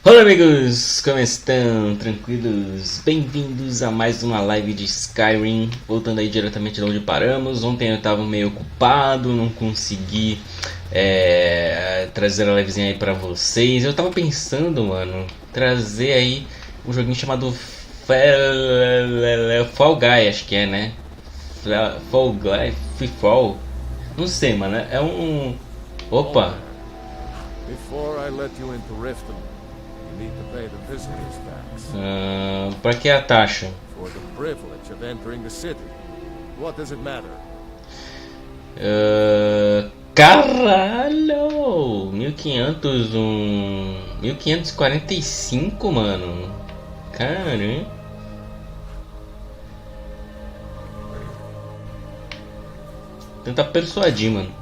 Olá amigos, como estão? Tranquilos? Bem-vindos a mais uma live de Skyrim. Voltando aí diretamente de onde paramos. Ontem eu estava meio ocupado, não consegui trazer a livezinha aí pra vocês. Eu tava pensando, mano, trazer aí um joguinho chamado Fall Guy, acho que é, né? Fall Guy, Free Fall. Não sei, mano, é um... Opa! Before I let you into Riften, you need to pay the visitors tax. Pra que a taxa? For the privilege of entering the city. What does it matter? Caralho! 1545, mano. Caramba. Tenta persuadir, mano.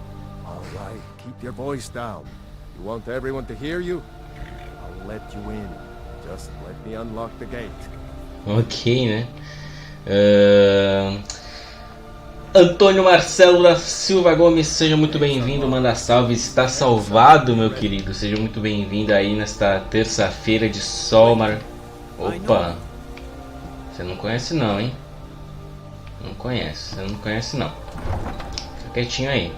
Alright, keep your voice down. You want everyone to hear you? I'll let you in. Just let me unlock the gate. Ok, né? Antônio Marcelo da Silva Gomes, seja muito bem-vindo, manda salve, está salvado, meu querido. Seja muito bem-vindo aí nesta terça-feira de sol, Opa! Você não conhece não, hein? Não conhece, você não conhece não. Fica quietinho aí.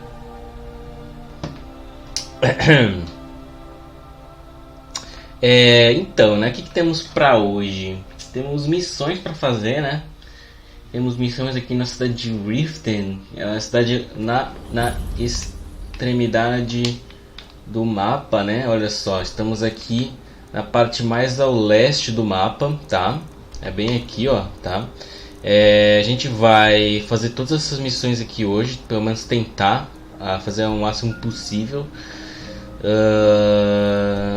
Então, né? O que temos pra hoje? Temos missões pra fazer, né? Temos missões aqui na cidade de Riften. É uma cidade na extremidade do mapa, né? Olha só, estamos aqui na parte mais ao leste do mapa, tá? É bem aqui, ó, tá? A gente vai fazer todas essas missões aqui hoje, pelo menos tentar fazer o máximo possível.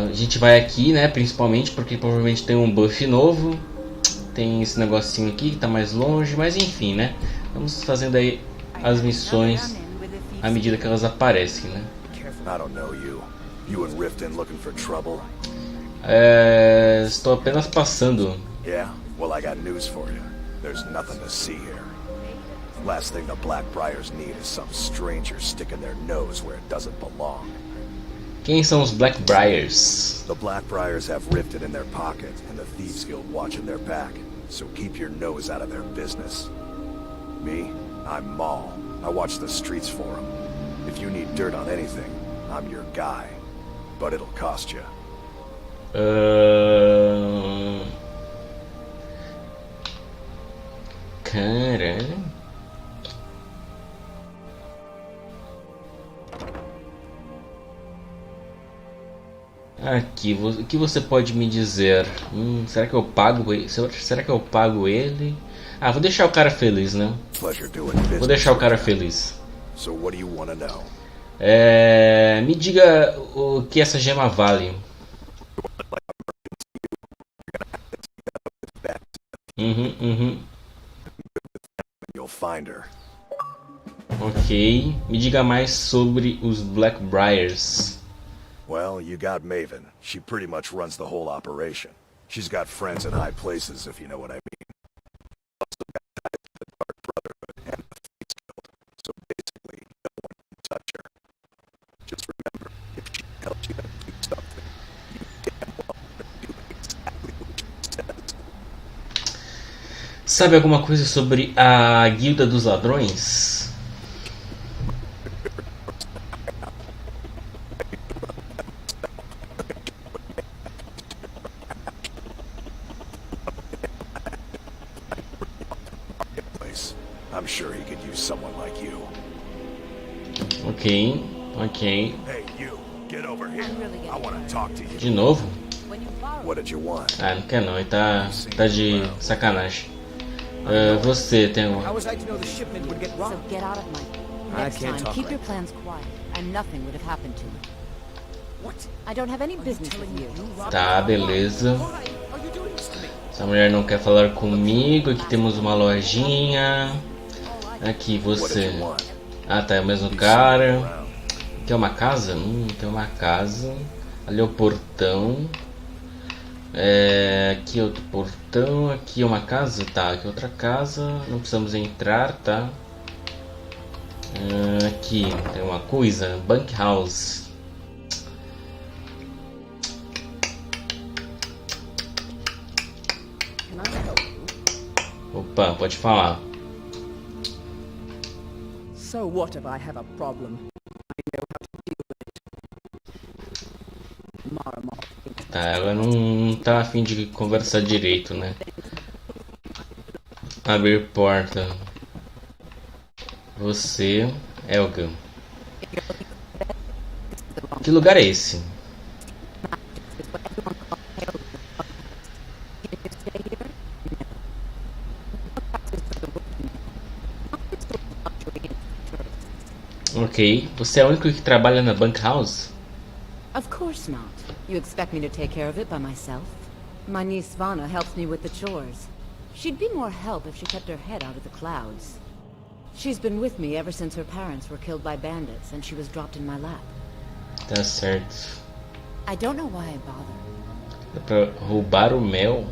A gente vai aqui, né, principalmente porque provavelmente tem um buff novo. Tem esse negocinho aqui que tá mais longe, mas enfim, né? Vamos fazendo aí as missões à medida que elas aparecem, né? Estou apenas passando. Yeah, well, I got news for you. There's nothing to see here. Last thing the Blackbriars need is some stranger sticking their nose where it doesn't belong. Quem são os Blackbriars? The Blackbriars have Riften in their pocket and the Thieves Guild watching their back. So keep your nose out of their business. Me, I'm Maul. I watch the streets for them. If you need dirt on anything, I'm your guy. But it'll cost you. Caralho. Aqui, o que você pode me dizer? Será que eu pago ele? Será que eu pago ele? Ah, vou deixar o cara feliz, né? Vou deixar o cara feliz. Me diga o que essa gema vale. Ok, me diga mais sobre os Blackbriars. Well, you got Maven. She pretty much runs the whole operation. She's got friends in high places, if you know what I mean. Also got ties to the Dark Brotherhood and the Thieves Guild, so basically no one can touch her. Just remember, if she tells you to do something, you damn well better do exactly what she says. Sabe alguma coisa sobre a Guilda dos Ladrões? I'm sure he could use someone like you. Ok. Hey, you, get over here. I want to talk to you. De novo? What did you want? Ah, não quer não, ele tá de sacanagem. Você tem um... How was I to know the shipment would get wrong? So get out of my... I Next can't time, talk keep like your plans quiet, and nothing would have happened to you. What? I don't have any business with you. Tá, beleza. Why are you doing this to me? Essa mulher não quer falar comigo. Aqui temos uma lojinha. Aqui, você. Ah, tá, é o mesmo cara. Aqui é uma casa? Tem uma casa. Ali é o portão. Aqui é outro portão. Aqui é uma casa? Tá, aqui é outra casa. Não precisamos entrar, tá? Aqui tem uma coisa. Bunkhouse. Opa, pode falar. So what if I have a problem? I know how to deal with it. Marmot. Tá, ela não tá a fim de conversar direito, né? Abrir porta. Você, Helga. Que lugar é esse? Ok, você é o único que trabalha na bunkhouse? Of course not. You expect me to take care of it by myself? My niece Svana helps me with the chores. She'd be more help if she kept her head out of the clouds. She's been with me ever since her parents were killed by bandits and she was dropped in my lap. Tá certo. I don't know why I bother. Dá pra roubar o mel?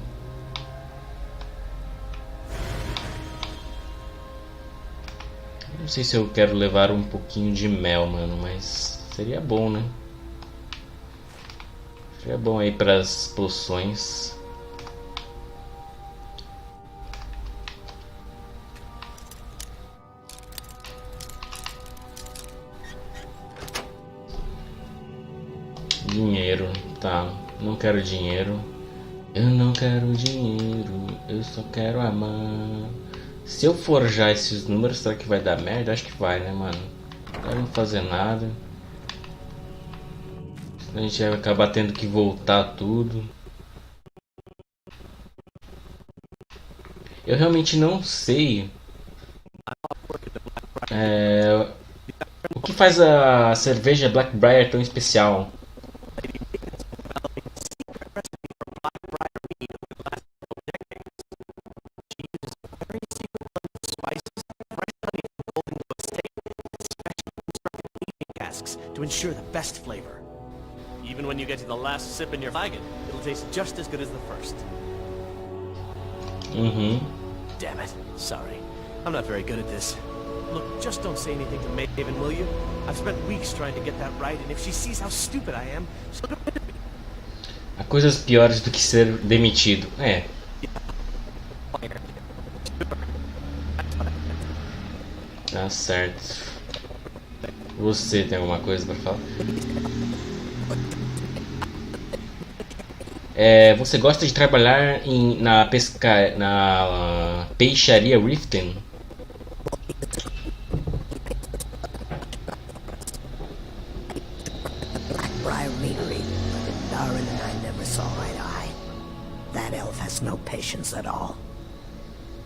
Não sei se eu quero levar um pouquinho de mel, mano, mas seria bom, né? Seria bom aí pras poções. Dinheiro, tá. Não quero dinheiro. Eu não quero dinheiro, eu só quero amar. Se eu forjar esses números, será que vai dar merda? Acho que vai, né, mano? Vai não fazer nada. A gente vai acabar tendo que voltar tudo. Eu realmente não sei o que faz a cerveja Blackbriar tão especial. To ensure the best flavor. Even when you get to the last sip in your flagon, it'll taste just as good as the first. Damn it. Sorry. I'm not very good at this. Look, just don't say anything to Maven, will you? I've spent weeks trying to get that right, and if she sees how stupid I am, she'll get rid of me. Há coisas piores do que ser demitido. É. Tá certo. Você tem alguma coisa para falar? Você gosta de trabalhar na peixaria Riften? Briar Meadery, Darren and I never saw eye to eye. That elf has no patience at all.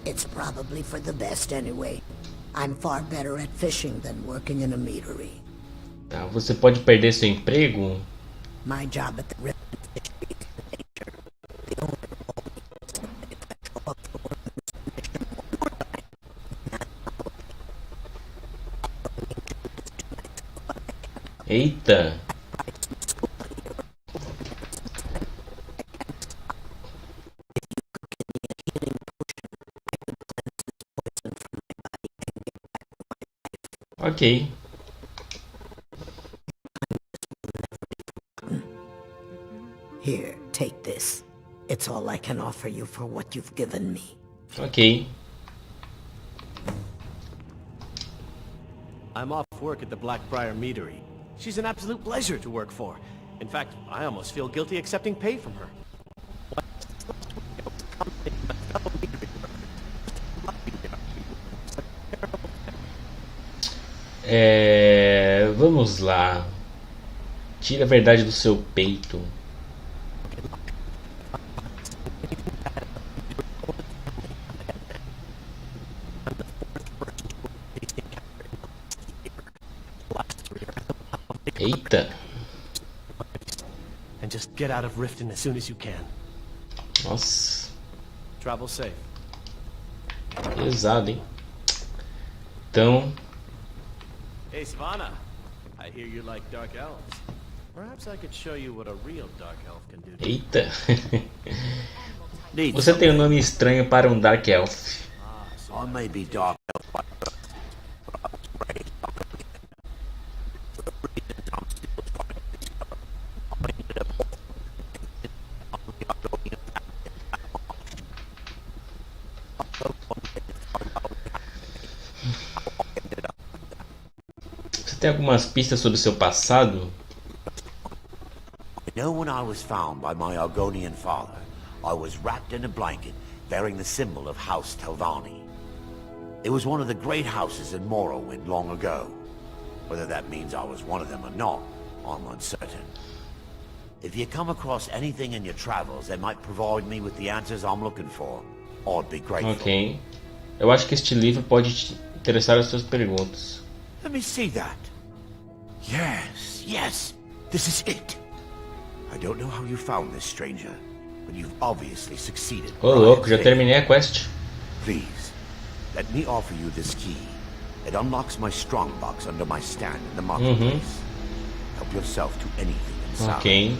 It's probably for the best anyway. I'm far better at fishing than working in a meadery. Tá, você pode perder seu emprego? My job at the river fishery is the nature. The owner always said that if I show up for work in this mission one more time, Eita! Ok. Here, take this. It's all I can offer you for what you've given me. Ok. I'm off work at the Blackbriar Meadery. She's an absolute pleasure to work for. In fact, I almost feel guilty accepting pay from her. Vamos lá. Tira a verdade do seu peito. Eita. And just get out of Riften as soon as you can. Nossa. Travel safe. Pesado, hein? Então... Hey, Svana. I hear you like dark elves. Perhaps I could show you what a real dark elf can do. Eita. Você tem um nome estranho para um Dark Elf. I may be dark. tem algumas pistas sobre o seu passado? I know when I was found by my Argonian father, I was wrapped in a blanket bearing the symbol of House Telvanni. It was one of the great houses in Morrowind long ago. Whether that means I was one of them or not, I'm uncertain. If you come across anything in your travels that might provide me with the answers I'm looking for, I'd be grateful. Ok. Eu acho que este livro pode te interessar as suas perguntas. Let me see that. Yes, this is it. I don't know how you found this, stranger, but you've obviously succeeded. Ô louco, já terminei a quest. Please, let me offer you this key. It unlocks my strongbox under my stand in the marketplace. Help yourself to anything inside. Ok.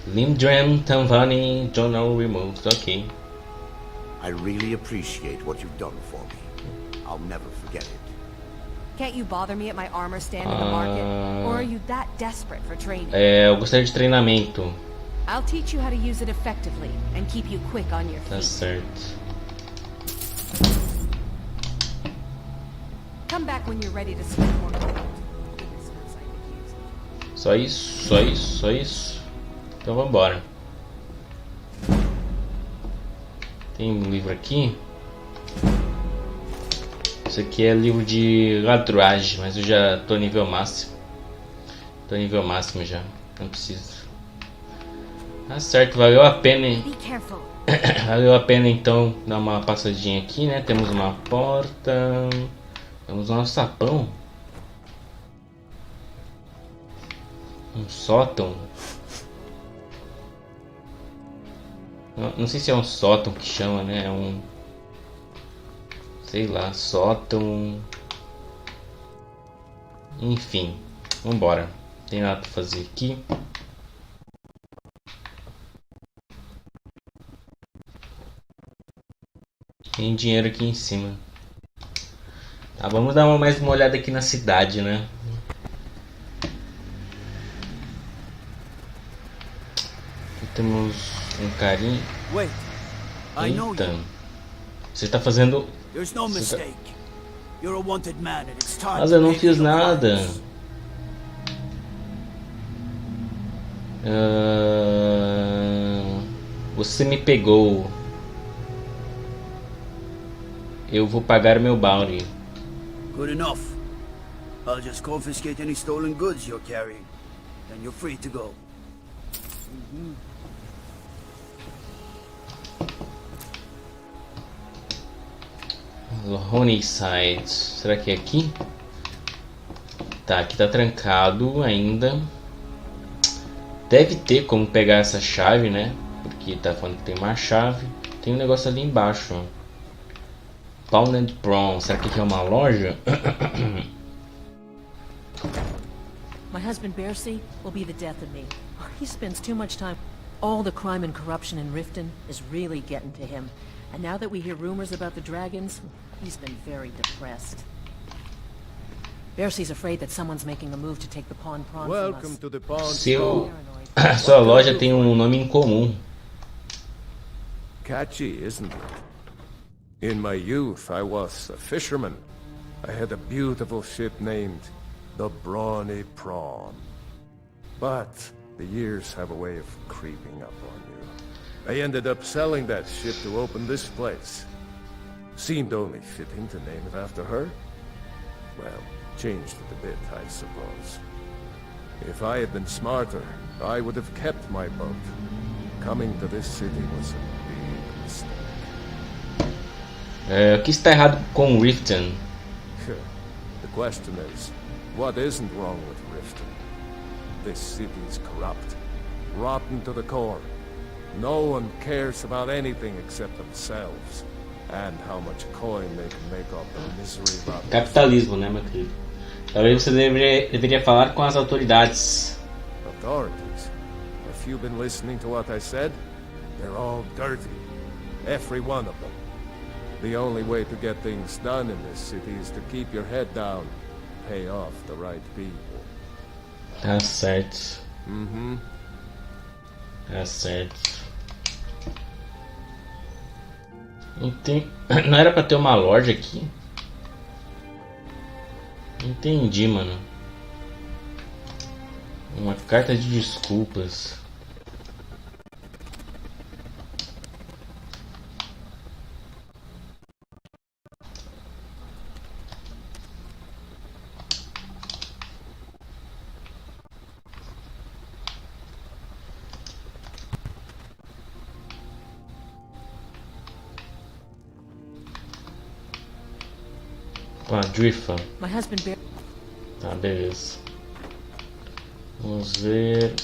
Lindram Tanvani Journal removed. Ok. I really appreciate what you've done for me. I'll never forget it. Can't you bother me at my armor stand in the market? Or are you that desperate for training? Eu gostaria de treinamento. I'll teach you how to use it effectively and keep you quick on your feet. Tá certo. Come back when you're ready to speak more. Goodness knows I could use it. Só isso, só isso, só isso. Então vambora. Tem um livro aqui. Isso aqui é livro de ladruagem, mas eu já tô nível máximo. Tô nível máximo já, não preciso. Tá certo, valeu a pena, hein? Be careful. Valeu a pena então dar uma passadinha aqui, né? Temos uma porta. Temos um sapão. Um sótão. Não sei se é um sótão que chama, né? É um... sei lá, sótão... enfim, vambora. Não tem nada pra fazer aqui. Tem dinheiro aqui em cima. Tá, vamos dar mais uma olhada aqui na cidade, né? Aqui temos um carinha. Eita. Você está fazendo... There's no mistake. You're a wanted man and it's time. Mas eu não fiz nada. Você me pegou. Eu vou pagar meu bounty. Good enough. I'll just confiscate any stolen goods you're carrying. Then you're free to go. Honeyside. Será que é aqui? Tá, aqui tá trancado ainda. Deve ter como pegar essa chave, né? Porque tá falando que tem uma chave. Tem um negócio ali embaixo, ó. Pound and Prawn. Será que aqui é uma loja? My husband Bercy will be the death of me. He spends too much time. All the crime and corruption in Riften is really getting to him. And now that we hear rumors about the dragons, he's been very depressed. Bercy's afraid that someone's making a move to take the pawn prawn from us. Welcome to the pawn Seu... Sua loja tem um nome em comum. Catchy, isn't it? In my youth, I was a fisherman. I had a beautiful ship named the Brawny Prawn. But the years have a way of creeping up on you. I ended up selling that ship to open this place. Seemed only fitting to name it after her. Well, changed it a bit, I suppose. If I had been smarter, I would have kept my boat. Coming to this city was a big mistake. O que está errado com Riften? The question is, what isn't wrong with Riften? This city is corrupt, rotten to the core. No one cares about anything except themselves and how much coin they can make off the misery of others. Capitalismo, né, meu querido? Talvez você deveria falar com as autoridades. Authorities? Have you been listening to what I said? They're all dirty. Every one of them. The only way to get things done in this city is to keep your head down, pay off the right people. Tá certo. Mm-hmm. Tá certo. Não era pra ter uma loja aqui? Entendi, mano. Uma carta de desculpas. Drifa. My husband bear. Tá, beleza. Vamos ver.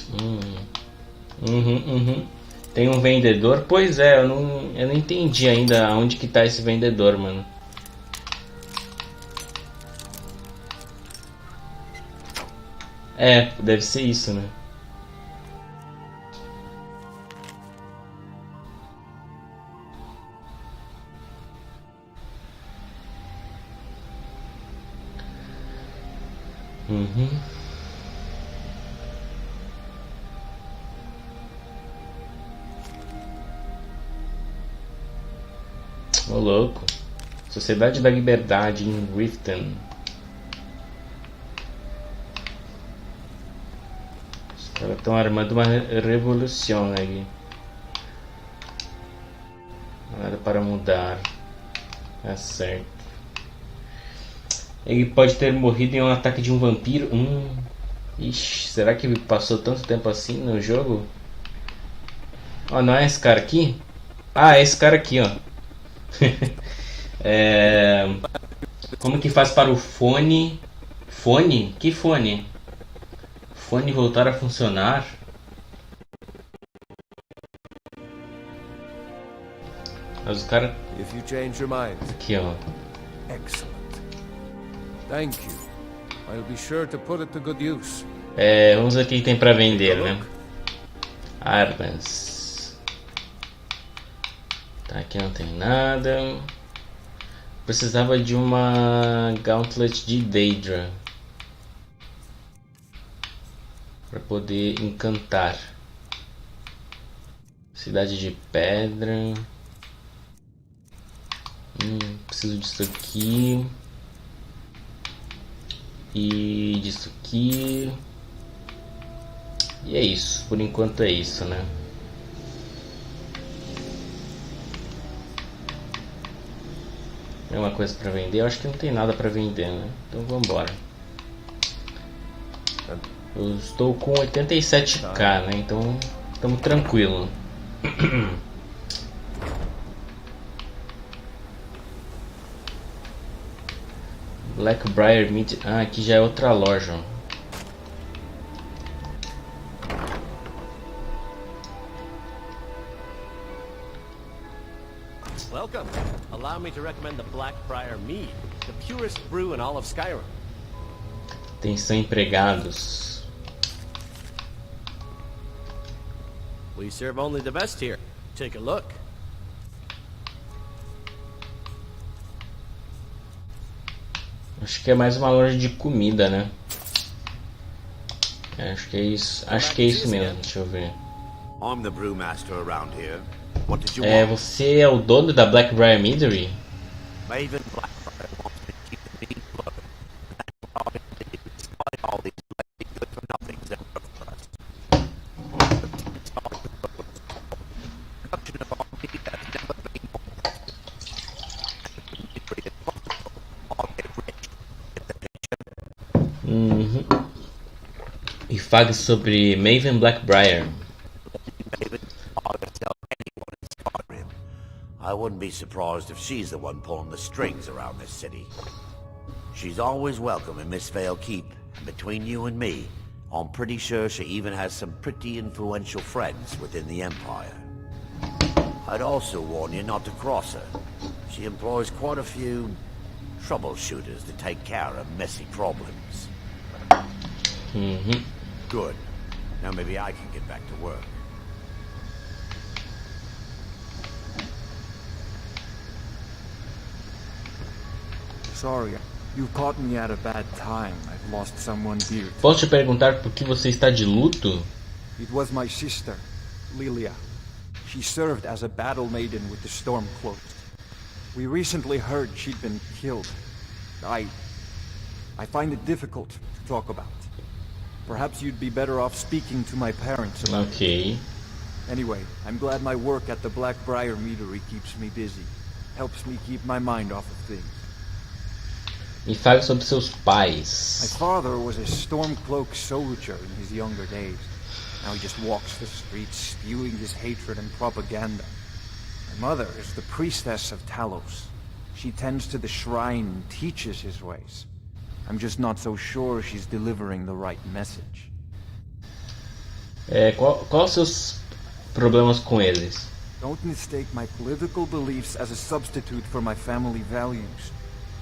Tem um vendedor? Pois é, eu não entendi ainda onde que tá esse vendedor, mano. É, deve ser isso, né? Ô louco. Sociedade da Liberdade em Riften. Os caras estão armando uma revolução aí. Nada para mudar. Tá certo. Ele pode ter morrido em um ataque de um vampiro. Ixi, será que passou tanto tempo assim no jogo? Ó, não é esse cara aqui? Ah, é esse cara aqui, ó. Como que faz para o fone? Fone? Que fone? Fone voltar a funcionar? Mas o cara... If you change your mind. Aqui, ó. Excellent. Thank you. I'll be sure to put it to good use. Vamos ver o que tem para vender, né? Armas. Tá, aqui não tem nada. Precisava de uma Gauntlet de Daedra para poder encantar. Cidade de Pedra. Preciso disso aqui. E disso aqui. E é isso. Por enquanto é isso, né? Tem uma coisa para vender? Eu acho que não tem nada para vender, né? Então vamos embora. Eu estou com 87k, né? Então estamos tranquilo. Blackbriar Mid. Ah, aqui já é outra loja. Welcome. Allow me to recommend the Blackbriar Mead, the purest brew in all of Skyrim. Atenção, empregados. We serve only the best here. Take a look. Acho que é mais uma loja de comida, né? Acho que é isso. Acho que é isso mesmo. Deixa eu ver. I'm the brewmaster around here. What did you want? Você é o dono da Blackbriar Meadery? Maven Blackbriar wants me to keep the mead flowing. That's all I can do, despite all these bloody good for nothings that work for us. Production of our mead has never been more. I'll get rich. Get the picture? E fale sobre Maven Blackbriar. I wouldn't be surprised if she's the one pulling the strings around this city. She's always welcome in Mistveil Keep, and between you and me, I'm pretty sure she even has some pretty influential friends within the Empire. I'd also warn you not to cross her. She employs quite a few troubleshooters to take care of messy problems. Good. Now maybe I can get back to work. Sorry, you caught me at a bad time. I've lost someone dear. Posso te perguntar por que você está de luto? It was my sister, Lilia. She served as a battle maiden with the storm closed. We recently heard she'd been killed. I I find it difficult to talk about. Perhaps you'd be better off speaking to my parents about it. Anyway, I'm glad my work at the Blackbriar Meadery keeps me busy. Helps me keep my mind off of things. Me fale sobre seus pais. My father was a Stormcloak soldier in his younger days. Now he just walks the streets spewing his hatred and propaganda. My mother is the priestess of Talos. She tends to the shrine and teaches his ways. I'm just not so sure she's delivering the right message. Qual seus problemas com eles? Don't mistake my political beliefs as a substitute for my family values.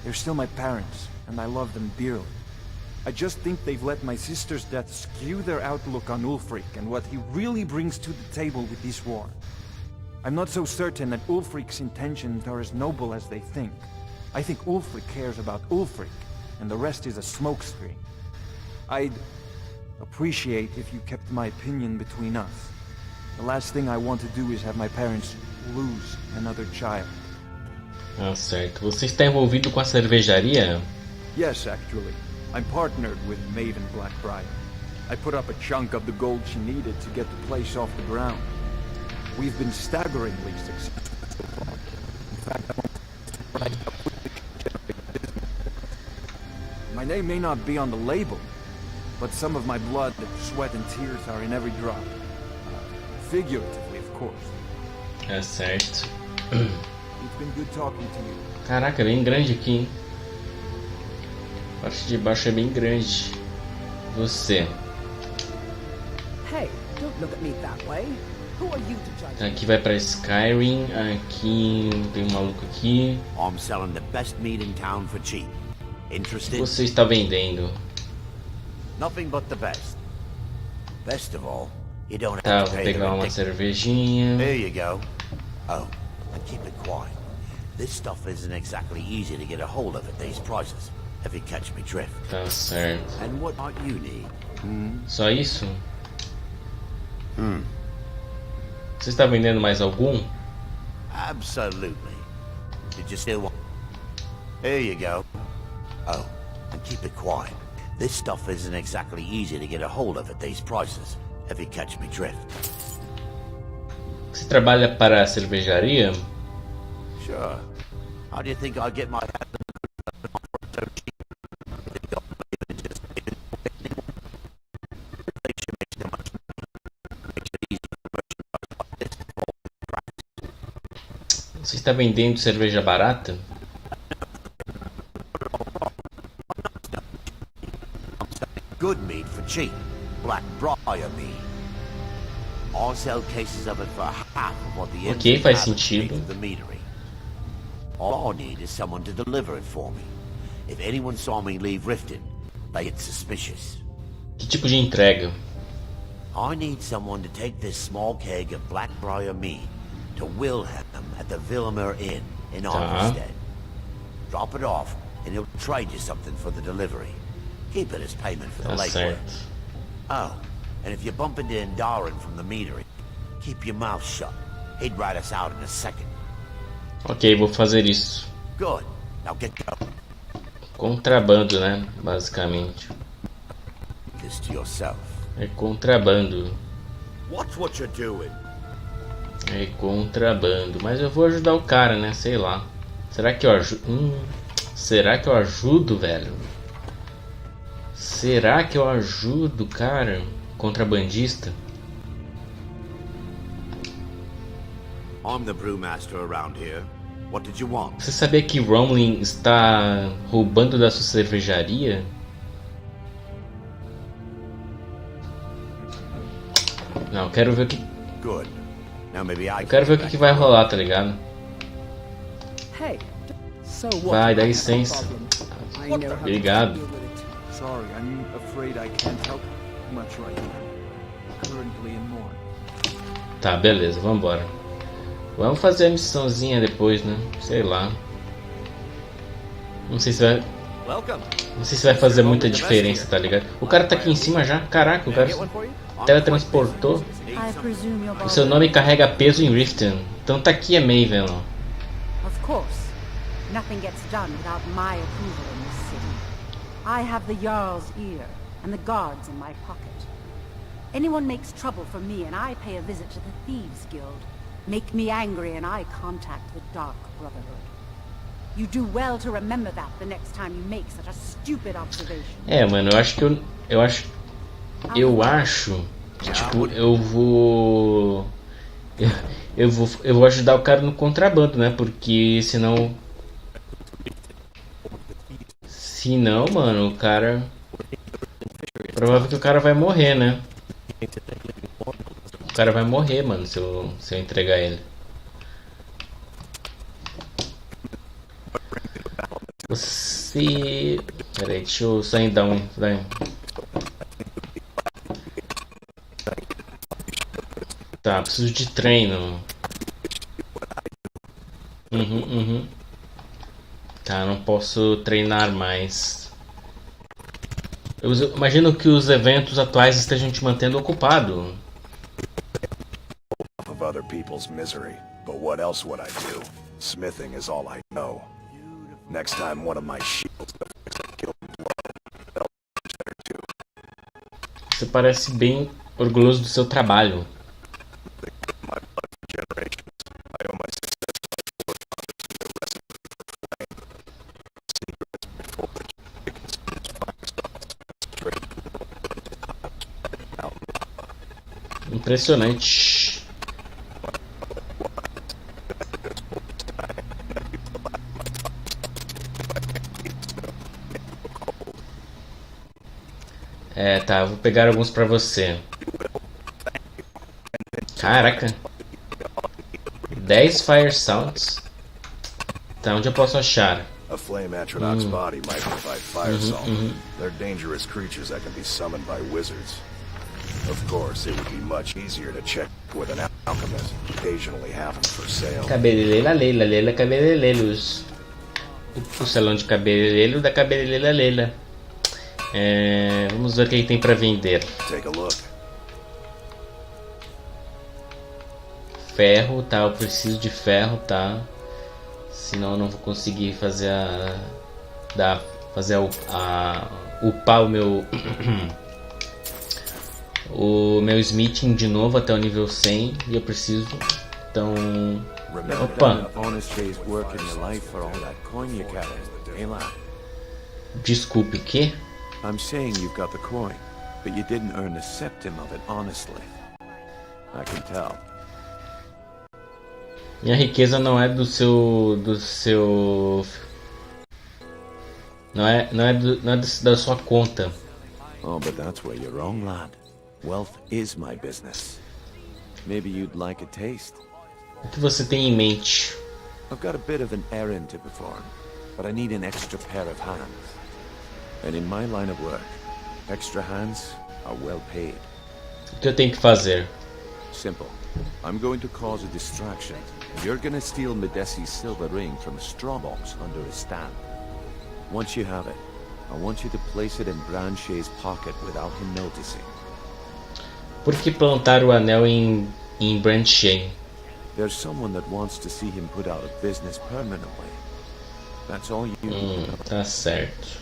They're still my parents, and I love them dearly. I just think they've let my sister's death skew their outlook on Ulfric and what he really brings to the table with this war. I'm not so certain that Ulfric's intentions are as noble as they think. I think Ulfric cares about Ulfric, and the rest is a smokescreen. I'd appreciate if you kept my opinion between us. The last thing I want to do is have my parents lose another child. Ah, certo. Você está envolvido com a cervejaria? Yes, actually. I'm partnered with Maven Blackbriar. I put up a chunk of the gold she needed to get the place off the ground. We've been staggeringly successful so far. In fact, I'm almost surprised how quickly she generated business. My name may not be on the label, but some of my blood, sweat, and tears are in every drop. Figuratively, of course. É certo. It's been good talking to you. Caraca, é bem grande aqui, hein? A parte de baixo é bem grande. Você. Hey, don't look at me that way. Who are you to judge? Aqui vai pra Skyrim. Aqui tem um maluco aqui. I'm selling the best meat in town for cheap. Interested? Você está vendendo? Nothing but the best. Best of all, you don't Tá, have to vou pay the pegar uma ridiculous. cervejinha. There you go. Oh, and keep it quiet. This stuff isn't exactly easy to get a hold of at these prices, if you catch me drift. Tá certo. And what might you need? Só isso? Você está vendendo mais algum? Absolutely. Did you still want? There you go. Oh, and keep it quiet. This stuff isn't exactly easy to get a hold of at these prices, if you catch me drift. Você trabalha para a cervejaria? Sure. How do you think I get my hands on so cheap? You think I'll even just they should make so much money. Makes it easy for merchandise like this to fall in practice. Você está vendendo cerveja barata? I'm selling good meat for cheap. Blackbriar meat. I'll sell cases of it for half of what the Ok, faz of sentido. the meadery. All I need is someone to deliver it for me. If anyone saw me leave Riften, they get suspicious. Que tipo de entrega? I need someone to take this small keg of Blackbriar mead to Wilhelm at the Vilmer Inn in Armistead. Drop it off, and he'll trade you something for the delivery. Keep it as payment for the Tá late certo. work. Oh, and if you bump into Indaren from the meadery, keep your mouth shut. He'd rat us out in a second. Ok, vou fazer isso. Good. Now get going. Contrabando, né? Basicamente. This to yourself. É contrabando. Watch what you're doing. É contrabando. Mas eu vou ajudar o cara, né? Sei lá. Será que eu ajudo? Será que eu ajudo, velho? Será que eu ajudo o cara? Contrabandista? I'm the brewmaster around here. What did you want? Você sabia que Romlin está roubando da sua cervejaria? Não, eu quero ver o que. Good. Now maybe I Eu quero ver o que vai rolar, tá ligado? Hey, so what? Vai, dá I have a licença. problem. I know how to Obrigado. deal with it. Sorry, I'm afraid I can't help much right now. Currently in mourning. Tá, beleza, vambora. Vamos fazer a missãozinha depois, né? Sei lá. Não sei se vai. Não sei se vai fazer muita diferença, tá ligado? O cara tá aqui em cima já. Caraca, o cara teletransportou. I presume you're O seu nome carrega peso em Riften. Então tá aqui a Maven, ó. Of course. Nothing gets done without my approval in this city. I have the Jarl's ear and the guards in my pocket. Anyone makes trouble for me and I pay a visit to the Thieves Guild. Make me angry and I contact the Dark Brotherhood. You do well to remember that the next time you make such a stupid observation. É, mano, eu acho que eu acho que, tipo, eu vou ajudar o cara no contrabando, né? Porque senão, mano, o cara, provável que o cara vai morrer, né? O cara vai morrer, mano, se eu entregar ele. Você... Peraí, deixa eu sair dar um... Tá, preciso de treino. Tá, não posso treinar mais. Eu imagino que os eventos atuais estejam te mantendo ocupado. Of other people's misery, but what else would I do? Smithing is all I know. Next time one of my shields killed blood, Você parece bem orgulhoso do seu trabalho. Impressionante. É, tá, vou pegar alguns pra você. Caraca. 10 Fire Sounds. Tá, onde eu posso achar? A flame atronach's body might provide fire salt. They're dangerous creatures that can be summoned by wizards. Of course, it would be much easier to check with an alchemist. Occasionally have them for sale. Cabeleleila Leila, Leila cabeleireiros. O salão de cabeleireiro da Cabeleleila Leila. Vamos ver o que tem para vender. Take a look. Ferro, tá? Eu preciso de ferro, tá? Senão eu não vou conseguir fazer upar o meu o meu smithing de novo até o nível 100 e eu preciso, então, opa. Desculpe, o quê? I'm saying you've got the coin, but you didn't earn a septim of it honestly. I can tell. Minha riqueza não é da sua conta. Oh, but that's where you're wrong, lad. Wealth is my business. Maybe you'd like a taste. O que você tem em mente? I've got a bit of an errand to perform, but I need an extra pair of hands. And in my line of work, extra hands are well paid. O que eu tenho que fazer? Simple. I'm going to cause a distraction. You're gonna steal Medesi's silver ring from a straw box under his stand. Once you have it, I want you to place it in Branche's pocket without him noticing. Por que plantar o anel em Branche? There's someone that wants to see him put out of business permanently. That's all you need. Tá certo.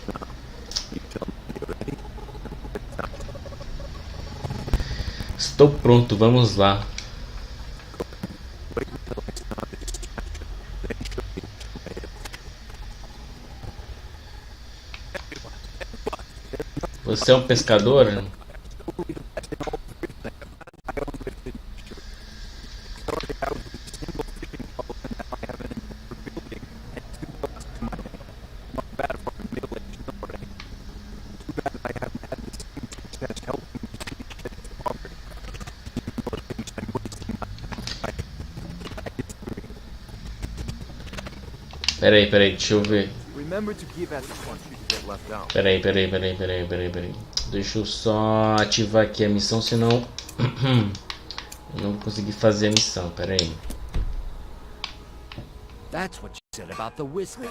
Estou pronto, vamos lá. Você é um pescador? Peraí, deixa eu ver. Peraí. Deixa eu só ativar aqui a missão, senão eu não vou conseguir fazer a missão. Peraí. That's what you said about the whiskey.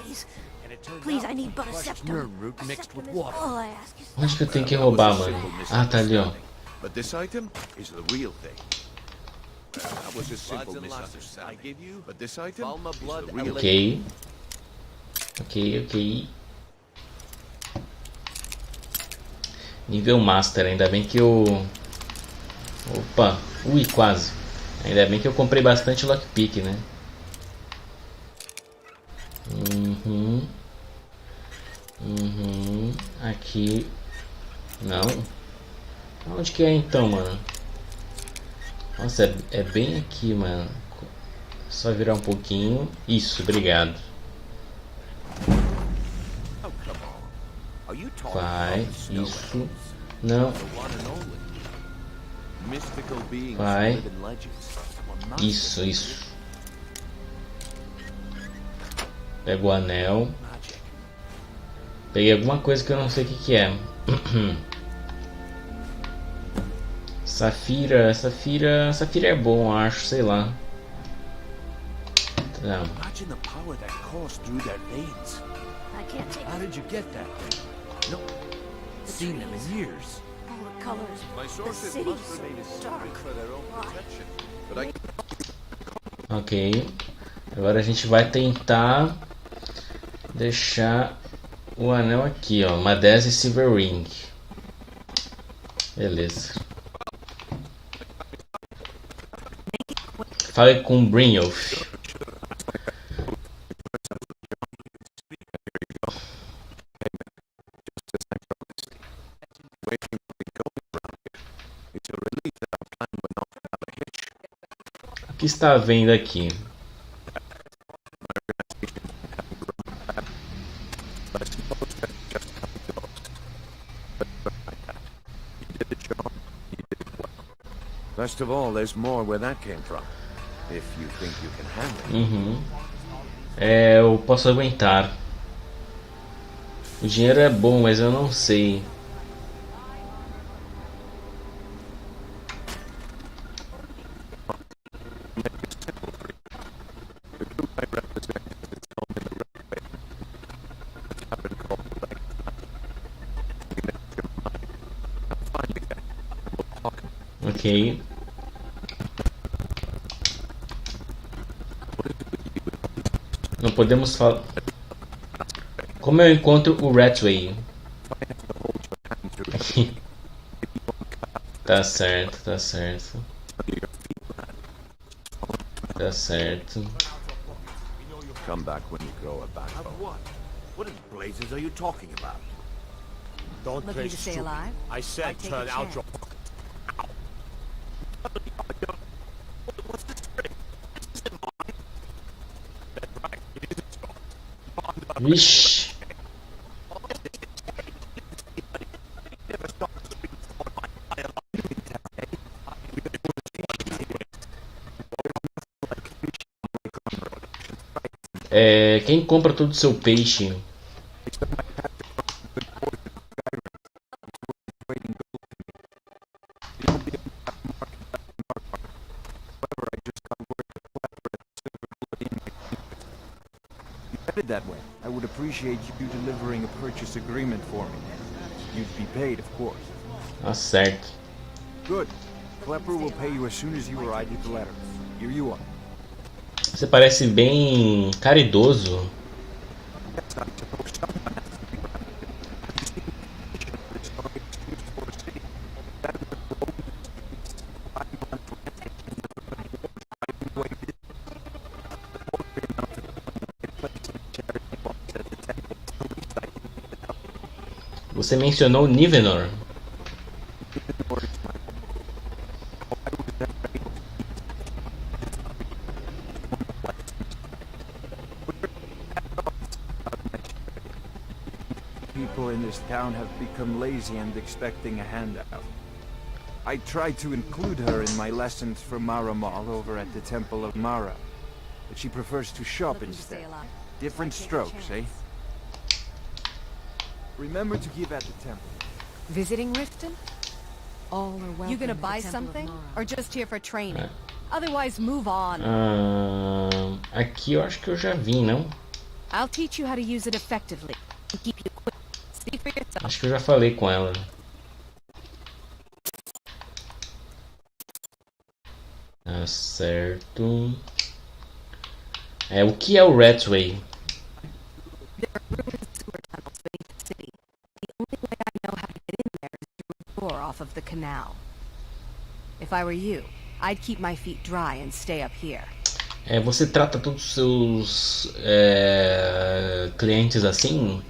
Please, I need but a septum. Root mixed with water. All I ask is... Onde que eu tenho que roubar, mano? Ah, tá ali, ó. But this item is the real thing. That was a simple misunderstanding. I give you, but this item is the real Ok. Nível Master, ainda bem que eu... Opa, ui, quase. Ainda bem que eu comprei bastante lockpick, né? Aqui. Não. Onde que é então, mano? Nossa, é bem aqui, mano. Só virar um pouquinho. Isso, obrigado. Vai, isso. Não. Vai. Isso, isso. Pega o anel. Peguei alguma coisa que eu não sei o que é. Safira é bom, acho, sei lá. Tá. How did you get that thing? No, seen them in years. All the colors. My The sources city's must have so made it dark. secret for their own protection. But I Ok. Agora a gente vai tentar deixar o anel aqui, ó. Uma 10 Silver Ring. Beleza. Fale com Brynjolf. O que está vendo aqui? Best of all, there's more where that came from. If you think you can handle it. Eu posso aguentar. O dinheiro é bom, mas eu não sei. Ok. Não podemos falar. Como eu encontro o Ratway? Tá certo, tá certo. Tá certo. Come back when you grow a backbone. What? What in blazes are you talking about? Don't Looking play to stay stupid. alive? I said I take turn a out chance. your... Vixe. Quem compra todo o seu peixe? Headed that way, I would appreciate you delivering a purchase agreement for me. You'd be paid, of course. Tá certo. Good. Klepper will pay you as soon as you write the letter. Here you are. Você parece bem caridoso. Você mencionou Nivenor. People in this town have become lazy and expecting a handout. I tried to include her in my lessons for Maramal over at the Temple of Mara, but she prefers to shop instead. Different strokes, eh? Remember to give at the temple. Visiting Riften? All are welcome. You gonna buy something? Or just here for training? Otherwise, move on. Aqui eu acho que eu já vi, não? I'll teach you how to use it effectively. Keep you quick. See for yourself. Acho que eu já falei com ela. Tá certo. O que é o Ratway? off of the canal. If I were you, I'd keep my feet dry and stay up here. Você trata todos os seus clientes assim?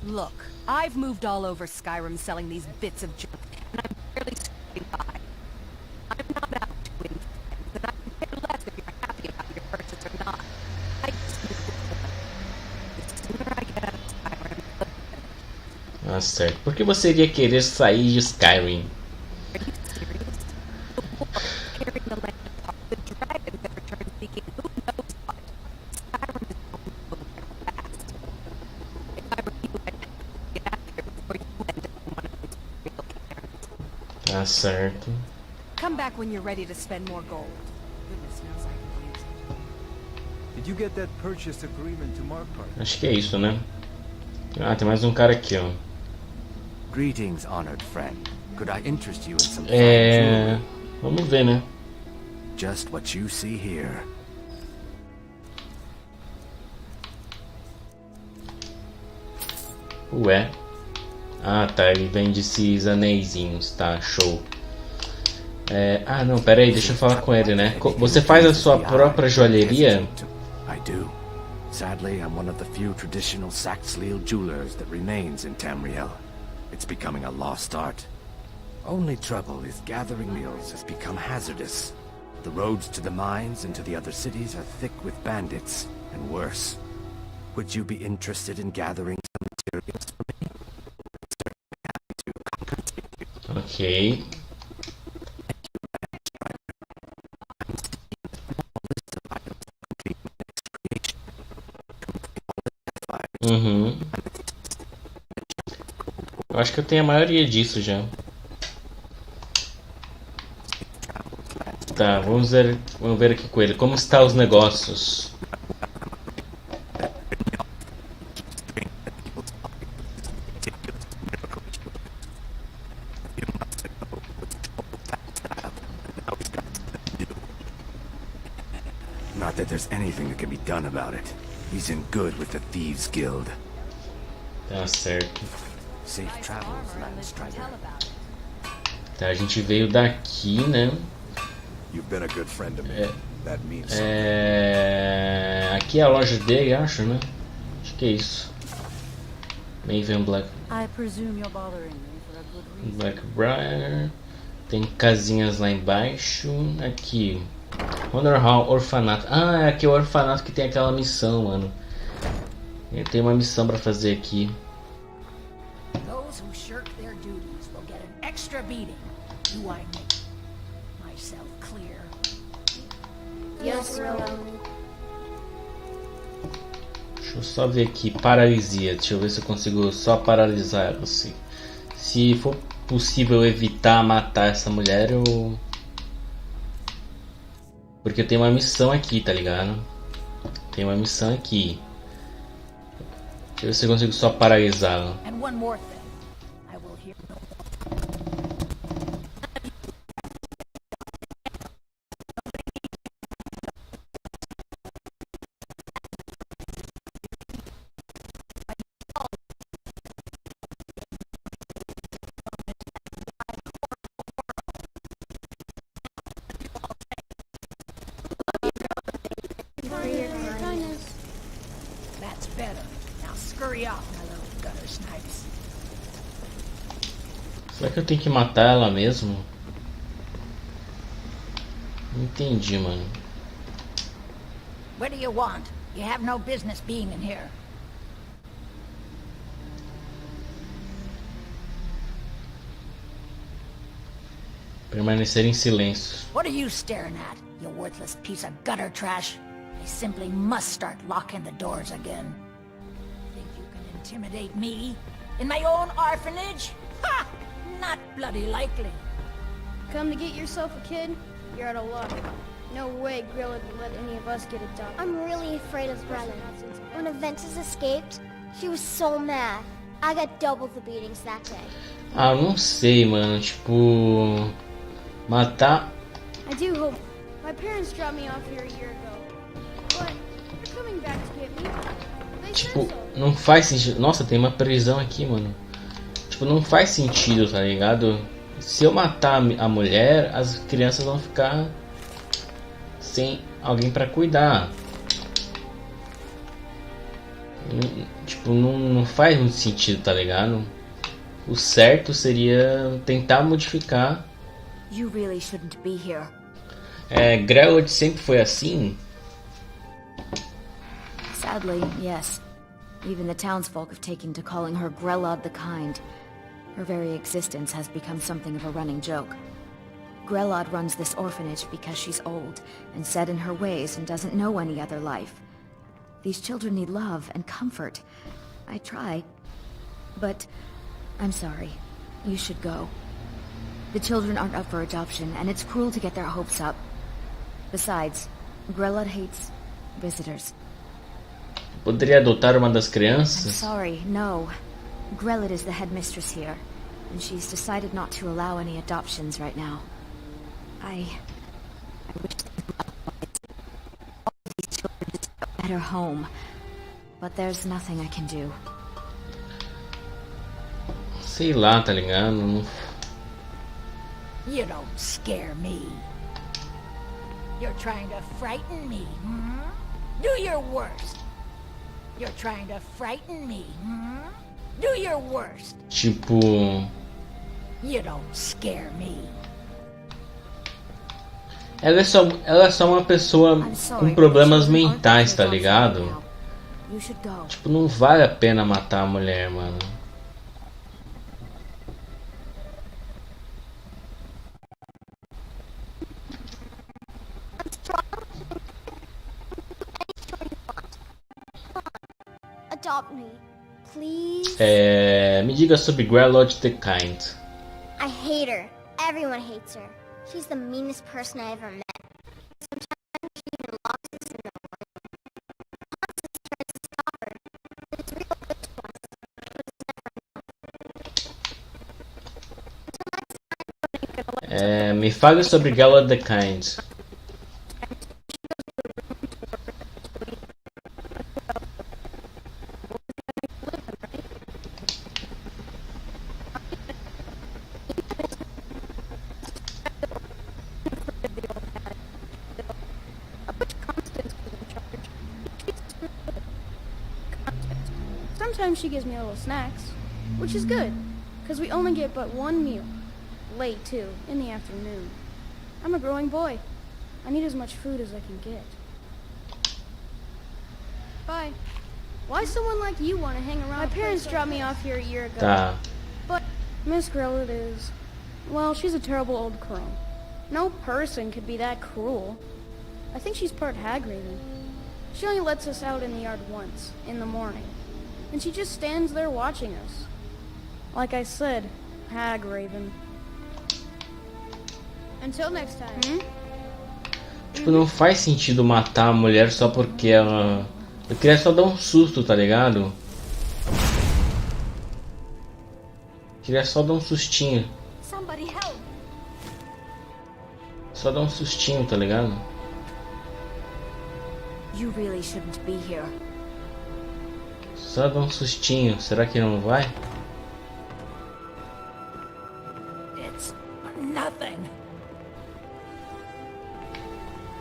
Look, I've moved all over Skyrim selling these bits of junk, and I'm barely scraping by. I'm not out to win friends, and I can care less if you're happy about your purchase or not. I just need the point. The sooner I get out of Skyrim, the better. Ah, certo. Por que você iria querer sair de Skyrim? Are you serious? The war, carrying the land apart, the dragons that return seeking who knows what. Skyrim is only going there fast. If I were you, I'd get out of here before you end up in one of those real caverns. Tá certo. Come back when you're ready to spend more gold. Goodness knows I can use it. Did you get that purchase agreement to Markart? Acho que é isso, né? Ah, tem mais um cara aqui, ó. Greetings, honored friend. Could I interest you in some fine jewelry? Vamos ver, né? Just what you see here. Ué. Ah, tá. Ele vende esses anéisinhos. Tá, show. Ah, não. Pera aí. Deixa eu falar com ele, né? Você faz a sua própria joalheria? I do. Sadly, I'm one of the few traditional Saxhleel jewelers that remains in Tamriel. It's becoming a lost art. Only trouble is gathering meals has become hazardous. The roads to the mines and to the other cities are thick with bandits, and worse. Would you be interested in gathering some materials for me? I'm certainly happy to compensate you. Ok. Uhum. Eu acho que eu tenho a maioria disso já. Tá, vamos ver aqui com ele. Como estão os negócios? Not that there's anything that can be done about it. He's in good with the Thieves Guild. Tá certo. Safe travels, Landstrider. Tá, a gente veio daqui, né? You've been a good friend to me. That means something. Aqui é a loja dele, acho, né? Acho que é isso. Maven Black. I presume you're bothering me for a good reason. Blackbriar. Tem casinhas lá embaixo. Aqui. Honor Hall, orfanato. Ah, aqui é o orfanato que tem aquela missão, mano. Tem uma missão pra fazer aqui. Those who shirk their duties will get an extra beating. Do I make myself clear? Yes, Deixa eu só ver aqui, paralisia. Deixa eu ver se eu consigo só paralisar ela assim. Se for possível evitar matar essa mulher, eu... Porque tem uma missão aqui, tá ligado? Tem uma missão aqui. Deixa eu ver se eu consigo só paralisá-la. And one more thing. I will hear no That's better. Now scurry off, my little gutter snipes. Será que eu tenho que matar ela mesmo? Não entendi, mano. What do you want? You have no business being in here. Permanecer em silêncio. What are you staring at, you worthless piece of gutter trash? I simply must start locking the doors again. Think you can intimidate me? In my own orphanage? Ha! Not bloody likely. Come to get yourself a kid? You're out of luck. No way Grilla would let any of us get adopted. I'm really afraid of Brennan. When Aventus escaped, she was so mad. I got double the beatings that day. Ah, não sei, mano. Tipo... Matar... I do hope... My parents dropped me off here a year ago. But they're coming back to get me. They Tipo, said so. não faz sentido. Nossa, tem uma prisão aqui, mano. Tipo, não faz sentido, tá ligado? se eu matar a mulher, as crianças vão ficar sem alguém para cuidar. Tipo, não faz muito sentido, tá ligado? O certo seria tentar modificar. You really shouldn't be here. Grelod sempre foi assim? Sadly, yes. Even the townsfolk have taken to calling her Grelod the Kind. Her very existence has become something of a running joke. Grelod runs this orphanage because she's old and set in her ways and doesn't know any other life. These children need love and comfort. I try, but I'm sorry. You should go. The children aren't up for adoption, and it's cruel to get their hopes up. Besides, Grelod hates visitors. Poderia adotar uma das I'm crianças? sorry, no. Grelod is the headmistress here, and she's decided not to allow any adoptions right now. I wish all of these children just a better home, but there's nothing I can do. Sei lá, tá ligado? You don't scare me. You're trying to frighten me, hmm? Do your worst. You're trying to frighten me, hmm? Do your worst. Tipo, You don't scare me. ela é só uma pessoa com problemas mentais, tá ligado? You should go. Tipo, não vale a pena matar a mulher, mano. Adopt me, please. Me diga sobre Grelod the Kind. I hate her. Everyone hates her. She's the meanest person I ever met. Sometimes she even locks us in the room. Hans tries to stop her. It's real good to us, but it's never enough. Me fale sobre Grelod the Kind. Sometimes she gives me little snacks, which is good, because we only get but one meal. Late, too, in the afternoon. I'm a growing boy. I need as much food as I can get. Bye. Why someone like you want to hang around? My parents dropped me off here a year ago. Tá. But Miss Grelod is... well, she's a terrible old crone. No person could be that cruel. I think she's part hag-raven. She only lets us out in the yard once, in the morning. And she just stands there watching us. Like I said, hag-raven. Until next time. Tipo, não faz sentido matar a mulher só porque ela... Eu queria só dar um susto, tá ligado? Queria só dar um sustinho. Somebody help. Só dar um sustinho, tá ligado? You really shouldn't be here. Só dar um sustinho. Será que não vai? It's nothing.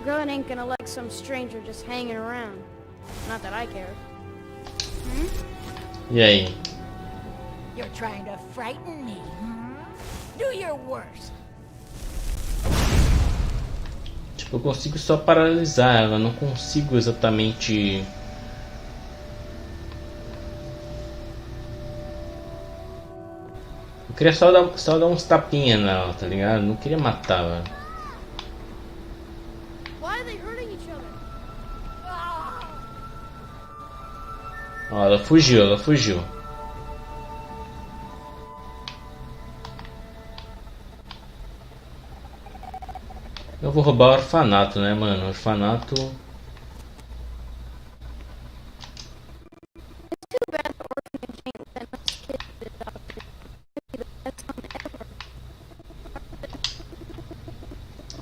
Grelod ain't gonna like some stranger just hanging around. Not that I care. E aí? You're trying to frighten me, hmm? Do your worst. Tipo, eu consigo só paralisar ela. Não consigo exatamente... Eu queria só dar uns tapinha nela, tá ligado? Não queria matar ela. Why are they hurting each other? Ó, ela fugiu, ela fugiu. Eu vou roubar o orfanato, né, mano? O orfanato...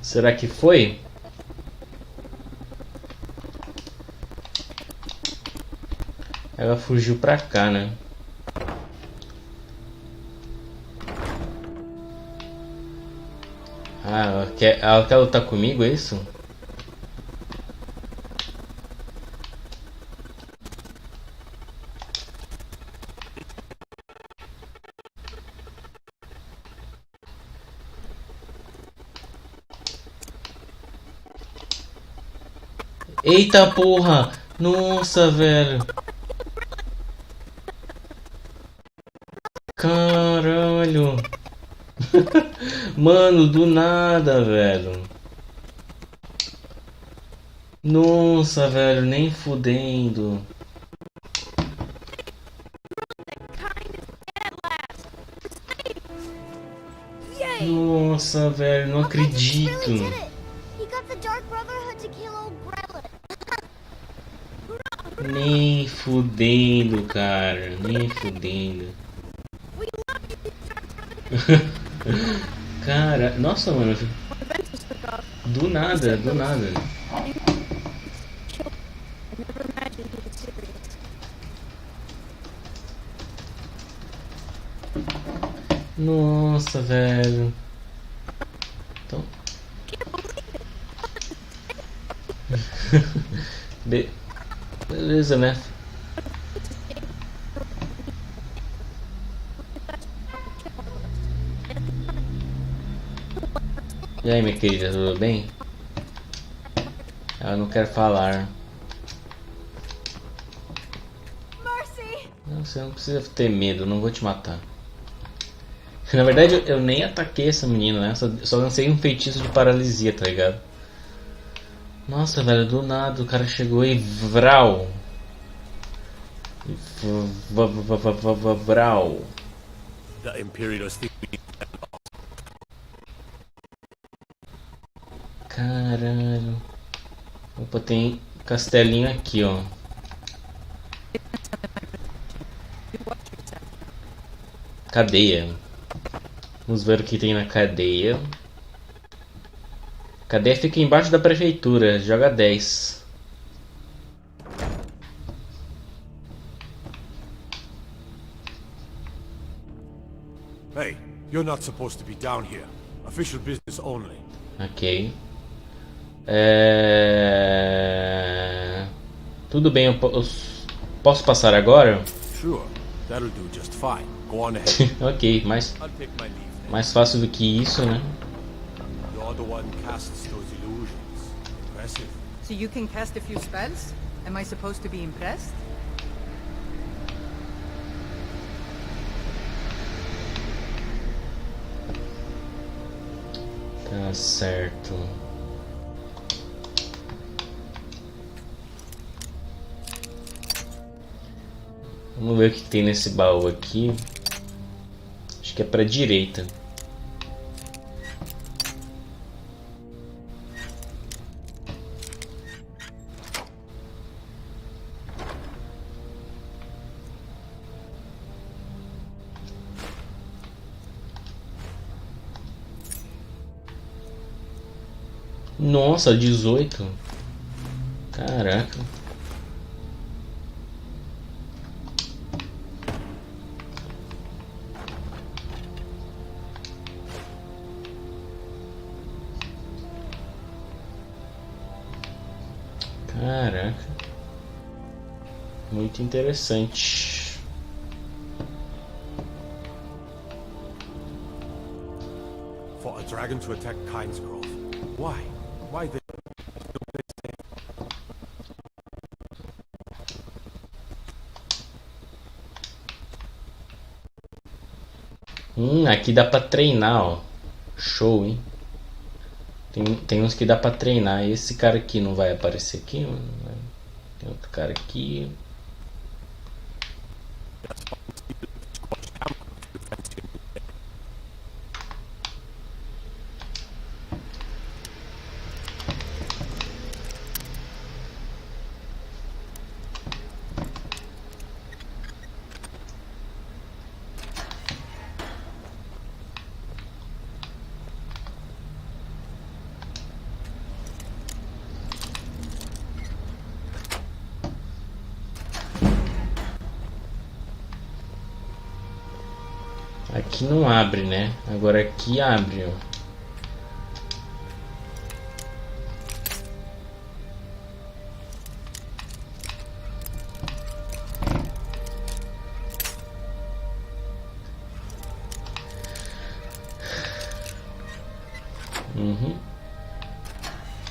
Será que foi? Ela fugiu pra cá, né? Ah, ela quer lutar comigo, é isso? Eita porra! Nossa, velho! Caralho! Mano, do nada, velho! Nossa, velho, nem fudendo! Nossa, velho, não acredito! Nem fudendo, cara, nem fudendo. Cara, nossa, mano. Do nada, do nada. Nossa, velho. Então... Beleza, né? E aí, minha querida, tudo bem? Ela não quer falar. Não, você não precisa ter medo, não vou te matar. Na verdade, eu nem ataquei essa menina, né? Só lancei um feitiço de paralisia, tá ligado? Nossa, velho, do nada o cara chegou e vral. Vral. Caralho. Opa, tem castelinho aqui, ó. Cadeia. Vamos ver o que tem na cadeia. Cadeia fica embaixo da prefeitura. Joga 10. Hey, you're not supposed to be down here. Official business only. Ok. Tudo bem, eu posso passar agora? Sure, that'll do just fine. Go on ahead. Ok, mais fácil do que isso, né? You're the one casts those illusions. Impressive. So you can cast a few spells? Am I supposed to be impressed? Tá certo. Vamos ver o que tem nesse baú aqui. Acho que é pra direita. Nossa, 18. Caraca. Caraca. Muito interessante. For a dragon to attack Kind's growth. Why? Why they Aqui dá pra treinar, ó. Show, hein? Tem uns que dá pra treinar. Esse cara aqui não vai aparecer aqui. Tem outro cara aqui. Aqui não abre, né? Agora aqui abre, ó.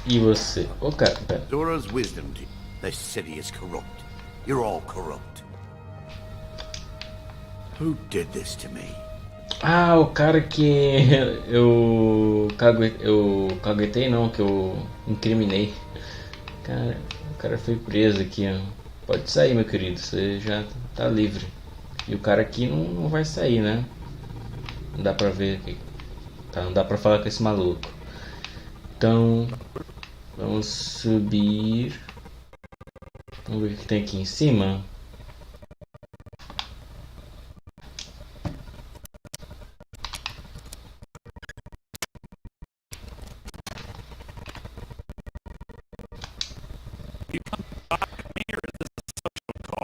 E você? Ô, cara, pera. Zora's wisdom to you. This city is corrupt. You're all corrupt. Who did this to me? Ah, o cara que eu caguetei não, que eu incriminei. Cara, o cara foi preso aqui, ó. Pode sair, meu querido, você já tá livre. E o cara aqui não vai sair, né? Não dá pra ver aqui. Tá, não dá pra falar com esse maluco. Então, vamos subir. Vamos ver o que tem aqui em cima.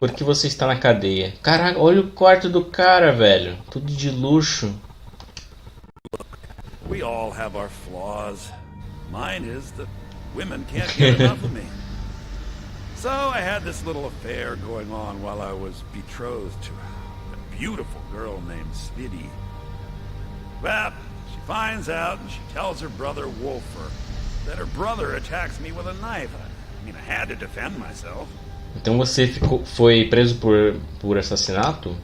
Por que você está na cadeia? Caraca, olha o quarto do cara, velho. Tudo de luxo. We all have our flaws. Mine is that women can't get enough of me. So I had this little affair going on while I was betrothed to a beautiful girl named Svidi. Well, she finds out and she tells her brother Wolfer that her brother attacks me with a knife. I mean, I had to defend myself. Então você foi preso por assassinato?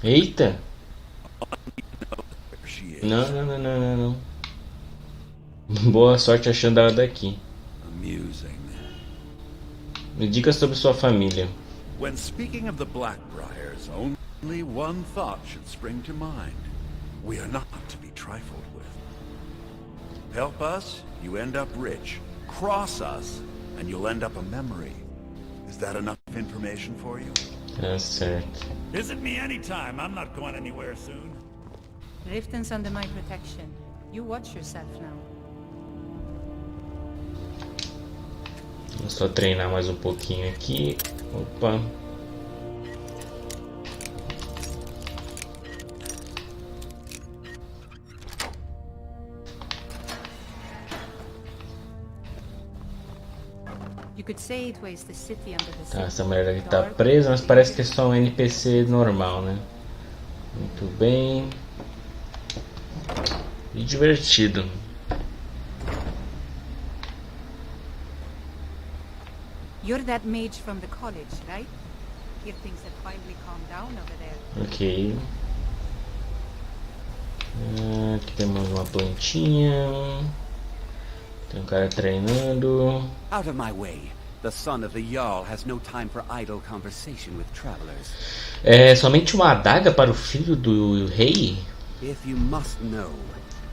Eita! Não. Boa sorte achando ela daqui. Me diga sobre sua família. When speaking of the Blackbriars, only one thought should spring to mind. We are not to be trifled with. Help us, you end up rich. Cross us, and you'll end up a memory. Is that enough information for you? Tá certo. Visit me anytime. I'm not going anywhere soon. Riften's under my protection. You watch yourself now. Vou só treinar mais um pouquinho aqui. Opa. Tá, essa mulher aqui tá presa, mas parece que é só um NPC normal, né? Muito bem. E divertido. You're that mage from the college, right? Here things have finally calmed down over there. Ok. Aqui temos uma plantinha. Tem um cara treinando. Out of my way. The son of the Jarl has no time for idle conversation with travelers. É somente uma adaga para o filho do rei? If you must know,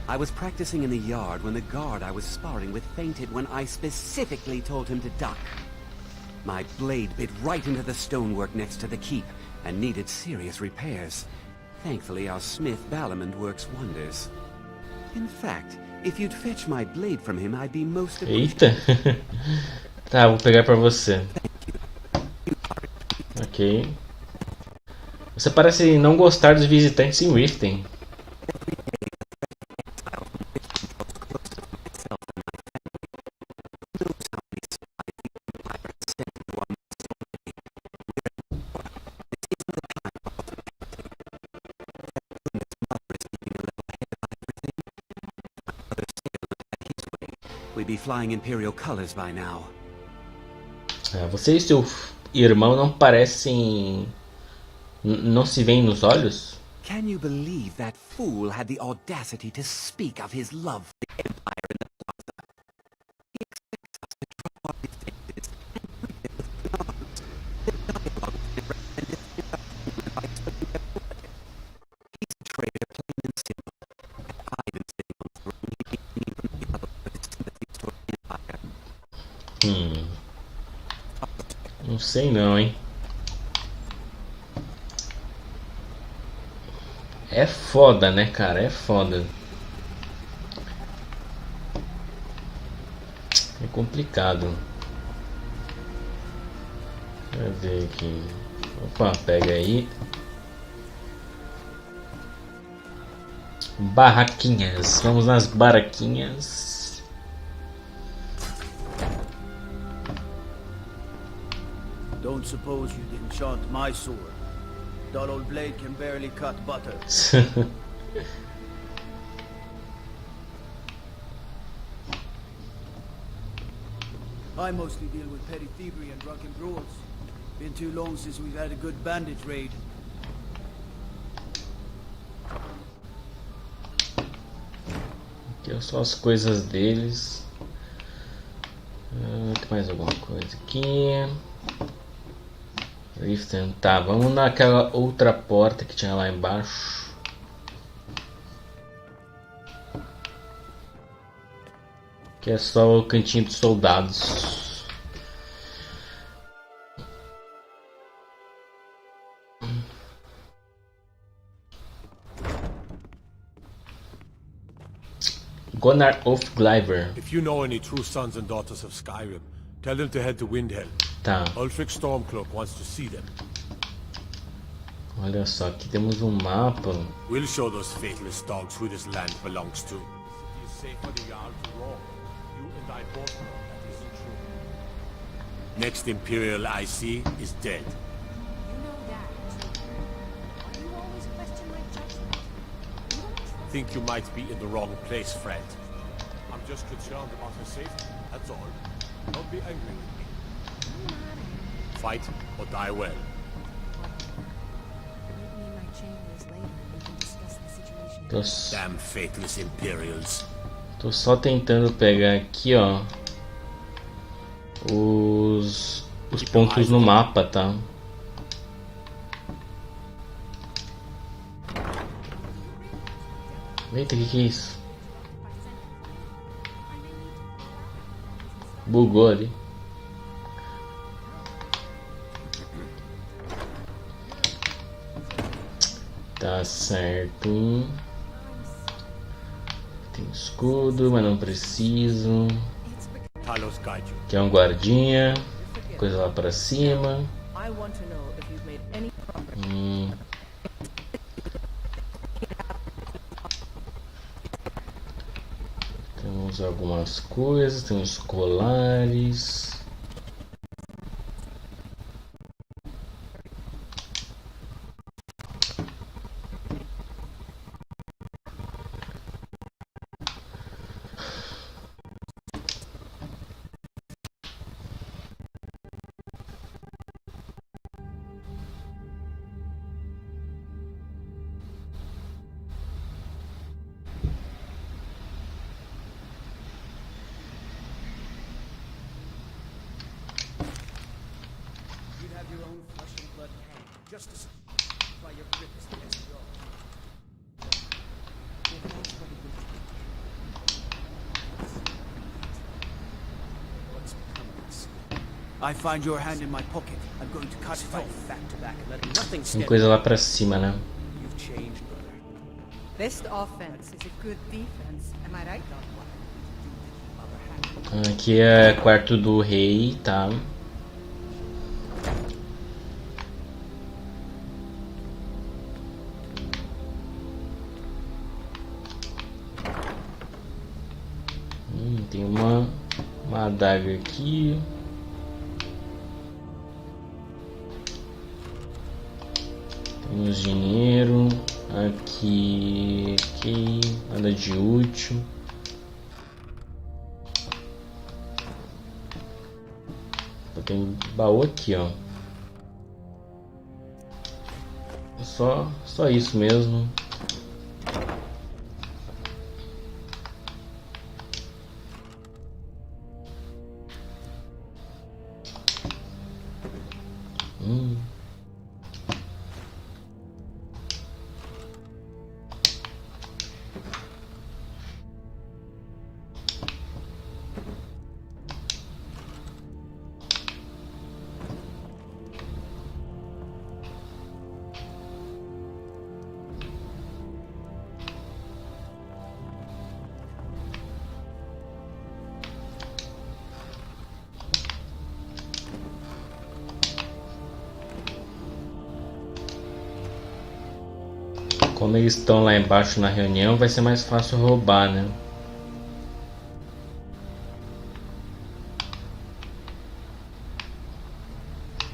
I was practicing in the yard when the guard I was sparring with fainted when I specifically told him to duck. My blade bit right into the stonework next to the keep and needed serious repairs. Thankfully, our smith Balamand works wonders. In fact, if you'd fetch my blade from him, I'd be most appreciative. Eita. Tá, vou pegar pra você. Ok. Você parece não gostar dos visitantes em Riften. We'd be flying Imperial colors by now. Você e seu irmão não parecem... não se veem nos olhos? Can you believe that fool had the audacity to speak of his love for the Empire in the plaza? He expects us to drop our defenses and greet them with nods. The dialogue and by explaining their blood. He's a traitor plain and simple. Had I been sitting on the throne, he'd be hanging from the other with his sympathies toward the Empire. Não sei não, hein? É foda, né, cara? É foda. É complicado. Deixa eu ver aqui. Opa, pega aí. Barraquinhas. Vamos nas barraquinhas. Don't suppose you'd enchant my sword. That old blade can barely cut butter. I mostly deal with petty thievery and drunken brawls. Been too long since we've had a good bandit raid. Aqui é só as coisas deles. Tem mais alguma coisa aqui? Tá, vamos naquela outra porta que tinha lá embaixo. Que é só o cantinho dos soldados. Gunnar of Gliver. If you know any true sons and daughters of Skyrim, tell them to head to Windhelm. Tá. Ulfric Stormcloak wants to see them. Olha só, aqui temos um mapa. We'll show those faithless dogs who this land belongs to. It is safe for the Jarl to roam. You and I both know that isn't true. Next Imperial I see is dead. You know that. Why do you always question my judgment? Think you might be in the wrong place, friend. I'm just concerned about her safety, that's all. Don't be angry with me. Fight or die well. Damn faithless Imperials. Tô só tentando pegar aqui, ó, os pontos no mapa, tá? Eita, que é isso? Bugou ali. Tá certo. Tem escudo, mas não preciso. Aqui é um guardinha. Coisa lá pra cima. Temos algumas coisas, temos colares. I find your hand in my pocket. I'm going to cut it off. Back to back and let nothing Tem stand. coisa lá pra cima, né? You've changed, brother. Best offense is a good defense. Am I right? Aqui é quarto do rei, tá? Tem uma adaga aqui. Temos dinheiro. Aqui, ok, nada de útil. Tem baú aqui, ó. Só isso mesmo. Como eles estão lá embaixo na reunião, vai ser mais fácil roubar, né?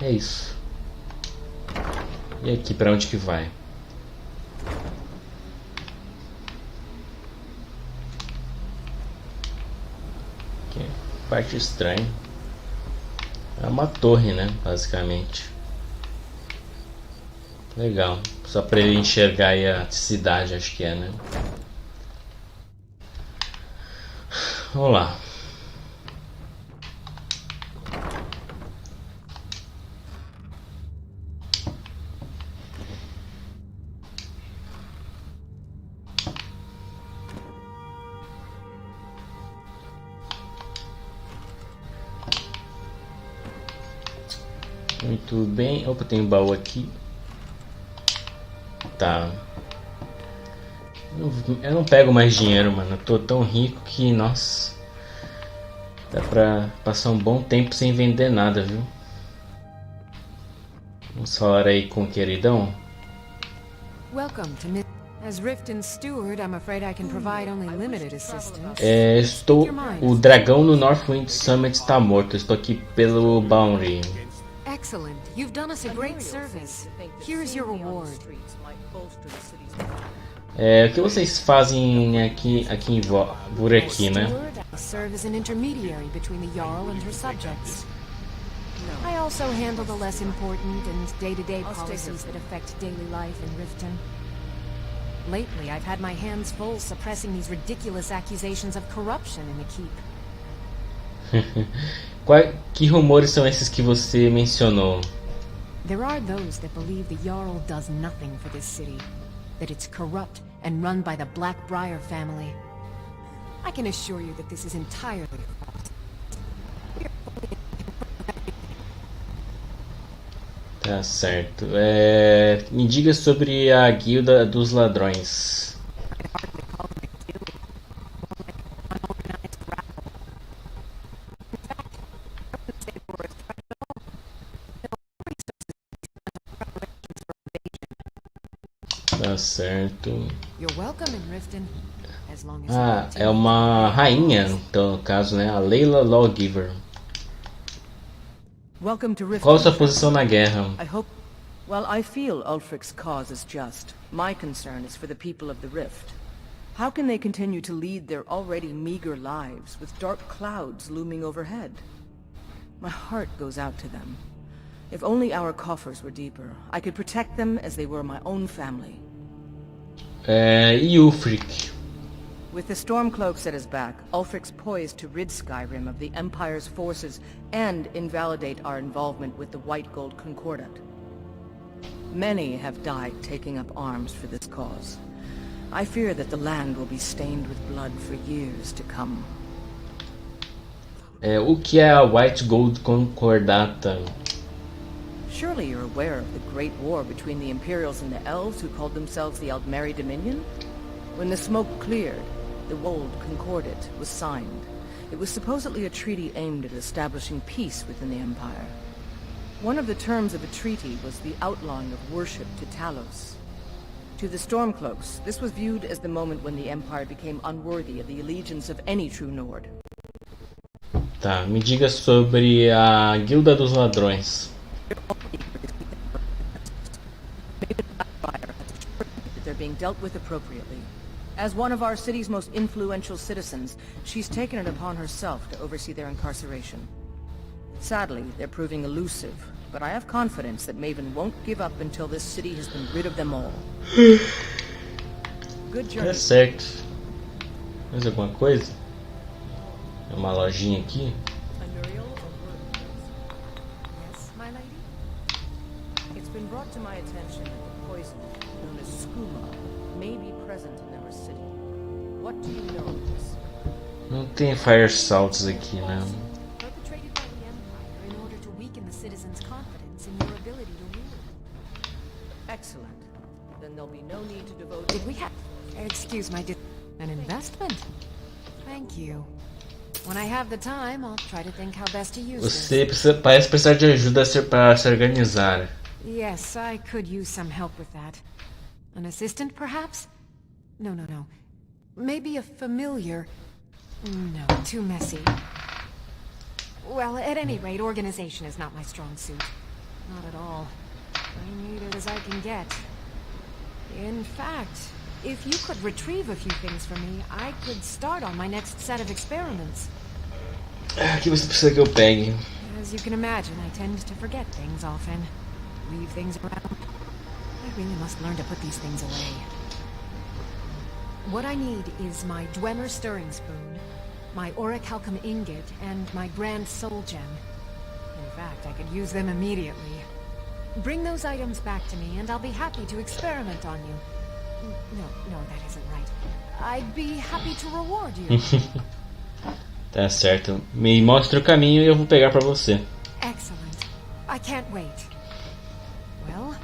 É isso. E aqui, pra onde que vai? Que parte estranha. É uma torre, né? Basicamente. Legal. Só pra ele enxergar aí a cidade, acho que é, né? Vamos lá. Muito bem. Opa, tem um baú aqui. Tá. Eu não pego mais dinheiro, mano. Eu tô tão rico que, nossa, dá pra passar um bom tempo sem vender nada, viu? Vamos falar aí com o queridão. Welcome to As Riften's steward, I'm afraid I can provide only limited assistance. O dragão no Northwind Summit está morto. Estou aqui pelo Boundary. Excellent. You've done us a great service. Here's your reward. O que vocês fazem aqui por aqui, né? Serve as an intermediary between the Jarl and her subjects. I also handle the less important and day-to-day policies that affect daily life in Riften. Lately, I've had my hands full suppressing these ridiculous accusations of corruption in the keep. Que rumores são esses que você mencionou? There are those that believe the Jarl does nothing for this city, that it's corrupt and run by the Blackbriar family. I can assure you that this is entirely false. Tá certo. Me diga sobre a Guilda dos Ladrões. Tá certo. É uma rainha, então, no caso, né? A Leila Lawgiver. Qual a sua posição na guerra? Well, I feel Ulfric's cause is just. My concern is for the people of the Rift. How can they continue to lead their already meager lives with dark clouds looming overhead? My heart goes out to them. If only our coffers were deeper, I could protect them as they were my own family. E Ulfric? With the Stormcloaks at his back, Ulfric's poised to rid Skyrim of the Empire's forces and invalidate our involvement with the White Gold Concordat. Many have died taking up arms for this cause. I fear that the land will be stained with blood for years to come. O que é a White Gold Concordata? Surely you're aware of the Great War between the Imperials and the Elves who called themselves the Aldmeri Dominion? When the smoke cleared, the Gold Concordat was signed. It was supposedly a treaty aimed at establishing peace within the Empire. One of the terms of the treaty was the outlawing of worship to Talos. To the Stormcloaks, this was viewed as the moment when the Empire became unworthy of the allegiance of any true Nord. Tá, me diga sobre a Guilda dos Ladrões. They're being dealt with appropriately. As one of our city's most influential citizens, she's taken it upon herself to oversee their incarceration. Sadly, they're proving elusive, but I have confidence that Maven won't give up until this city has been rid of them all. Good journey. É certo. Mais alguma coisa? É uma lojinha aqui? Yes, my lady? It's been brought to my attention that the poison, known as skooma, may be present in our city. What do you know of this? Não tem fire salts aqui, né? Perpetrated by the Empire in order to weaken the citizens' confidence in your ability to rule. Excellent. Then there'll be no need to devote... Did we have... Excuse my... An investment? Thank you. When I have the time, I'll try to think how best to use Você parece precisar de ajuda para se organizar. Yes, I could use some help with that. An assistant, perhaps? No. Maybe a familiar. No, too messy. Well, at any rate, organization is not my strong suit. Not at all. I need it as I can get. In fact, if you could retrieve a few things for me, I could start on my next set of experiments. O que você precisa que eu pegue? As you can imagine, I tend to forget things often. Leave things around. I really must learn to put these things away. What I need is my Dwemer stirring spoon, my orichalcum ingot, and my grand soul gem. In fact, I could use them immediately. Bring those items back to me, and I'll be happy to experiment on you. No, that isn't right. I'd be happy to reward you. Tá certo. Me mostra o caminho e eu vou pegar pra você. Excellent. I can't wait. Well,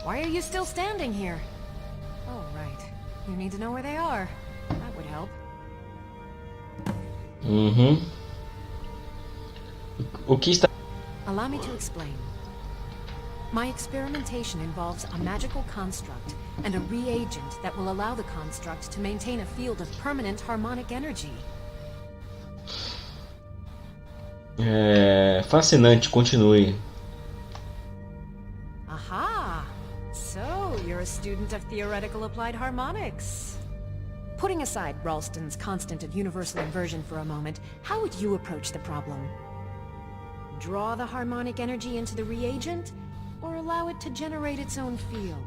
why are you still standing here? Oh, right. You need to know where they are. That would help. O que está... Allow me to explain. My experimentation involves a magical construct and a reagent that will allow the construct to maintain a field of permanent harmonic energy. Fascinante, continue. Aha! So, you're a student of theoretical applied harmonics. Putting aside Ralston's constant of universal inversion for a moment, how would you approach the problem? Draw the harmonic energy into the reagent, or allow it to generate its own field?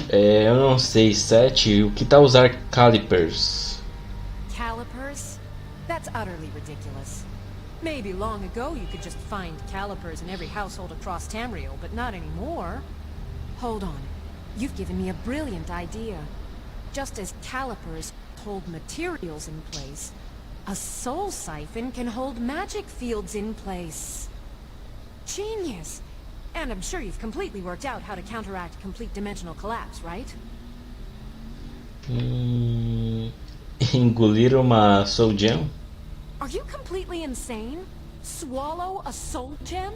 Eu não sei, 7. O que tal usar calipers? Calipers? That's utterly ridiculous. Maybe long ago you could just find calipers in every household across Tamriel, but not anymore. Hold on. You've given me a brilliant idea. Just as calipers hold materials in place, a soul siphon can hold magic fields in place. Genius! And I'm sure you've completely worked out how to counteract complete dimensional collapse, right? Engolir uma soul gem? Are you completely insane? Swallow a soul gem?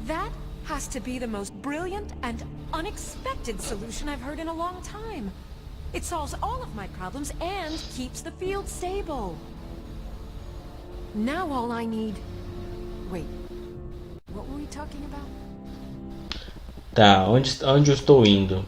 That has to be the most brilliant and unexpected solution I've heard in a long time. It solves all of my problems and keeps the field stable. Now all I need... Wait. What were we talking about? Tá, onde eu estou indo?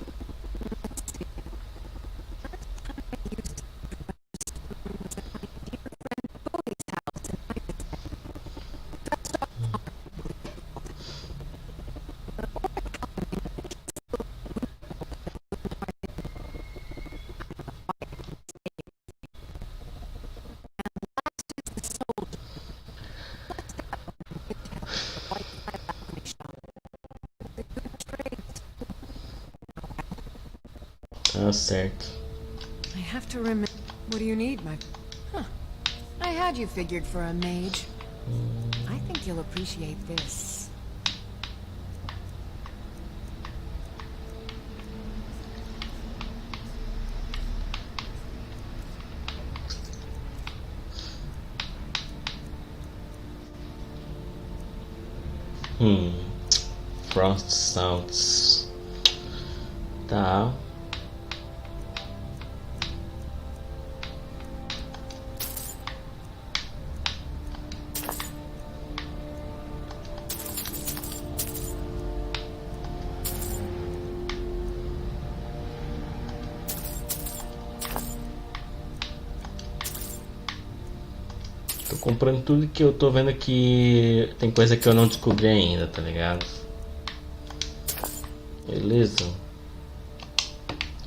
Tá certo. I have to remember. What do you need, my... Huh. I had you figured for a mage. I think you'll appreciate this. Frost Sounds. Tá. Tô comprando tudo que eu tô vendo que tem coisa que eu não descobri ainda, tá ligado? Beleza.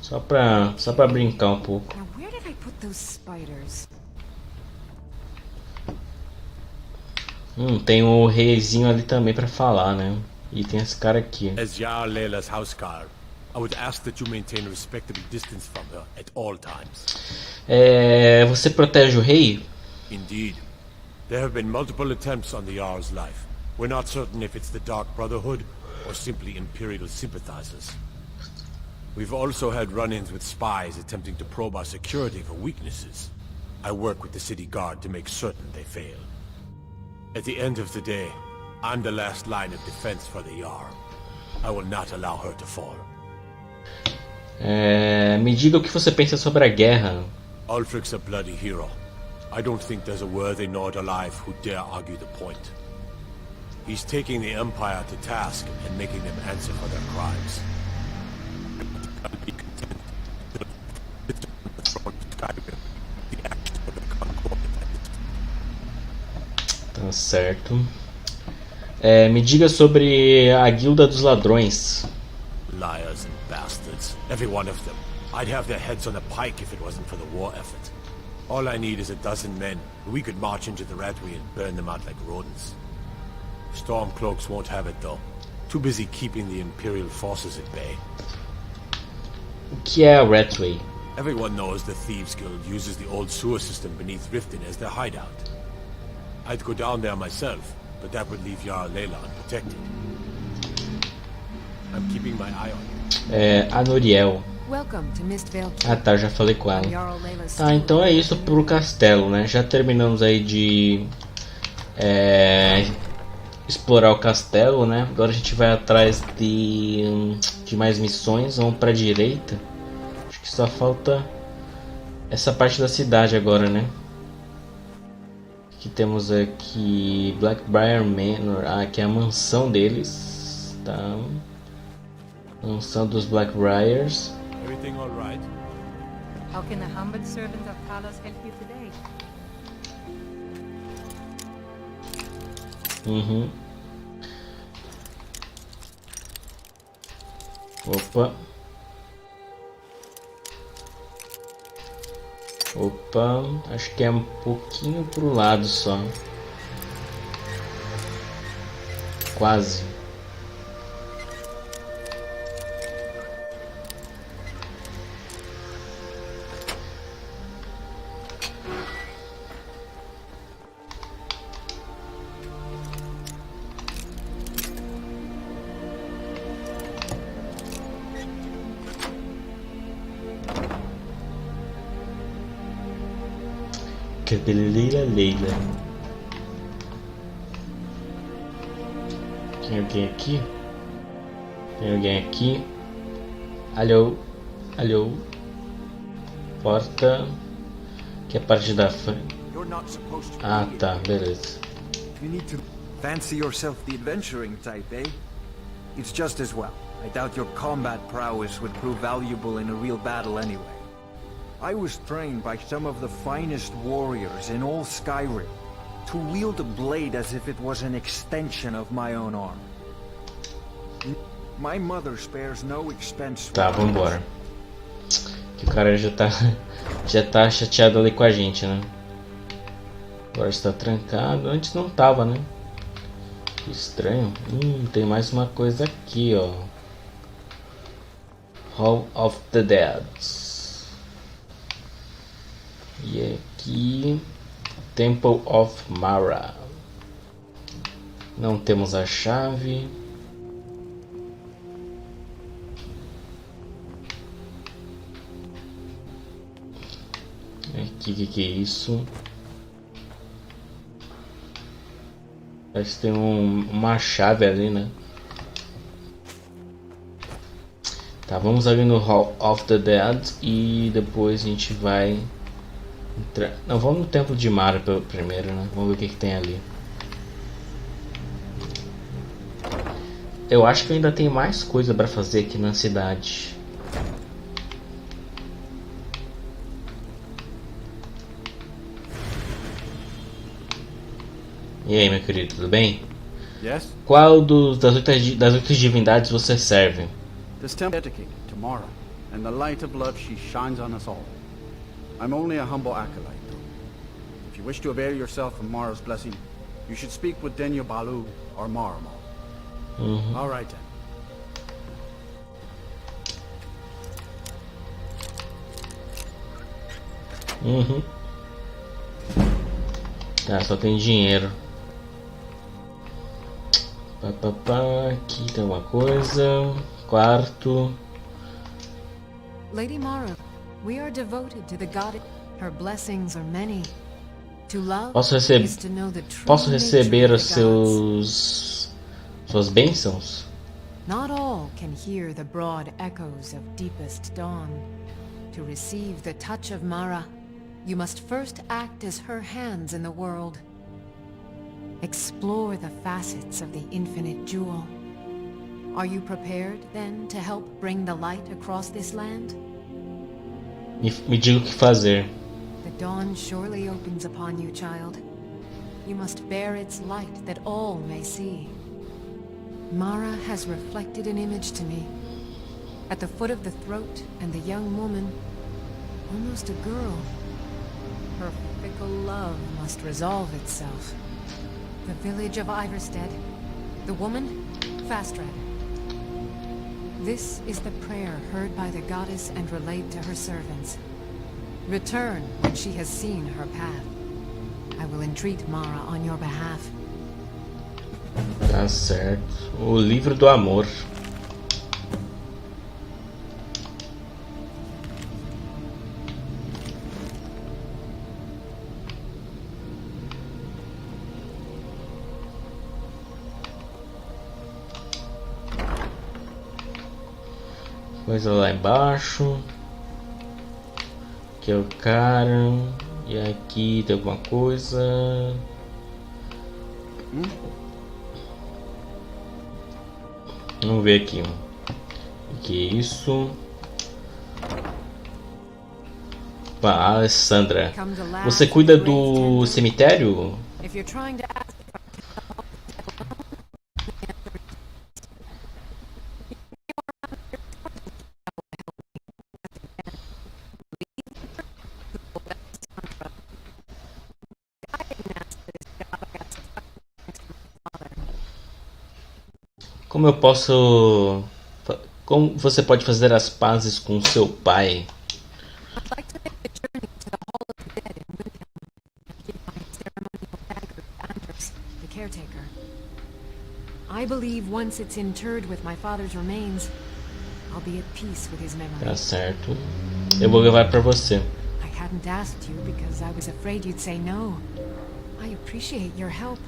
Só pra brincar um pouco. Now where did I put those spiders? Tem o reizinho ali também pra falar, né? E tem esse cara aqui. As Jarl Leila's housecarl, I would ask that you maintain a respectable distance from her at all times. Você protege o rei? Indeed. There have been multiple attempts on the Jarl's life. We're not certain if it's the Dark Brotherhood or simply Imperial sympathizers. We've also had run-ins with spies attempting to probe our security for weaknesses. I work with the city guard to make certain they fail. At the end of the day, I'm the last line of defense for the Jarl. I will not allow her to fall. Me diga o que você pensa sobre a guerra. Ulfric's a bloody hero. I don't think there's a worthy Nord alive who dare argue the point. He's taking the Empire to task and making them answer for their crimes. Tá certo. Me diga sobre a Guilda dos Ladrões. Liars and bastards. Every one of them. I'd have their heads on a pike if it wasn't for the war effort. All I need is a dozen men. We could march into the Ratway and burn them out like rodents. Stormcloaks won't have it though. Too busy keeping the Imperial forces at bay. O que é a Ratway? Everyone knows the Thieves Guild uses the old sewer system beneath Riften as their hideout. I'd go down there myself, but that would leave Jarl Leila unprotected. I'm keeping my eye on you. A Noriel. Welcome to Mistvale. Ah tá, já falei com ela. Tá, então é isso pro castelo, né? Já terminamos aí de explorar o castelo, né? Agora a gente vai atrás de mais missões. Vamos pra direita. Acho que só falta essa parte da cidade agora, né? Que temos aqui Blackbriar Manor. Ah, que é a mansão deles. Tá. Mansão dos Blackbriars. Everything all right? How can the humbled servant of Talos help you today? Uhum. Opa. Opa, acho que é um pouquinho pro lado só. Quase. CABELELEILA LEILA. Tem alguém aqui? Tem alguém aqui? Alô? Alô? Porta. Que é a parte da frente. Ah, tá, beleza. You need to fancy yourself the adventuring type, eh? It's just as well. I doubt your combat prowess would prove valuable in a real battle anyway. I was trained by some of the finest warriors in all Skyrim to wield a blade as if it was an extension of my own arm. My mother spares no expense. Tá, vambora. Que o cara já tá chateado ali com a gente, né? Agora está trancado. Antes não tava, né? Que estranho. Tem mais uma coisa aqui, ó. Hall of the Dead. E aqui Temple of Mara. Não temos a chave. Aqui, que é isso? Parece que tem uma chave ali, né? Tá, vamos ali no Hall of the Dead e depois a gente vai entrar. Não, vamos no Templo de Mara primeiro, né? Vamos ver o que tem ali. Eu acho que ainda tem mais coisa pra fazer aqui na cidade. E aí, meu querido, tudo bem? Yes? Qual das oito divindades você serve? This temple is dedicated to Mara, and the light of love she shines on us all. I'm only a humble acolyte, though. If you wish to avail yourself of Mara's blessing, you should speak with Denya Balu or Marmal. All right then. Tá, só tem dinheiro. Aqui tem uma coisa. Quarto. Lady Mara, we are devoted to the goddess. Her blessings are many. To love Posso is to know the true posso receber nature os of the gods. suas bênçãos? Not all can hear the broad echoes of deepest dawn. To receive the touch of Mara, you must first act as her hands in the world. Explore the facets of the infinite jewel. Are you prepared, then, to help bring the light across this land? Me diga o que fazer. The dawn surely opens upon you, child. You must bear its light that all may see. Mara has reflected an image to me. At the foot of the throat and the young woman, almost a girl. Her fickle love must resolve itself. The village of Iverstead. The woman, Fastrad. This is the prayer heard by the goddess and relayed to her servants. Return when she has seen her path. I will entreat Mara on your behalf. Tá certo. O livro do amor. Coisa lá embaixo. Aqui é o cara. E aqui tem alguma coisa. Vamos ver aqui. O que é isso? Ah, Alessandra. Você cuida do cemitério? Como você pode fazer as pazes com seu pai? I believe once it's interred with my father's remains, I'll be at peace with his memory. Tá certo. Eu vou levar para você. I hadn't asked you because I was afraid you'd say no. I appreciate your help.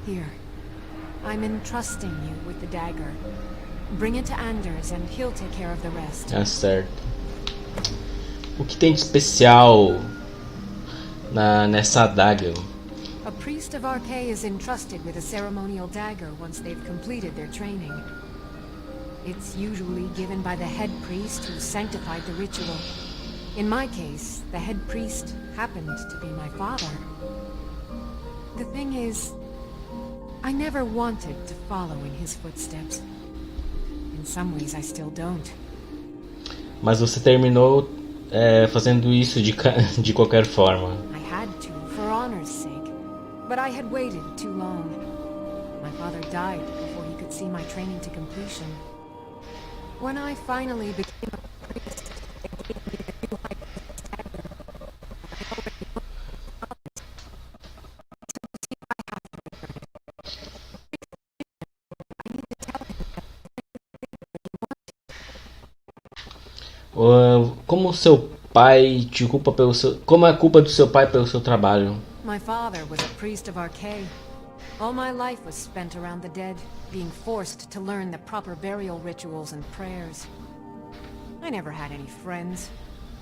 Here. I'm entrusting you with the dagger. Bring it to Anders and he'll take care of the rest. Tá certo. O que tem de especial nessa adaga? A priest of Arkay is entrusted with a ceremonial dagger once they've completed their training. It's usually given by the head priest who sanctified the ritual. In my case, the head priest happened to be my father. The thing is, I never wanted to follow in his footsteps. In some ways, I still don't. Mas você terminou fazendo isso de qualquer forma. I had to, for honor's sake. But I had waited too long. My father died before he could see my training to completion. When I finally became a priest, they gave me the new high priest's dagger. I already know others. So you see, I have to return it. I need to tell him that Como seu pai te culpa como é a culpa do seu pai pelo seu trabalho? My father was a priest of Arkay. All my life was spent around the dead, being forced to learn the proper burial rituals and prayers. I never had any friends.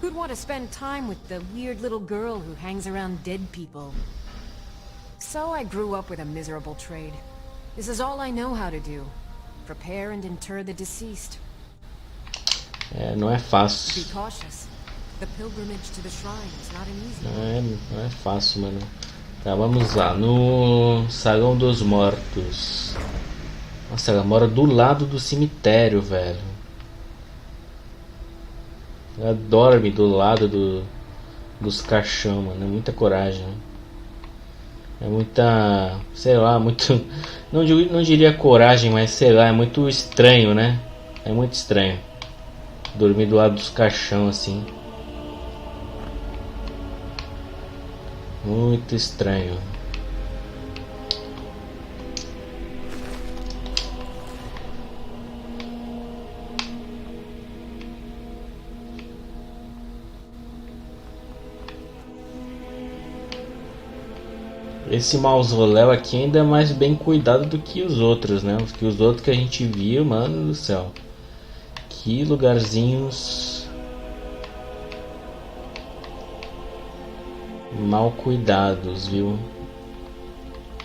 Who'd want to spend time with the weird little girl who hangs around dead people? So I grew up with a miserable trade. This is all I know how to do. Prepare and inter the deceased. Não é fácil. Be cautious. The pilgrimage to the shrine is not an easy one. Não é fácil, mano. Tá, vamos lá. No Salão dos Mortos. Nossa, ela mora do lado do cemitério, velho. Ela dorme do lado dos caixão, mano. É muita coragem. É muita... sei lá, muito... Não diria coragem, mas sei lá, é muito estranho, né? É muito estranho. Dormir do lado dos caixão, assim. Muito estranho. esse mausoléu aqui ainda é mais bem cuidado do que os outros, né? Porque os outros que a gente viu, mano do céu. Que lugarzinhos mal cuidados, viu?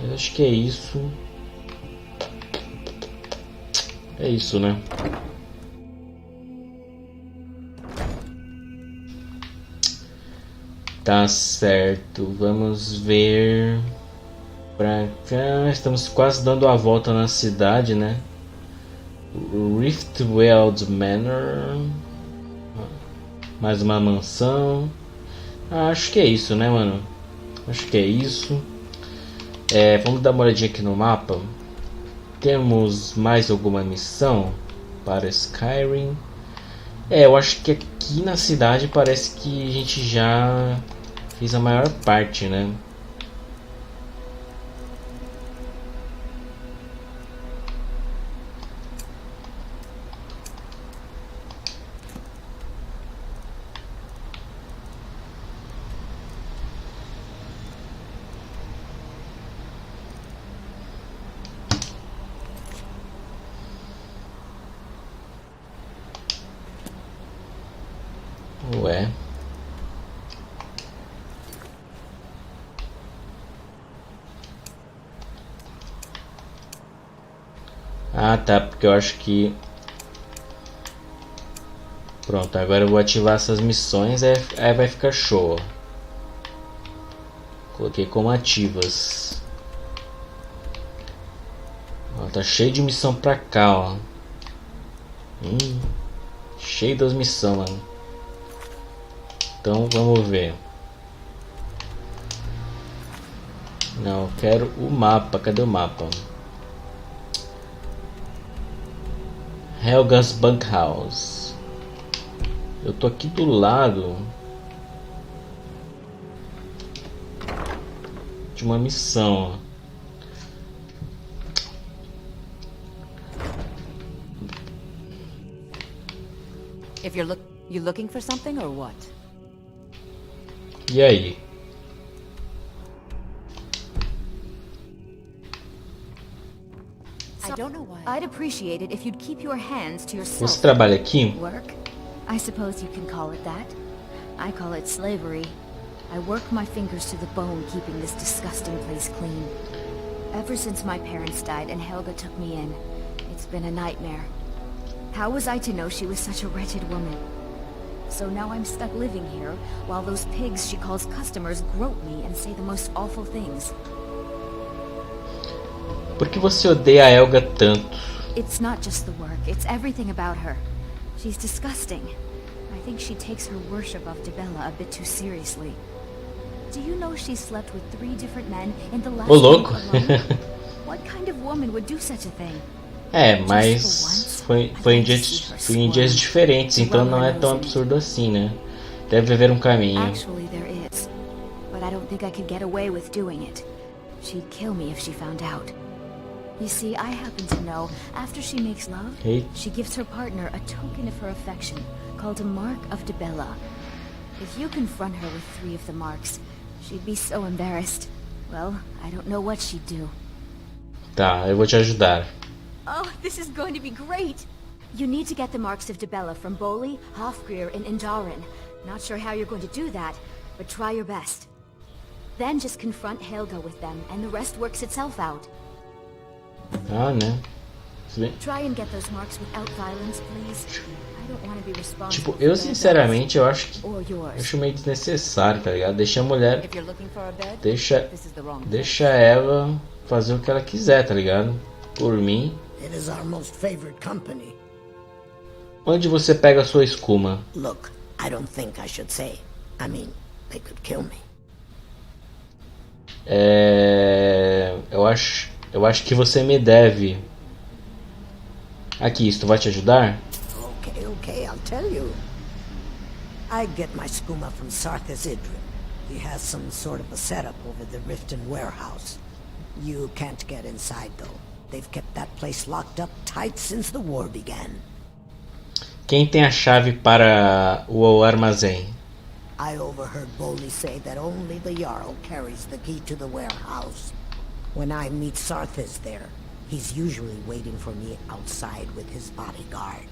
Eu acho que é isso. É isso, né? Tá certo, vamos ver pra cá. Estamos quase dando a volta na cidade, né? Riftweld Manor. Mais uma mansão. Acho que é isso, né, mano? Acho que é isso. Vamos dar uma olhadinha aqui no mapa. Temos mais alguma missão para Skyrim? Eu acho que aqui na cidade parece que a gente já fez a maior parte, né? Ué. Ah, tá, porque eu acho que... Pronto, agora eu vou ativar essas missões, aí vai ficar show. Coloquei como ativas. Ó, tá cheio de missão pra cá, ó. Cheio das missões, mano. Então vamos ver. Não, eu quero o mapa. Cadê o mapa? Helga's Bunkhouse. Eu tô aqui do lado de uma missão. If you looking for something or what? E aí? I don't know why. I'd appreciate it if you'd keep your hands to yourself. Você trabalha aqui? Work? I suppose you can call it that. I call it slavery. I work my fingers to the bone keeping this disgusting place clean. Ever since my parents died and Helga took me in, it's been a nightmare. How was I to know she was such a wretched woman? So now I'm stuck living here, while those pigs she calls customers grope me and say the most awful things. Por que você odeia a Helga tanto? It's not just the work, it's everything about her. She's disgusting. I think she takes her worship of Dibella a bit too seriously. Do you know she slept with 3 different men in the last Ô, louco. month? What kind of woman would do such a thing? Mas foi em dias diferentes, então não é tão absurdo assim, né? Deve haver um caminho. Actually, there is. But I don't think I could get away with doing it. She'd kill me if she found out. You see, I happen to know, after she makes love, she gives her partner a token of her affection, called a Mark of Dibella. If you confront her with 3 of the marks, she'd be so embarrassed. Well, I don't know what she'd do. Tá, eu vou te ajudar. Oh, this is going to be great! You need to get the marks of Dibella from Boli, Hofgrir, and Indaren. Not sure how you're going to do that, but try your best. Then just confront Helga with them, and the rest works itself out. Ah, né? Try and get those marks without violence, please. I don't want to be responsible. Tipo, eu sinceramente eu acho meio desnecessário, tá ligado? Deixa a mulher, deixa ela fazer o que ela quiser, tá ligado? Por mim. It is our most favorite company. Onde você pega a sua escuma? Look, I don't think I should say. I mean, they could kill me. Eu acho que você me deve. Aqui, isso vai te ajudar? Okay, I'll tell you. I get my skooma from Sarthas Idrin. He has some sort of a setup over the Riften warehouse. You can't get inside though. They've kept that place locked up tight since the war began. Quem tem a chave para o armazém? I overheard Boley say that only the Jarl carries the key to the warehouse. When I meet Sarthes there, he's usually waiting for me outside with his bodyguard.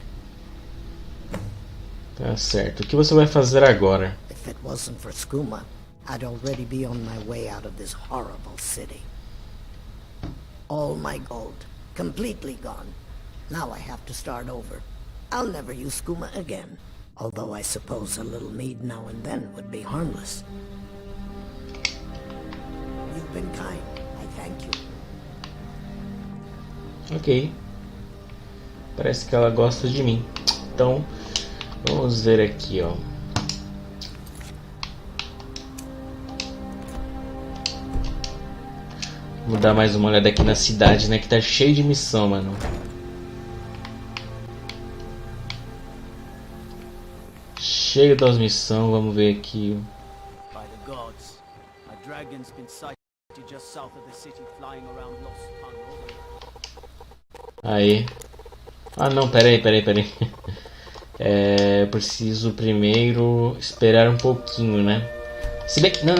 Tá certo. O que você vai fazer agora? If it wasn't for Skooma, I'd already be on my way out of this horrible city. All my gold, completely gone. Now I have to start over. I'll never use Skooma again. Although I suppose a little mead now and then would be harmless. You've been kind. I thank you. Ok. Parece que ela gosta de mim. Então, vamos ver aqui, ó. Vou dar mais uma olhada aqui na cidade, né? Que tá cheio de missão, mano. Cheio das missões, vamos ver aqui. By the gods, a dragon's been sighted just south of the city, flying around Lost Pond. Aí. Ah não, peraí. Eu preciso primeiro esperar um pouquinho, né? Se bem que... Não.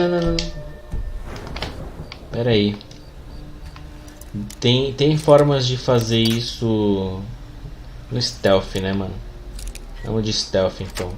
Peraí. Tem formas de fazer isso no stealth, né, mano? Vamos de stealth, então.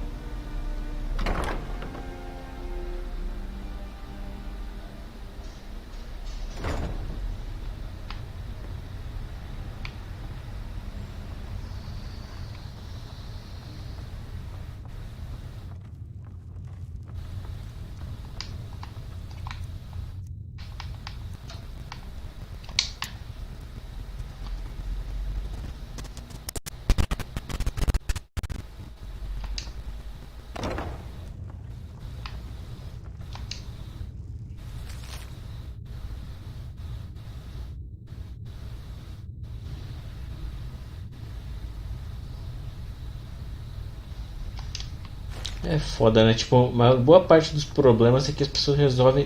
É foda, né? Tipo, uma boa parte dos problemas é que as pessoas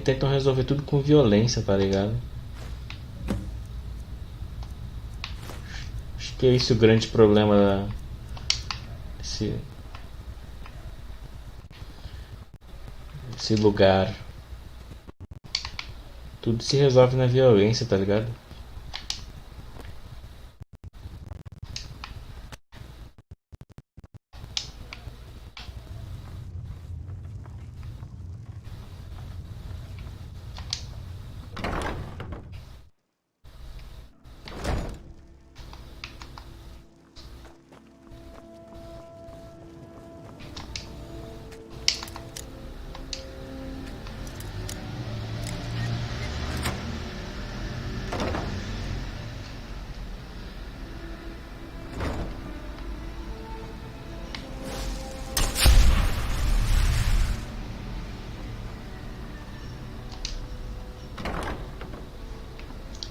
tentam resolver tudo com violência, tá ligado? Acho que é esse o grande problema desse lugar. Tudo se resolve na violência, tá ligado?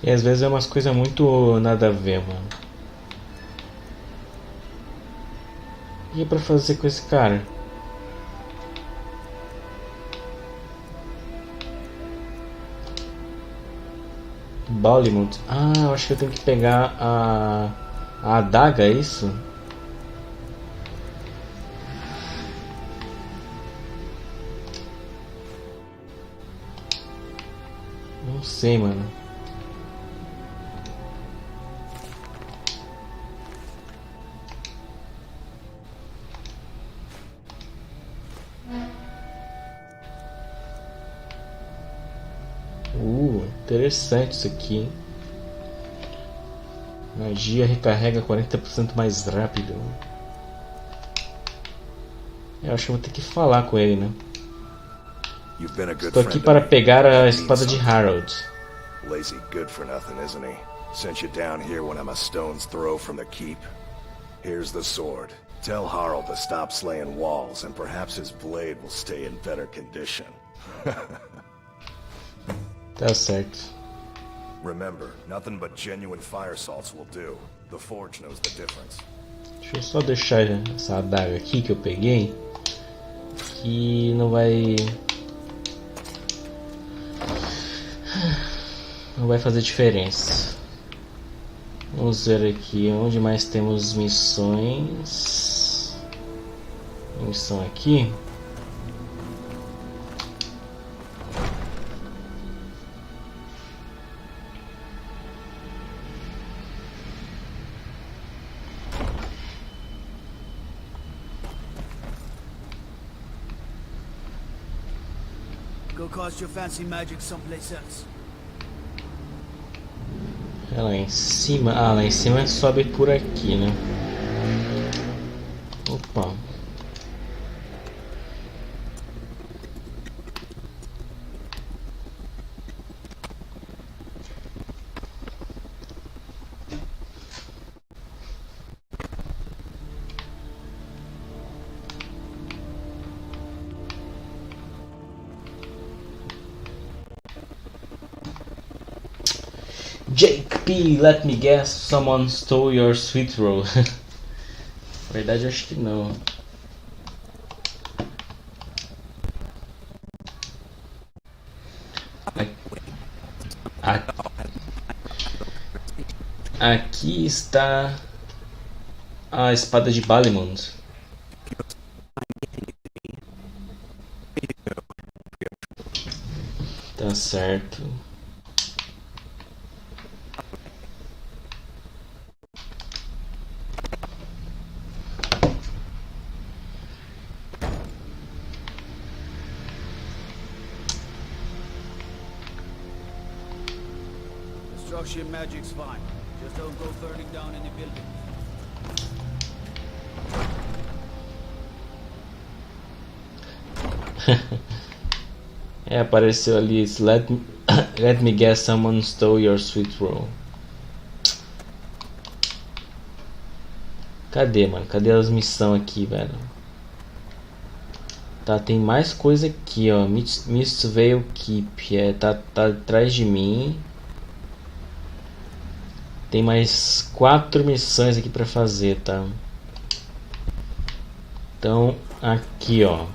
E às vezes é umas coisas muito nada a ver, mano. E é pra fazer com esse cara? Bollywood. Ah, eu acho que eu tenho que pegar a adaga, é isso? Não sei, mano. Interessante isso aqui, hein? Magia recarrega 40% mais rápido. Eu acho que eu vou ter que falar com ele, né? Estou aqui para pegar a espada de Harold. Lazy good for nothing, isn't he? Sent you down here when I'm a stone's throw from the keep. Here's the sword. Tell Harold to stop slaying walls, and perhaps his blade will stay in better condition. Tá certo. Remember, nothing but genuine fire salts will do. The forge knows the difference. Deixa eu só deixar essa adaga aqui que eu peguei, que não vai fazer diferença. Vamos ver aqui onde mais temos missões. Missão aqui. Go cast your fancy magic someplace else. É lá em cima. Ah, lá em cima sobe por aqui, né? Opa. Jake P, let me guess, someone stole your sweet roll. Na verdade, acho que não. Aqui está a espada de Balimond. Tá certo. Destruction magic's fine. Just don't go burning down any buildings. É, apareceu ali. Let me guess, someone stole your sweet roll. Cadê, mano? Cadê as missões aqui, velho? Tá, tem mais coisa aqui, ó. Mist Veil Keep. É, tá atrás de mim. Tem mais 4 missões aqui pra fazer, tá? Então, aqui, ó.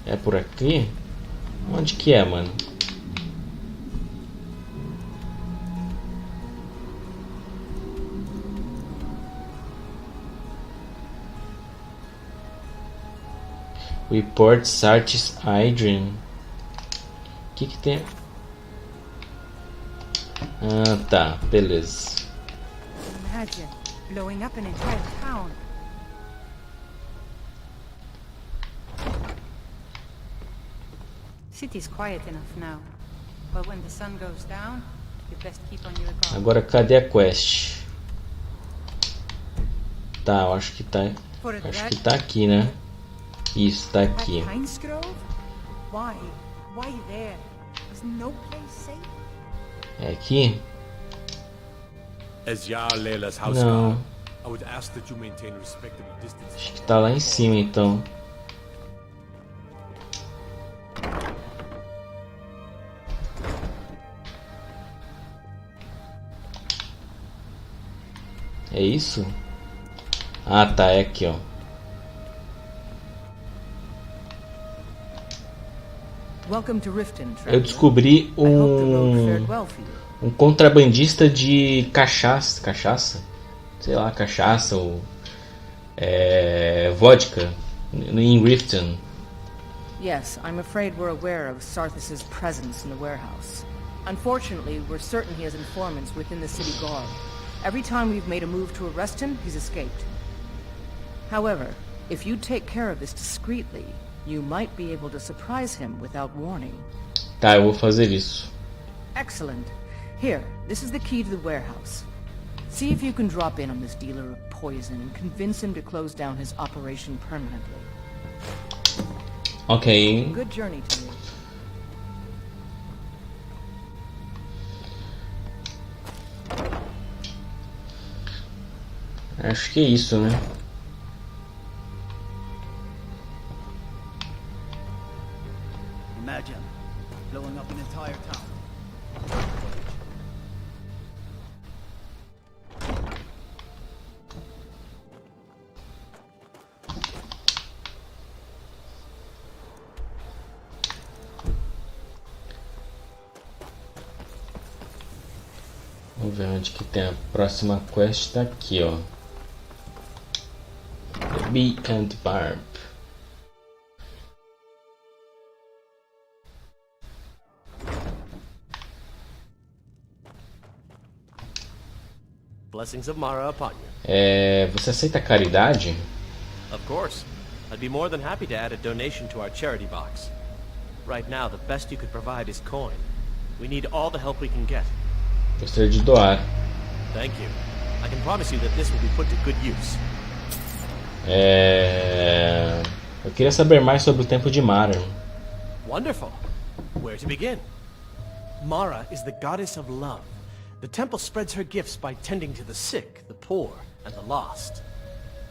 É por aqui? Onde que é, mano? Report Sartis Adrian. O que tem? Ah, tá, beleza. Imagine blowing up an entire town. City's quiet enough now, but when the sun goes down, you best keep on your guard. Agora cadê a quest? Tá, eu acho que tá. Acho que tá aqui, né? Isso, tá aqui. Why? Why there? Is no place safe? É aqui? As Yar Leila's house Não. guard, I would ask that you maintain respectable distance. Acho que tá lá em cima, então. É isso? Ah, tá, é aqui, ó. Eu descobri um contrabandista de cachaça, sei lá, cachaça ou vodka em Riften. Yes, I'm afraid we're aware of Sarthis' presence in the warehouse. Unfortunately, we're certain he has informants within the city guard. Every time we've made a move to arrest him, he's escaped. However, if you take care of this discreetly, you might be able to surprise him without warning. Tá, eu vou fazer isso. Excellent. Here, this is the key to the warehouse. See if you can drop in on this dealer of poison and convince him to close down his operation permanently. Ok. Good journey to you. Acho que é isso, né? Imagine blowing up an entire town. Vamos ver onde que tem a próxima quest. Tá aqui, ó. The Bee and Barb. Blessings of Mara upon you. Você aceita caridade? Of course. I'd be more than happy to add a donation to our charity box. Right now, the best you could provide is coin. We need all the help we can get. Gostaria de doar. Thank you. I can promise you that this will be put to good use. Eu queria saber mais sobre o tempo de Mara. Wonderful. Where to begin? Mara is the goddess of love. The temple spreads her gifts by tending to the sick, the poor, and the lost.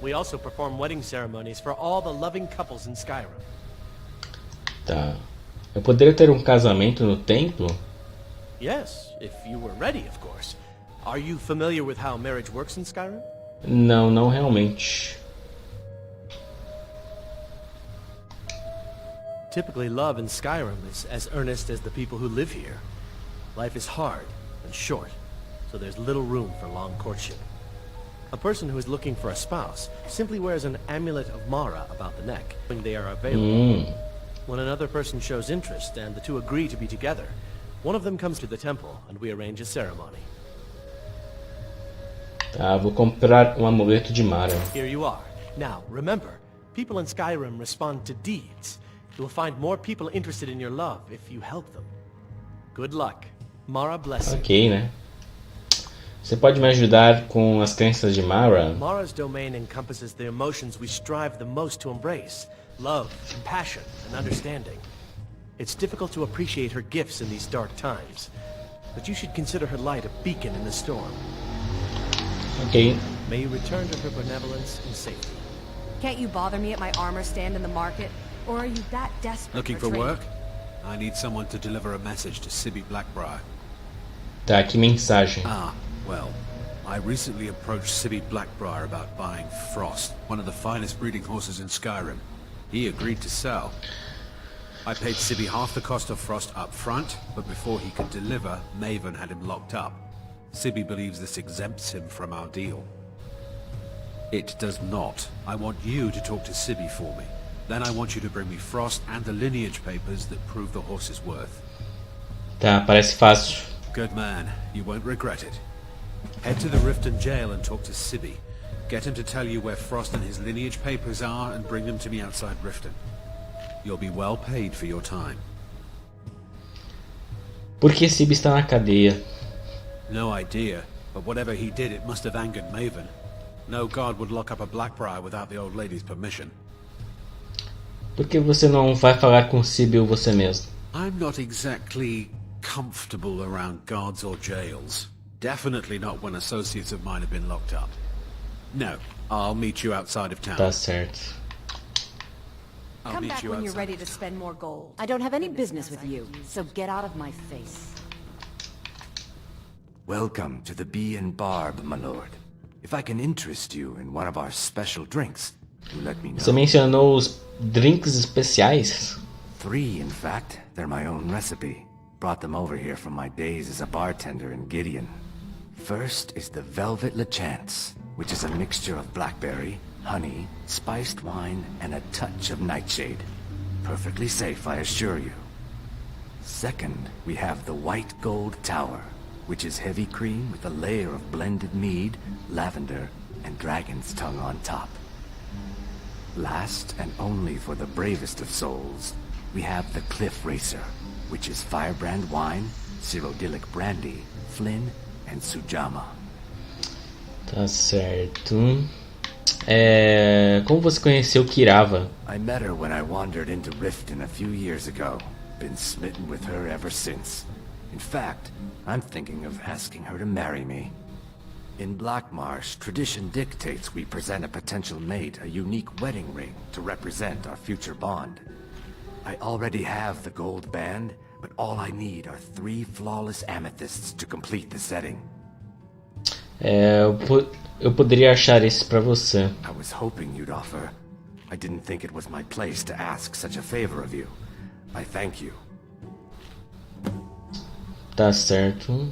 We also perform wedding ceremonies for all the loving couples in Skyrim. Tá. Eu poderia ter um casamento no templo? Yes, if you were ready, of course. Are you familiar with how marriage works in Skyrim? Não, não realmente. Typically, love in Skyrim is as earnest as the people who live here. Life is hard and short, so there's little room for long courtship. A person who is looking for a spouse simply wears an amulet of Mara about the neck when they are available. When another person shows interest and the two agree to be together, one of them comes to the temple and we arrange a ceremony. Tá, vou comprar um amuleto de Mara. Here you are. Now, remember, people in Skyrim respond to deeds. You will find more people interested in your love if you help them. Good luck. Mara bless you. Ok, né? Você pode me ajudar com as crenças de Mara? Mara's domain encompasses the emotions we strive the most to embrace. Love, compassion, and understanding. It's difficult to appreciate her gifts in these dark times, but you should consider her light a beacon in the storm. Ok. May you return to her benevolence in safety. Can't you bother me at my armor stand in the market? Or are you that desperate? Looking for trade? work? I need someone to deliver a message to Sibby Blackbriar. Tá, que mensagem. Well, I recently approached Sibby Blackbriar about buying Frost, one of the finest breeding horses in Skyrim. He agreed to sell. I paid Sibby half the cost of Frost up front, but before he could deliver, Maven had him locked up. Sibby believes this exempts him from our deal. It does not. I want you to talk to Sibby for me. Then I want you to bring me Frost and the lineage papers that prove the horse's worth. Tá, parece fácil. Good man. You won't regret it. Head to the Riften jail and talk to Sibby. Get him to tell you where Frost and his lineage papers are and bring them to me outside Riften. You'll be well paid for your time. Por que Sibby está na cadeia? No idea, but whatever he did, it must have angered Maven. No guard would lock up a Blackbriar without the old lady's permission. Por que você não vai falar com Sibby você mesmo? I'm not exactly comfortable around guards or jails. Definitely not when associates of mine have been locked up. No, I'll meet you outside of town. Tá certo. Come back when you're ready to spend more gold. I don't have any business with you, so get out of my face. Welcome to the Bee and Barb, my lord. If I can interest you in one of our special drinks, you let me know. Você mencionou os drinks especiais? 3, in fact. They're my own recipe. Brought them over here from my days as a bartender in Gideon. First is the Velvet Lechance, which is a mixture of blackberry, honey, spiced wine, and a touch of nightshade. Perfectly safe, I assure you. Second, we have the White Gold Tower, which is heavy cream with a layer of blended mead, lavender, and dragon's tongue on top. Last, and only for the bravest of souls, we have the Cliff Racer, which is firebrand wine, Cyrodiilic brandy, Flynn, and Sujama. Tá certo. Como você conheceu Kirava? I met her when I wandered into Riften a few years ago. Been smitten with her ever since. In fact, I'm thinking of asking her to marry me. In Blackmarsh, tradition dictates we present a potential mate a unique wedding ring to represent our future bond. I already have the gold band, but all I need are 3 flawless amethysts to complete the setting. Eu poderia achar esse pra você. I was hoping you'd offer. I didn't think it was my place to ask such a favor of you. I thank you. Tá certo.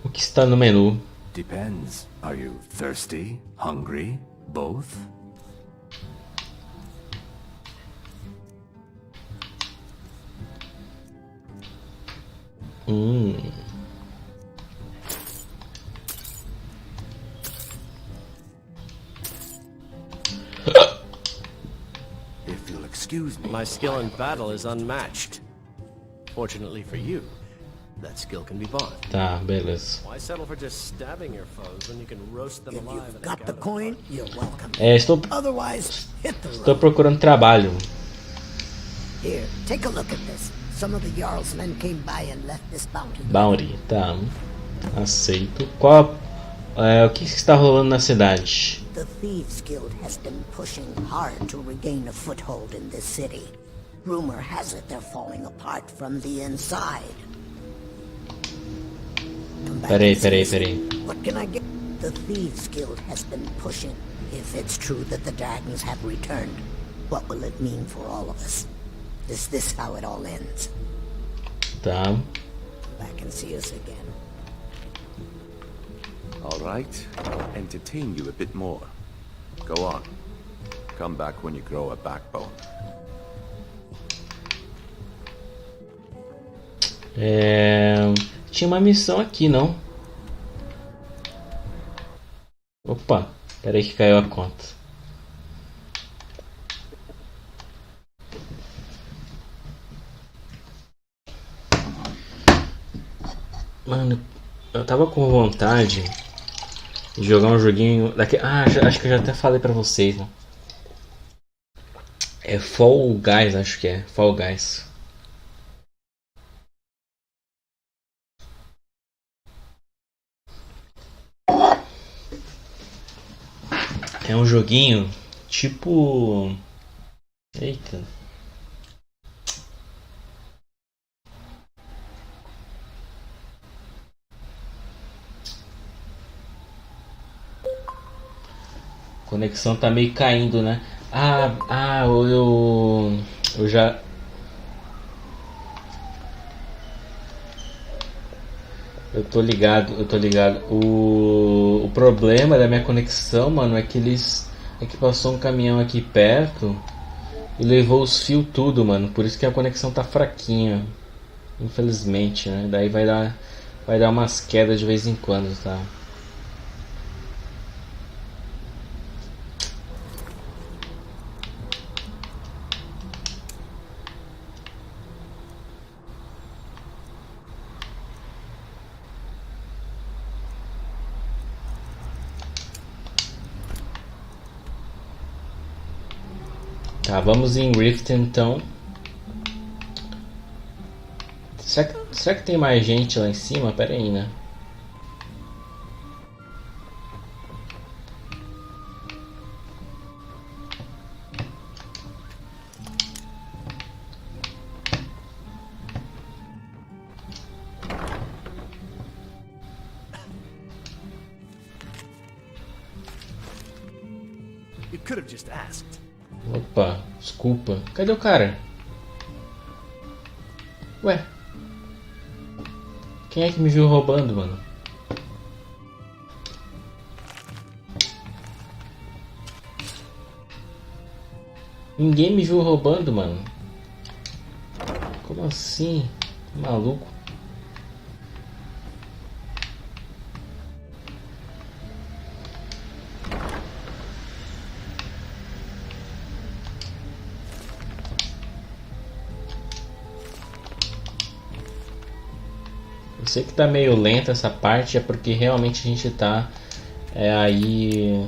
O que está no menu? Depends. Are you thirsty? Hungry? Both? Excuse me. My skill in battle is unmatched. Fortunately for you, that skill can be bought. Tá, beleza. Why settle for just stabbing your foes when you can roast them alive? Got the coin? You're welcome. Estou procurando trabalho. Here, take a look at this. Some of the Jarl's men came by and left this bounty. Bounty, tá. Aceito. O que está rolando na cidade? The Thieves Guild has been pushing hard to regain a foothold in this city. Rumor has it they're falling apart from the inside. Peraí. What can I get? The Thieves Guild has been pushing. If it's true that the dragons have returned, what will it mean for all of us? Is this how it all ends? Tá. Come back and see us again. All right, I'll entertain you a bit more. Go on. Come back when you grow a backbone. Tinha uma missão aqui, não? Opa, peraí que caiu a conta. Mano, eu tava com vontade de jogar um joguinho daqui. Acho que eu já até falei pra vocês, né? É Fall Guys, acho que é. Fall Guys. É um joguinho tipo... Eita. A conexão tá meio caindo, né? Eu já... Eu tô ligado. O problema da minha conexão, mano, é que passou um caminhão aqui perto e levou os fios tudo, mano. Por isso que a conexão tá fraquinha. Infelizmente, né? Daí vai dar umas quedas de vez em quando, tá? Tá, vamos em Rift então. Será que tem mais gente lá em cima? Pera aí, né? You could have just asked. Opa, desculpa. Cadê o cara? Ué? Quem é que me viu roubando, mano? Ninguém me viu roubando, mano. Como assim? Maluco. Eu sei que tá meio lenta essa parte, é porque realmente a gente tá aí...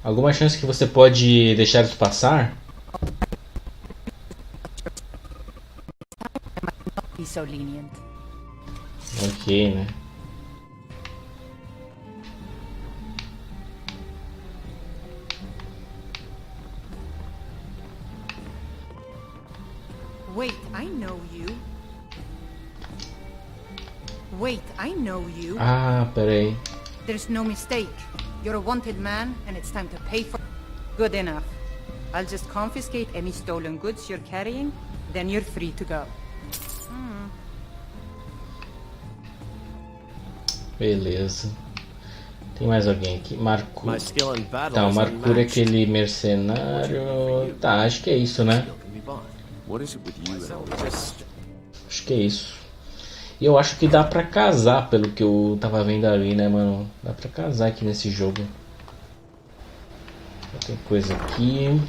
Alguma chance que você pode deixar isso passar? Be so lenient. Ok, né? Wait, I know you. Wait, I know you. Ah, peraí. There's no mistake. You're a wanted man, and it's time to pay for... Good enough. I'll just confiscate any stolen goods you're carrying, then you're free to go. Beleza. Tem mais alguém aqui? Marco. Tá, o Marcuro é aquele mercenário. Tá, acho que é isso, né? Acho que é isso. E eu acho que dá pra casar, pelo que eu tava vendo ali, né, mano? Dá pra casar aqui nesse jogo. Tem coisa aqui.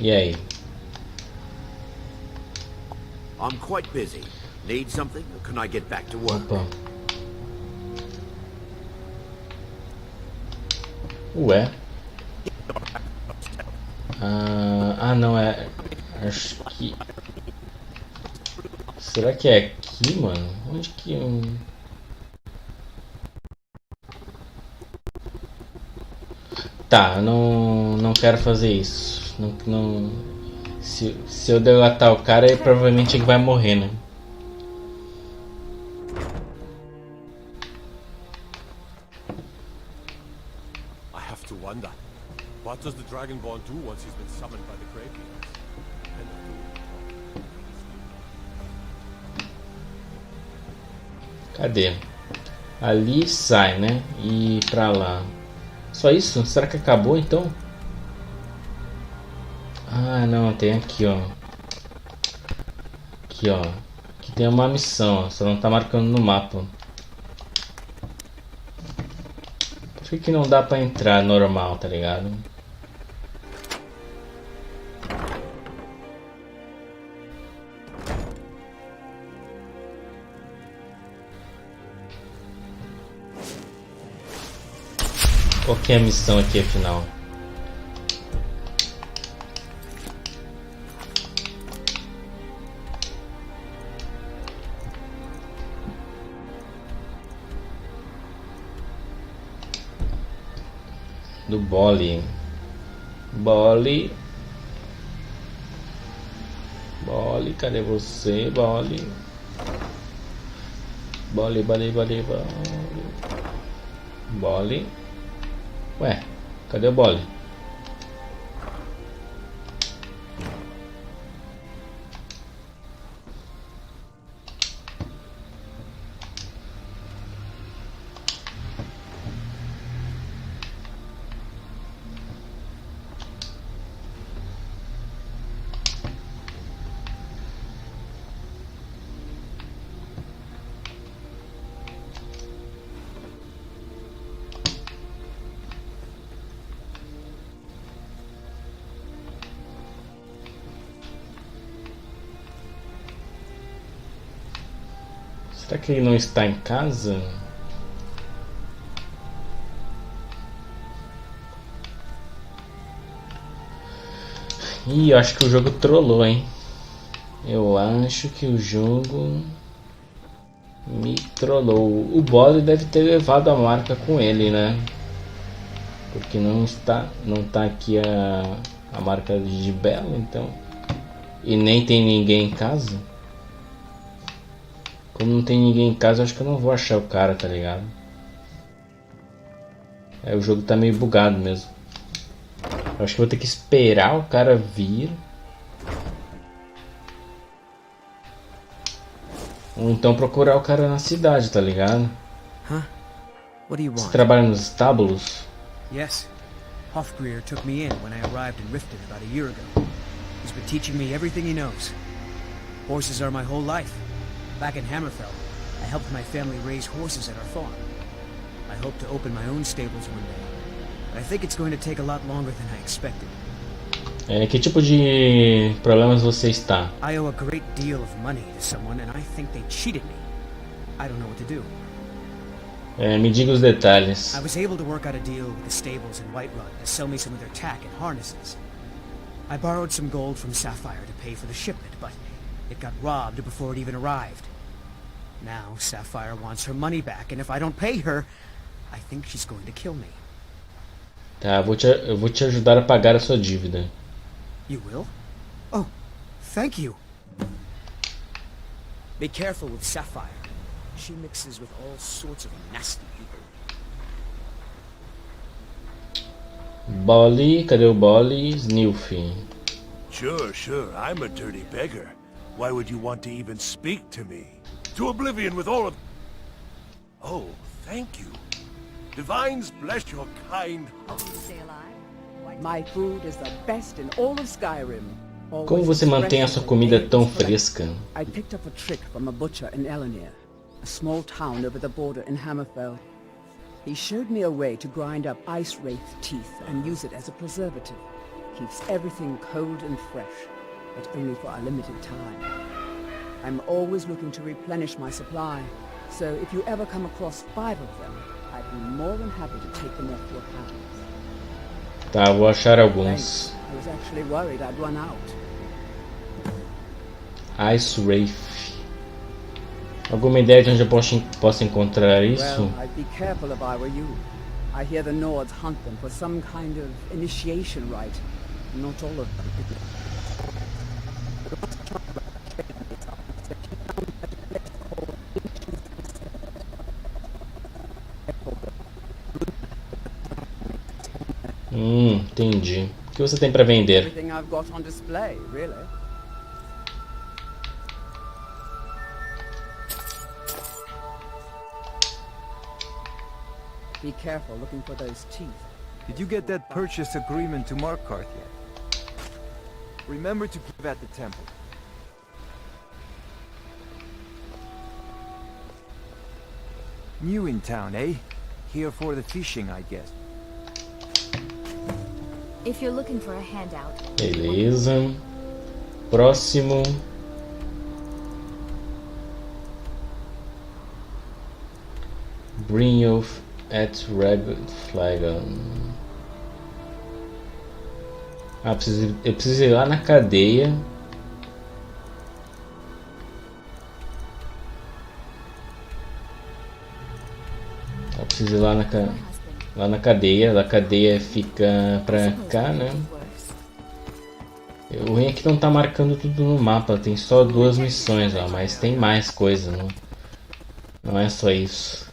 E aí? I'm quite busy. Need something, or can I get back to work? Opa. Ué? Não é. Acho que. Será que é aqui, mano? Onde que eu. Tá, eu não quero fazer isso. Não. Se eu delatar o cara, ele provavelmente ele vai morrer, né? I have to wonder. What does the Dragonborn do once he's been summoned by the Graveyards? Cadê? Ali sai, né? E pra lá. Só isso? Será que acabou então? Ah, não, tem aqui, ó. Aqui, ó. Aqui tem uma missão, ó. Só não tá marcando no mapa. Por que não dá pra entrar normal, tá ligado? Qual que é a missão aqui, afinal? Do Bole. Bole, cadê você, Bole? Bole. Ué, cadê o Bole? Será que ele não está em casa? Ih, eu acho que o jogo trollou, hein? Eu acho que o jogo me trollou. O Bole deve ter levado a marca com ele, né? Porque não tá aqui a marca de Belo, então. E nem tem ninguém em casa. Como não tem ninguém em casa, eu acho que eu não vou achar o cara, tá ligado? O jogo tá meio bugado mesmo. Eu acho que vou ter que esperar o cara vir. Ou então procurar o cara na cidade, tá ligado? Você trabalha nos estábulos? Yes. Hofgreer took me in when I arrived in Riften about a year ago. He's been teaching me everything he knows. Horses are my whole life. Back in Hammerfell, I helped my family raise horses at our farm. I hope to open my own stables one day, but I think it's going to take a lot longer than I expected. Que tipo de problemas você está? I owe a great deal of money to someone and I think they cheated me. I don't know what to do. Me diga os detalhes. I was able to work out a deal with the stables in Whiterun to sell me some of their tack and harnesses. I borrowed some gold from Sapphire to pay for the shipment, but it got robbed before it even arrived. Now Sapphire wants her money back, and if I don't pay her, I think she's going to kill me. Tá, eu vou te ajudar a pagar a sua dívida. You will? Oh, thank you. Be careful with Sapphire. She mixes with all sorts of nasty people. Bole, cadê o Bole? Snilf. Sure, I'm a dirty beggar. Why would you want to even speak to me? To oblivion with all of... Oh, thank you. Divines bless your kind heart. My food is the best in all of Skyrim. Como você mantém a sua comida tão fresca? I picked up a trick from a butcher in Elenir, a small town over the border in Hammerfell. He showed me a way to grind up ice wraith teeth and use it as a preservative. Keeps everything cold and fresh, but only for a limited time. I'm always looking to replenish my supply, so if you ever come across 5 of them, I'd be more than happy to take them off your hands. Tá, vou achar alguns. I was actually worried I'd run out. Ice Wraith. Alguma ideia de onde eu posso encontrar isso? Well, I'd be careful if I were you. I hear the Nords hunt them for some kind of initiation rite. Not all of them. Entendi. O que você tem para vender? Everything I've got on display, really. Be careful looking for those teeth. Did you get that purchase agreement to Markarth yet? Remember to give at the temple. New in town, eh? Here for the fishing, I guess. If you're looking for a handout. Beleza. Próximo. Brynjolf at Rabbit Flagon. Eu preciso ir lá na cadeia. Eu preciso ir lá na cadeia. A cadeia fica pra cá, né? O ruim é que não tá marcando tudo no mapa. Tem só 2 missões lá, mas tem mais coisa, né? Não é só isso.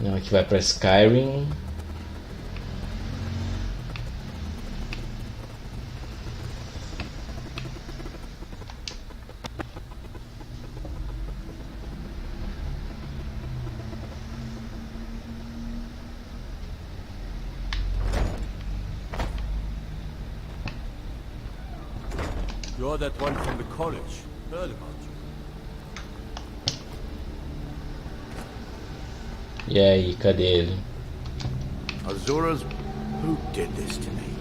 Não, aqui vai pra Skyrim. You're that one from the college. Heard about you. E aí, cadê ele? Azura's... Who did this to me?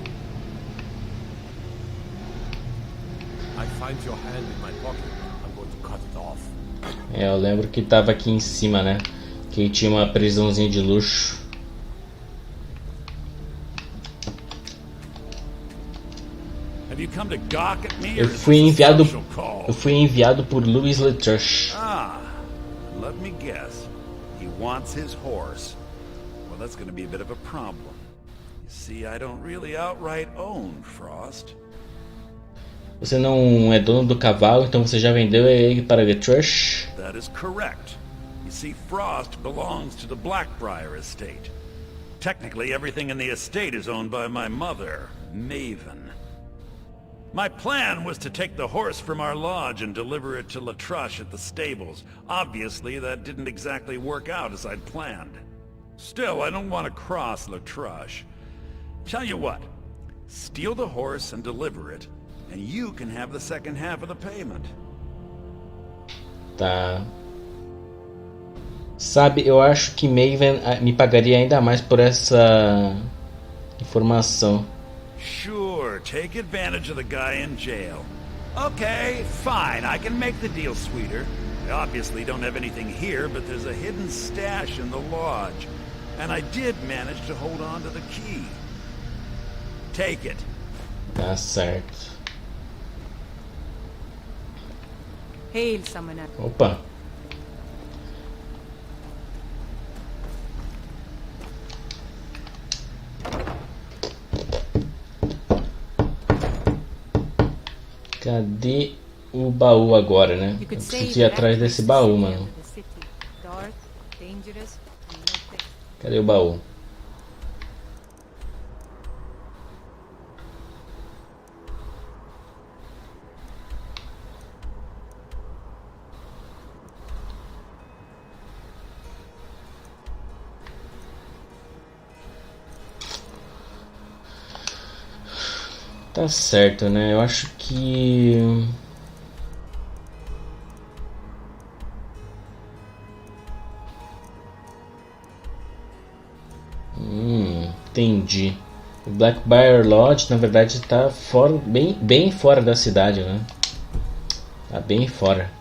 I find your hand in my pocket. I'm going to cut it off. É, eu lembro que tava aqui em cima, né? Que ele tinha uma prisãozinha de luxo. Eu fui enviado por Louis Latouche. Let me guess. He wants his horse. Well, that's going to be a bit of a problem. You see, I don't really outright own Frost. Você não é dono do cavalo, então você já vendeu ele para Latouche? That is correct. You see, Frost belongs to the Blackbriar estate. Technically, everything in the estate is owned by my mother, Maven. My plan was to take the horse from our lodge and deliver it to Latouche at the stables. Obviously, that didn't exactly work out as I'd planned. Still, I don't want to cross Latouche. Tell you what, steal the horse and deliver it, and you can have the second half of the payment. Tá. Sabe, eu acho que Maven me pagaria ainda mais por essa informação. Sure, take advantage of the guy in jail. Okay, fine, I can make the deal sweeter. I obviously don't have anything here, but there's a hidden stash in the lodge. And I did manage to hold on to the key. Take it. Tá certo. Hail, Summoner. Opa. Cadê o baú agora, né? Eu preciso ir atrás desse baú, mano. Cadê o baú? Tá certo, né? Eu acho que... entendi. O Blackbriar Lodge, na verdade, tá fora, bem fora da cidade, né? Tá bem fora.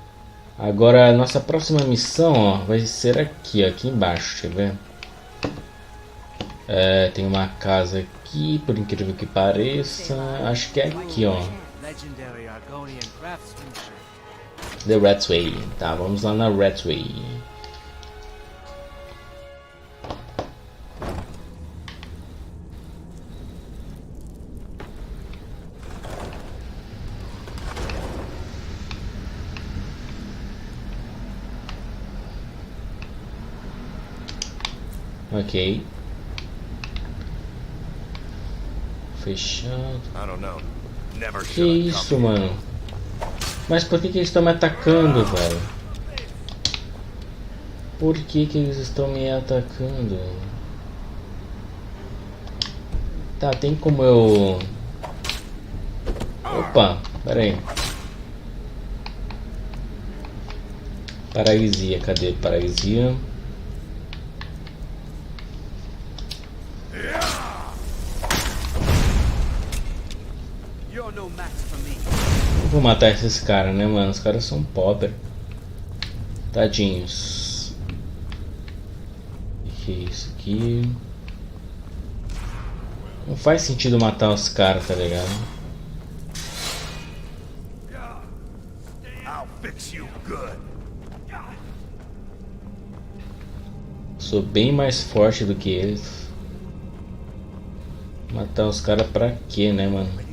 Agora, a nossa próxima missão, ó, vai ser aqui, ó, aqui embaixo, deixa eu ver. Tem uma casa aqui, por incrível que pareça. Acho que é aqui, ó. The Ratway. Tá, vamos lá na Ratway. Ok. Fechado. Que isso, mano? Mas por que eles estão me atacando, velho? Por que eles estão me atacando? Tá, tem como eu... Opa, pera aí. Paralisia, cadê paralisia? Eu vou matar esses caras, né, mano? Os caras são pobres. Tadinhos. O que é isso aqui? Não faz sentido matar os caras, tá ligado? Sou bem mais forte do que eles. Matar os caras pra quê, né, mano?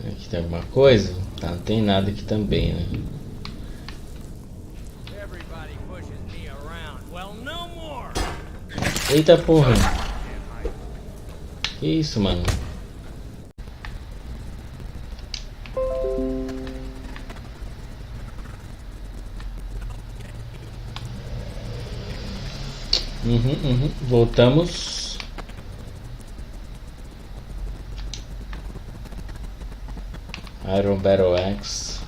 Aqui tem alguma coisa? Tá, não tem nada aqui também, né? Eita porra! Que isso, mano? Voltamos. Iron Battle Axe.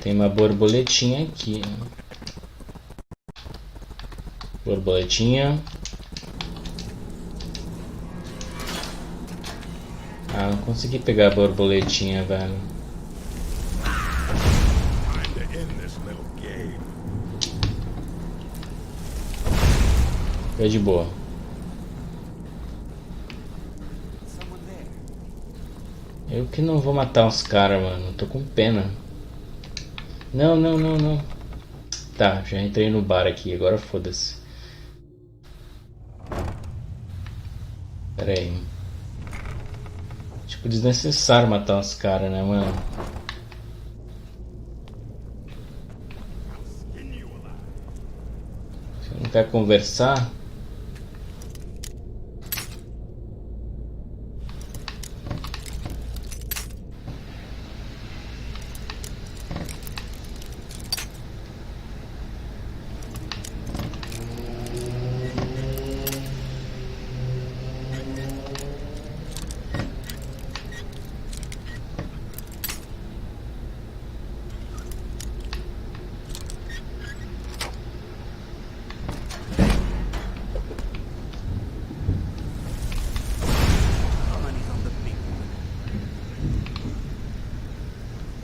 Tem uma borboletinha aqui. Borboletinha. Ah, não consegui pegar a borboletinha, velho. Fica de boa. Eu que não vou matar os caras, mano. Tô com pena. Não. Tá, já entrei no bar aqui. Agora foda-se. Pera aí. Tipo, desnecessário matar os caras, né, mano? Você não quer conversar?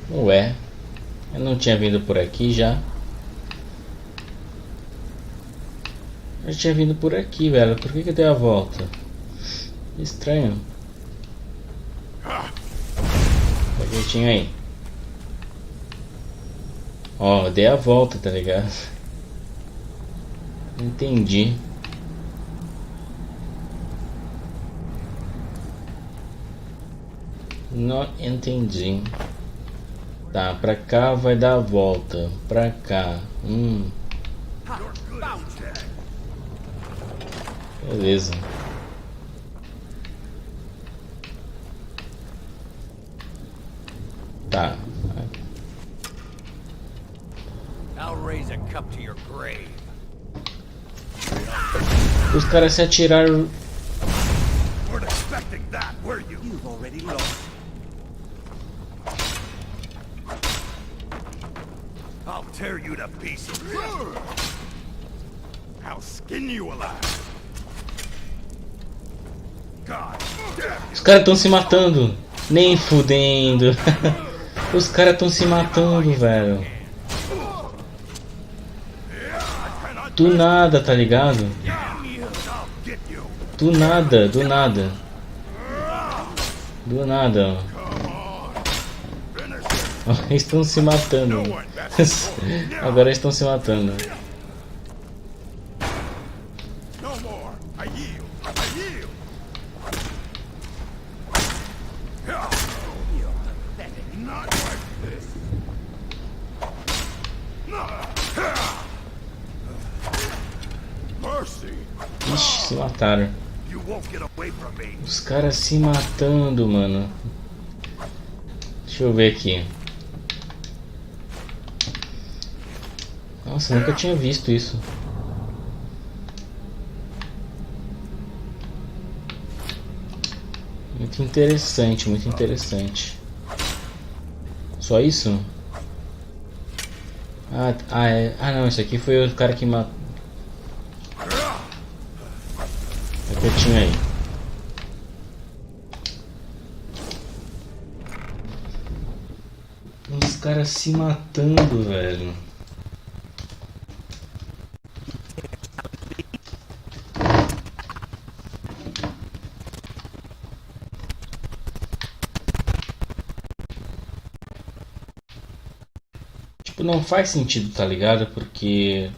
Ué, eu não tinha vindo por aqui já. Eu tinha vindo por aqui, velho. Por que eu dei a volta? Estranho. Tá quietinho aí. Ó, eu dei a volta, tá ligado? Entendi. Não entendi. Tá, pra cá vai dar a volta. Pra cá. Beleza. Tá. Os caras se atiraram. I'll tear you to pieces. I'll skin you alive. God damn. Os caras estão se matando. Nem fudendo. Os caras estão se matando, velho. Do nada, tá ligado? Do nada, do nada. Do nada, ó. Eles estão se matando. Agora eles estão se matando. Ixi, se mataram. Os caras se matando, mano. Deixa eu ver aqui. Nossa, eu nunca tinha visto isso. Muito interessante, muito interessante. Só isso? Não, isso aqui foi o cara que matou. É que eu tinha aí. Os caras se matando, velho. Tipo, não faz sentido, tá ligado? Porque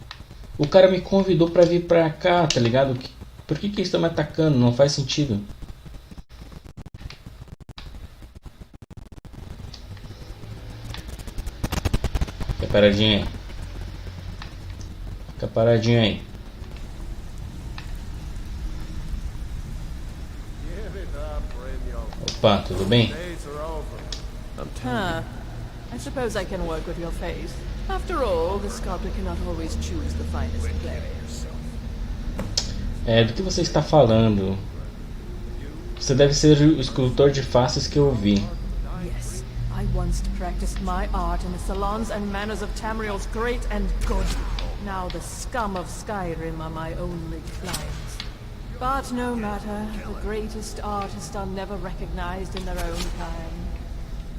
o cara me convidou pra vir pra cá, tá ligado? Por que eles estão me atacando? Não faz sentido. Fica paradinho aí. Fica paradinho aí. Opa, tudo bem? I suppose I can work with your face. After all, the sculptor cannot always choose the finest clay. Do que você está falando? Você deve ser o escultor de faces que eu vi. Yes, I once practiced my art in the salons and manners of Tamriel's great and good. Now the scum of Skyrim are my only clients. But no matter, the greatest artists are never recognized in their own kind.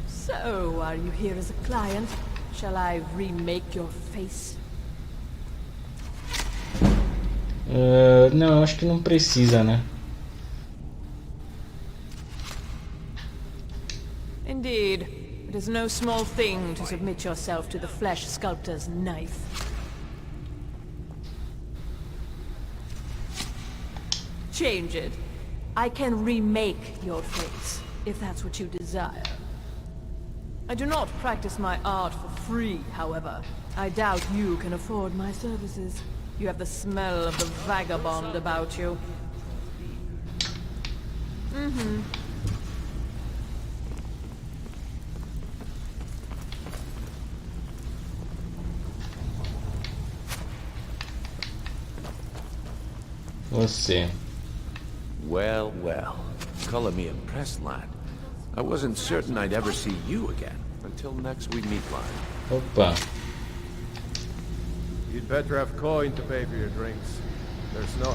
So, are you here as a client? Shall I remake your face? Não, acho que não precisa, né? Indeed. It is no small thing to submit yourself to the flesh sculptor's knife. Change it. I can remake your face, if that's what you desire. I do not practice my art for free, however. I doubt you can afford my services. You have the smell of the vagabond about you. Você. Well, well. Color me impressed, lad. I wasn't certain I'd ever see you again. Until next we meet, lad. Opa. You'd better have coin to pay for your drinks. There's no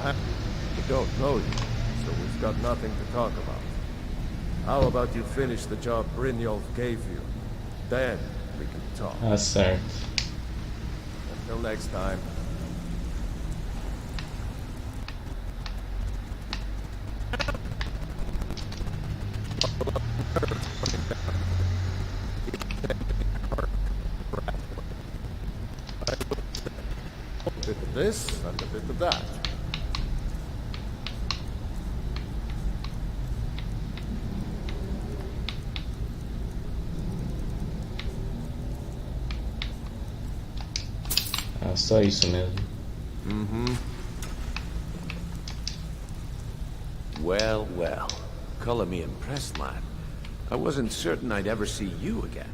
We don't know you, so we've got nothing to talk about. How about you finish the job Brynjolf gave you? Then we can talk. Certo. Until next time. A bit of this and a bit of that. Só isso mesmo. Mm-hmm. Well, well. Color me impressed, lad. I wasn't certain I'd ever see you again.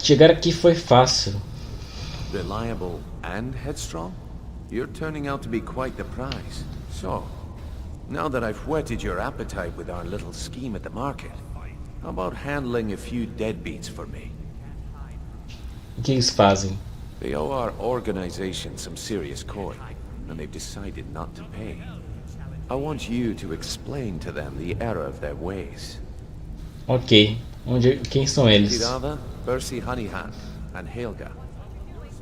Chegar aqui foi fácil. Reliable and headstrong? You're turning out to be quite the prize. So, now that I've whetted your appetite with our little scheme at the market, how about handling a few deadbeats for me? O que eles fazem? They owe our organization some serious coin, and they've decided not to pay. I want you to explain to them the error of their ways. Ok. Quem são eles? Tirava, Percy Honeyhand, and Helga.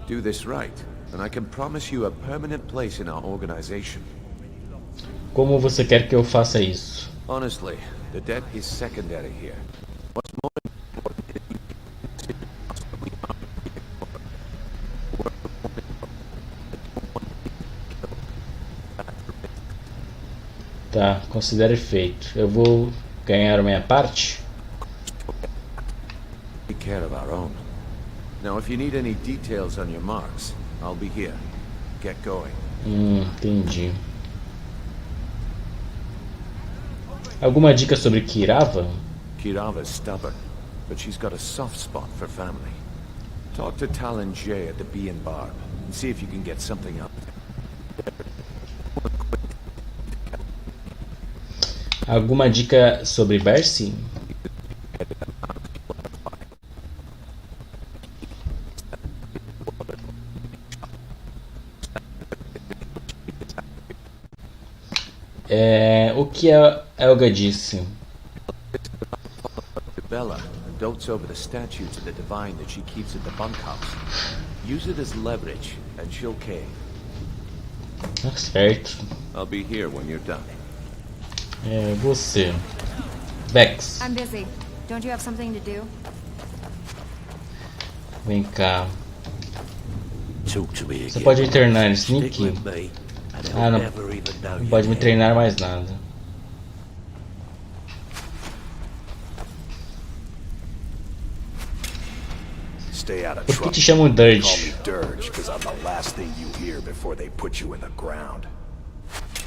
Do this right, and I can promise you a permanent place in our organization. Como você quer que eu faça isso? Honestly, the debt is secondary here. What's more important is you consider us what we are here for. Tá, considere feito. Eu vou ganhar a minha parte? Take care of our own. Now, if you need any details on your marks, I'll be here. Get going. Entendi. Alguma dica sobre Kirava? Kirava's stubborn, but she's got a soft spot for family. Talk to Talon Jay at the Bee and Barb and see if you can get something up. Alguma dica sobre Bercy? O que a Helga disse? Bella and dotes over the statue to the divine that she keeps at the bunkhouse. Use it as leverage, and she'll cave. Tá certo. I'll be here when you're done. Você. Bex. I'm busy. Don't you have something to do? Vem cá. Você Você pode me treinar em sneak? Ah, não. Não pode me treinar mais nada. Stay out of Por que trouble. te chamam Dirge? Call me Dirge because I'm the last thing you hear before they put you in the ground.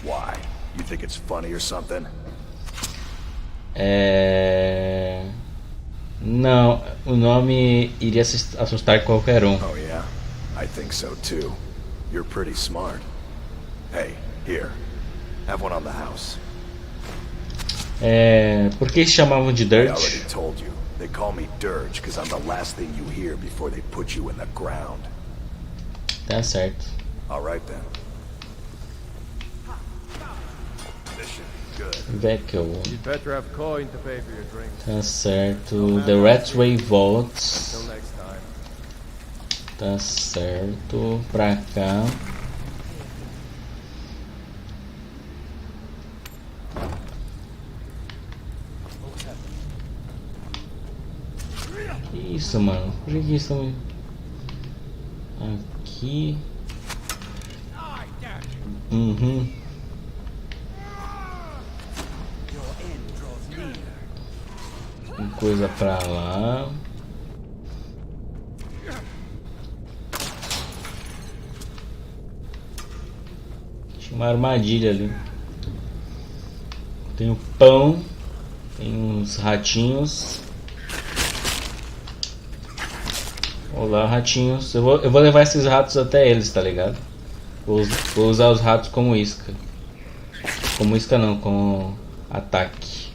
Why? You think it's funny or something? Não, o nome iria assustar qualquer um. Oh yeah? I think so too. You're pretty smart. Hey, here. Have one on the house. Por que se chamavam de I Dirge? already told you. They call me Dirge because I'm the last thing you hear before they put you in the ground. Tá certo. All right then. Mission good. Vehicle. You'd better have coin to pay for your drinks. Tá certo. The Ratway Vaults. Till next time. Tá certo. Pra cá. Que isso, mano? Por que estão aqui? Tem coisa pra lá. Tinha uma armadilha ali. Tem o pão. Tem uns ratinhos. Olá, ratinhos. Eu vou levar esses ratos até eles, tá ligado? Vou usar os ratos como isca. Como isca não, como ataque.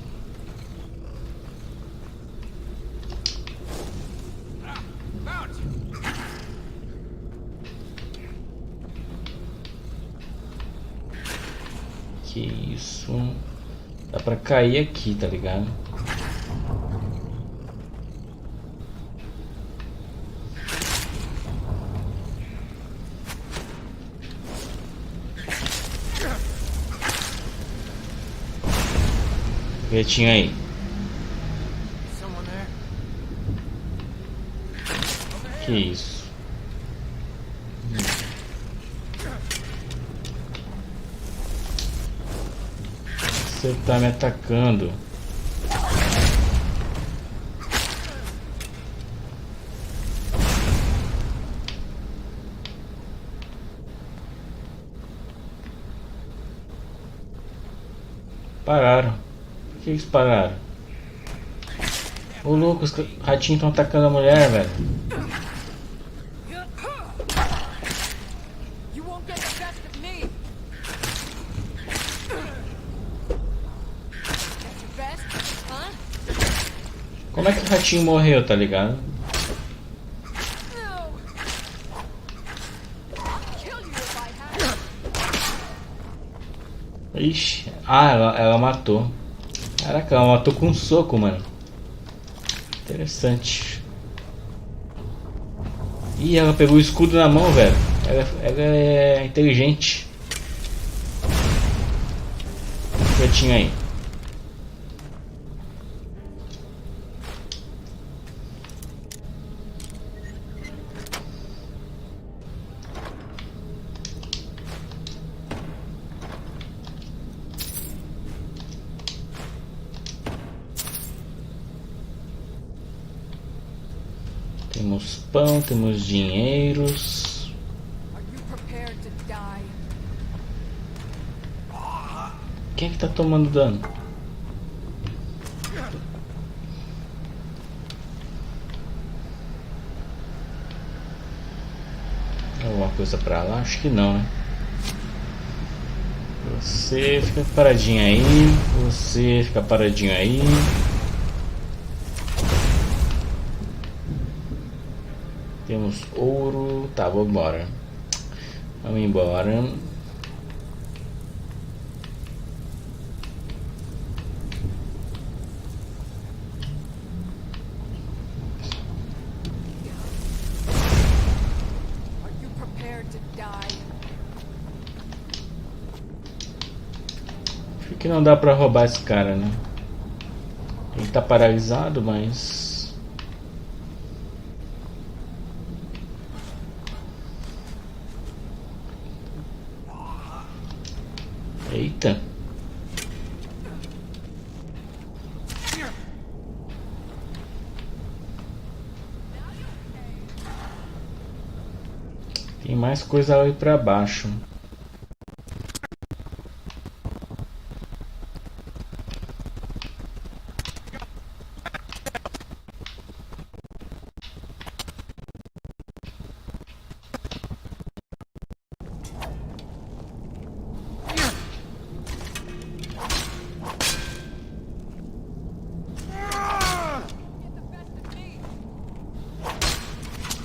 Que isso? Dá pra cair aqui, tá ligado? Quietinho aí. Que isso? Você tá me atacando. Pararam. Por que eles pararam? Ô louco, os ratinhos estão atacando a mulher, velho. Como é que o ratinho morreu, tá ligado? Ixi, ela matou. Caraca, ela matou com um soco, mano. Interessante. Ih, ela pegou o escudo na mão, velho. Ela é inteligente. O que eu tinha aí? Temos pão, temos dinheiros. Quem é que tá tomando dano? Alguma coisa pra lá? Acho que não, né? Você fica paradinho aí. Você fica paradinho aí. Temos ouro. Tá, vamos embora. Vamos embora. Acho que não dá pra roubar esse cara, né? Ele tá paralisado, mas... Eita. Tem mais coisa ali pra baixo.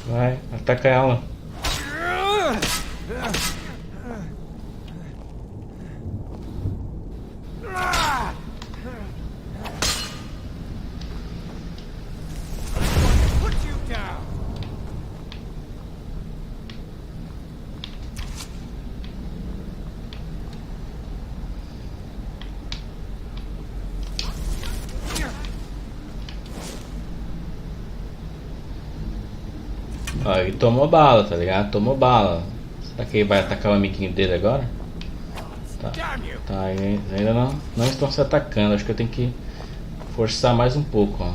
Vai, ataca ela. Ó, ele tomou bala, tá ligado? Tomou bala. Será que ele vai atacar o amiguinho dele agora? Tá, eles ainda não estão se atacando. Acho que eu tenho que forçar mais um pouco, ó.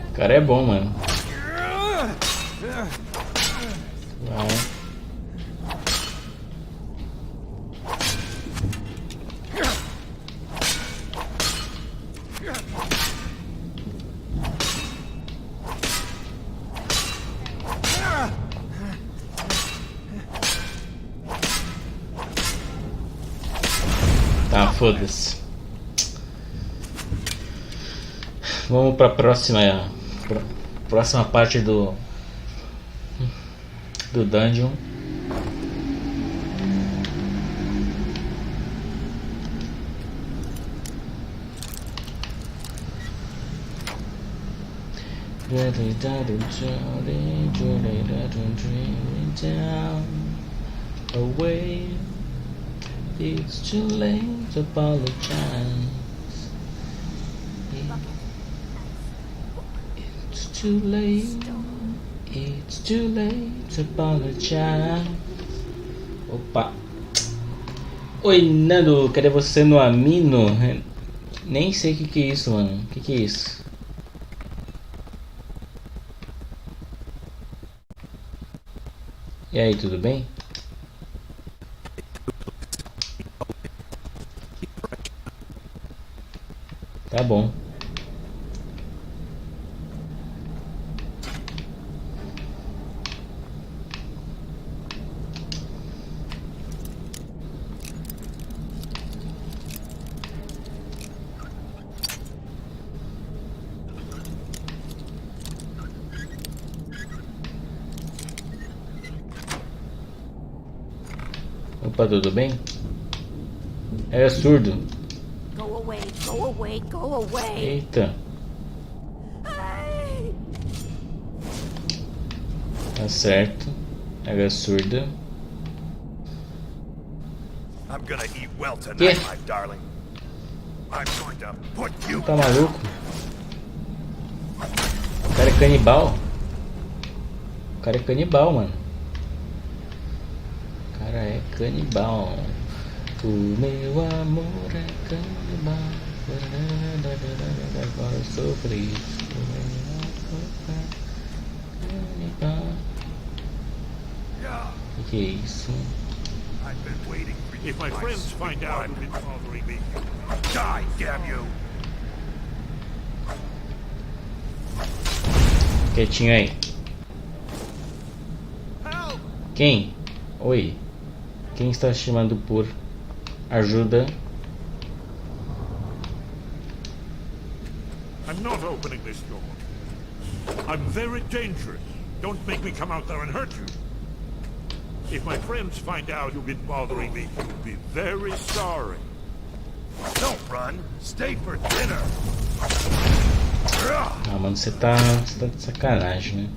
O cara é bom, mano. Vai. Tá, foda-se. Vamos pra próxima parte do dungeon. away. It's too late to apologize. It's too late. It's too late to apologize. Opa. Oi, Nando, cadê você no Amino? Nem sei o que é isso, mano. O que é isso? E aí, tudo bem? Tá bom. Opa, tudo bem? É surdo. Go away, go away, go away. Eita. Tá certo. É surda. I'm gonna eat well tonight, my darling. I'm going to put you. Tá maluco? O cara é canibal. O cara é canibal, mano. O cara é canibal. O meu amor é canibal. Agora eu sou feliz. O meu amor é canibal. O que é isso? If my friends find out you've been bothering me, die, damn you! Quietinho aí. Quem? Oi. Quem está chamando por ajuda? I'm not opening this door. I'm very dangerous. Don't make me come out there and hurt you. If my friends find out you've been bothering me, you'll be very sorry. Don't run. Stay for dinner. Ah, mano, você tá de sacanagem, né?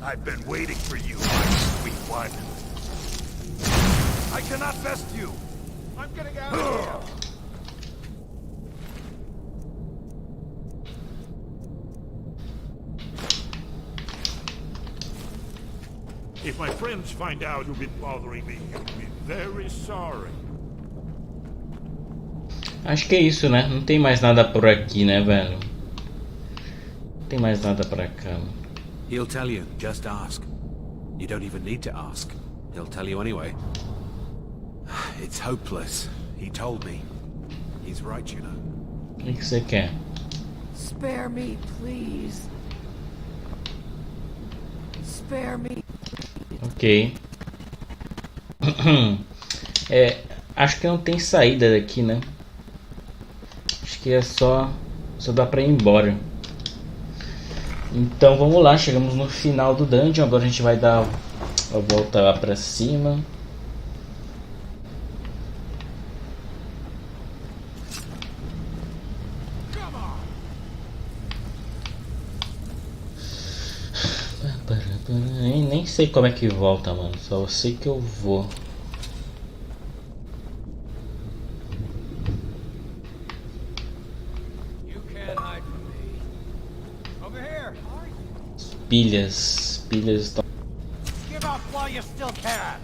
I've been waiting for you, my sweet one. I cannot best you. I'm getting out of here. If my friends find out you've been bothering me, you'll be very sorry. Acho que é isso, né? Não tem mais nada por aqui, né, velho? Não tem mais nada pra cá. He'll tell you, just ask. You don't even need to ask. He'll tell you anyway. It's hopeless. He told me. He's right, you know. O que você quer? Spare me, please. Spare me. Ok. Acho que não tem saída daqui, né? Acho que é só dá pra ir embora. Então vamos lá, chegamos no final do dungeon. Agora a gente vai dar a volta lá pra cima. Nem sei como é que volta, mano. Só sei que eu vou. Pilhas estão. Give up while you still can.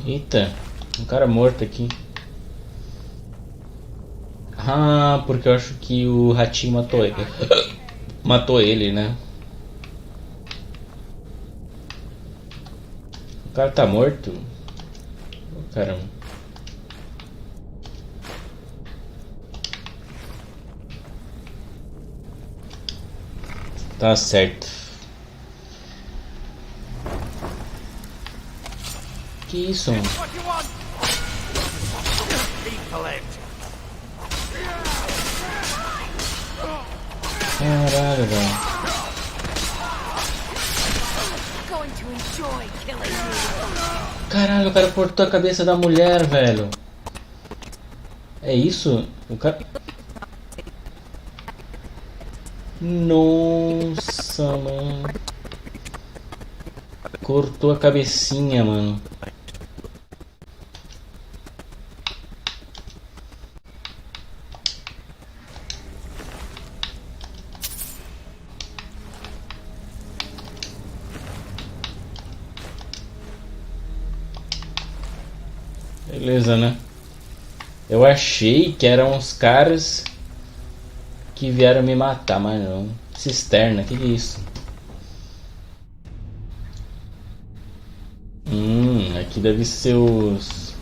Eita, um cara morto aqui. Ah, porque eu acho que o ratinho matou ele. Matou ele, né? O cara tá morto? Oh, caramba. Tá certo. Que isso, mano? Caralho, velho. Caralho, o cara cortou a cabeça da mulher, velho. É isso? O cara... Nossa, mano. Cortou a cabecinha, mano. Beleza, né? Eu achei que eram os caras que vieram me matar, mas não. Cisterna, que é isso? Aqui deve ser os...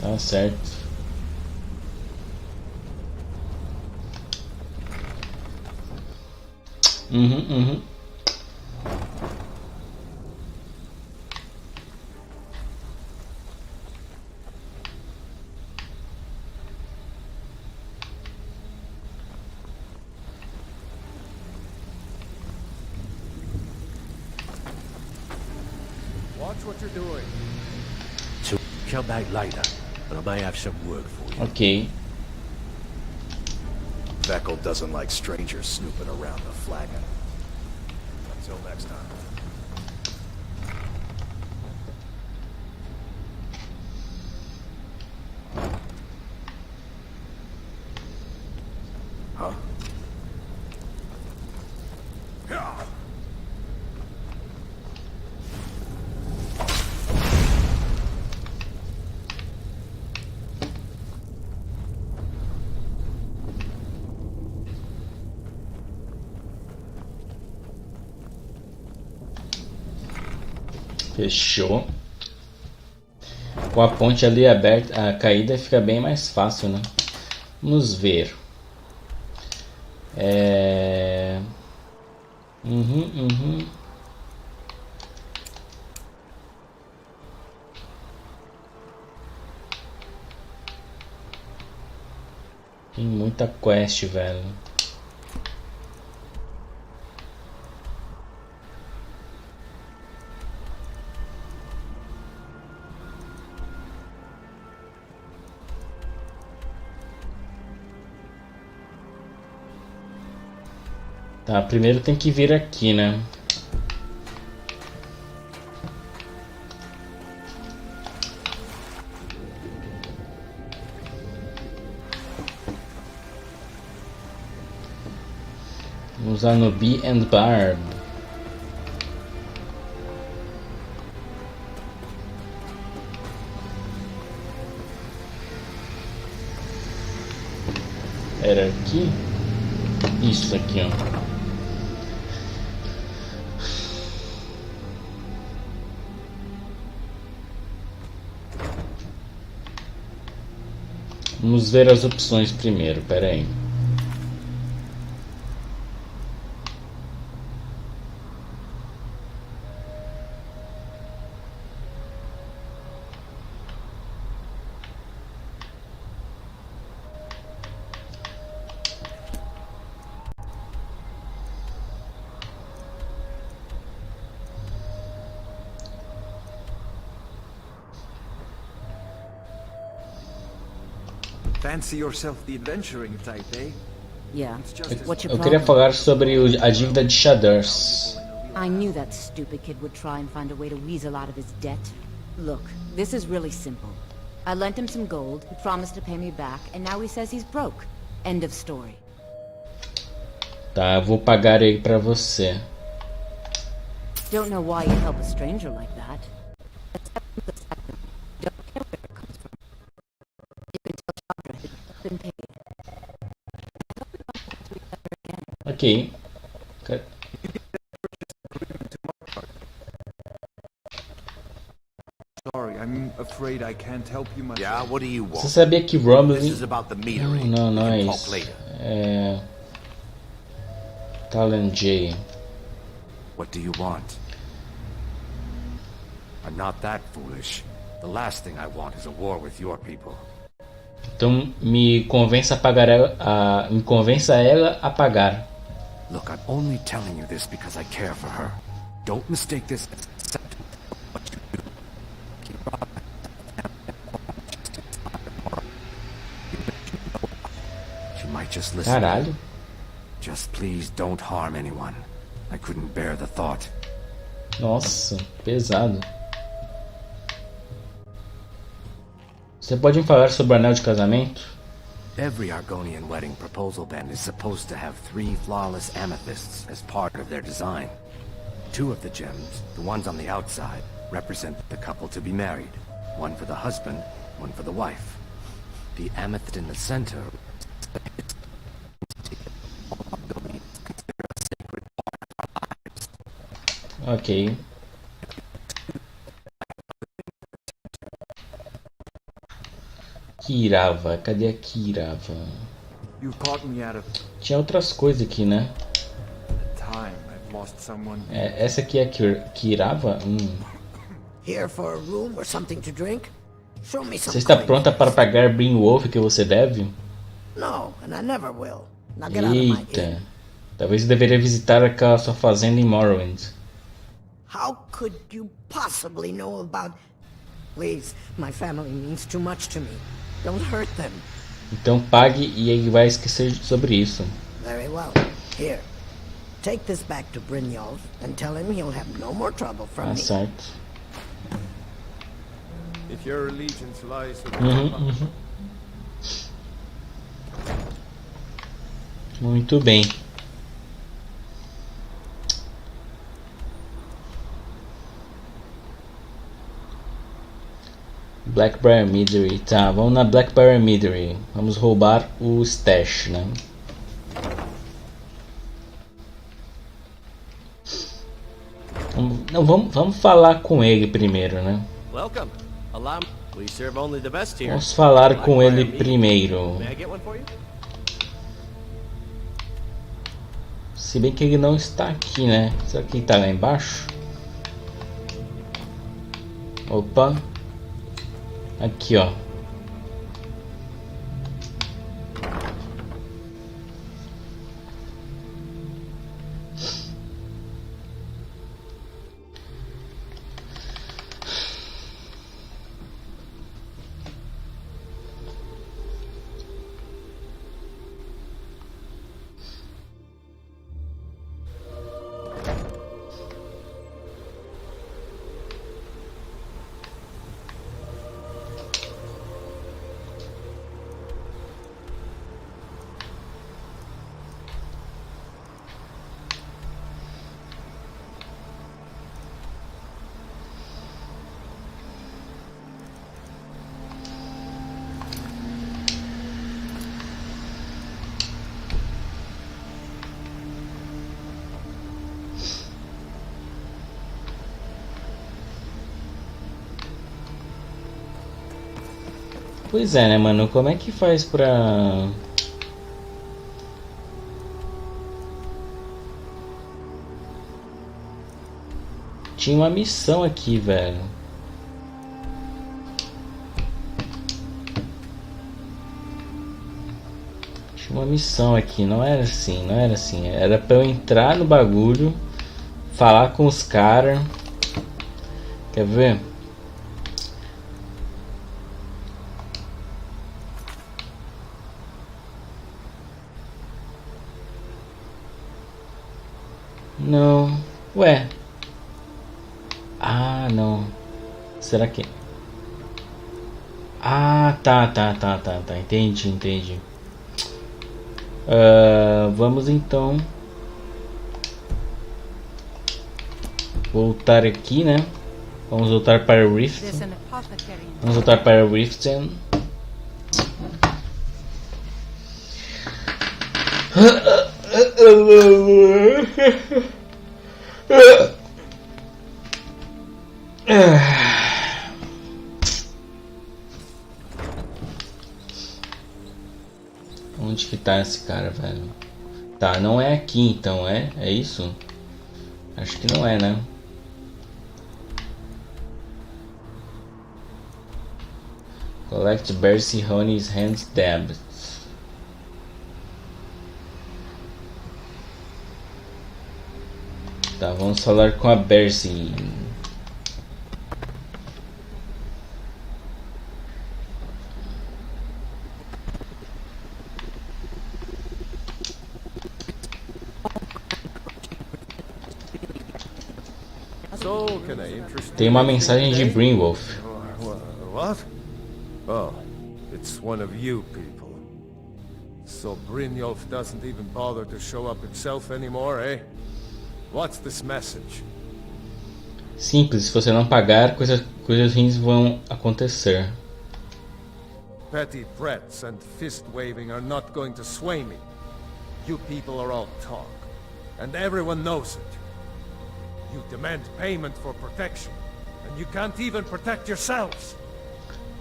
Tá certo. Uhum. So come back later, and I may have some work for you. Ok. Veckel doesn't like strangers snooping around the flagon. Until next time. Huh? Fechou. Com a ponte ali aberta, a caída fica bem mais fácil, né? Vamos ver. Tem muita quest, velho. Tá, primeiro tem que vir aqui, né? Vamos usar no Bee and Barb. Era aqui? Isso aqui, ó. Vamos ver as opções primeiro, pera aí. Fancy yourself the adventuring type, eh? Yeah. What's your Eu queria problem? falar sobre a dívida de Shaders. I knew that stupid kid would try and find a way to weasel out of his debt. Look, this is really simple. I lent him some gold, he promised to pay me back, and now he says he's broke. End of story. Tá, eu vou pagar aí pra você. Don't know why you help a stranger like that. Don't care where it comes from. You can tell Chandra it's been paid. Ok. Sorry, I'm afraid I can't help you much. Yeah, what do you want? Você sabia que Rumble... This is about the metering. Não We é can talk isso. later. Talon J. What do you want? I'm not that foolish. The last thing I want is a war with your people. Então me convença a pagar ela, me convença ela a pagar. Look, I'm only telling you this because I care for her. Don't mistake this as acceptance of what you do. Keep on. She might just listen. Caralho. Just please don't harm anyone. I couldn't bear the thought. Nossa, pesado. Você pode me falar sobre o anel de casamento? Every Argonian wedding proposal band is supposed to have 3 flawless amethysts as part of their design. 2 of the gems, the ones on the outside, represent the couple to be married. One for the husband, one for the wife. The amethyst in the center Ok. Kirava, cadê a Kirava? You caught me out of Tinha outras coisas aqui, né? time. I've lost someone. Essa aqui é a Kirava? Here for a room or something to drink? Show me some Você está coin. pronta para pagar Brimwolf que você deve? No, and I never will. Now get out of my Eita. Talvez eu deveria visitar aquela sua fazenda em Morrowind. How could you possibly know about... Please, my family means too much to me. Don't hurt them. Então pague e ele vai esquecer sobre isso. Very well. Here. Take this back to Brynjolf and tell him he'll have no more trouble from me. Certo. If your allegiance lies with Muito bem. Blackbriar Middery. Tá, vamos na Blackbriar Middery. Vamos roubar o stash, né? Vamos falar com ele primeiro, né? Welcome. Allow me. We serve only the best here. Vamos falar com ele primeiro. May I get one for you? Se bem que ele não está aqui, né? Será que ele está lá embaixo? Opa. Aqui, ó. Pois é, né, mano? Como é que faz pra... Tinha uma missão aqui, velho. Tinha uma missão aqui, não era assim, não era assim. Era pra eu entrar no bagulho, falar com os caras. Quer ver? Não. Ué. Ah, não. Será que... Ah, tá. Entendi. Vamos então voltar aqui, né? Vamos voltar para o Rift. Vamos voltar para o Riften. Onde que tá esse cara, velho? Tá, não é aqui então, é isso? Acho que não é, né? Collect Bercy Honey's Hands Dab. Tá, vamos falar com a Bercy. Tem uma mensagem de Brynwolf. What? Oh, it's one of you people. So Brynjolf doesn't even bother to show up himself anymore, eh? What's this message? Simples, se você não pagar, coisas ruins vão acontecer. Petty threats and fist waving are not going to sway me. You people are all talk, and everyone knows it. You demand payment for protection, and you can't even protect yourselves.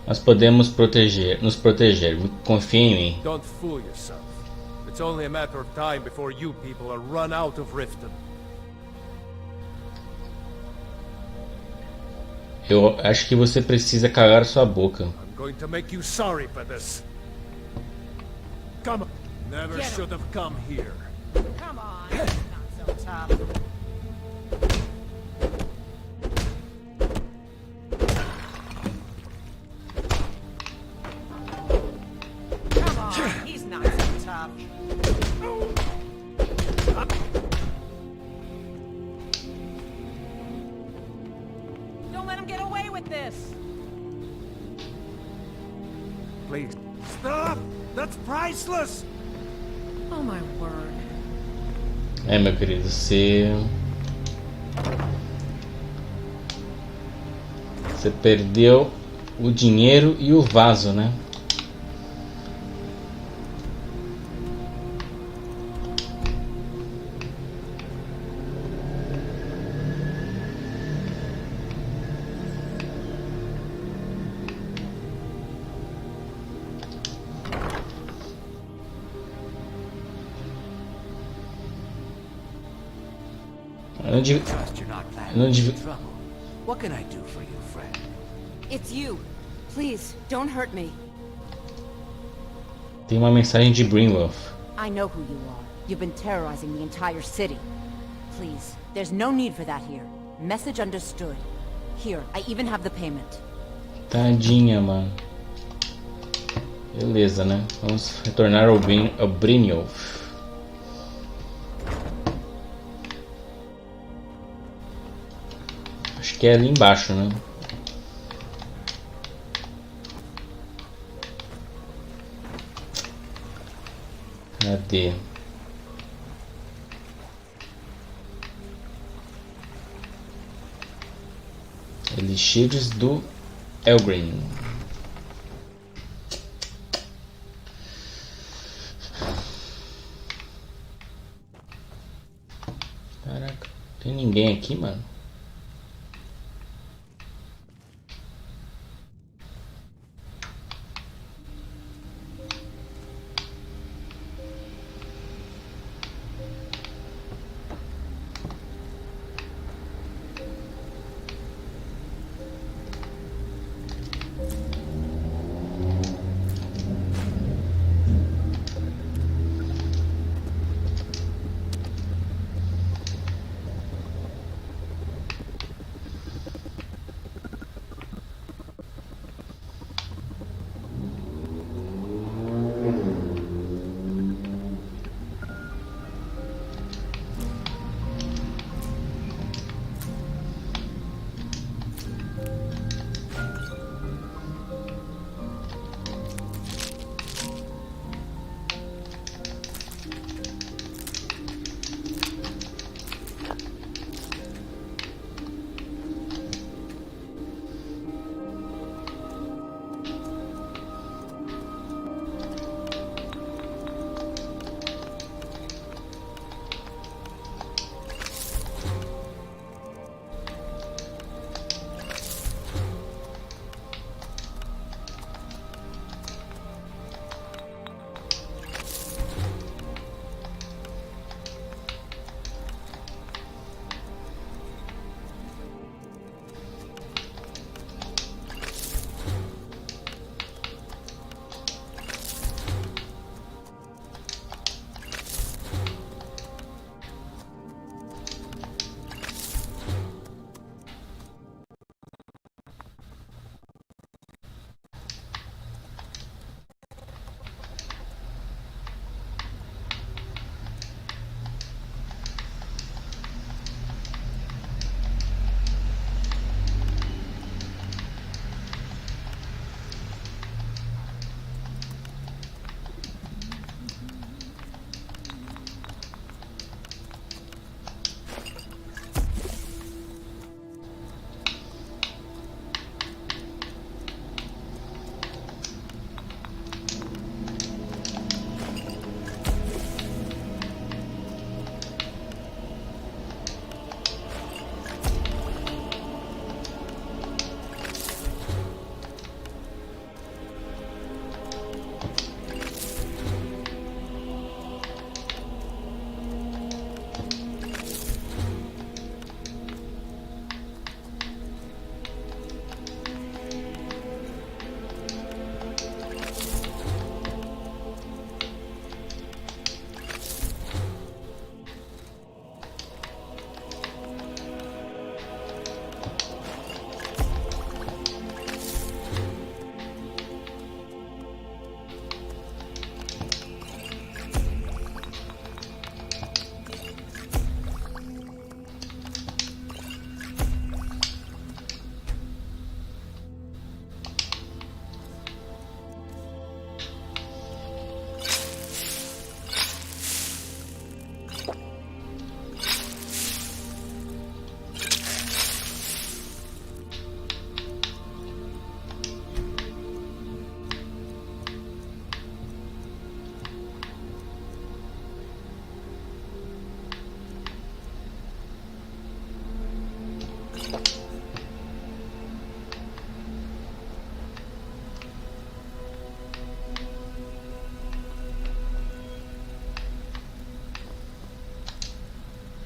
Nós podemos nos proteger. Confie em mim. Don't fool yourself. It's only a matter of time before you people are run out of Riften. Eu acho que você precisa calar sua boca. I'm going to make you sorry for this. Come on. Never should have come here. Come on, it's not so tough. He's not so tough. Don't let him get away with this. Please. Stop! That's priceless! Oh my word. Meu querido, você perdeu o dinheiro e o vaso, né? What can I do for you, friend? It's you. Please, don't hurt me. Tem uma mensagem de Brynwolf. I know who you are. You've been terrorizing the entire city. Please, there's no need for that here. Message understood. Here, I even have the payment. Tadinha, mano. Beleza, né? Vamos retornar ao Brynwolf. Acho que é ali embaixo, né? Cadê? Elixires do Elgrin. Caraca, tem ninguém aqui, mano?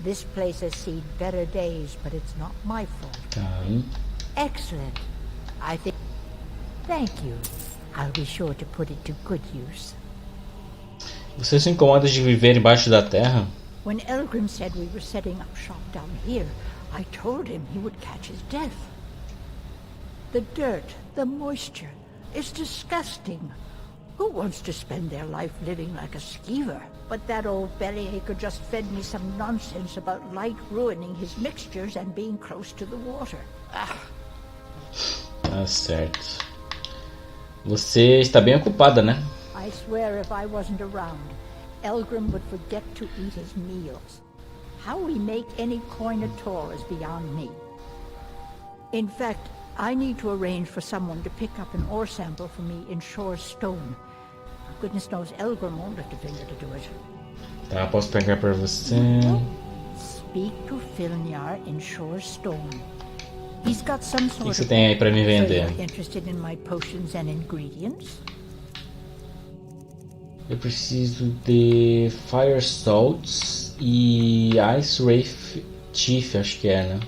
This place has seen better days, but it's not my fault. Excellent. I think... Thank you. I'll be sure to put it to good use. Você se incomoda de viver embaixo da terra? When Elgrim said we were setting up shop down here, I told him he would catch his death. The dirt, the moisture, it's disgusting. Who wants to spend their life living like a skeever? But that old bellyacre just fed me some nonsense about light ruining his mixtures and being close to the water. Tá certo. Você está bem ocupada, né? I swear if I wasn't around, Elgrim would forget to eat his meals. How we make any coin at all is beyond me. In fact, I need to arrange for someone to pick up an ore sample for me in Shore's stone. Goodness knows Elgrim won't lift a finger to do it. Tá, posso pegar para você. Speak to Filnyar in Shore's stone. He's got some sort O que você tem aí para me vender? Interested in my potions and ingredients? Eu preciso de Fire Salts e Ice Wraith Teeth, acho que é, né?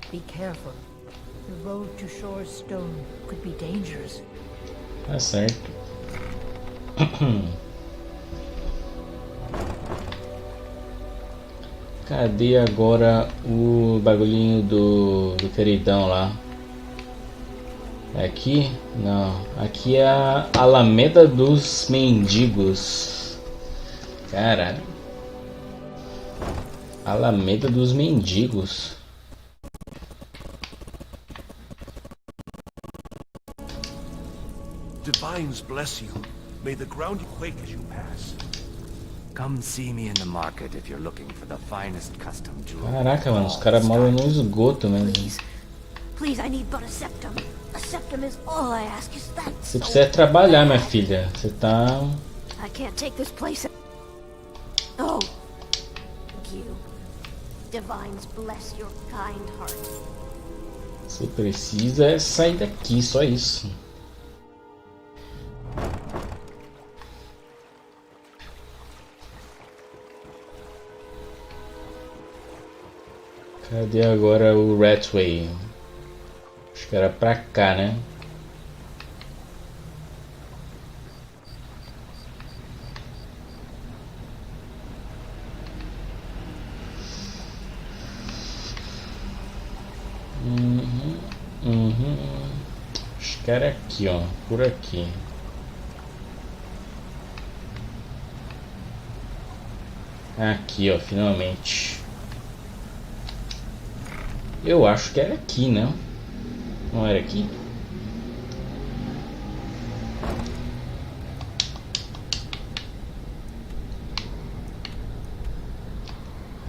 Be careful. The road to Shore's stone could be dangerous. Tá certo. Cadê agora o bagulhinho do queridão lá? É aqui? Não. Aqui é a Alameda dos Mendigos. Caralho. Alameda dos Mendigos. Divines bless you. May the ground quake as you pass. Come see me in the market if you're looking for the finest custom jewelry. Caraca, mano, os caras moram no esgoto mesmo. Please, I need but a septum. A septum is all I ask. Is that Você precisa trabalhar, minha filha. Você tá... I can't take this place. Oh, thank you. Divines bless your kind heart. Você precisa sair daqui, só isso. Cadê agora o Ratway? Acho que era pra cá, né? Acho que era aqui, ó. Por aqui. Aqui, ó, finalmente. Eu acho que era aqui, não? Não era aqui?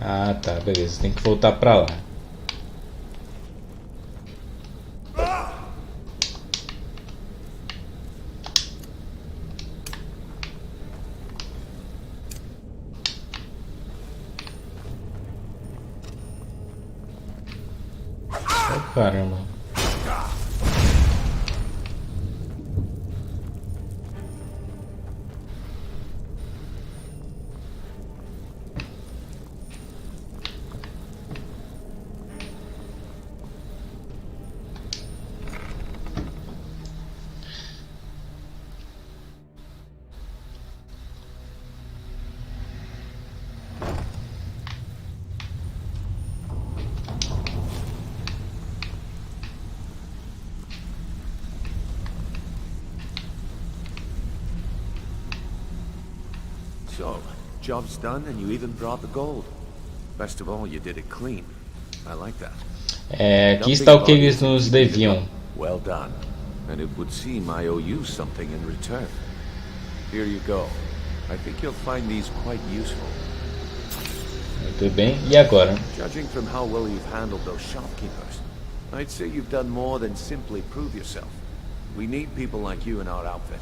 Ah, tá, beleza. Tem que voltar pra lá. Caramba. So, job's done and you even brought the gold. Best of all, you did it clean. I like that. Aqui está o que eles nos deviam. Well done. And it would seem I owe you something in return. Here you go. I think you'll find these quite useful. Muito bem. E agora? Judging from how well you've handled those shopkeepers, I'd say you've done more than simply prove yourself. We need people like you in our outfit.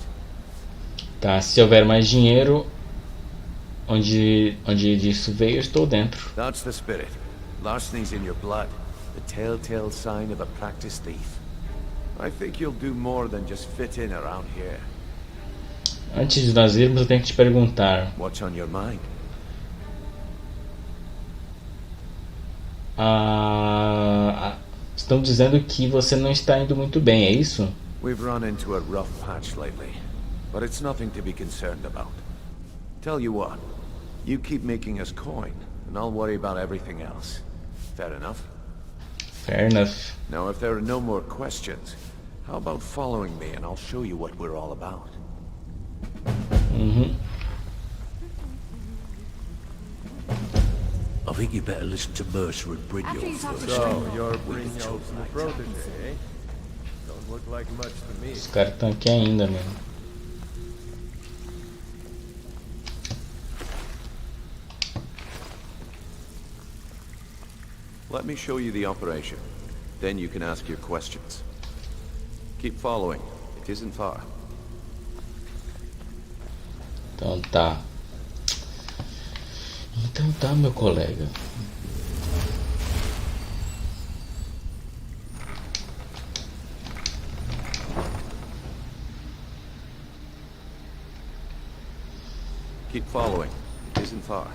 Tá, se houver mais dinheiro, onde disso veio, eu estou dentro. That's the spirit. Larceny's in your blood. The telltale sign of a practiced thief. I think you'll do more than just fit in around here. Antes de nós irmos, eu tenho que te perguntar. What's on your mind? Estão dizendo que você não está indo muito bem, é isso? We've run into a rough patch lately, but it's nothing to be concerned about. Tell you what, you keep making us coin, and I'll worry about everything else. Fair enough? Fair enough. Now, if there are no more questions, how about following me and I'll show you what we're all about? I think you better listen to Mercer and Brynjolf first. So, you're Brynjolf's protege, eh? Don't look like much to me. Os caras estão aqui ainda, mano. Let me show you the operation. Then you can ask your questions. Keep following. It isn't far. Então tá. Então tá, meu colega. Keep following. It isn't far.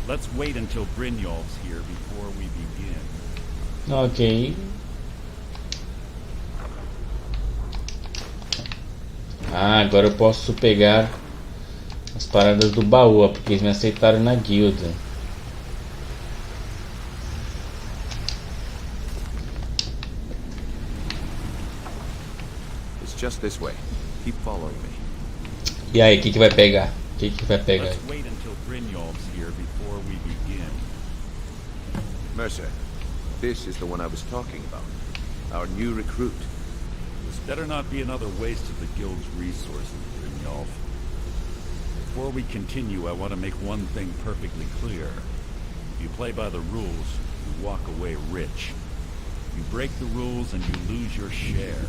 Let's wait until Brynjolf's here before we begin. Ok. Agora eu posso pegar as paradas do baú, porque eles me aceitaram na guilda. It's just this way. Keep following me. E aí, o que vai pegar? O que vai pegar? Let's wait until Brynjolf's here before we begin. Mercer, this is the one I was talking about. Our new recruit. This better not be another waste of the guild's resources, Brynjolf. Before we continue, I want to make one thing perfectly clear. If you play by the rules, you walk away rich. You break the rules and you lose your share.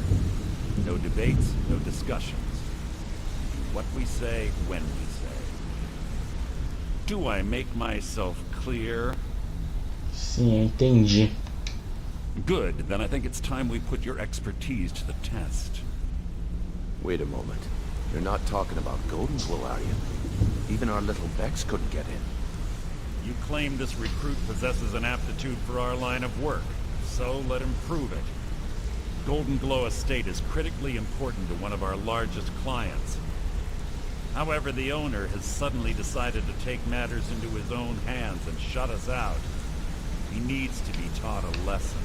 No debates, no discussions. What we say, when we say. Do I make myself clear? Sim, entendi. Good, then I think it's time we put your expertise to the test. Wait a moment. You're not talking about Goldenglow, are you? Even our little Bex couldn't get in. You claim this recruit possesses an aptitude for our line of work, so let him prove it. Goldenglow Estate is critically important to one of our largest clients. However, the owner has suddenly decided to take matters into his own hands and shut us out. He needs to be taught a lesson.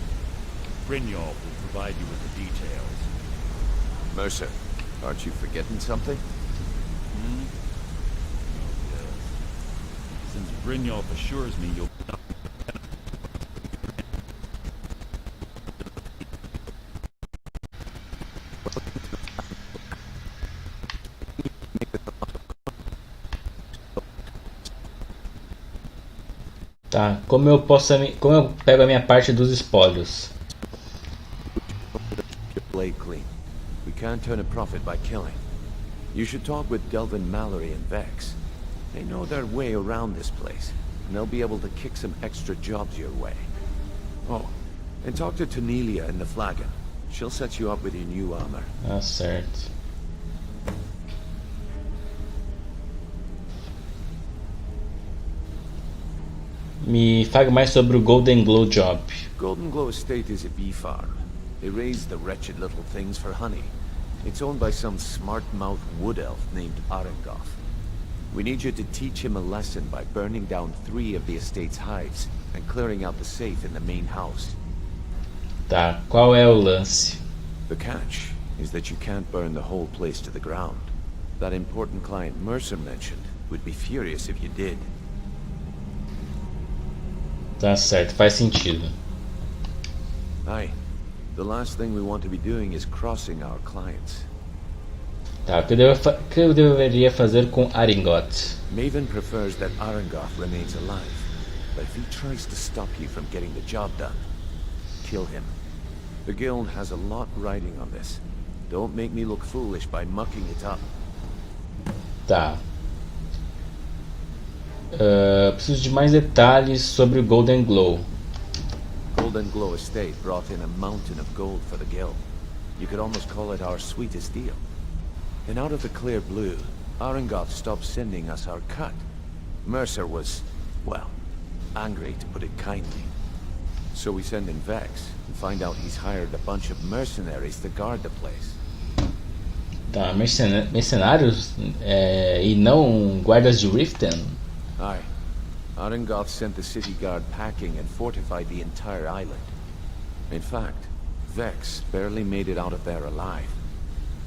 Brynjolf will provide you with the details. Mercer, aren't you forgetting something? Hmm? Oh, yes. Since Brynjolf assures me you'll... Tá, como eu pego a minha parte dos espólios? Blade clean. We can't turn a profit by killing. You should talk with Delvin Mallory and Vex. They know their way around this place, and they'll be able to kick some extra jobs your way. Oh, and talk to Tanelia in the Flagon. She'll set you up with your new armor. Ah, certo. Me fale mais sobre o Goldenglow Job. Goldenglow Estate is a bee farm. They raise the wretched little things for honey. It's owned by some smart-mouthed wood elf named Arengoth. We need you to teach him a lesson by burning down 3 of the estate's hives and clearing out the safe in the main house. Tá, qual é o lance? The catch is that you can't burn the whole place to the ground. That important client Mercer mentioned would be furious if you did. Tá certo, faz sentido. Aye. The last thing we want to be doing is crossing our clients. Tá, o que eu deveria fazer com Aringot? Maven prefers that Arangoth remains alive, but if he tries to stop you from getting the job done, kill him. The guild has a lot riding on this. Don't make me look foolish by mucking it up. Tá. Preciso de mais detalhes sobre o Golden Glow. Golden Glow Estate brought in a mountain of gold for the guild. You could almost call it our sweetest deal. And out of the clear blue, Arangoth stopped sending us our cut. Mercer was, well, angry to put it kindly. So we send in Vex and find out he's hired a bunch of mercenaries to guard the place. Tá, mercenários e não guardas de Riften? Aye. Arangoth sent the city guard packing and fortified the entire island. In fact, Vex barely made it out of there alive.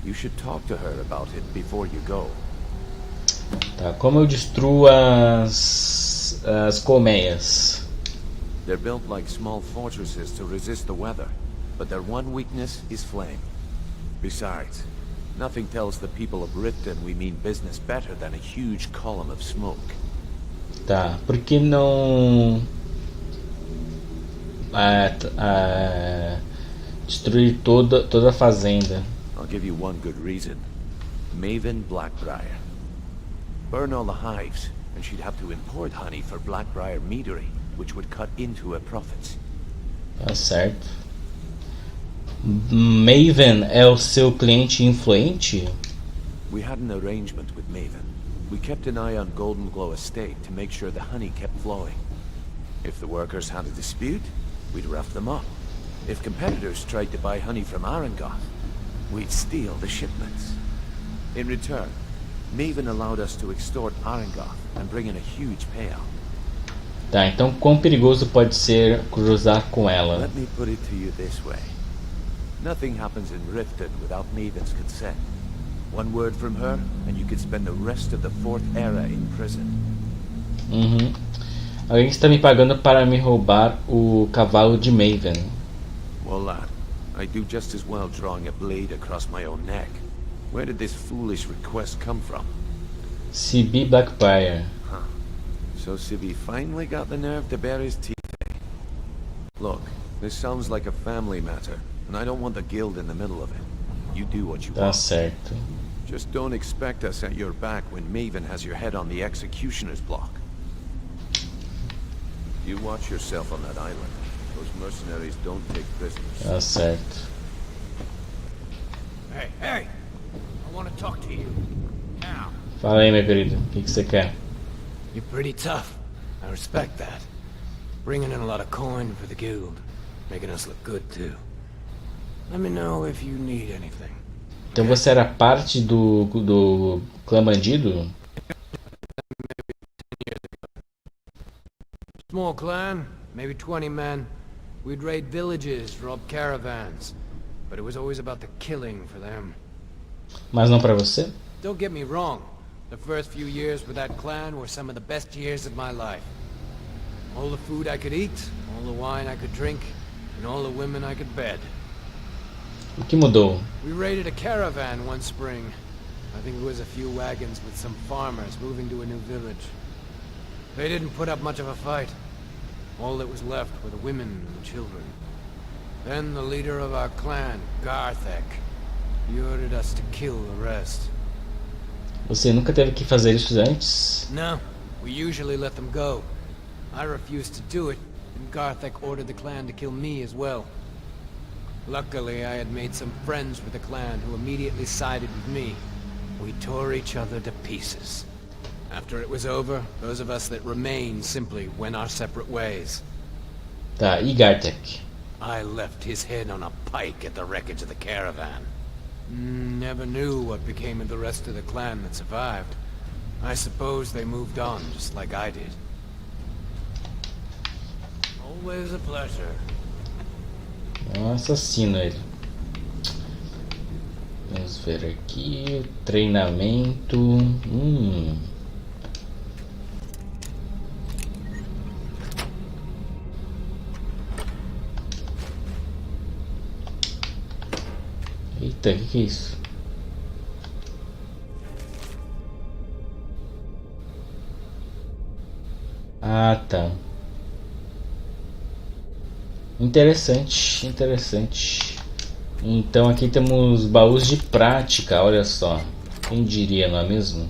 You should talk to her about it before you go. Tá, como eu destruo as colmeias? They're built like small fortresses to resist the weather, but their one weakness is flame. Besides, nothing tells the people of Riften we mean business better than a huge column of smoke. Tá, por que não destruir toda a fazenda? I'll give you one good reason. Maven Blackbriar. Burn all the hives, and she'd have to import honey for Blackbriar meadery, which would cut into her profits. Tá certo. Maven é o seu cliente influente? We had an arrangement with Maven. We kept an eye on Golden Glow Estate to make sure the honey kept flowing. If the workers had a dispute, we'd rough them up. If competitors tried to buy honey from Arangoth, we'd steal the shipments. In return, Maven allowed us to extort Arangoth and bring in a huge payout. Tá, então quão perigoso pode ser cruzar com ela? Let me put it to you this way. Nothing happens in Riften without Maven's consent. One word from her, and you could spend the rest of the Fourth Era in prison. Uhum. Alguém está me pagando para me roubar o cavalo de Maven. Well, lad, I do just as well drawing a blade across my own neck. Where did this foolish request come from? CB Blackbriar. Huh. So Sibby finally got the nerve to bare his teeth, eh? Look, this sounds like a family matter, and I don't want the guild in the middle of it. You do what you Tá want. certo. Just don't expect us at your back when Maven has your head on the executioner's block. You watch yourself on that island. Those mercenaries don't take prisoners. Tá certo. Hey, hey! I want to talk to you. Now. Fala aí, meu querido. O que você quer? You're pretty tough. I respect that. Bringing in a lot of coin for the guild. Making us look good, too. Let me know if you need anything. Então você era parte do clã bandido? Small clan, maybe 20 men. We'd raid villages, rob caravans. But it was always about the killing for them. Mas não pra você? Don't get me wrong. The first few years with that clan were some of the best years of my life. All the food I could eat, all the wine I could drink, and all the women I could bed. O que mudou? We raided a caravan one spring. I think it was a few wagons with some farmers moving to a new village. They didn't put up much of a fight. All that was left were the women and the children. Then the leader of our clan, Garthek, he ordered us to kill the rest. Você nunca teve que fazer isso antes? No, we usually let them go. I refused to do it, and Garthek ordered the clan to kill me as well. Luckily, I had made some friends with the clan who immediately sided with me. We tore each other to pieces. After it was over, those of us that remained simply went our separate ways. Tá, e Garthek? I left his head on a pike at the wreckage of the caravan. Never knew what became of the rest of the clan that survived. I suppose they moved on, just like I did. Always a pleasure. É um assassino ele. Vamos ver aqui. Treinamento. Eita, o que é isso? Ah, tá. Interessante, interessante. Então aqui temos baús de prática, olha só. Quem diria, não é mesmo?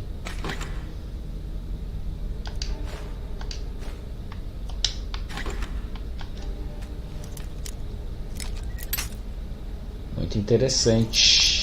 Muito interessante.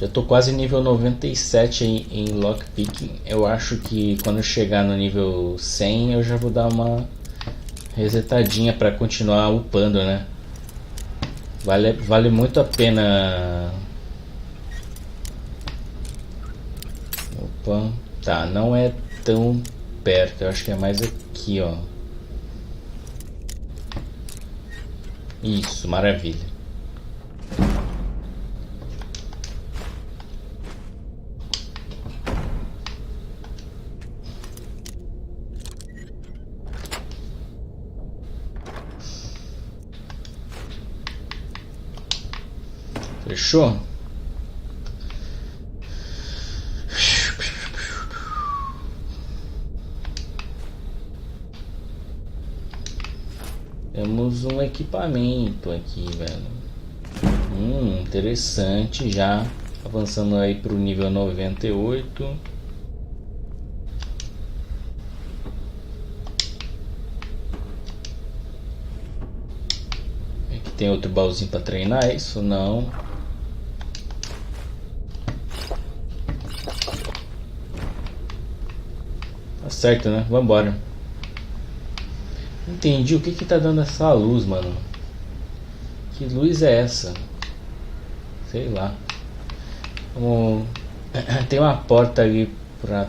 Já tô quase nível 97 em lockpicking. Eu acho que quando eu chegar no nível 100 eu já vou dar uma resetadinha para continuar upando, né? Vale muito a pena. Opa, tá, não é tão perto, eu acho que é mais aqui, ó. Isso, maravilha. Fechou? Temos um equipamento aqui, velho. Interessante, já avançando aí para o nível 98. Aqui tem outro baúzinho para treinar, isso não. Certo, né? Vambora. Entendi o que que tá dando essa luz, mano. Que luz é essa? Sei lá. Tem uma porta ali pra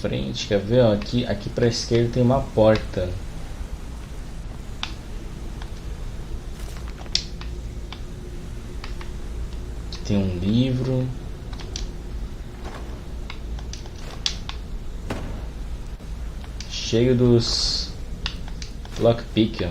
frente, quer ver? Ó, aqui pra esquerda tem uma porta. Aqui tem um livro. Cheio dos lockpick.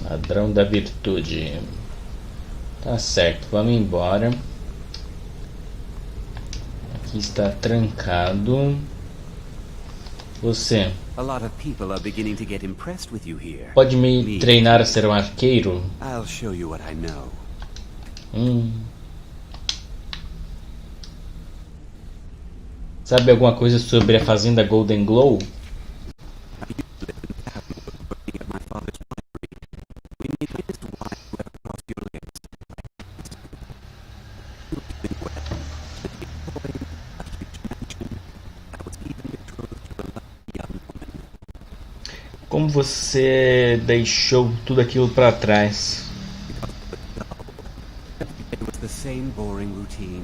Ladrão da virtude. Tá certo, vamos embora. Aqui está trancado. Você pode me treinar a ser um arqueiro? Sabe alguma coisa sobre a fazenda Golden Glow? Como você deixou tudo aquilo para trás? It was the same boring routine.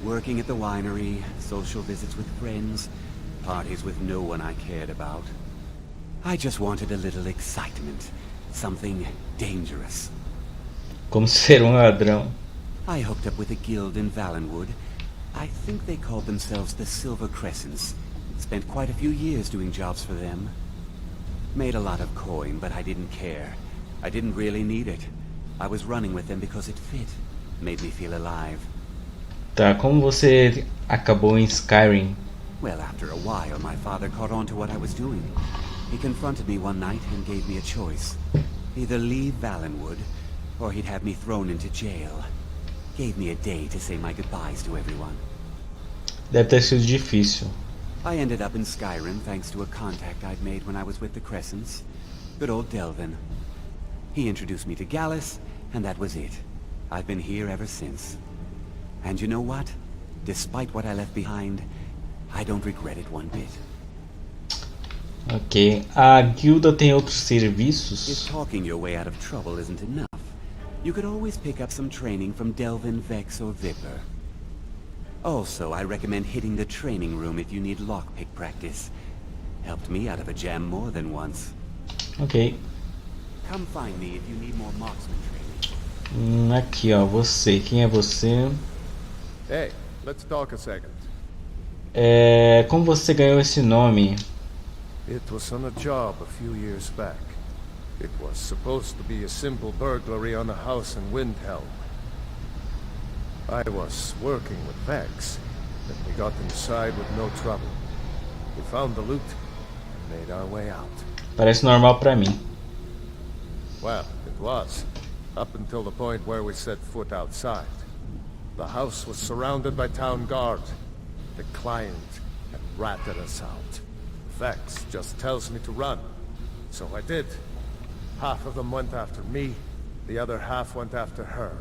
Working at the winery, social visits with friends, parties with no one I cared about. I just wanted a little excitement, something dangerous. Como ser um ladrão. I hooked up with a guild in Valenwood. I think they called themselves the Silver Crescents. Spent quite a few years doing jobs for them. Made a lot of coin, but I didn't care. I didn't really need it. I was running with them because it fit. Made me feel alive. Tá, como você acabou em Skyrim? Well, after a while, my father caught on to what I was doing. He confronted me one night and gave me a choice. Either leave Valenwood, or he'd have me thrown into jail. Gave me a day to say my goodbyes to everyone. Deve ter sido difícil. I ended up in Skyrim thanks to a contact I'd made when I was with the Crescents. Good old Delvin. He introduced me to Gallus, and that was it. I've been here ever since. And you know what? Despite what I left behind, I don't regret it one bit. Ok. A guilda tem outros serviços? If talking your way out of trouble isn't enough, you could always pick up some training from Delvin, Vex, or Viper. Also, I recommend hitting the training room if you need lockpick practice. Helped me out of a jam more than once. Ok. Come find me if you need more marksman training. Aqui, ó, você. Quem é você? Hey, let's talk a second. Como você ganhou esse nome? It was on a job a few years back. It was supposed to be a simple burglary on a house in Windhelm. I was working with Vex, and we got inside with no trouble. We found the loot and made our way out. Parece normal pra mim. Well, it was, up until the point where we set foot outside. The house was surrounded by town guard. The client had ratted us out. Vex just tells me to run, so I did. Half of them went after me, the other half went after her.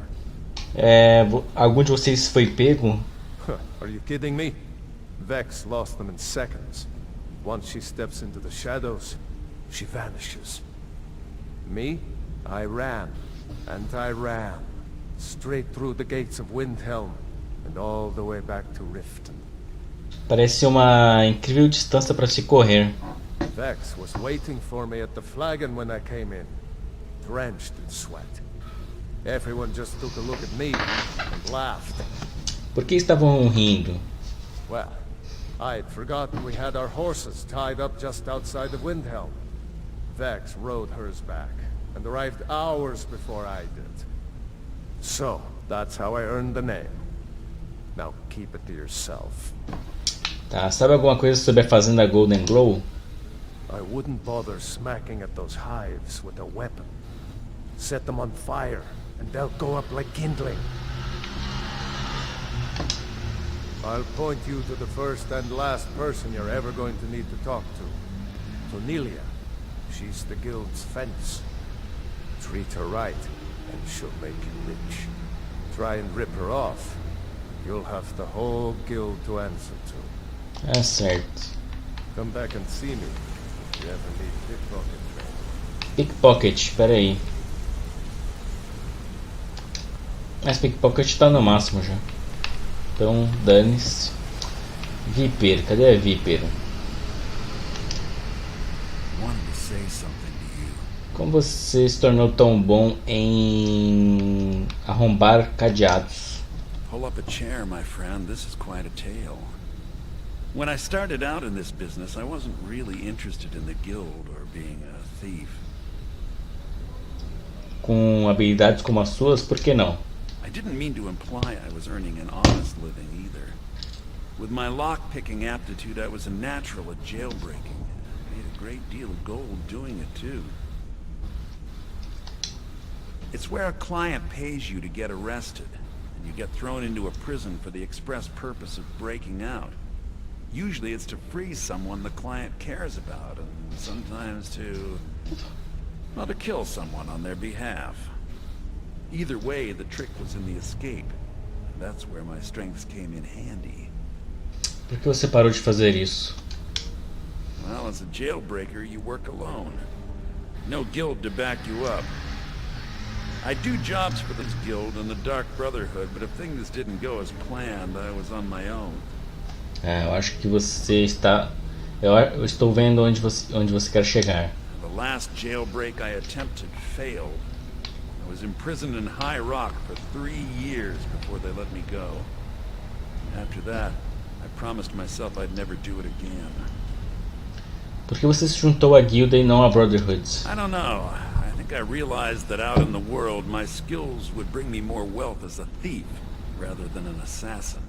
Algum de vocês foi pego? Are you kidding me? Vex lost them in seconds. Once she steps into the shadows, she vanishes. Me? I ran, and I ran, straight through the gates of Windhelm, and all the way back to Riften. Parece uma incrível distância para se correr. Vex was waiting for me at the flagon when I came in, drenched in sweat. Everyone just took a look at me and laughed. Por que estavam rindo? Well, I had forgotten we had our horses tied up just outside of Windhelm. Vex rode hers back and arrived hours before I did. So, that's how I earned the name. Now keep it to yourself. Tá, sabe alguma coisa sobre a fazenda Golden Glow? I wouldn't bother smacking at those hives with a weapon. Set them on fire, and they'll go up like kindling. I'll point you to the first and last person you're ever going to need to talk to. Tonelia. She's the guild's fence. Treat her right, and she'll make you rich. Try and rip her off, you'll have the whole guild to answer to. É certo. Come back and see me if you ever need pickpocket training. Pickpocket, pera aí. Mas pickpocket tá no máximo já. Então, dane-se. Viper, cadê a Viper? Como você se tornou tão bom em arrombar cadeados? Pull up a chair, my friend. This is quite a tale. When I started out in this business, I wasn't really interested in the guild or being a thief. Com habilidades como as suas, por que não? I didn't mean to imply I was earning an honest living either. With my lock-picking aptitude, I was a natural at jailbreaking. I made a great deal of gold doing it too. It's where a client pays you to get arrested, and you get thrown into a prison for the express purpose of breaking out. Usually it's to free someone the client cares about, and sometimes to kill someone on their behalf. Either way, the trick was in the escape. That's where my strengths came in handy. Por que você parou de fazer isso? Well, as a jailbreaker, you work alone. No guild to back you up. I do jobs for this guild and the Dark Brotherhood, but if things didn't go as planned, I was on my own. Eu acho que você está... Eu estou vendo onde você quer chegar. The last jailbreak I attempted failed. I was imprisoned in High Rock for 3 years before they let me go. After that, I promised myself I'd never do it again. Por que você se juntou à guilda e não à Brotherhood? I don't know. I think I realized that out in the world, my skills would bring me more wealth as a thief rather than an assassin.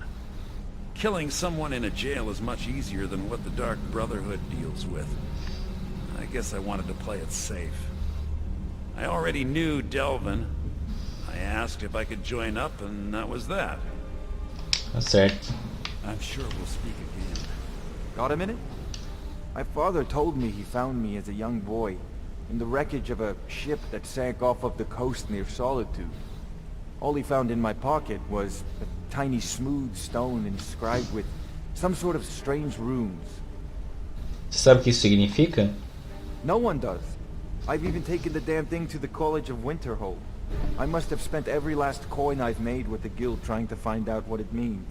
Killing someone in a jail is much easier than what the Dark Brotherhood deals with. I guess I wanted to play it safe. I already knew Delvin. asked if I could join up, and that was that. Tá certo. I'm sure we'll speak again. Got a minute? My father told me he found me as a young boy in the wreckage of a ship that sank off of the coast near Solitude. All he found in my pocket was a tiny smooth stone inscribed with some sort of strange runes. Você sabe o que isso significa? No one does. I've even taken the damn thing to the College of Winterhold. I must have spent every last coin I've made with the guild trying to find out what it means.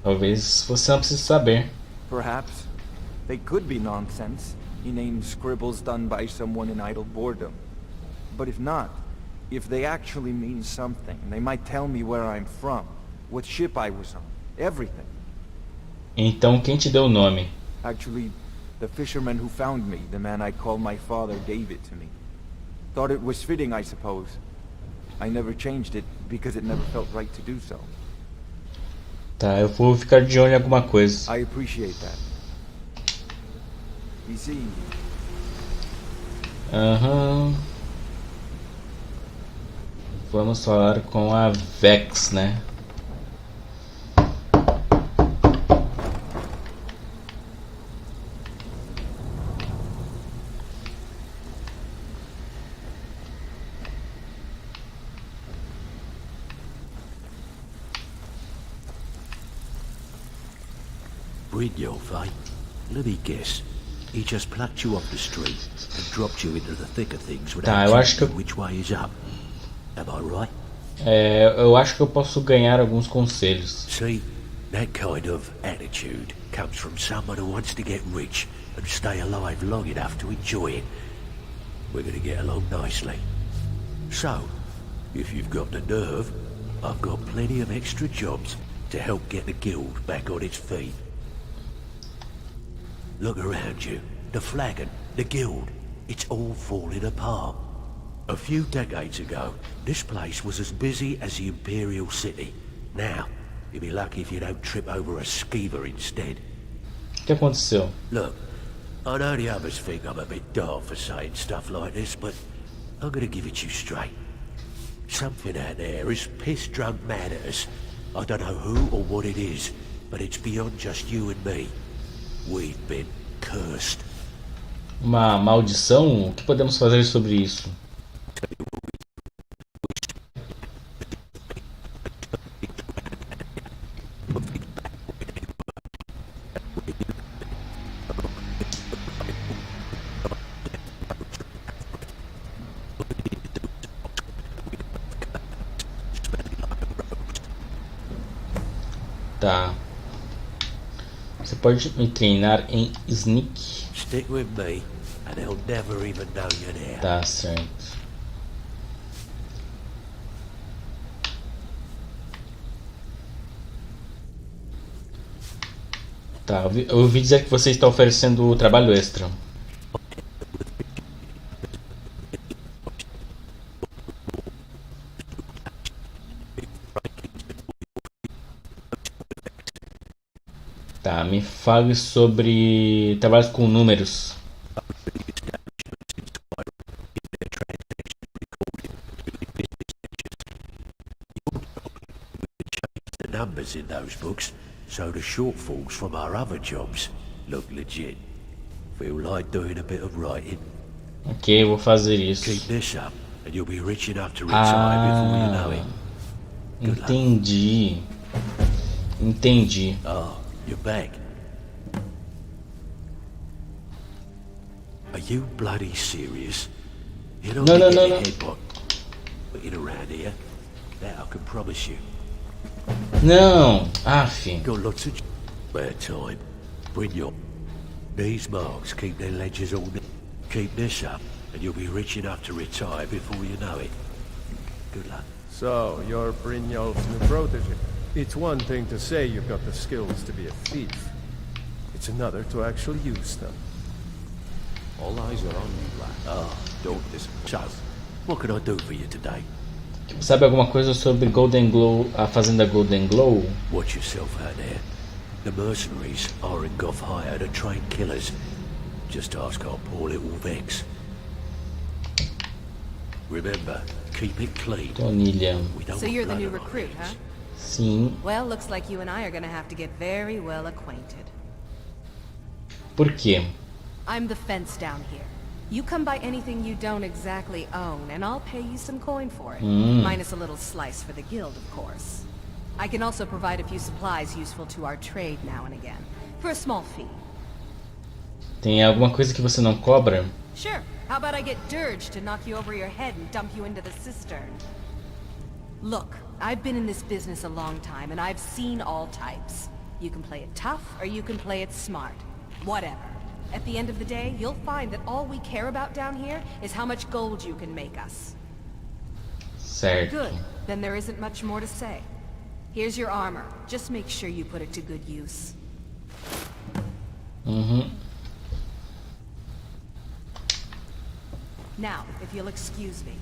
Talvez você não precise saber. Perhaps. They could be nonsense, inane scribbles done by someone in idle boredom. But if not, if they actually mean something, they might tell me where I'm from, what ship I was on, everything. Então quem te deu o nome? Actually, the fisherman who found me, the man I call my father, gave it to me. Thought it was fitting, I suppose. I never changed it because it never felt right to do so. Tá, eu vou ficar de olho em alguma coisa. I appreciate that. We see. Aham. Vamos falar com a Vex, né? Brynjolf, eh? Let me guess. He just plucked you off the street and dropped you into the thick of things without telling you which way is up. Am I right? Eu acho que eu posso ganhar alguns conselhos. See, that kind of attitude comes from someone who wants to get rich and stay alive long enough to enjoy it. We're going to get along nicely. So, if you've got the nerve, I've got plenty of extra jobs to help get the guild back on its feet. Look around you. The flagon, the guild, it's all falling apart. A few decades ago, this place was as busy as the Imperial City. Now, you'll be lucky if you don't trip over a skeever instead. O que aconteceu? Look, I know the others think I'm a bit daft for saying stuff like this, but I'm gonna give it to you straight. Something out there is piss-drunk mad at us. I don't know who or what it is, but it's beyond just you and me. We've been cursed. Uma maldição? O que podemos fazer sobre isso? Tá. Você pode me treinar em sneak. Stick with me, and they'll never even know you're there. Tá certo. Tá, eu ouvi dizer que você está oferecendo trabalho extra. Tá, me fale sobre trabalhos com números. The numbers in those books, so the shortfalls from our other jobs look legit. Feel like doing a bit of writing. Ok, vou fazer isso. Keep this up, and you'll be rich enough to retire before you know it. Entendi. Entendi. Oh, you're back. Are you bloody serious? You don't No. headbutt in around here. That I can promise you. Não, af. Got lots of spare time. Bring your these marks keep their ledgers all. Keep this up, and you'll be rich enough to retire before you know it. Good luck. So, you're Brynjolf's new protege. It's one thing to say you've got the skills to be a thief. It's another to actually use them. All eyes are on you, Black. Ah, don't disappoint. So, what can I do for you today? Sabe alguma coisa sobre Golden Glow, a fazenda Golden Glow? Watch yourself out there. The mercenaries aren't off hire to train killers. Just ask our poor little Vex. Remember, keep it clean. Tonilha. So you're the new recruit, huh? Sim. Well, looks like you and I are gonna have to get very well acquainted. Por quê? I'm the fence down here. You come by anything you don't exactly own, and I'll pay you some coin for it. Minus a little slice for the guild, of course. I can also provide a few supplies useful to our trade now and again, for a small fee. Tem alguma coisa que você não cobra? Sure. How about I get Dirge to knock you over your head and dump you into the cistern? Look, I've been in this business a long time, and I've seen all types. You can play it tough, or you can play it smart. Whatever. At the end of the day, you'll find that all we care about down here is how much gold you can make us. Certo. Good. Then there isn't much more to say. Here's your armor. Just make sure you put it to good use. Now, if you'll excuse me.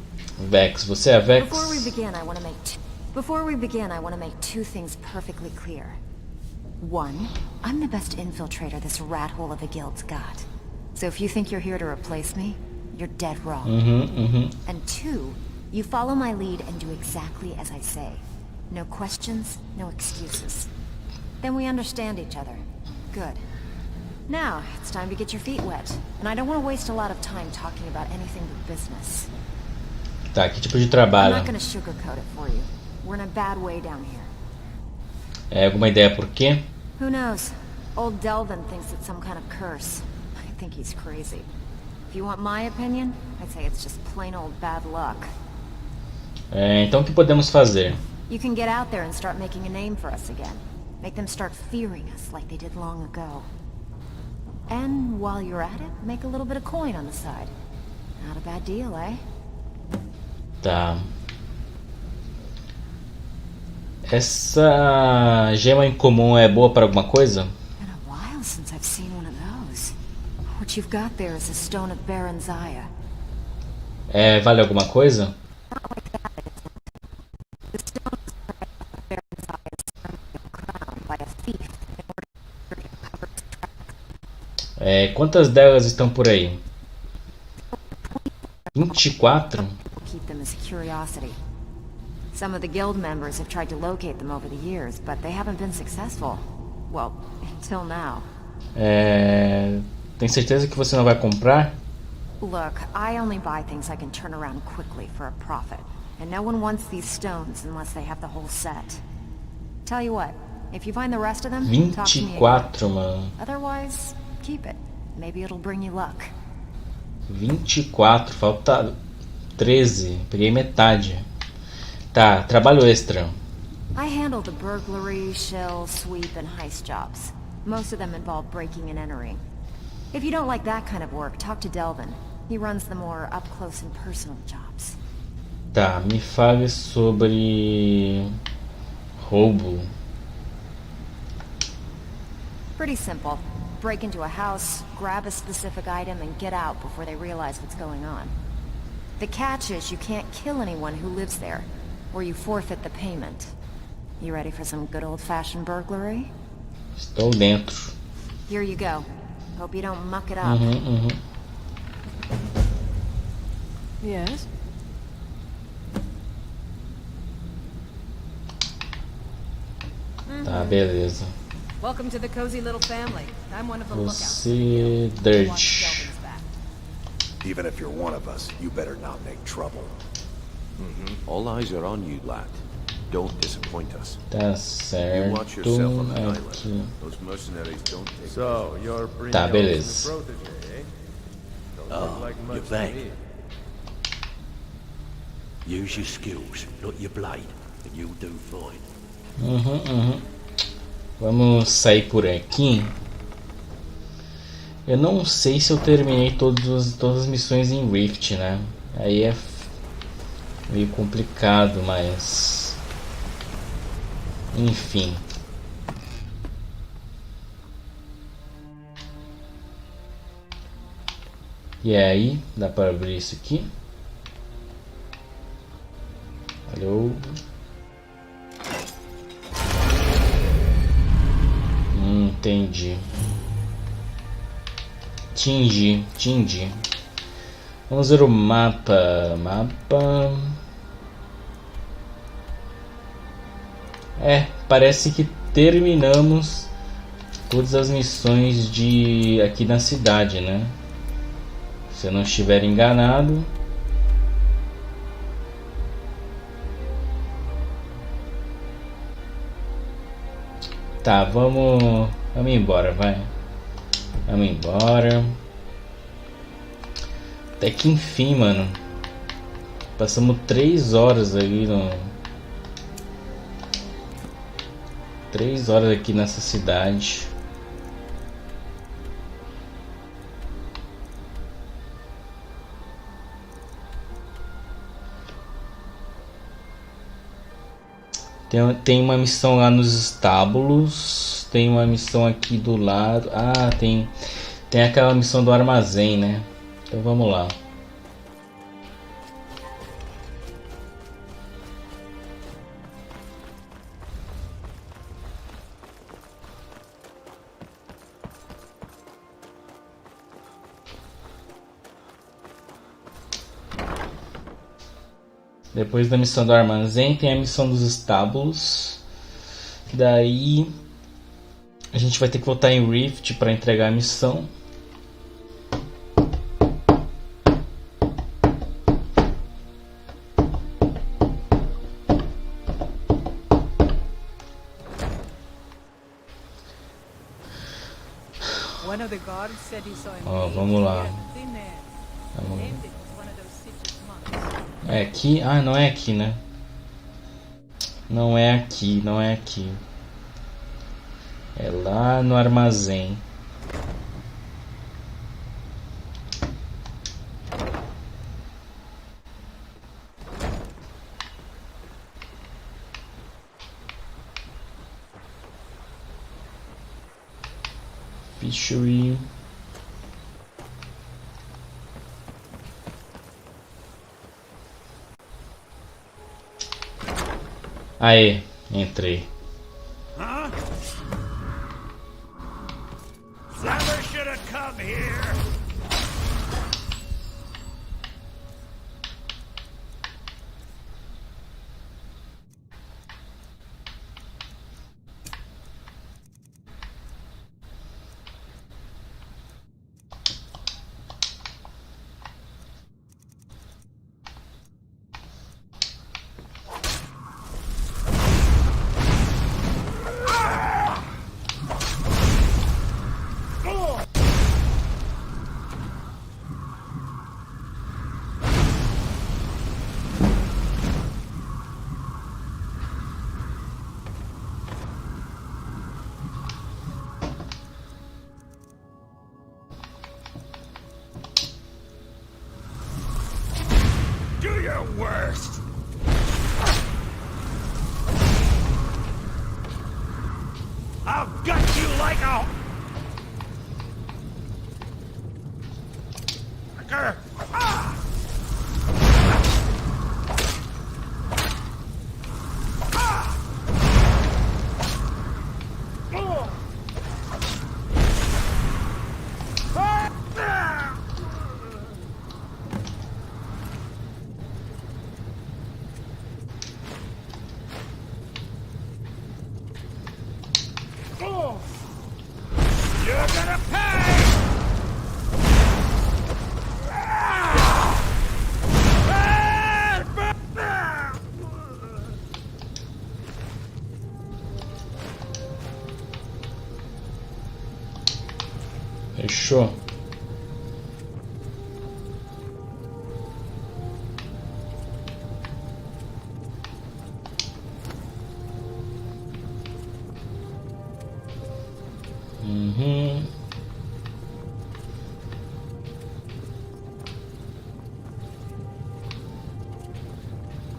Vex, você é Vex? Before we begin, I want to make two things perfectly clear. One, I'm the best infiltrator this rat hole of a guild's got. So if you think you're here to replace me, you're dead wrong. And two, you follow my lead and do exactly as I say. No questions, no excuses. Then we understand each other. Good. Now, it's time to get your feet wet. And I don't want to waste a lot of time talking about anything but business. Tá, que tipo de I'm trabalho? not going to sugarcoat it for you. We're in a bad way down here. É, alguma ideia por quê? Who knows? Old Delvin thinks it's some kind of curse. I think he's crazy. If you want my opinion, I'd say it's just plain old bad luck. É, então o que podemos fazer? You can get out there and start making a name for us again. Make them start fearing us like they did long ago. And while you're at it, make a little bit of coin on the side. Not a bad deal, eh? Tá. Essa gema incomum é boa para alguma coisa? Been a while since I've seen one of those. What you've got there is a stone of Baron Zaya. É, vale alguma coisa? The stone was crafted by Baron Zaya's crown by a thief in order to cover his tracks. É, quantas delas estão por aí? 24? We'll keep them as a curiosity. Some of the guild members have tried to locate them over the years, but they haven't been successful. Well, until now. É, tem certeza que você não vai comprar? Look, I only buy things I can turn around quickly for a profit. And no one wants these stones unless they have the whole set. Tell you what, if you find the rest of them, talk to me again. 24, mano. Otherwise, keep it. Maybe it'll bring you luck. 24, falta 13. Peguei metade. Tá, trabalho extra. I handle the burglary, shell, sweep, and heist jobs. Most of them involve breaking and entering. If you don't like that kind of work, talk to Delvin. He runs the more up-close and personal jobs. Tá, me fale sobre roubo. Pretty simple. Break into a house, grab a specific item, and get out before they realize what's going on. The catch is you can't kill anyone who lives there, or you forfeit the payment. You ready for some good old-fashioned burglary? Estou dentro. Here you go. Hope you don't muck it up. Yes? Tá, beleza. Welcome to the cozy little family. I'm one of the lookouts. Você, Dirge. Even if you're one of us, you better not make trouble. All eyes are on you, lad. Don't disappoint us. Tá You watch yourself on the certo. island. Aqui. Those mercenaries don't take So, you're bringing Tá, us beleza. a protege, eh? Don't Oh, look like you're much back. to me. Use your skills, not your blade, and you'll do fine. Vamos sair por aqui. Eu não sei se eu terminei todas as missões em Rift, né? Aí é meio complicado, mas enfim. E aí, dá para abrir isso aqui? Alô? Entendi. Tingi. Vamos ver o mapa. Parece que terminamos todas as missões de aqui na cidade, né? Se eu não estiver enganado. Tá, vamos embora, vai. Vamos embora. Até que enfim, mano. Passamos 3 horas ali no... 3 horas aqui nessa cidade. Tem uma missão lá nos estábulos. Tem uma missão aqui do lado. Ah, tem aquela missão do armazém, né? Então vamos lá. Depois da missão do armazém tem a missão dos estábulos. Daí a gente vai ter que voltar em Rift para entregar a missão. Ó, vamos lá. É aqui? Ah, não é aqui, né? Não é aqui, não é aqui. É lá no armazém. Fishery. Aê, entrei. Huh? Never should have come here. Worst. I'll gut you like a... Ah! You're gonna pay! Fechou.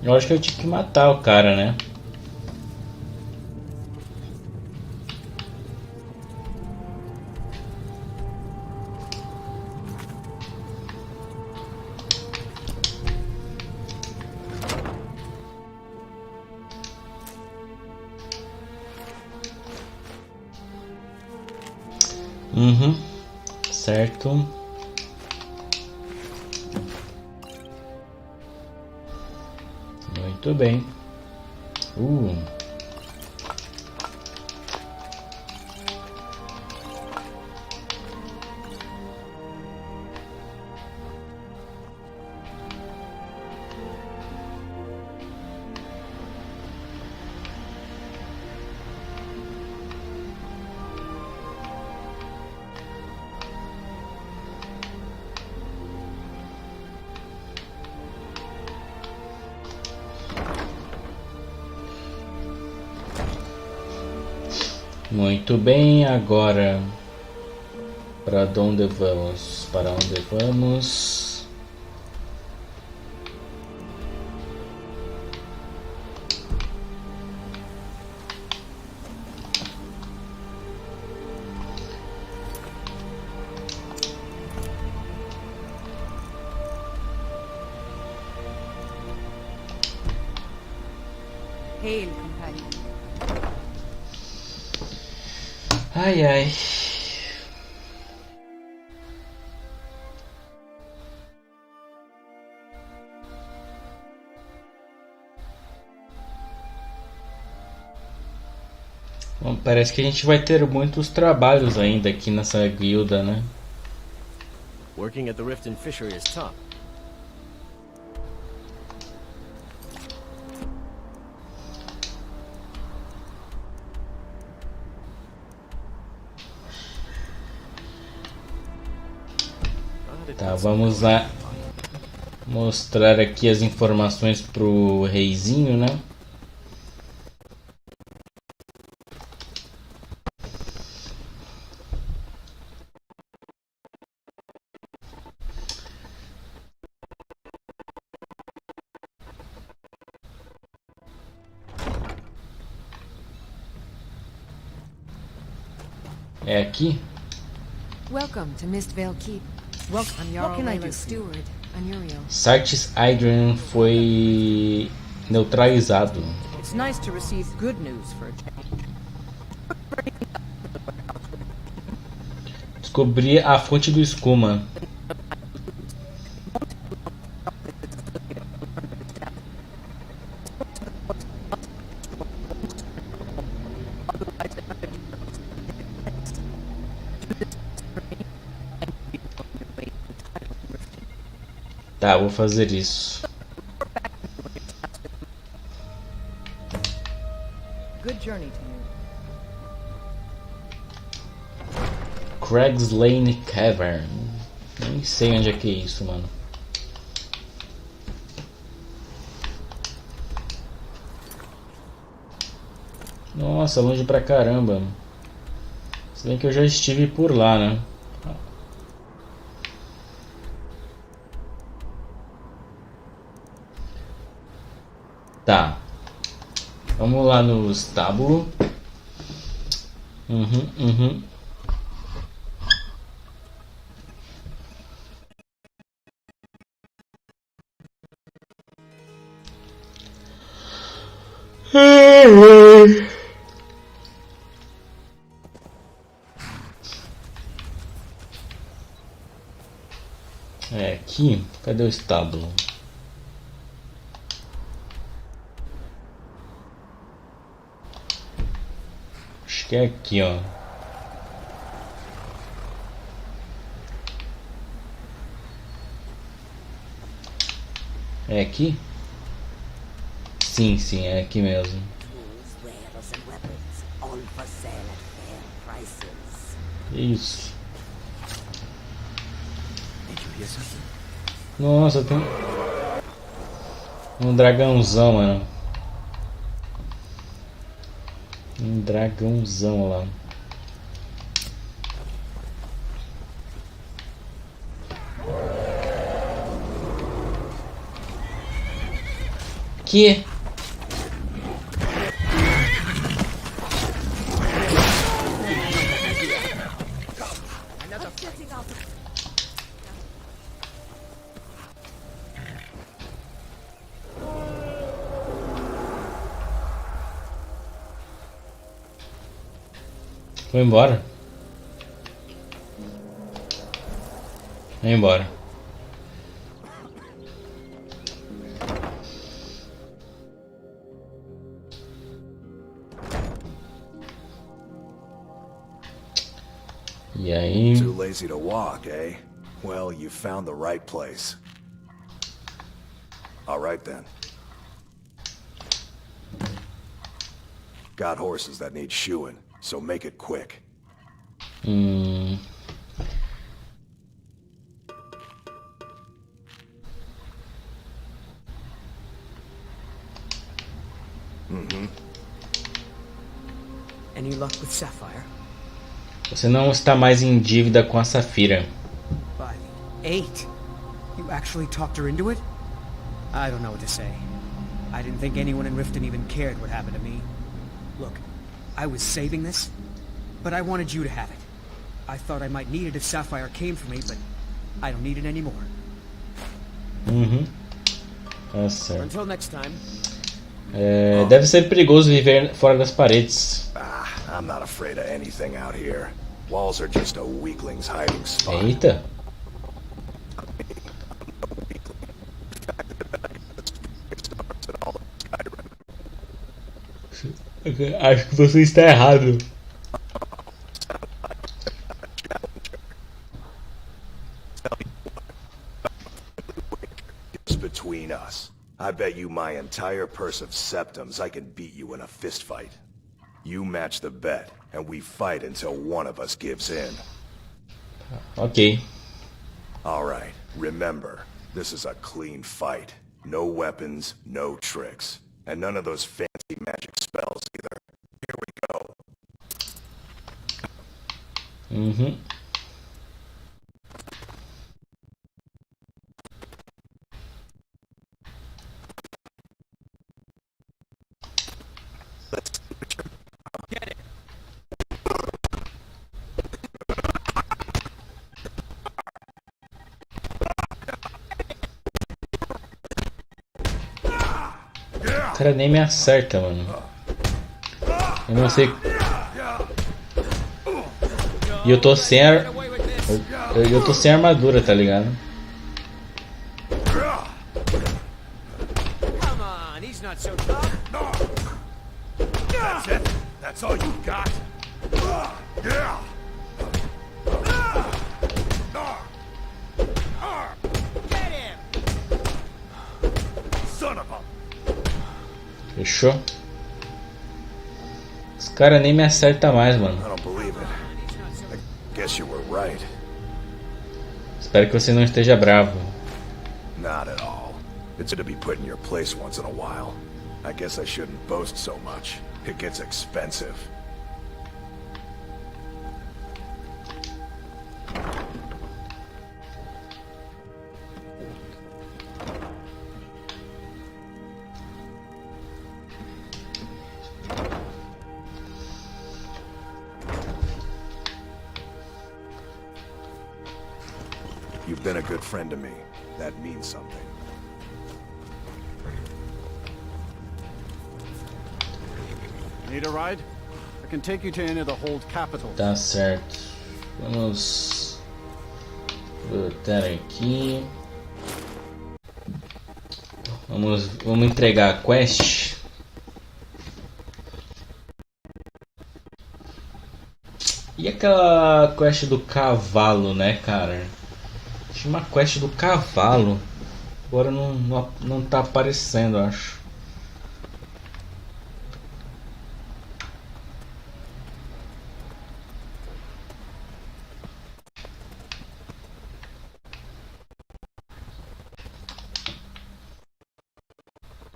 Eu acho que eu tive que matar o cara, né? Certo. Muito bem. Muito bem, agora para onde vamos? Para onde vamos? Hail, companion. Ai, ai. Bom, parece que a gente vai ter muitos trabalhos ainda aqui nessa guilda, né? Working at the Riften fishery is tough. Tá, vamos lá mostrar aqui as informações pro reizinho, né? É aqui? Welcome to Mistvale Keep. I'm Jarl Leila's steward, Anuriel. Sartes Adrian foi neutralizado. It's nice to receive good news for a change. Descobri a fonte do escuma. Tá, vou fazer isso. Good journey to you. Craig's Lane Cavern. Nem sei onde é que é isso, mano. Nossa, longe pra caramba. Se bem que eu já estive por lá, né? Tá. Vamos lá no estábulo. Uhum. É aqui. Cadê o estábulo? Acho que é aqui, ó. É aqui? Sim, é aqui mesmo. Isso. Nossa, tem um dragãozão, mano. Um dragãozão lá. Que? Vou embora. Vou embora. E aí? Too lazy to walk, eh? Well, you found the right place. All right then. Got horses that need shoeing, so make it quick. Mm-hmm. Any luck with with Sapphire. Você não está mais em dívida com a Safira. But 8? You actually talked her into it? I don't know what to say. I didn't think anyone in Riften even cared what happened to me. Look, I was saving this, but I wanted you to have it. I thought I might need it if Sapphire came for me, but I don't need it anymore. Tá certo. Until next time. Deve ser perigoso viver fora das paredes. I'm not afraid of anything out here. Walls are just a weakling's hiding spot. Eita. Acho que você está errado. Between us, I bet you my entire purse of septums I can beat you in a fist fight. You match the bet, and we fight until one of us gives in. Ok. Alright, remember, this is a clean fight. No weapons, no tricks. And none of those fancy magic spells either. Here we go. O cara nem me acerta, mano. Eu não sei. E eu tô sem eu tô sem armadura, tá ligado? Come on, he's not so tough. That's it? That's all you got? Yeah! Get him! Son of a... Fechou? Os caras nem me acertam mais, mano. I don't believe it. I guess you were right. Espero que você não esteja bravo. Not at all. It's good to be put in your place once in a while. I guess I shouldn't boast so much. It gets expensive. You've been a good friend to me. That means something. Need a ride? I can take you to any of the hold capitals. Tá certo. Vamos botar aqui. Vamos entregar a quest. E aquela quest do cavalo, né, cara? Tinha uma quest do cavalo. Agora não tá aparecendo, acho.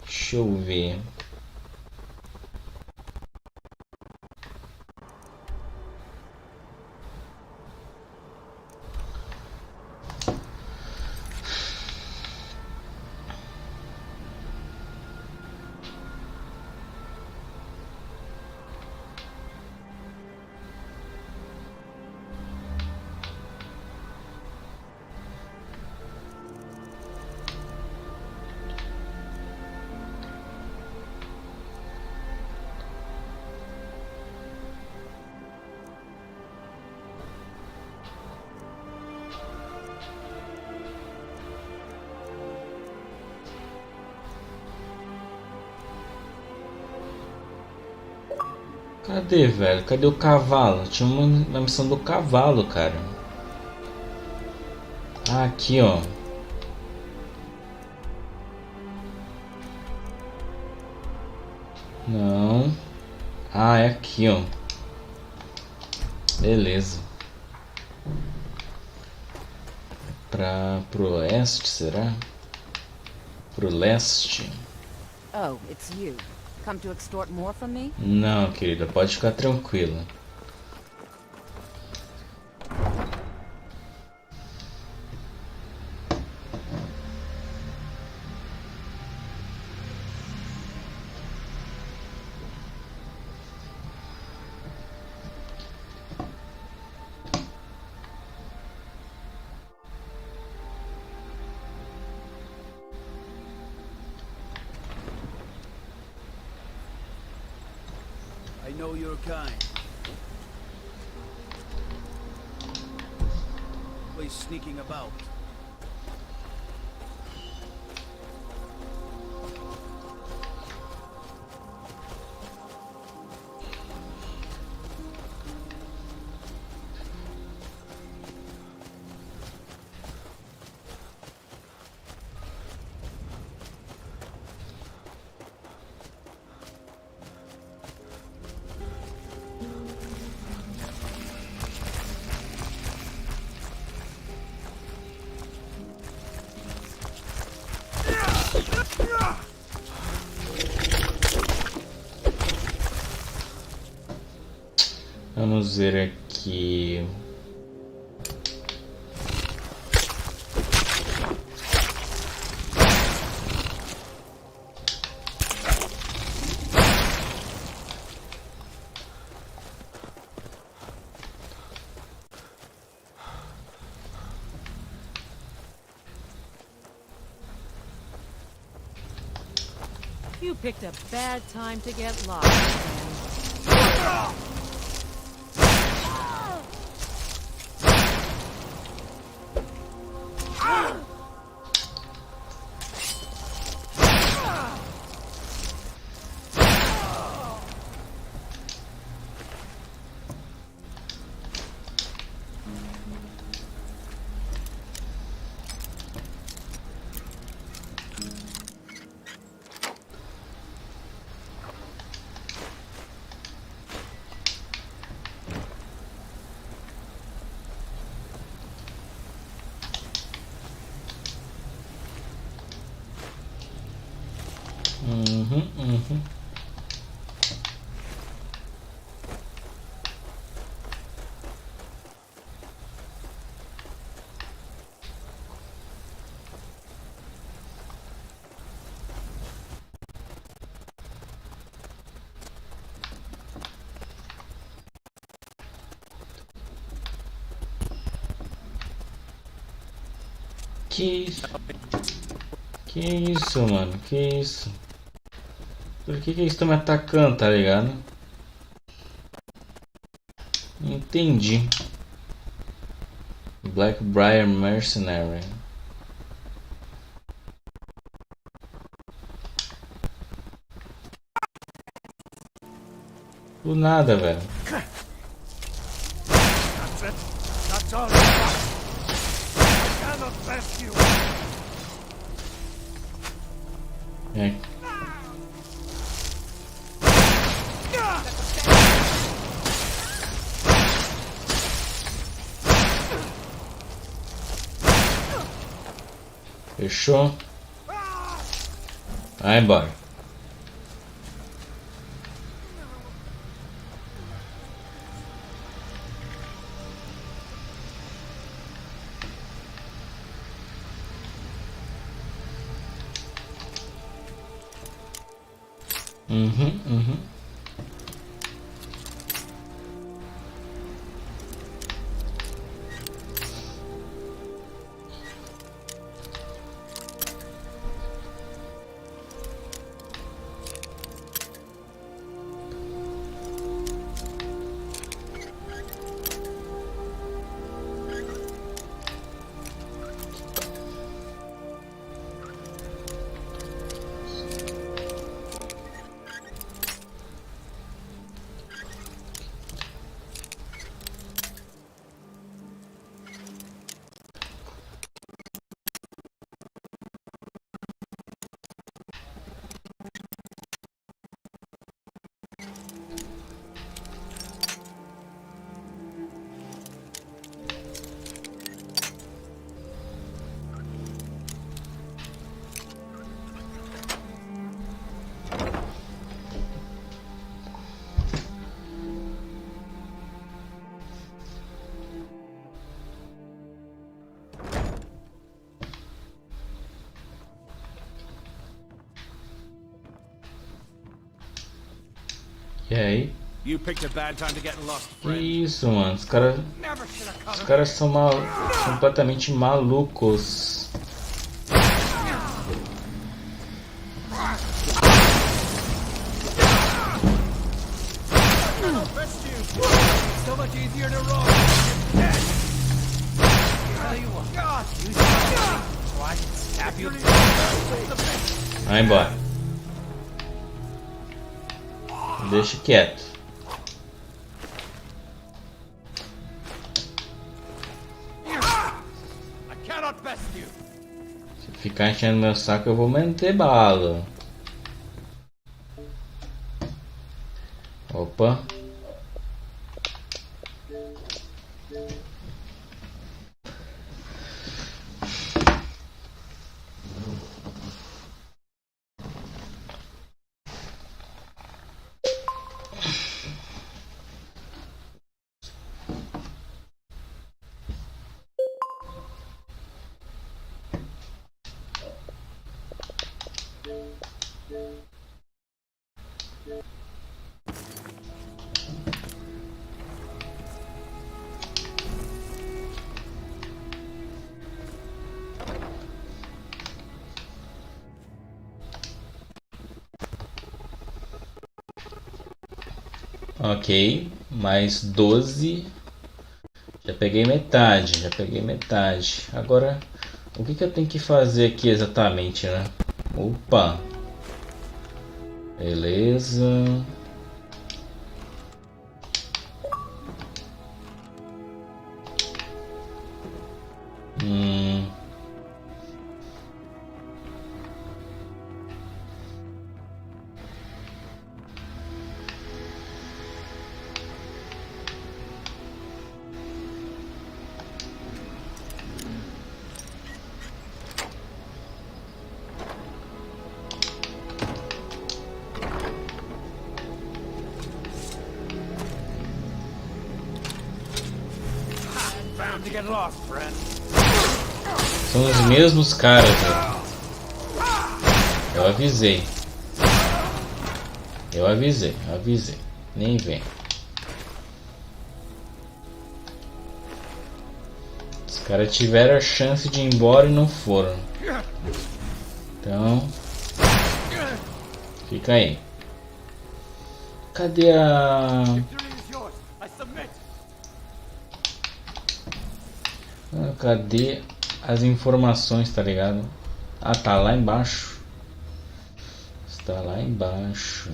Deixa eu ver. Cadê, velho? Cadê o cavalo? Tinha uma missão do cavalo, cara. Ah, aqui, ó. Não. Ah, é aqui, ó. Beleza. Pro oeste, será? Pro leste. Oh, it's you. Come to extort more from me? Não, querida, pode ficar tranquila. know your kind. Always sneaking about. Vamos ver aqui. You picked a bad time to get lost, man. Que isso, mano? Que isso? Por que eles estão me atacando, tá ligado? Não entendi. Blackbriar Mercenary. Do nada, velho. That's it. That's all. I cannot rescue. É. Fechou? Vai embora. Uhum. E aí? Que isso, mano? Os caras são completamente malucos. Vai embora. Deixa quieto. Se ficar enchendo meu saco, eu vou meter bala. Opa. Ok, mais 12. Já peguei metade, Agora, o que eu tenho que fazer aqui exatamente, né? Opa! Beleza. São os mesmos caras, né? Eu avisei. Nem vem. Os caras tiveram a chance de ir embora e não foram. Então, fica aí. Cadê a... cadê as informações, tá ligado? Ah, tá lá embaixo. Está lá embaixo.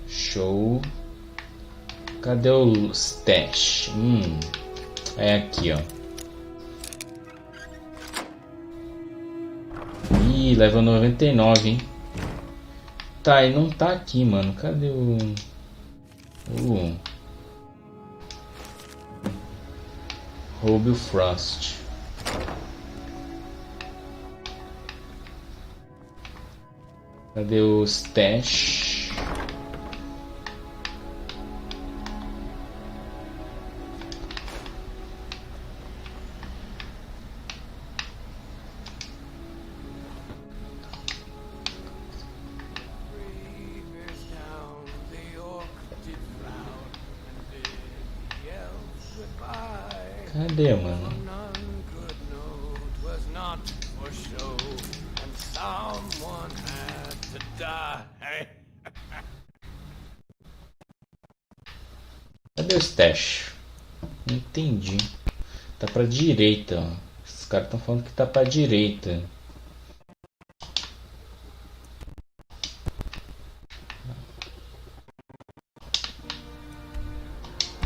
Show. Cadê o stash? É aqui, ó. Ih, leva 99, hein? Tá, e não tá aqui, mano. Cadê o... Roube o Frost. Cadê o stash? Cadê, mano? Cadê o stash? Não entendi. Tá pra direita, ó. Esses caras estão falando que tá pra direita.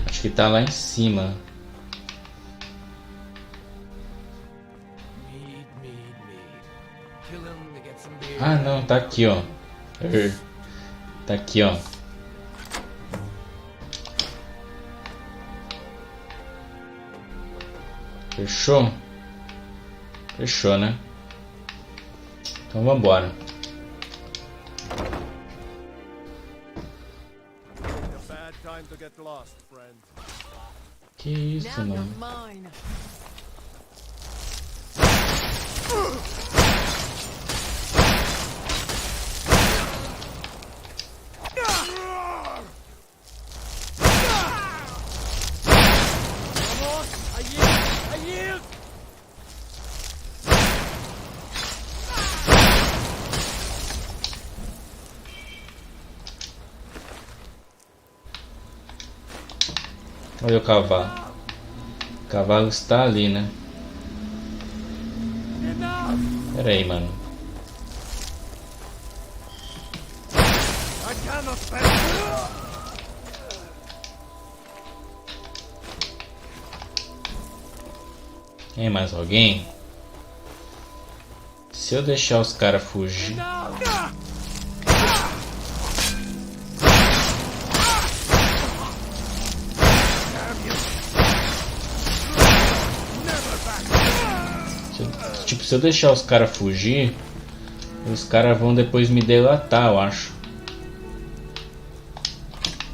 Acho que tá lá em cima. Ah, não, tá aqui, ó. Tá aqui, ó. Fechou? Fechou, né? Então vambora. Que isso, mano? Olha o cavalo. O cavalo está ali, né? Pera aí, mano. Tem mais alguém? Se eu deixar os caras fugir... Se eu deixar os caras fugir, os caras vão depois me delatar, eu acho.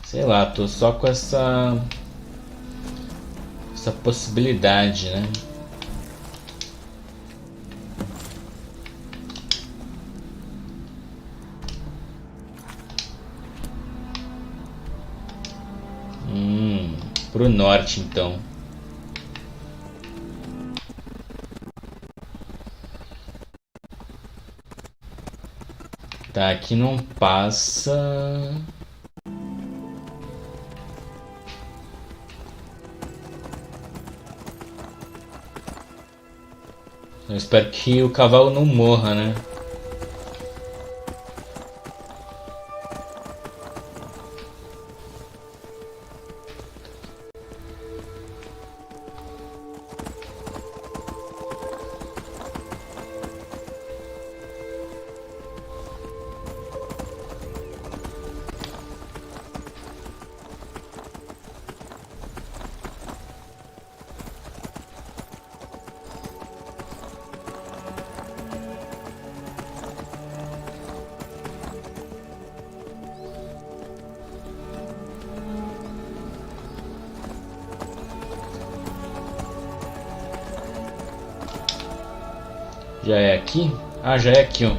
Sei lá, tô só com essa possibilidade, né? Pro norte então. Tá, aqui não passa. Eu espero que o cavalo não morra, né? Já é aqui? Ah, já é aqui, ó.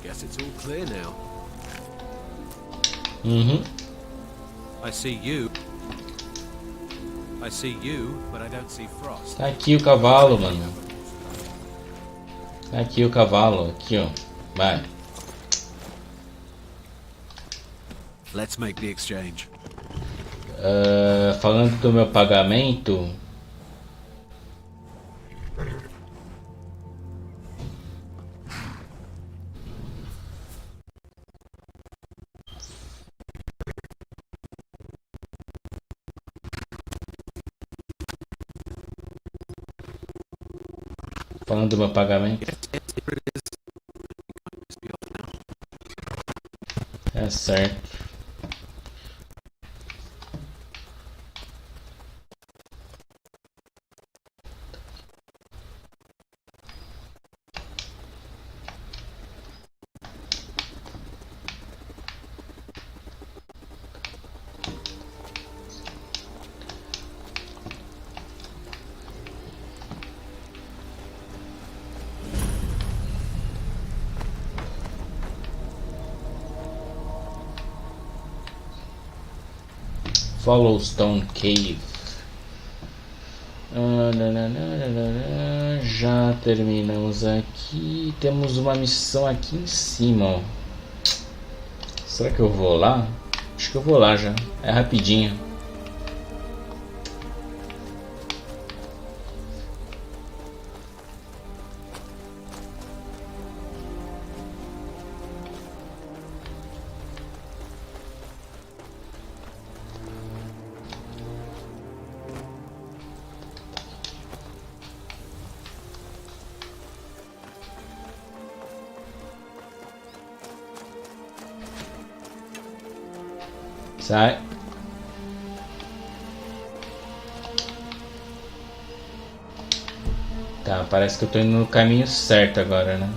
Guess it's all clear now. I see you. I see you, but I don't see Frost. Tá aqui o cavalo, mano. Aqui o cavalo, aqui ó, vai. Let's make the exchange. Falando do meu pagamento, é certo. Follow Stone Cave. Já terminamos aqui. Temos uma missão aqui em cima, ó. Será que eu vou lá? Acho que eu vou lá já. É rapidinho. Sai. Tá, parece que eu tô indo no caminho certo agora, né?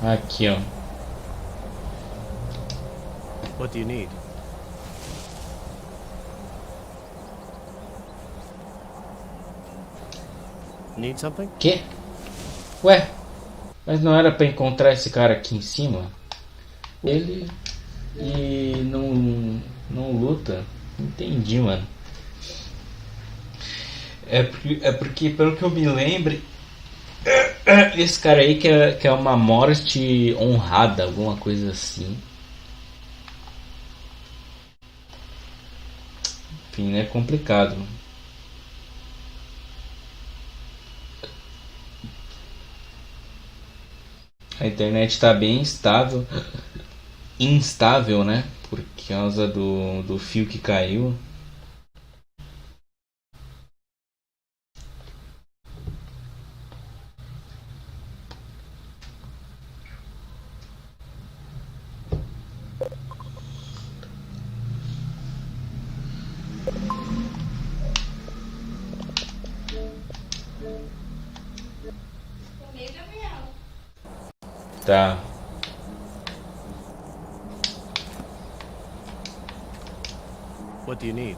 Aqui, ó. What do you need? Need something? Que? Ué? Mas não era pra encontrar esse cara aqui em cima? Ele... E não luta? Entendi, mano. É porque pelo que eu me lembre, esse cara aí quer uma morte honrada, alguma coisa assim. Enfim, é complicado. A internet está bem instável, né? Por causa do fio que caiu. Tá. What do you need?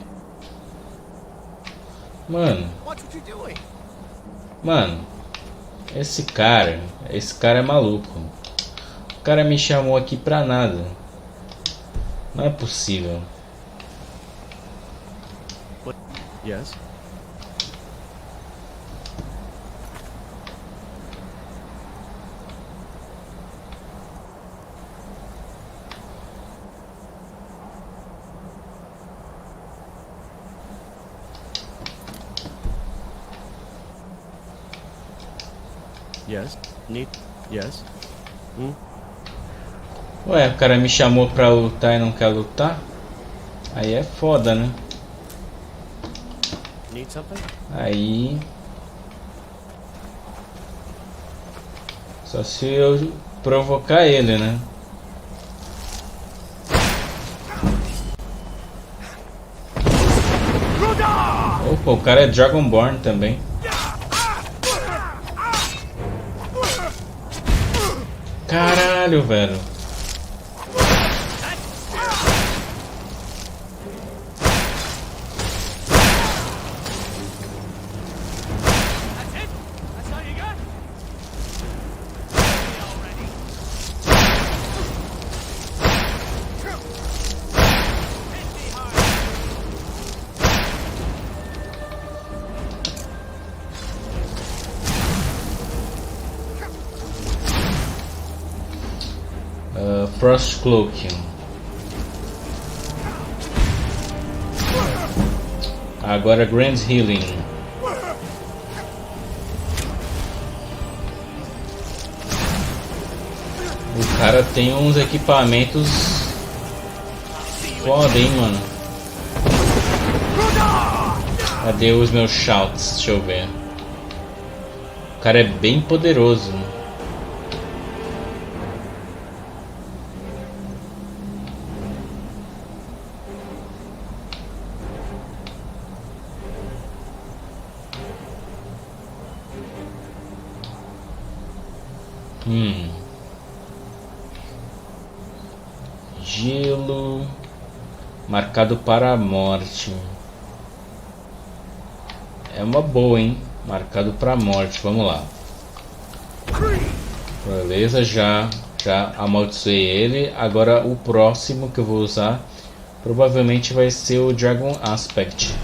Mano, esse cara é maluco. O cara me chamou aqui pra nada. Não é possível. What? Yes. Yes. Need. Yes. Ué, o cara me chamou pra lutar e não quer lutar? Aí é foda, né? Need something? Aí... Só se eu provocar ele, né? Opa, o cara é Dragonborn também. Caralho, velho. Frost Cloak. Agora Grand Healing. O cara tem uns equipamentos foda, hein, mano. Cadê os meus shouts? Deixa eu ver. O cara é bem poderoso. Gelo marcado para a morte. É uma boa, hein? Marcado para a morte. Vamos lá. Beleza, já amaldiçoei ele. Agora o próximo que eu vou usar provavelmente vai ser o Dragon Aspect.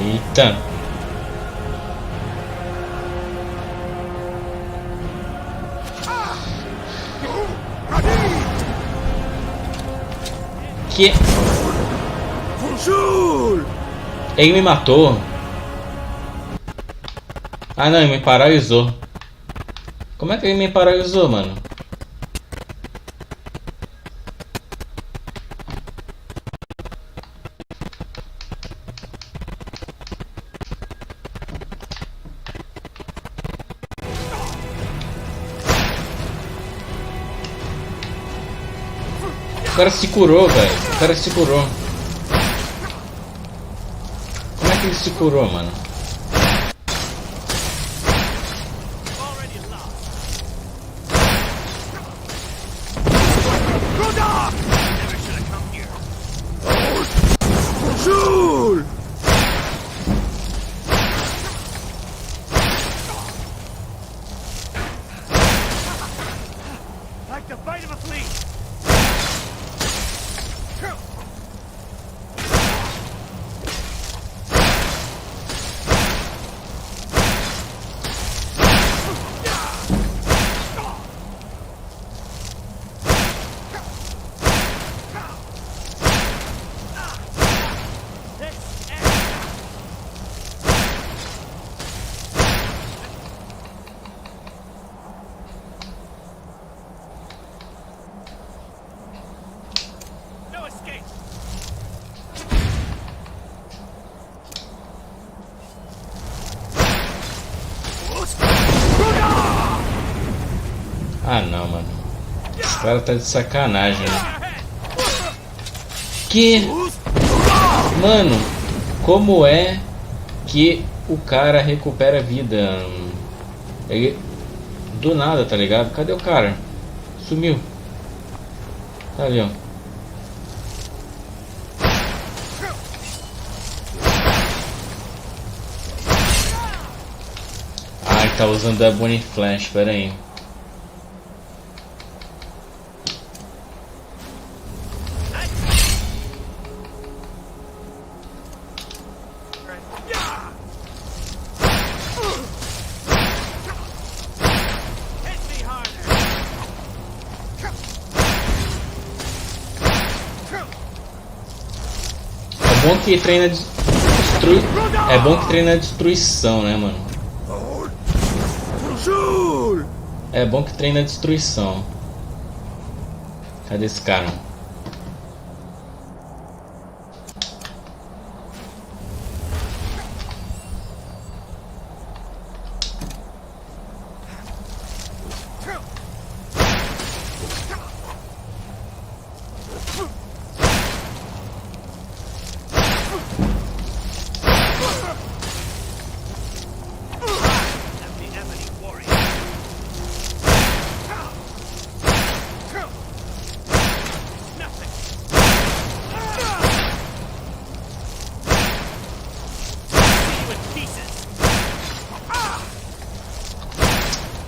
Eita. Que? Ele me matou. Ah não, ele me paralisou. Como é que ele me paralisou, mano? O cara se curou, velho. O cara se curou. Como é que ele se curou, mano? Ah não, mano. Esse cara tá de sacanagem, né? Que? Mano, como é que o cara recupera a vida? Ele... Do nada, tá ligado? Cadê o cara? Sumiu. Tá ali, ó. Ai, tá usando a Bonnie Flash, pera aí. É bom que treina É bom que treina a destruição, né, mano? É bom que treina a destruição. Cadê esse cara?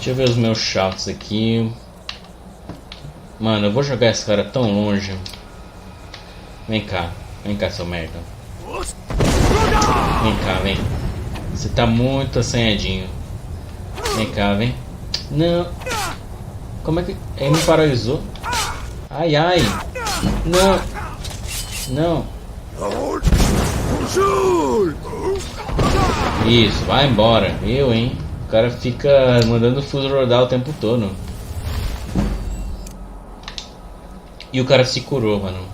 Deixa eu ver os meus shouts aqui. Mano, eu vou jogar esse cara tão longe. Vem cá, seu merda. Vem cá, vem. Você tá muito assanhadinho. Vem cá, vem. Não. Como é que... Ele me paralisou. Ai, ai. Não. Não. Isso, vai embora. Eu, hein. O cara fica mandando o fuso rodar o tempo todo. E o cara se curou, mano.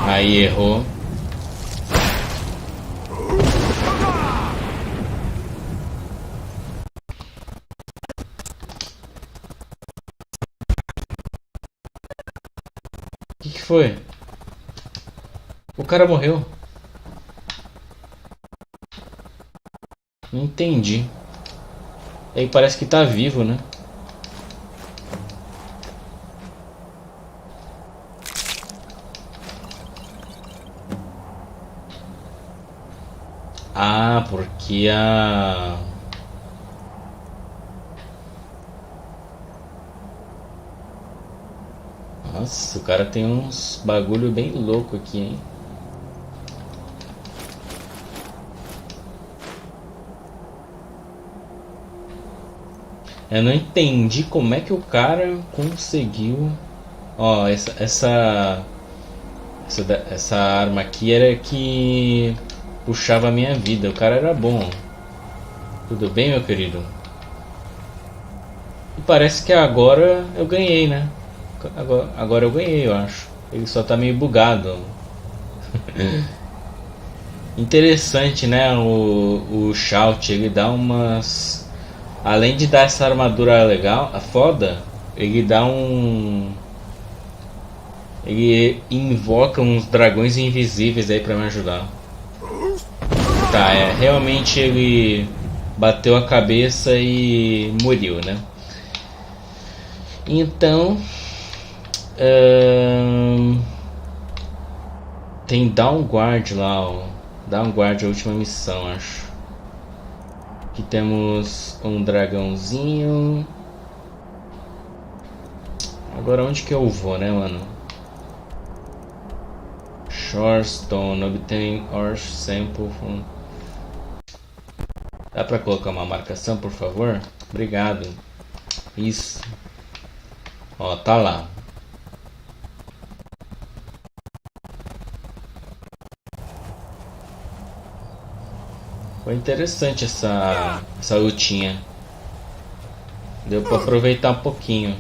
Aí errou. O que foi? O cara morreu. Não entendi. Ele parece que tá vivo, né? Ah, porque a... Nossa, o cara tem uns bagulho bem louco aqui, hein? Eu não entendi como é que o cara conseguiu... Ó, essa arma aqui era que puxava a minha vida. O cara era bom. Tudo bem, meu querido? E parece que agora eu ganhei, né? Agora eu ganhei, eu acho. Ele só tá meio bugado. Interessante, né? O Shout, ele dá umas... Além de dar essa armadura legal, a foda, ele dá um... Ele invoca uns dragões invisíveis aí pra me ajudar. Tá, realmente ele bateu a cabeça e morreu, né? Então... Tem Downguard lá, ó. Downguard é a última missão, acho. Aqui temos um dragãozinho. Agora onde que eu vou, né, mano? Shorestone, obtém Ore Sample from... Dá pra colocar uma marcação, por favor? Obrigado. Isso. Ó, tá lá. Foi interessante essa lutinha. Deu pra aproveitar um pouquinho.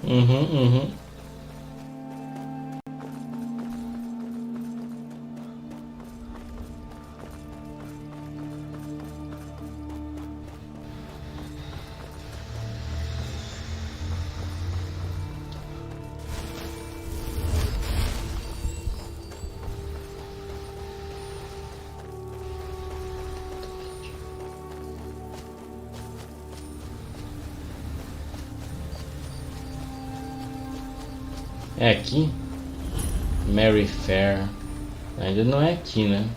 Uhum. É aqui? Mary Fair. Ainda não é aqui, né?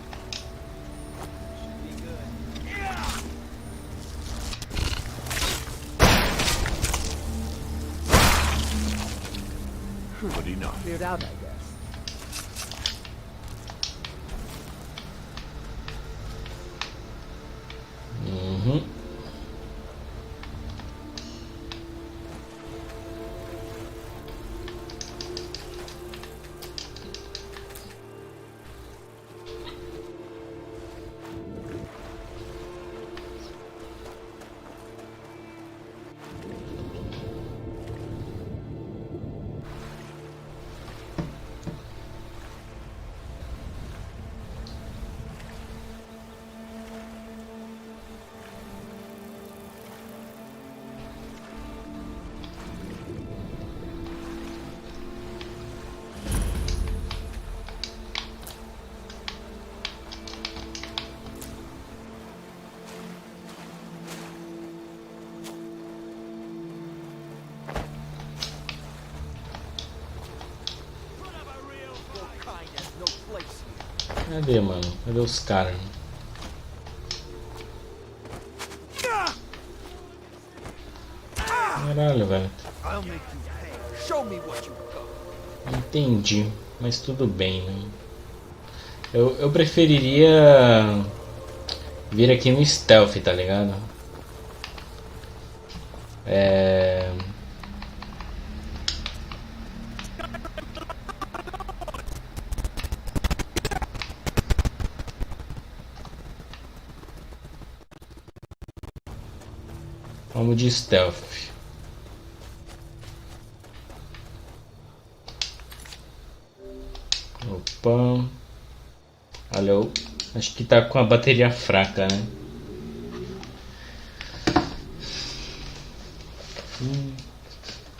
Good enough. Cleared out, I guess. Uhum. Cadê, mano? Cadê os caras? Caralho, velho. Entendi, mas tudo bem, né? Eu preferiria vir aqui no stealth, tá ligado? Vamos de stealth. Opa. Alô. Acho que tá com a bateria fraca, né?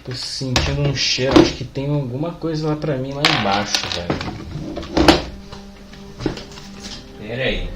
Tô sentindo um cheiro. Acho que tem alguma coisa lá pra mim lá embaixo, velho. Pera aí.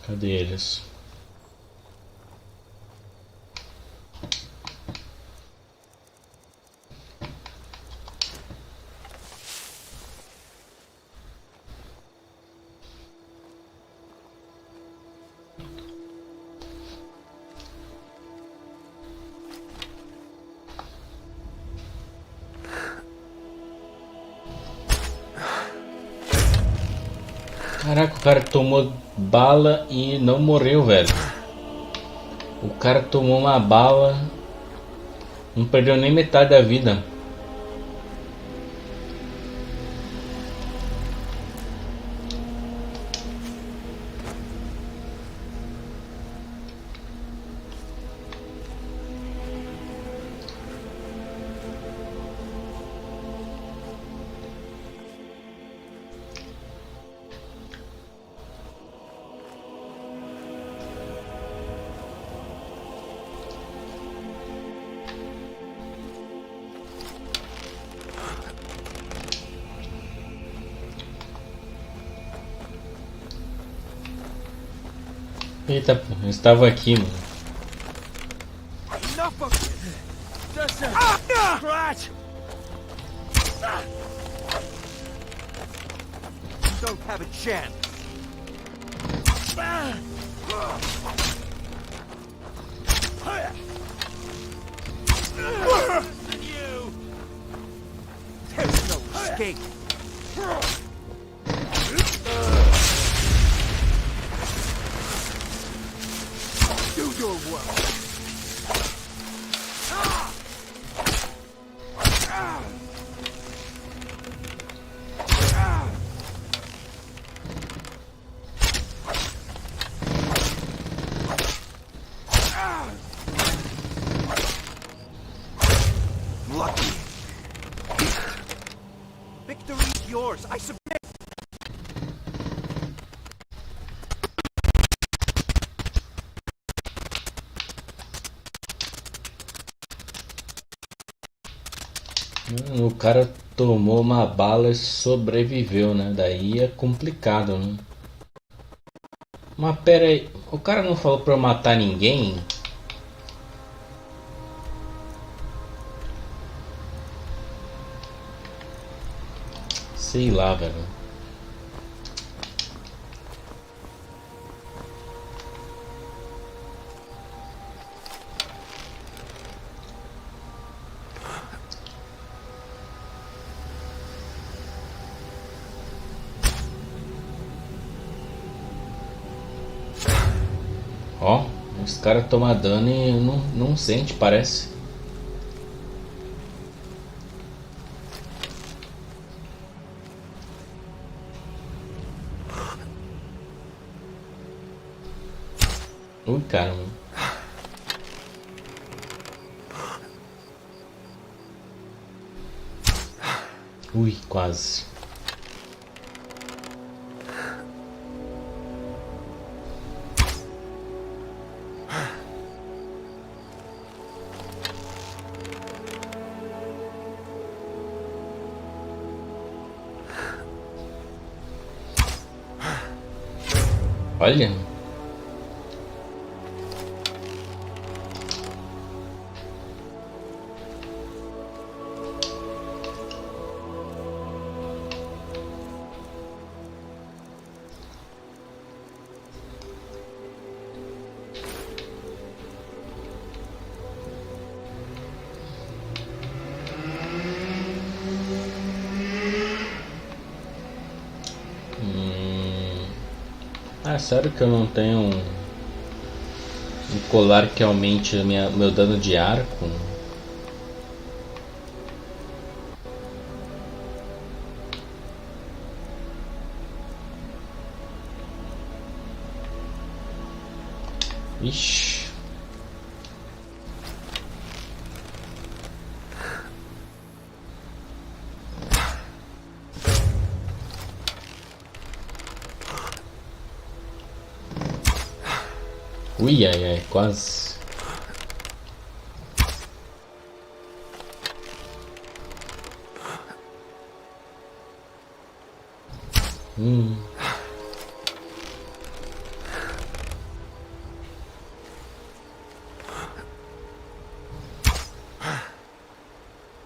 Cadê eles? Caraca, o cara tomou bala e não morreu, velho. O cara tomou uma bala, não perdeu nem metade da vida. Eita, pô, eu estava aqui, mano. Don't have a chance. There's no escape. Do your work. O cara tomou uma bala e sobreviveu, né? Daí é complicado, né? Mas pera aí, o cara não falou pra eu matar ninguém? Sei lá, velho. Ó, os caras tomam dano e não sente, parece. Ui, caramba. Ui, quase. Olha. Ah, sério que eu não tenho um colar que aumente meu dano de arco? Ixi. Ui, ai, ai, quase.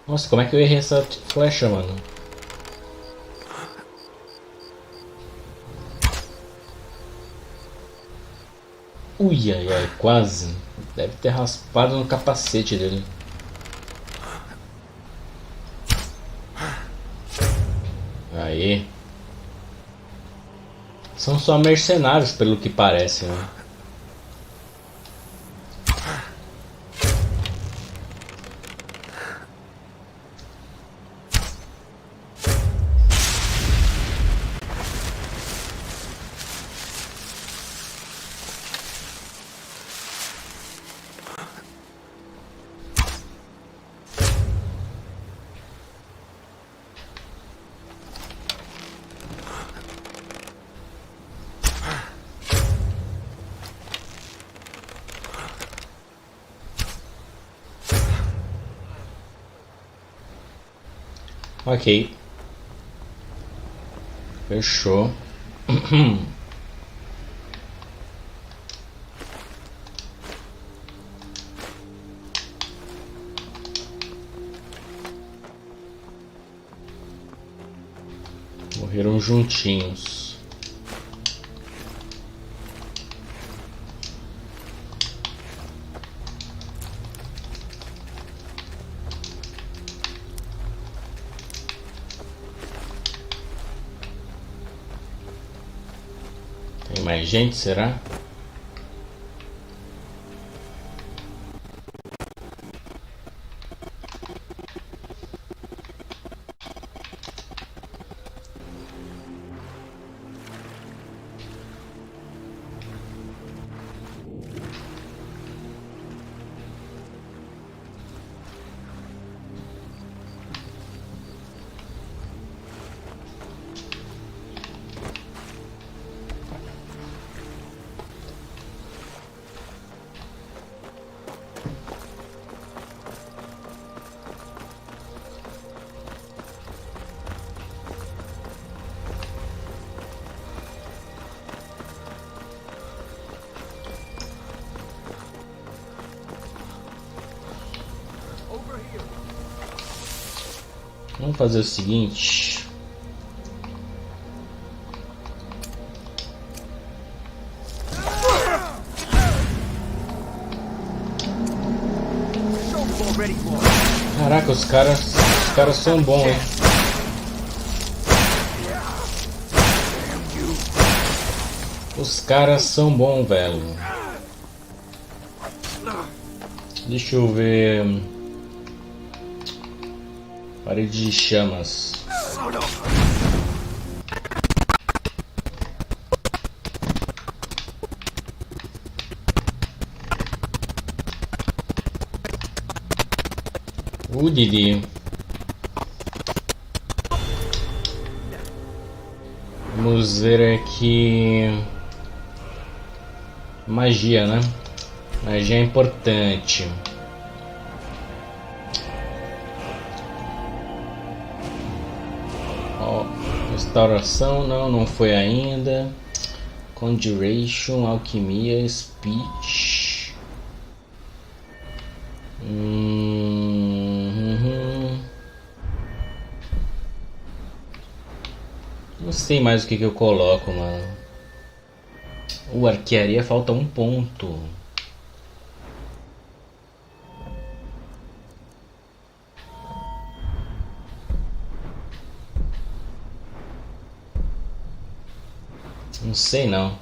Nossa, como é que eu errei essa flecha, mano? Ui, ai, ai, quase. Deve ter raspado no capacete dele. Aí. São só mercenários, pelo que parece, né? Ok. Fechou. Morreram juntinhos. Tem mais gente, será? Vamos fazer o seguinte. Caraca, os caras são bons, hein? Os caras são bons, velho. Deixa eu ver. Parede de chamas. O Didi. Vamos ver aqui. Magia, né? Magia é importante. Ó, restauração, não foi ainda. Conjuration, alquimia, speech. Não sei mais o que eu coloco, mano. O arquearia falta um ponto. Não sei não.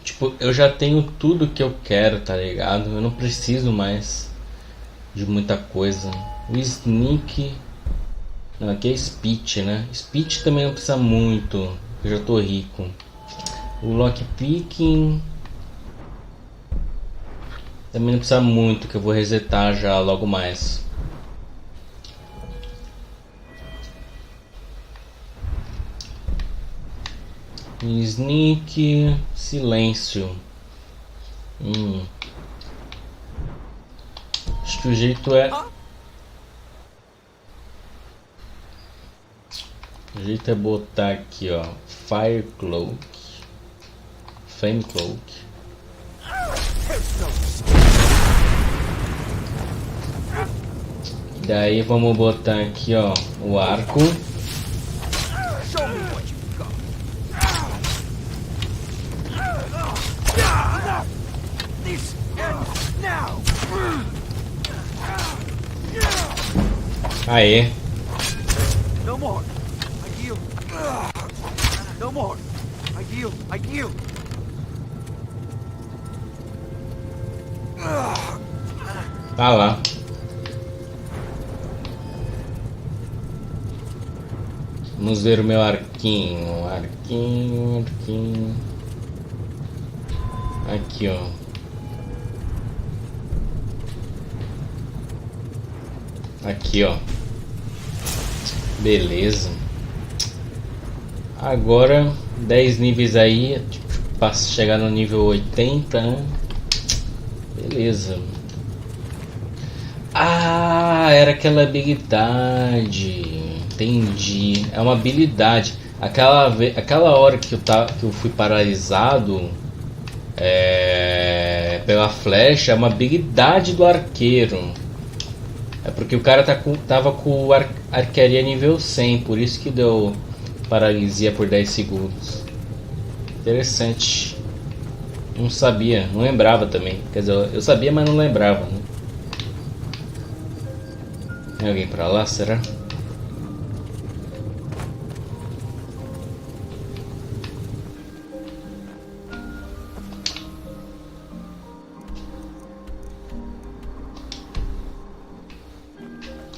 Tipo, eu já tenho tudo que eu quero, tá ligado? Eu não preciso mais de muita coisa. O sneak... Não, aqui é speech, né? Speech também não precisa muito. Eu já tô rico. O lockpicking... Também não precisa muito, que eu vou resetar já logo mais. Sneak... Silêncio. Acho que o jeito é... O jeito é botar aqui, ó. Fire Cloak. Flame Cloak. Daí vamos botar aqui, ó, o arco. Aê. No more. I yield. No more. I yield. I yield. Tá lá. Vamos ver o meu arquinho. Arquinho. Aqui, ó. Aqui, ó. Beleza. Agora 10 níveis aí, para chegar no nível 80, né? Beleza. Ah, era aquela habilidade. Entendi. É uma habilidade. Aquela hora que eu fui paralisado pela flecha, é uma habilidade do arqueiro. É porque o cara tava com arquearia nível 100, por isso que deu paralisia por 10 segundos. Interessante. Não sabia, não lembrava também. Quer dizer, eu sabia, mas não lembrava, né? Tem alguém pra lá, será?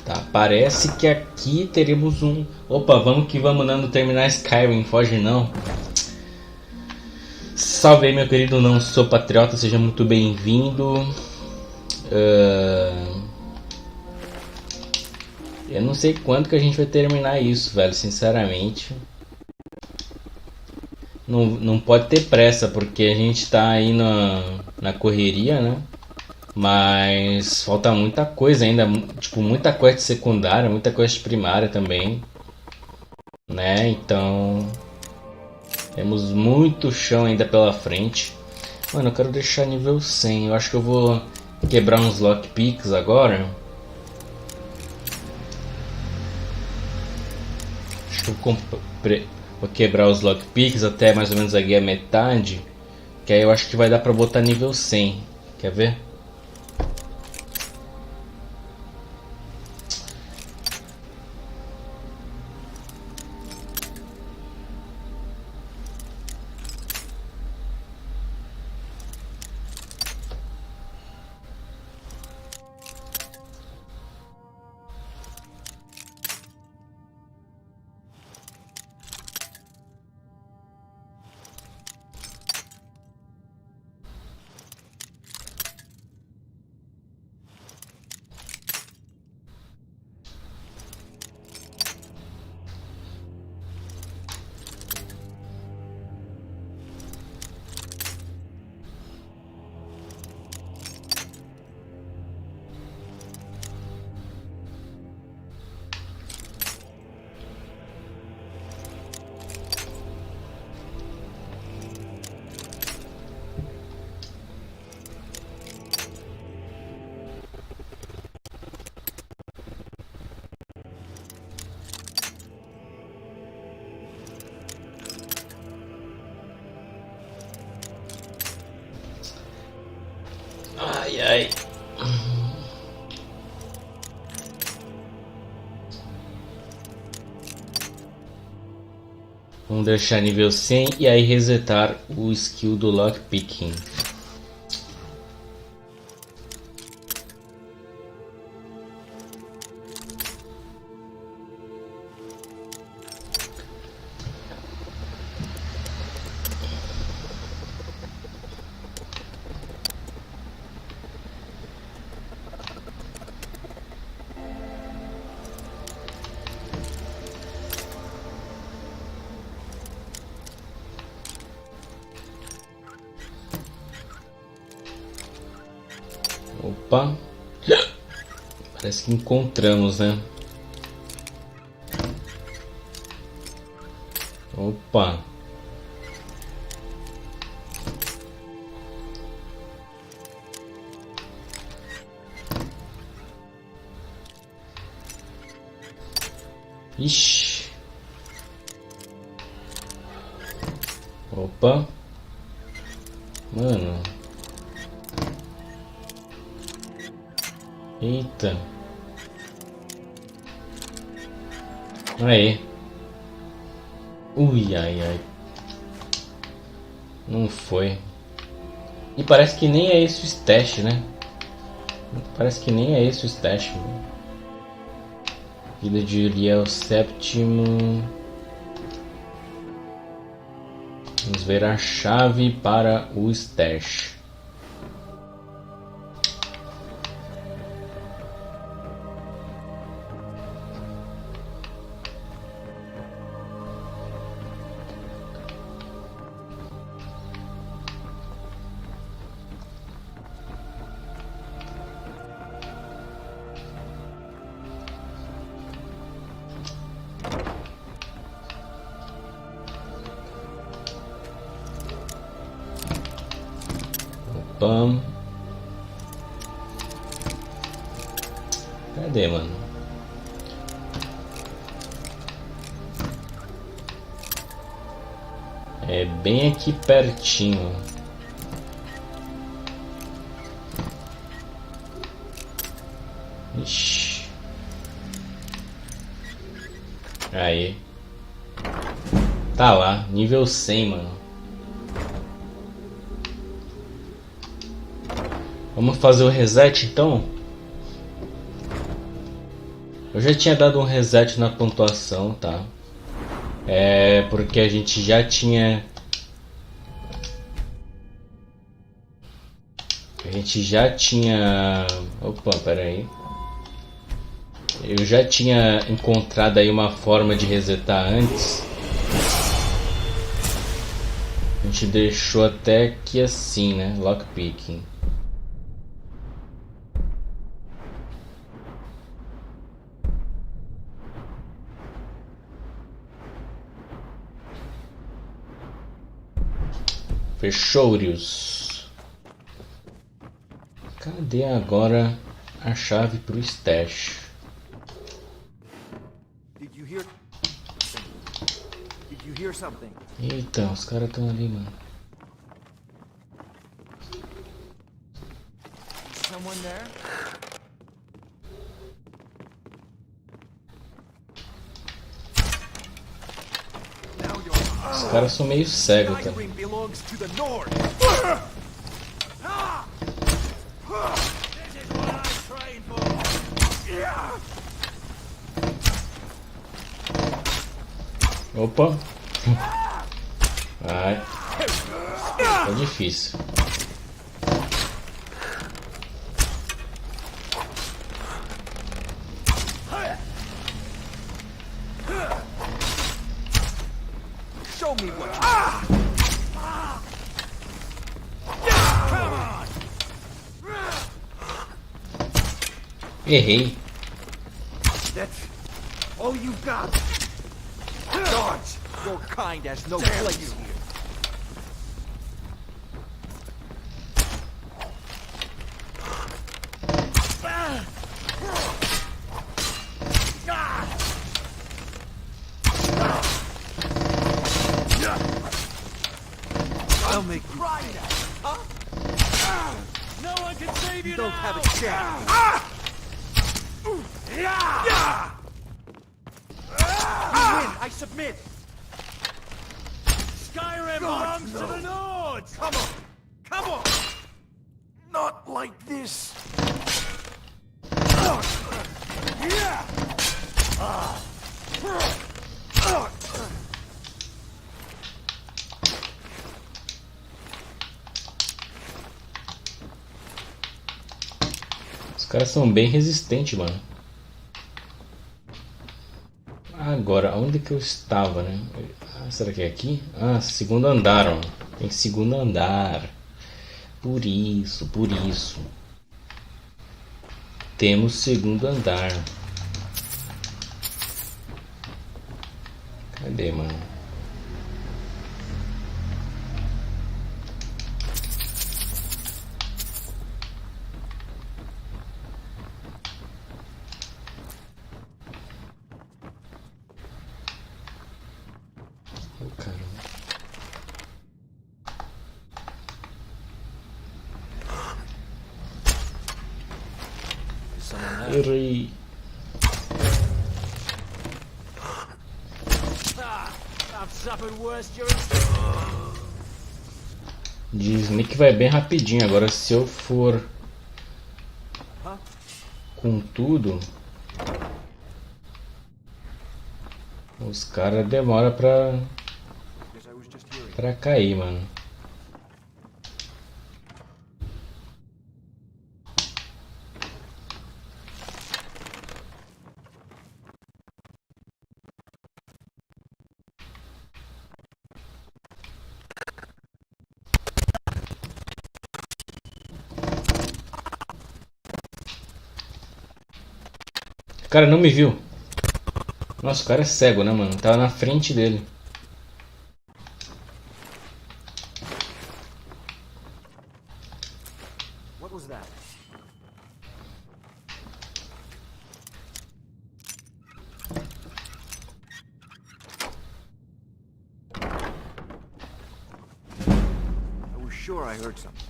Tá, parece que aqui teremos um... Opa, vamos que vamos dando terminar Skyrim, foge não. Salve aí, meu querido Não Sou Patriota, seja muito bem-vindo. Eu não sei quando que a gente vai terminar isso, velho, sinceramente. não pode ter pressa, porque a gente tá aí na correria, né? Mas falta muita coisa ainda, tipo, muita quest secundária, muita quest primária também, né? Então temos muito chão ainda pela frente. Mano, eu quero deixar nível 100. Eu acho que eu vou quebrar uns lockpicks agora. Acho que eu vou quebrar os lockpicks até mais ou menos aqui a metade, que aí eu acho que vai dar pra botar nível 100. Quer ver? Ai, ai. Vamos deixar nível 100 e aí resetar o skill do lockpicking. Opa, parece que encontramos, né? Opa. Ixi. Opa. Mano. Eita. Aí. Ui, ai, ai. Não foi. E parece que nem é esse o stash, né? Parece que nem é esse o stash. Vida de Uriel sétimo. Vamos ver a chave para o stash. Cadê, mano? É bem aqui pertinho. Ixi. Aí. Tá lá, nível 100, mano. Vamos fazer o reset então? Eu já tinha dado um reset na pontuação, tá? É porque a gente já tinha... Opa, pera aí. Eu já tinha encontrado aí uma forma de resetar antes. gente deixou até aqui assim, né? Lockpicking. Fechou-os. Cadê agora a chave pro stash? Eita, os caras estão ali, mano. Os caras são meio cegos, cara. Opa! Ai, tá difícil. Show me what. Errei. That's all you got. Dodge. Your kind has no place here. I'll make you cry now, huh? No one can save you. Don't have a chance. You win. I submit. Skyrim belongs to the Nords! Come on! Come on! Not like this! Os caras são bem resistentes, mano. Agora, onde que eu estava, né? Ah, será que é aqui? Ah, segundo andar, ó. Tem segundo andar. Por isso. Temos segundo andar. Cadê, mano? Errei. Diz-me que vai bem rapidinho. Agora se eu for com tudo, os caras demoram pra cair, mano. O cara não me viu. Nossa, o cara é cego, né, mano? Tava na frente dele. What was that? I was sure I heard something.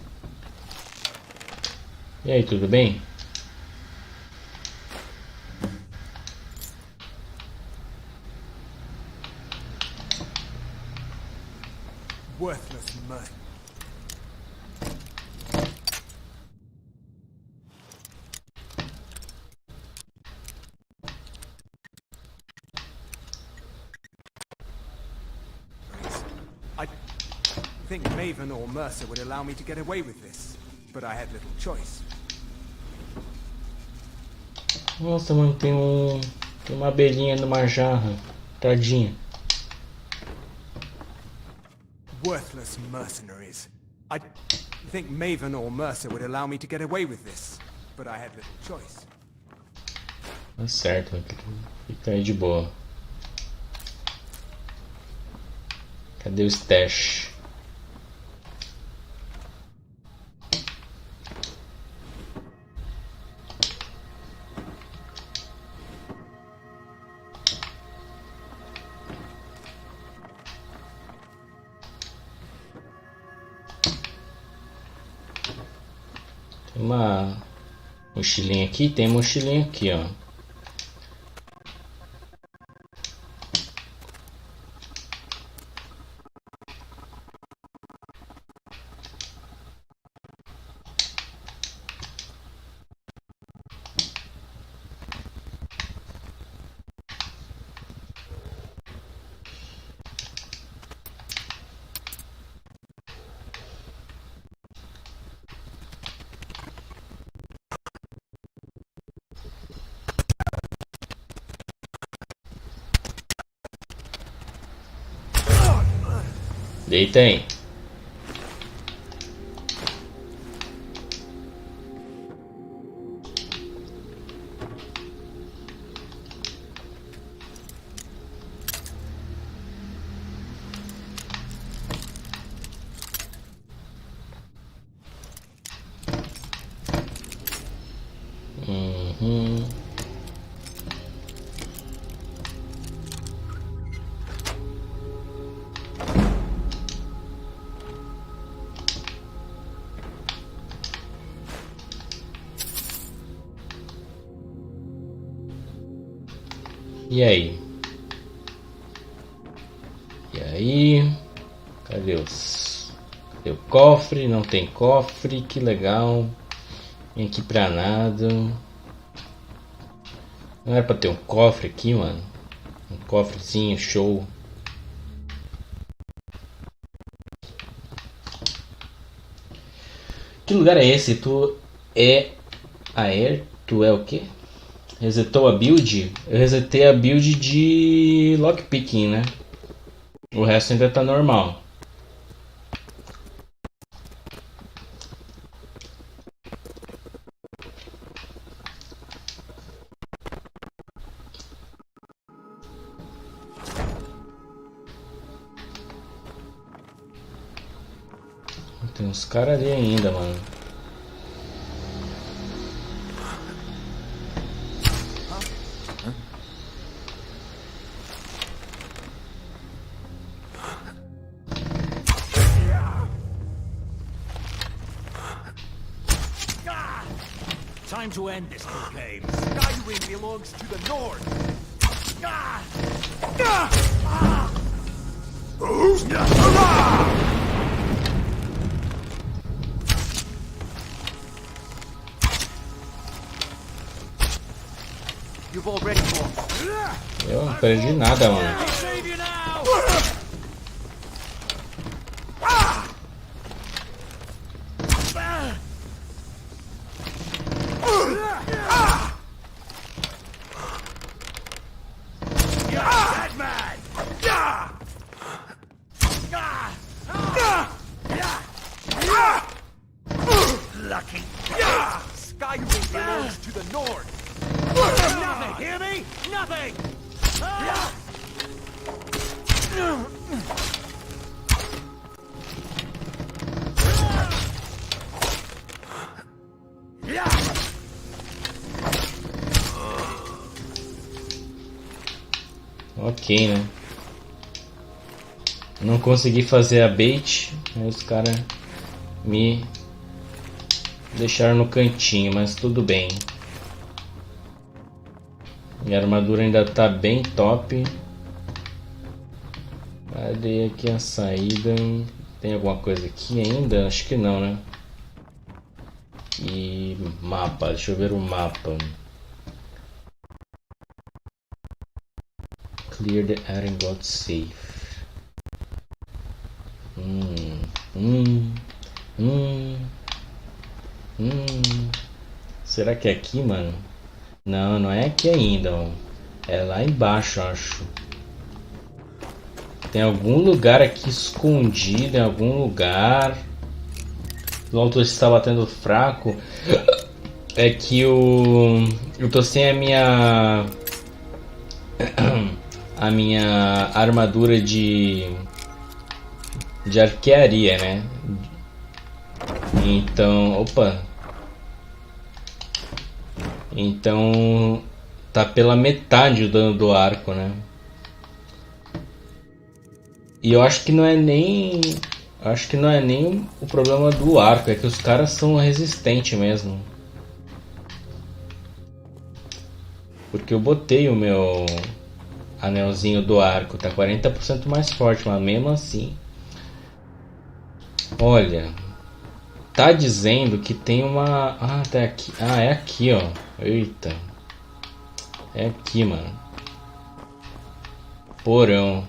E aí, tudo bem? Worthless mud. I think Maven or Mercer would allow me to get away with this, but I had little choice. Nossa, mano, tem uma abelhinha numa jarra. Tadinha. worthless mercenaries. I think Maven or Mercer would allow me to get away with this, but I had little choice. Tá certo, fica aí de boa. Cadê o stash? Tem uma mochilinha aqui, tem mochilinha aqui, ó. Deita aí. E aí? E aí? Cadê o cofre? Não tem cofre, que legal. Vem aqui pra nada. Não era pra ter um cofre aqui, mano? Um cofrezinho, show. Que lugar é esse? Tu é Aer? Tu é o quê? Resetou a build? Eu resetei a build de lockpicking, né? O resto ainda tá normal. Tem uns caras ali ainda, mano. Time to end this game. Skyrim belongs to the North. Who's You've already lost. Eu não perdi nada, mano. Lucky. Skyrim belongs to the North. Nothing, hear me? Nothing! Ok, né? Não consegui fazer a bait, aí os caras me deixaram no cantinho, mas tudo bem. Minha armadura ainda tá bem top. Cadê aqui a saída? Tem alguma coisa aqui ainda? Acho que não, né? E mapa, deixa eu ver o mapa. Clear the area and got safe. Será que é aqui, mano? Não, não é aqui ainda, ó. É lá embaixo, acho. Tem algum lugar aqui escondido, em algum lugar. O alto está batendo fraco. É que eu tô sem a minha armadura de arquearia, né? Então, opa. Então tá pela metade o dano do arco, né? E eu acho que não é nem o problema do arco, é que os caras são resistentes mesmo. Porque eu botei o meu anelzinho do arco, tá 40% mais forte, mas mesmo assim. Olha, tá dizendo que tem uma... Ah, tá aqui. Ah, é aqui, ó. Eita. É aqui, mano. Porão.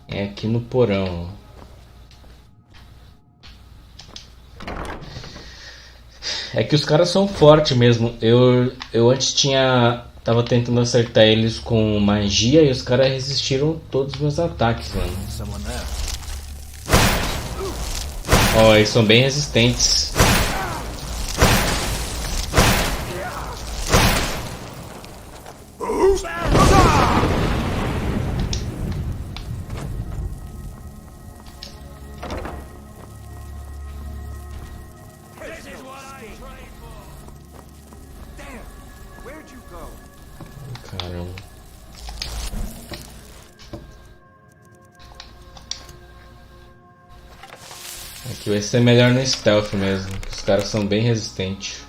É aqui no porão. É que os caras são fortes mesmo. Eu antes tava tentando acertar eles com magia e os caras resistiram todos os meus ataques, mano. Ó, eles são bem resistentes. Caramba. Aqui vai ser melhor no stealth mesmo, que os caras são bem resistentes.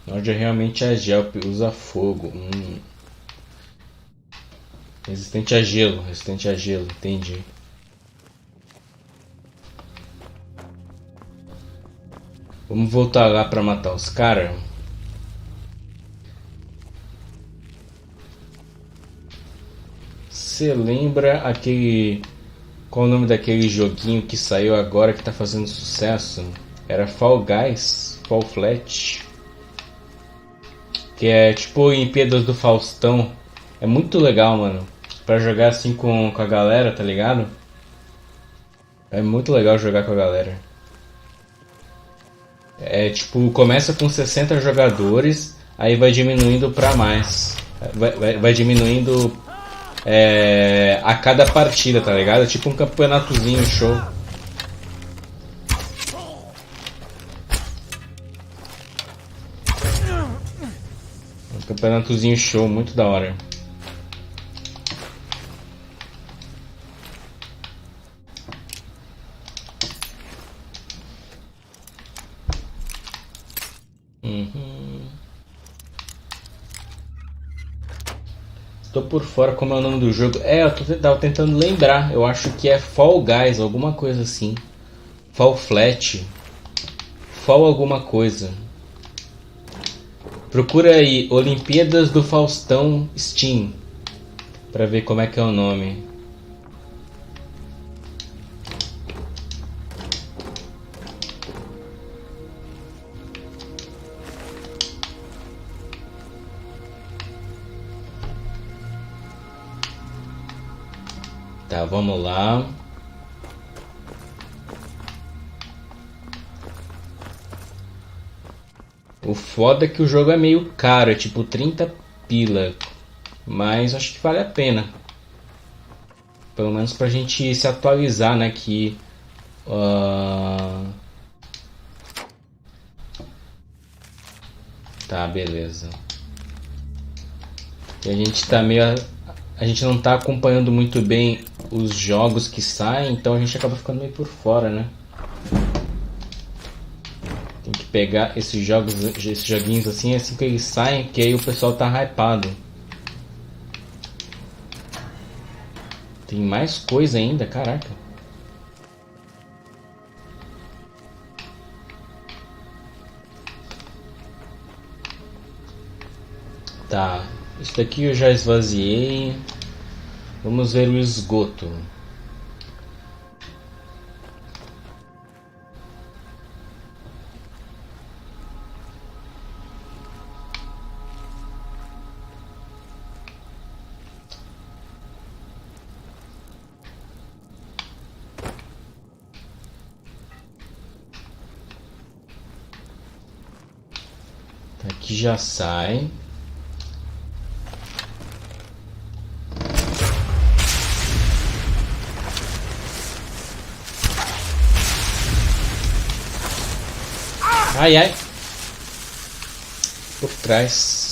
Onde realmente é gel, usa fogo. Resistente a gelo, entendi. Vamos voltar lá pra matar os caras. Você lembra aquele... Qual o nome daquele joguinho que saiu agora que tá fazendo sucesso? Era Fall Guys, Fall Flat. Que é tipo Olimpíadas do Faustão. É muito legal, mano. Pra jogar assim com a galera, tá ligado? É muito legal jogar com a galera. É tipo, começa com 60 jogadores, aí vai diminuindo pra mais. Vai diminuindo a cada partida, tá ligado? É tipo um campeonatozinho show. Um campeonatozinho show, muito da hora. Tô por fora como é o nome do jogo. Eu tava tentando lembrar. Eu acho que é Fall Guys, alguma coisa assim. Fall Flat. Fall alguma coisa. Procura aí Olimpíadas do Faustão Steam pra ver como é que é o nome. Tá, vamos lá. O foda é que o jogo é meio caro, é tipo 30 pila. Mas acho que vale a pena. Pelo menos pra gente se atualizar, né? Que... Tá, beleza. E a gente tá meio... A gente não tá acompanhando muito bem os jogos que saem, então a gente acaba ficando meio por fora, né? Tem que pegar esses joguinhos assim que eles saem, que aí o pessoal tá hypado. Tem mais coisa ainda, caraca. Tá, isso daqui eu já esvaziei. Vamos ver o esgoto. Aqui já sai. Ai, ai. Por trás.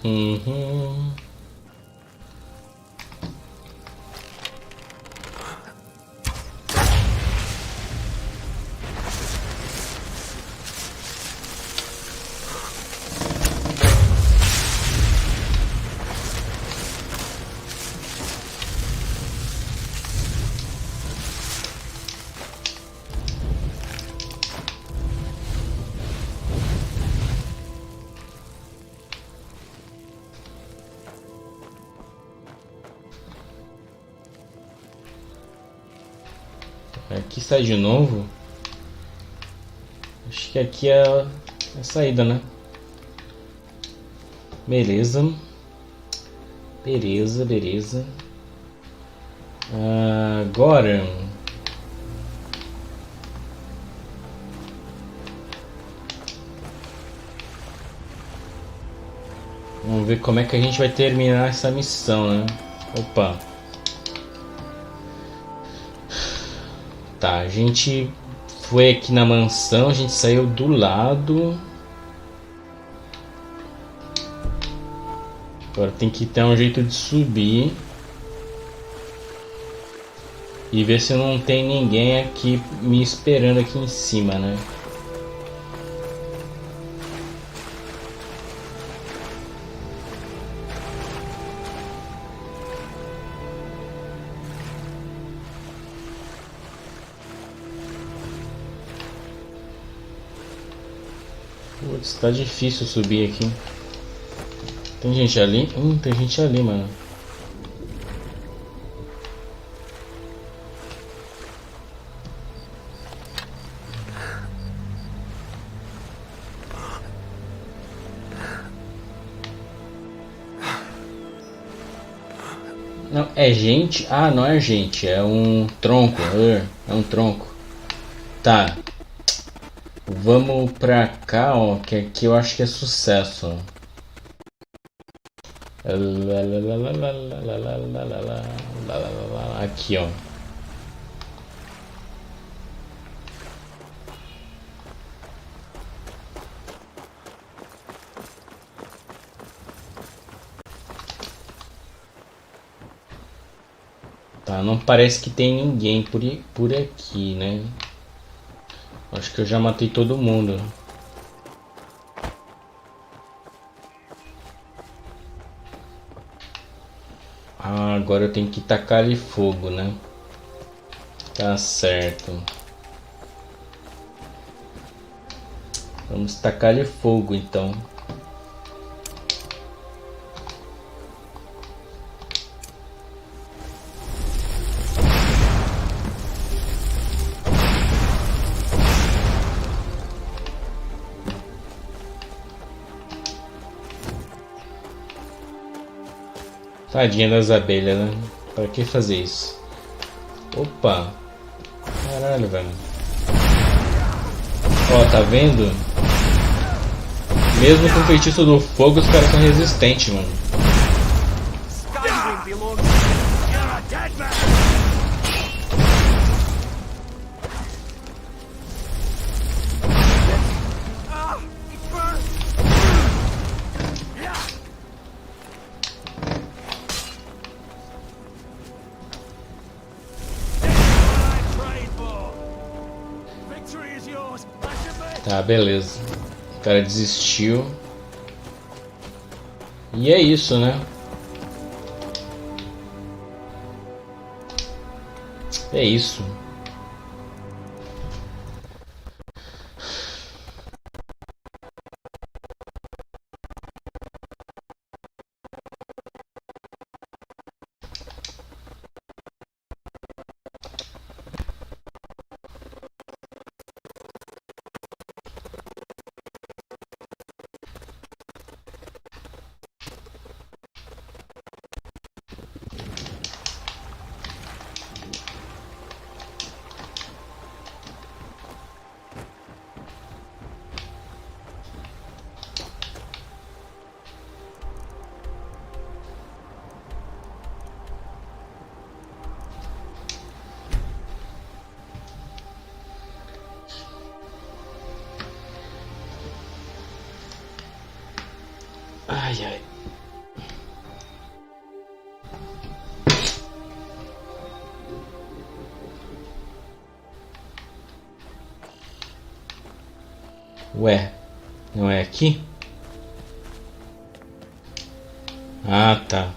Uhum. Aqui sai de novo. Acho que aqui é a saída, né? Beleza. Beleza, beleza. Agora vamos ver como é que a gente vai terminar essa missão, né? Opa. Tá, a gente foi aqui na mansão, a gente saiu do lado. Agora tem que ter um jeito de subir. E ver se não tem ninguém aqui me esperando aqui em cima, né? Putz, tá difícil subir aqui. Tem gente ali? Tem gente ali, mano. Não, é gente? Ah, não é gente, é um tronco. É um tronco. Tá. Vamos pra cá, ó, que aqui eu acho que é sucesso, ó. Aqui, ó. Tá, não parece que tem ninguém por aqui, né? Acho que eu já matei todo mundo. Ah, agora eu tenho que tacar ali fogo, né? Tá certo. Vamos tacar-lhe fogo então. Tadinha das abelhas, né? Pra que fazer isso? Opa! Caralho, velho. Ó, tá vendo? Mesmo com o feitiço do fogo, os caras são resistentes, mano. Skyrim belongs. You're a dead man. It burns. Tá, beleza. O cara desistiu. E é isso, né? É isso. Ai, ai. Ué, não é aqui? Ah, tá.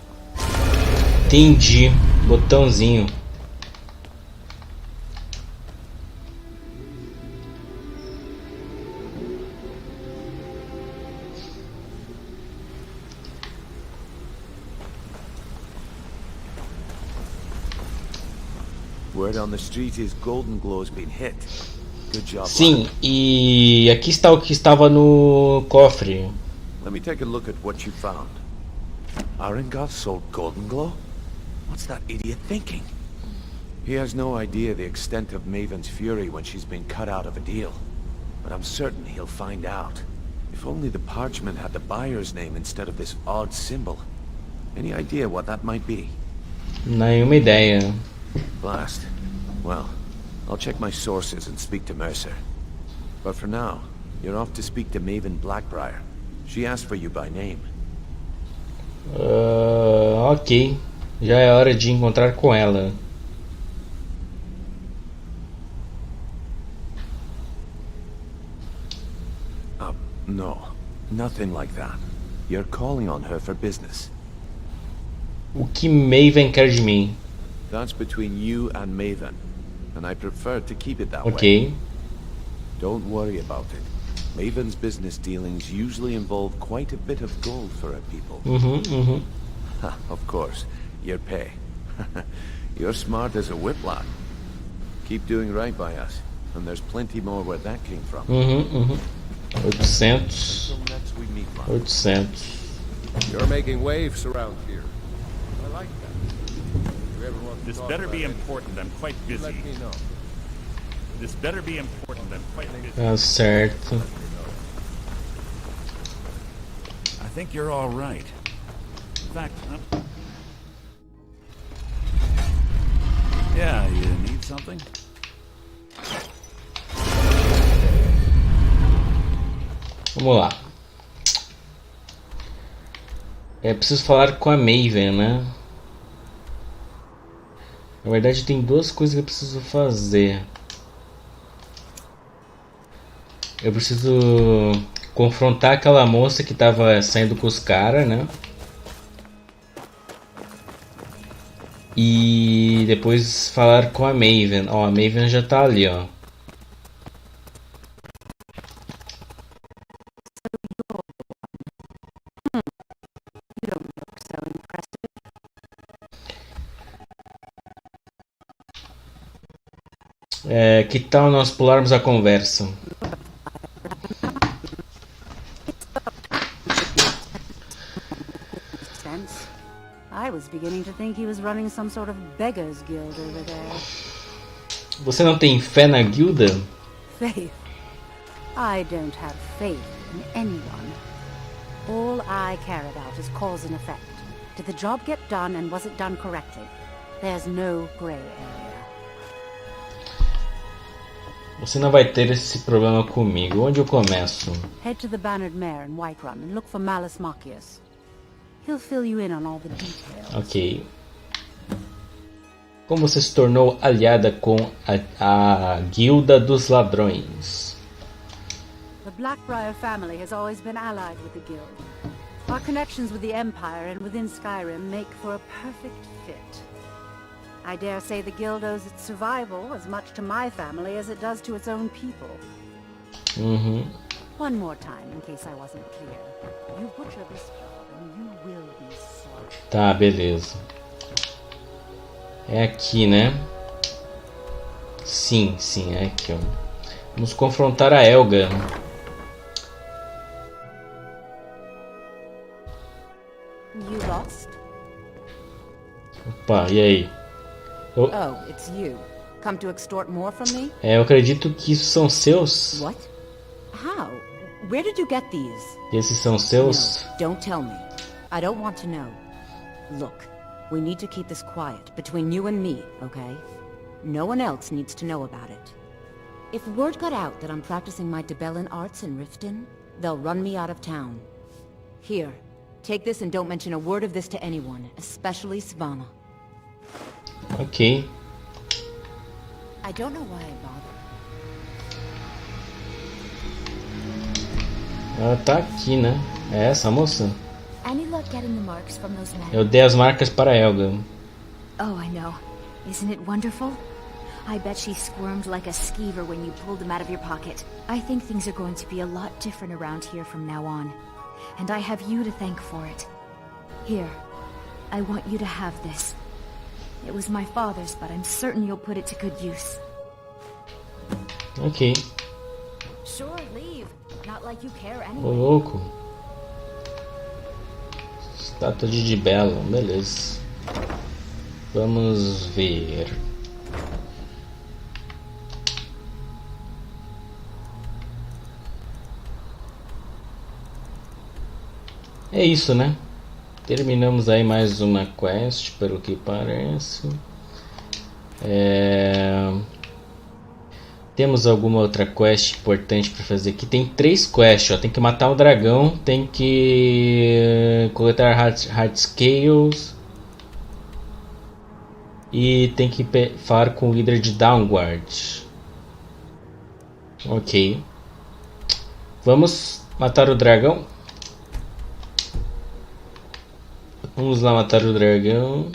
Entendi. Botãozinho. Word on the street is Golden Glow's been hit. Good job. Sim, e aqui está o que estava no cofre. Let me take a look at what you found. Arengoth sold Golden Glow? What's that idiot thinking? He has no idea the extent of Maven's fury when she's been cut out of a deal. But I'm certain he'll find out. If only the parchment had the buyer's name instead of this odd symbol. Any idea what that might be? Nenhuma ideia. Blast. Well, I'll check my sources and speak to Mercer. But for now, you're off to speak to Maven Blackbriar. She asked for you by name. Ok. Já é hora de encontrar com ela. No. Nothing like that. You're calling on her for business. O que Maven quer de mim? That's between you and Maven, and I prefer to keep it that way. Don't worry about it. Maven's business dealings usually involve quite a bit of gold for her people. Of course, your pay. You're smart as a whiplock. Keep doing right by us, and there's plenty more where that came from. 800. 800. You're making waves around here. I like that. This better be important. I'm quite busy. Let me know. This better be important. I'm quite busy. Tá certo. I think you're all right. In fact, yeah, you need something? Vamos lá. É preciso falar com a Maven, né? Na verdade tem duas coisas que eu preciso fazer. Eu preciso confrontar aquela moça que estava saindo com os caras, né? E depois falar com a Maven. Ó, a Maven já tá ali, ó. Que tal nós pularmos a conversa? I was beginning to think he was running some sort of beggars guild over there. Você não tem fé na guilda? Faith? I don't have faith in anyone. All I care about is cause and effect. Did the job get done and was it done correctly? There's no gray area. Você não vai ter esse problema comigo. Onde eu começo? Head to the Bannered Mare in Whiterun and look for Malus Marcius. He'll fill you in on all the details. Ok. Como você se tornou aliada com a Guilda dos Ladrões? The Blackbriar family has always been allied with the guild. Our connections with the Empire and within Skyrim make for a perfect fit. I dare say the guild owes its survival as much to my family as it does to its own people. One more time, in case I wasn't clear. You butcher this job and you will be sorry. Tá, beleza. É aqui, né? Sim, é aqui, ó. Vamos confrontar a Helga. You lost? Opa, e aí? Oh, it's you. Come to extort more from me? Eu acredito que isso são seus. What? How? Where did you get these? Esses são seus? No, don't tell me. I don't want to know. Look, we need to keep this quiet between you and me, okay? No one else needs to know about it. If word got out that I'm practicing my Debellan arts in Riften, they'll run me out of town. Here, take this and don't mention a word of this to anyone, especially Svanna. Ok. I don't know why I bother. Ela tá aqui, né? É essa moça? Any luck getting the marks from those men? Eu dei as marcas para a Helga. Oh, I know. Isn't it wonderful? I bet she squirmed like a skeever when you pulled them out of your pocket. I think things are going to be a lot different around here from now on. And I have you to thank for it. Here, I want you to have this. It was my father's, but I'm certain you'll put it to good use. Ok. Sure, leave. Not like you care Ô anyway. louco. Estátua de Dibella, beleza. Vamos ver. É isso, né? Terminamos aí mais uma quest, pelo que parece. Temos alguma outra quest importante para fazer aqui? Tem 3 quests, ó. Tem que matar o dragão, tem que coletar Heart Scales e tem que falar com o líder de Downguard. Ok. Vamos matar o dragão? Vamos lá matar o dragão.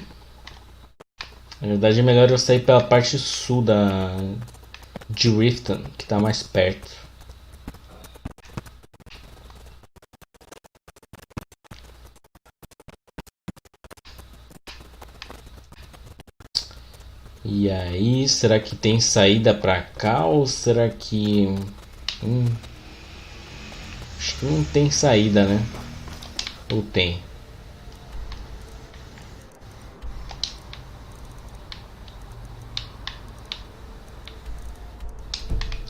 Na verdade é melhor eu sair pela parte sul de Riften, que está mais perto. E aí, será que tem saída pra cá ou será que... acho que não tem saída, né? Ou tem?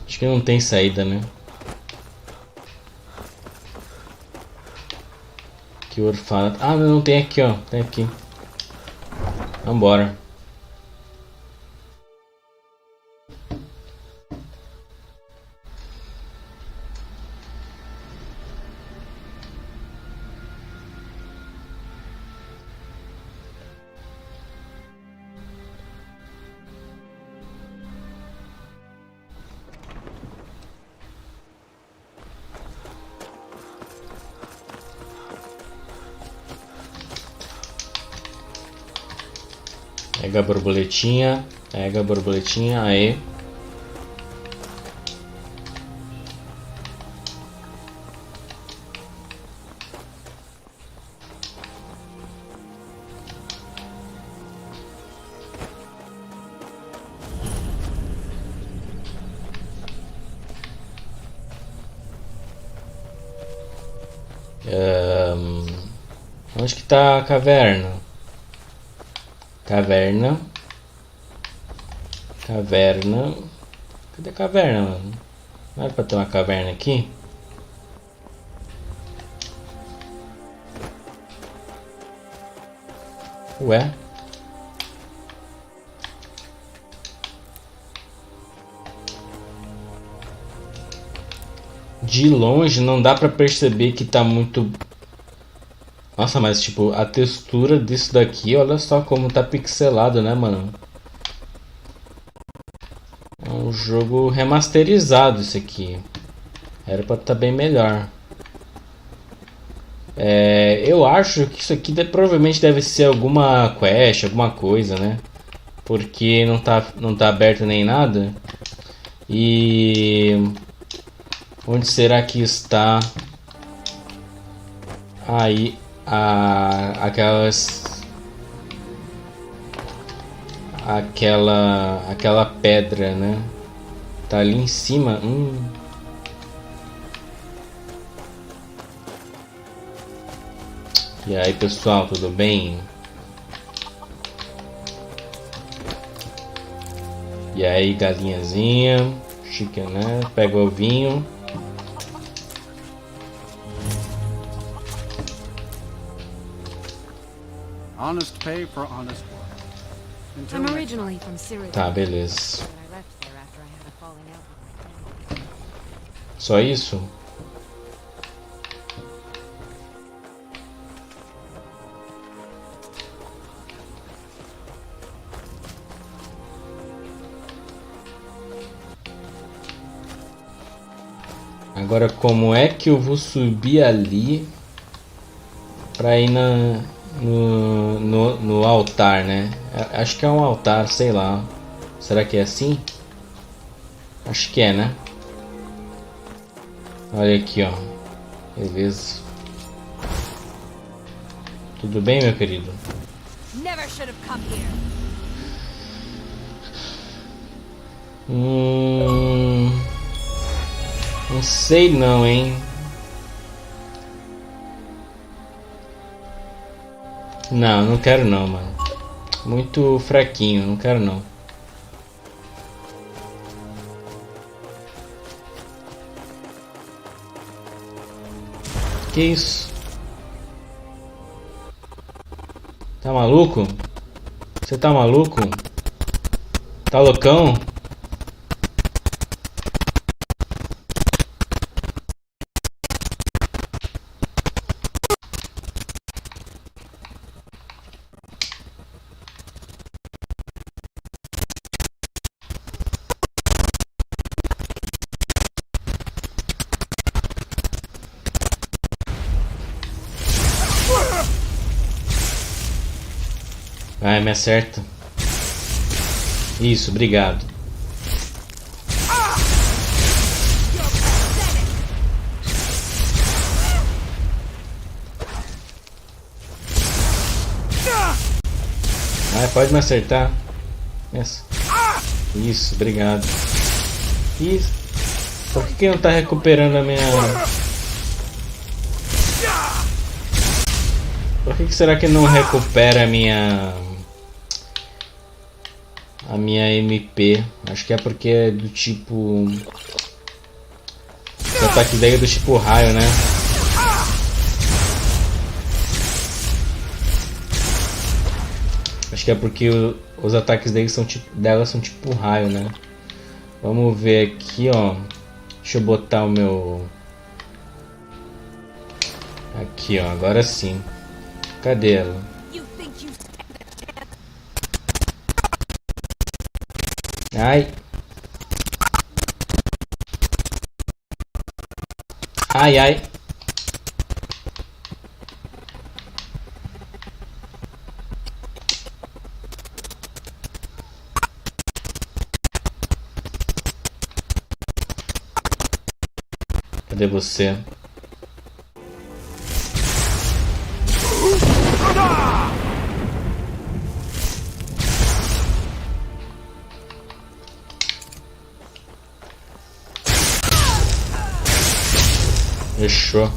Acho que não tem saída, né? Que orfanato. Ah, não, tem aqui, ó. Tem aqui. Vambora. Pega a borboletinha, aí. Onde que tá a caverna? Caverna. Cadê a caverna, mano? Não era pra ter uma caverna aqui? Ué? De longe não dá pra perceber que tá muito... Nossa, mas tipo, a textura disso daqui, olha só como tá pixelado, né, mano? É um jogo remasterizado isso aqui. Era pra estar bem melhor. Eu acho que isso aqui provavelmente deve ser alguma quest, alguma coisa, né? Porque não tá aberto nem nada. E... onde será que está aí aquela pedra, né? Tá ali em cima. E aí, pessoal, tudo bem? E aí, galinhazinha, chique, né? Pega o ovinho. Honest pay for honest work. I'm originally from Syria. Tá, beleza. Só isso? Agora, como é que eu vou subir ali pra ir no altar, né? Acho que é um altar, sei lá. Será que é assim? Acho que é, né? Olha aqui, ó. Beleza. Tudo bem, meu querido? Never should have come here. Não sei não, hein? Não quero não, mano. Muito fraquinho, não quero não. Que isso? Tá maluco? Você tá maluco? Tá loucão? Vai, me acerta. Isso, obrigado. Vai, pode me acertar. Isso, obrigado. Isso. Por que não tá recuperando a minha... Por que será que não recupera a minha MP? Acho que é porque é do tipo... Esse ataque daí é do tipo raio, né? Acho que é porque os ataques dela são tipo raio, né? Vamos ver aqui, ó. Deixa eu botar o meu... Aqui, ó. Agora sim. Cadê ela? Ai. Ai, ai. Cadê você? Fechou.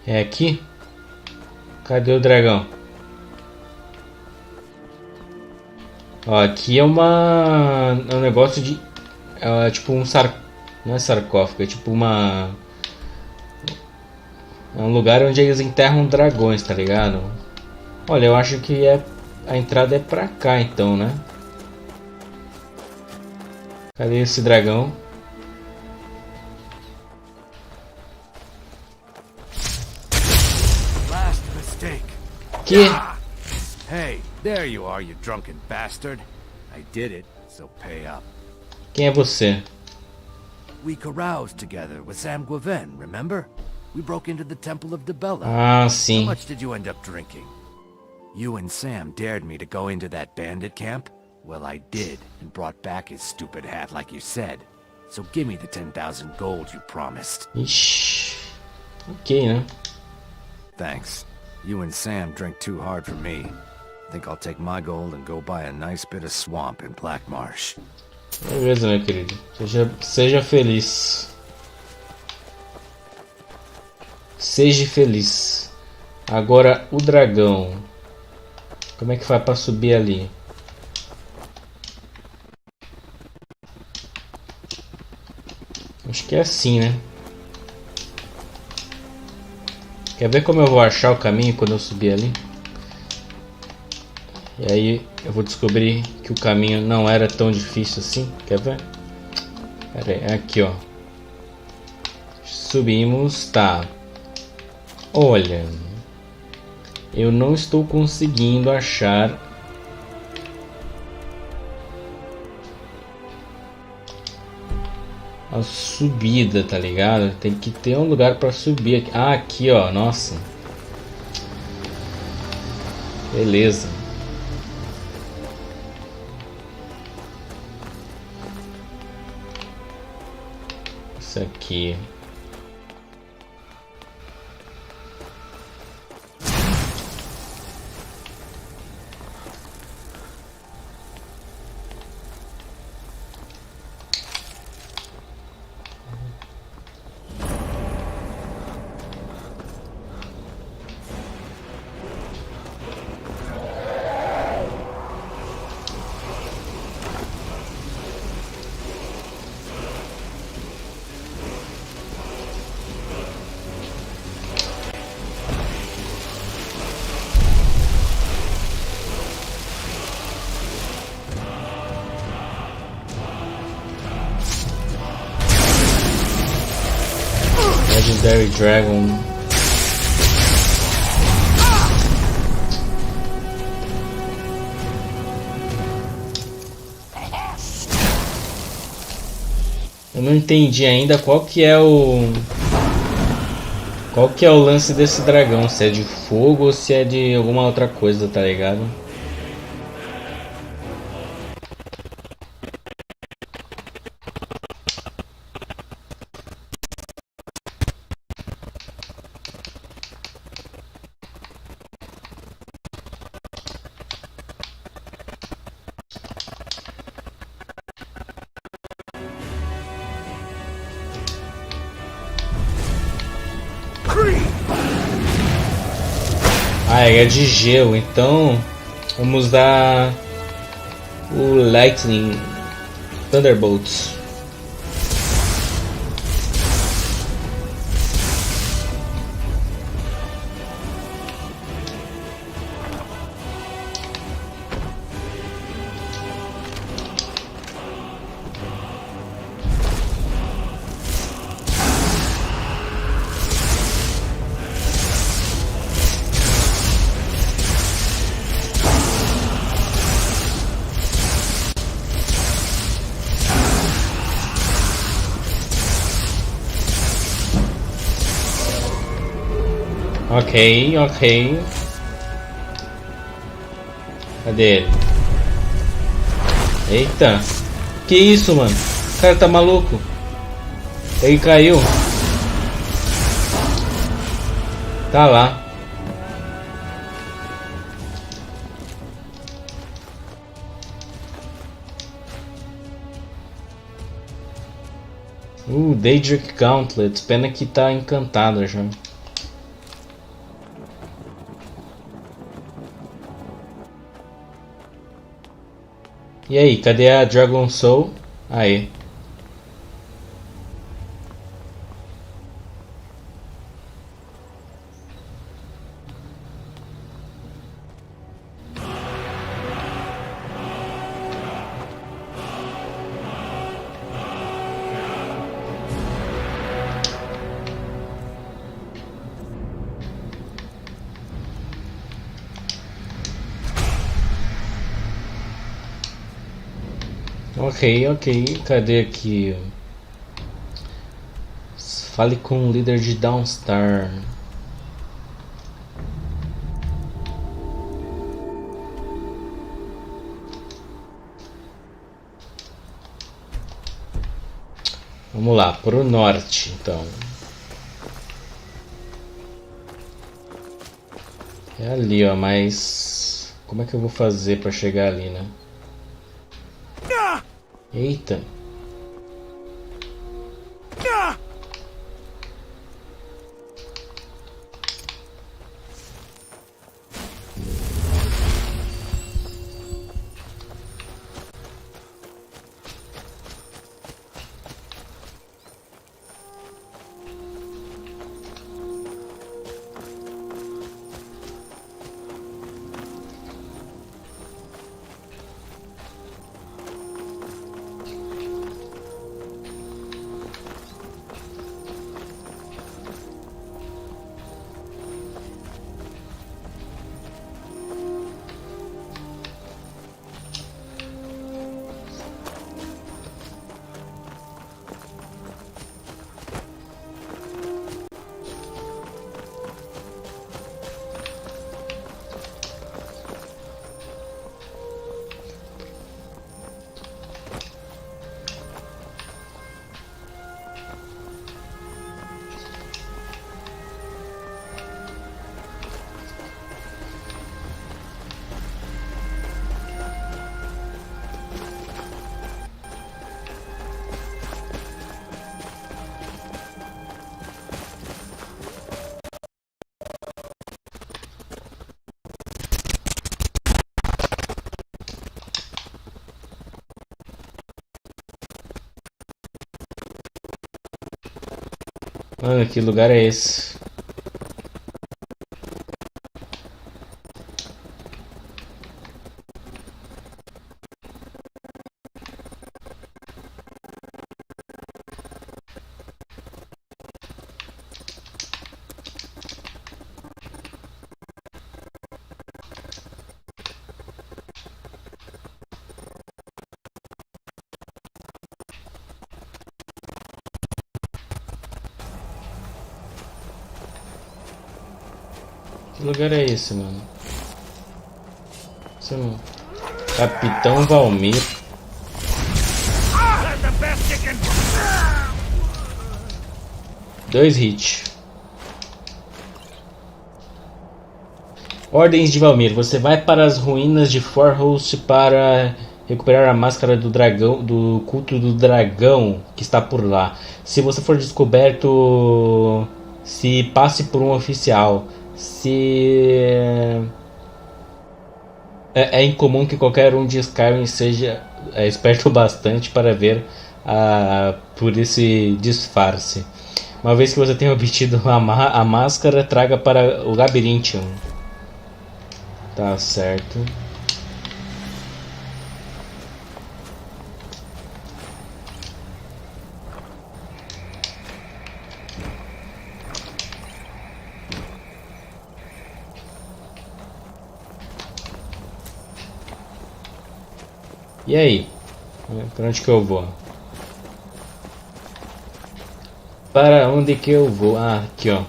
É aqui? Cadê o dragão? Ó, aqui é um negócio de... É tipo um não é sarcófago, é tipo uma... É um lugar onde eles enterram dragões, tá ligado? Olha, eu acho que a entrada é pra cá então, né? Cadê esse dragão? Que? Hey, there you are, you drunken bastard. I did it, so pay up. Quem é você? We caroused together with Sam Guaven, remember? We broke into the Temple of Dibella. Ah, sim. How much did you end up drinking? You and Sam dared me to go into that bandit camp? Well, I did, and brought back his stupid hat like you said. So give me the 10,000 gold you promised. Ixi. Ok, né? Thanks. You and Sam drink too hard for me. Think I'll take my gold and go buy a nice bit of swamp in Black Marsh. Beleza, meu querido. Seja feliz. Seja feliz. Agora o dragão. Como é que vai para subir ali? Acho que é assim, né? Quer ver como eu vou achar o caminho quando eu subir ali? E aí eu vou descobrir que o caminho não era tão difícil assim. Quer ver? Pera aí, aqui ó. Subimos, tá. Olha, eu não estou conseguindo achar a subida, tá ligado? Tem que ter um lugar para subir aqui. Ah, aqui ó, nossa. Beleza. Isso aqui. Legendary Dragon. Eu não entendi ainda qual que é o lance desse dragão, se é de fogo ou se é de alguma outra coisa, tá ligado? Ah, é de gelo, então vamos dar o Lightning Thunderbolts. Ok, ok. Cadê ele? Eita. Que isso, mano? O cara tá maluco. Ele caiu. Tá lá. Daedric Gauntlet. Pena que tá encantada já. E aí, cadê a Dragon Soul? Aí. Ok, ok. Cadê aqui? Fale com o líder de Dawnstar. Vamos lá, pro norte, então. É ali, ó, mas... como é que eu vou fazer pra chegar ali, né? Eita. Mano, que lugar é esse? Que lugar é esse, mano? Você não... Capitão Valmir. Dois hits. Ordens de Valmir. Você vai para as ruínas de Forhost para recuperar a máscara do dragão, do culto do dragão que está por lá. Se você for descoberto, se passe por um oficial. É incomum que qualquer um de Skyrim seja esperto bastante para ver por esse disfarce. Uma vez que você tenha obtido a máscara, traga para o labirinto. Tá certo. E aí? Para onde que eu vou? Para onde que eu vou? Ah, aqui ó.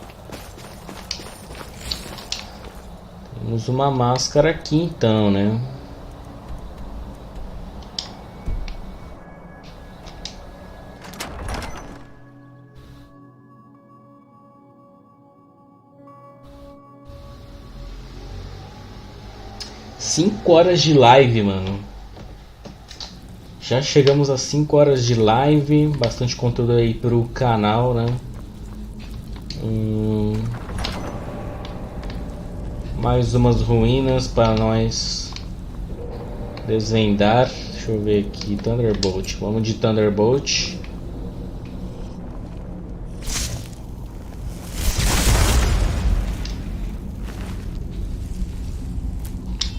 Temos uma máscara aqui então, né? Cinco horas de live, mano. Já chegamos a 5 horas de live. Bastante conteúdo aí pro canal, né? Mais umas ruínas para nós desvendar. Deixa eu ver aqui. Thunderbolt. Vamos de Thunderbolt.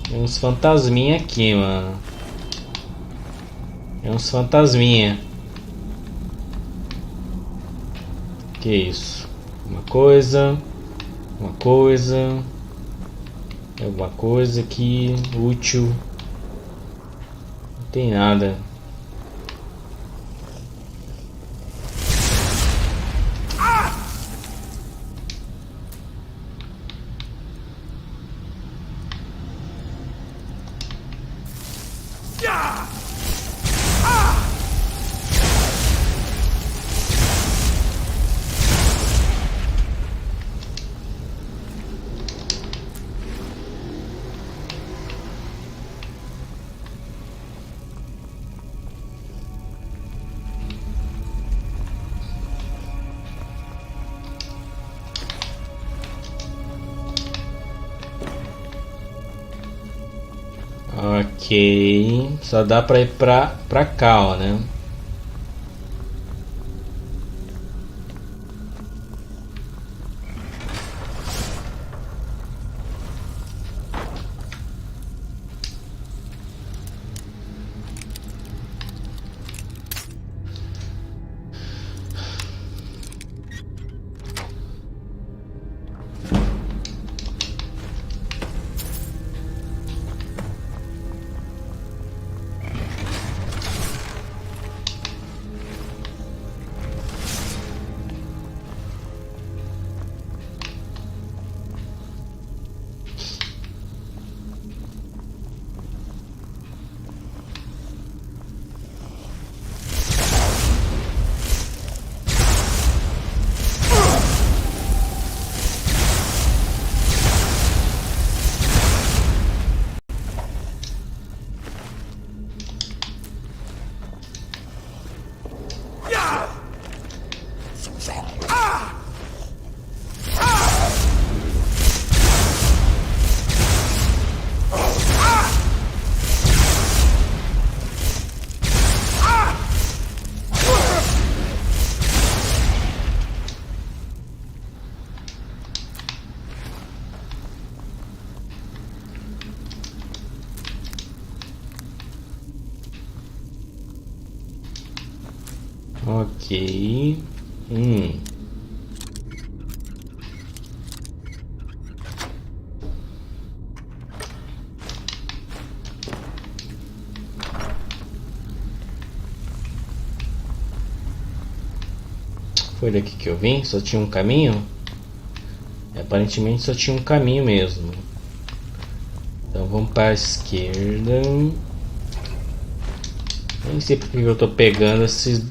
Tem uns fantasminha aqui, mano. Tem uns fantasminha. Que isso? Uma coisa. Uma coisa. Alguma coisa aqui útil. Não tem nada. Ok, só dá pra ir pra cá, ó, né? Ok. Foi daqui que eu vim? Só tinha um caminho? Aparentemente só tinha um caminho mesmo. Então vamos para a esquerda. Nem sei porque eu tô pegando esse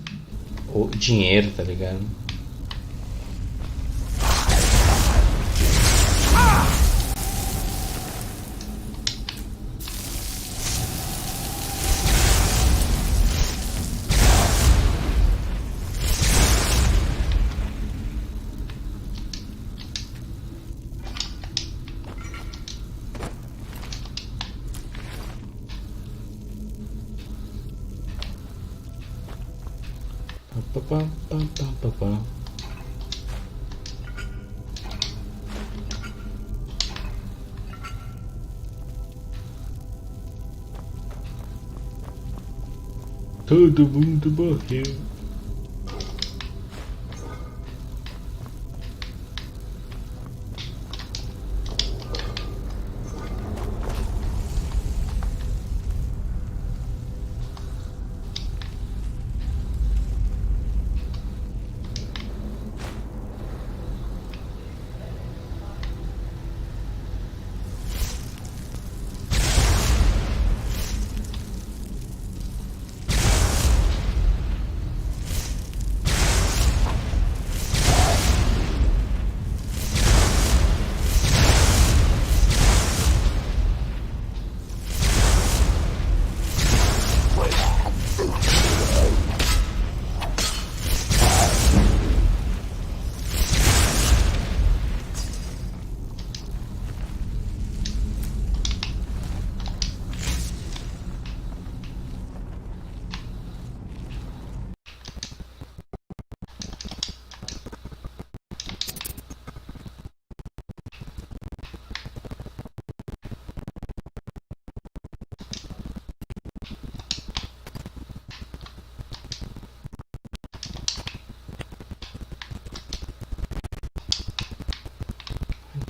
dinheiro, tá ligado? Todo mundo morreu.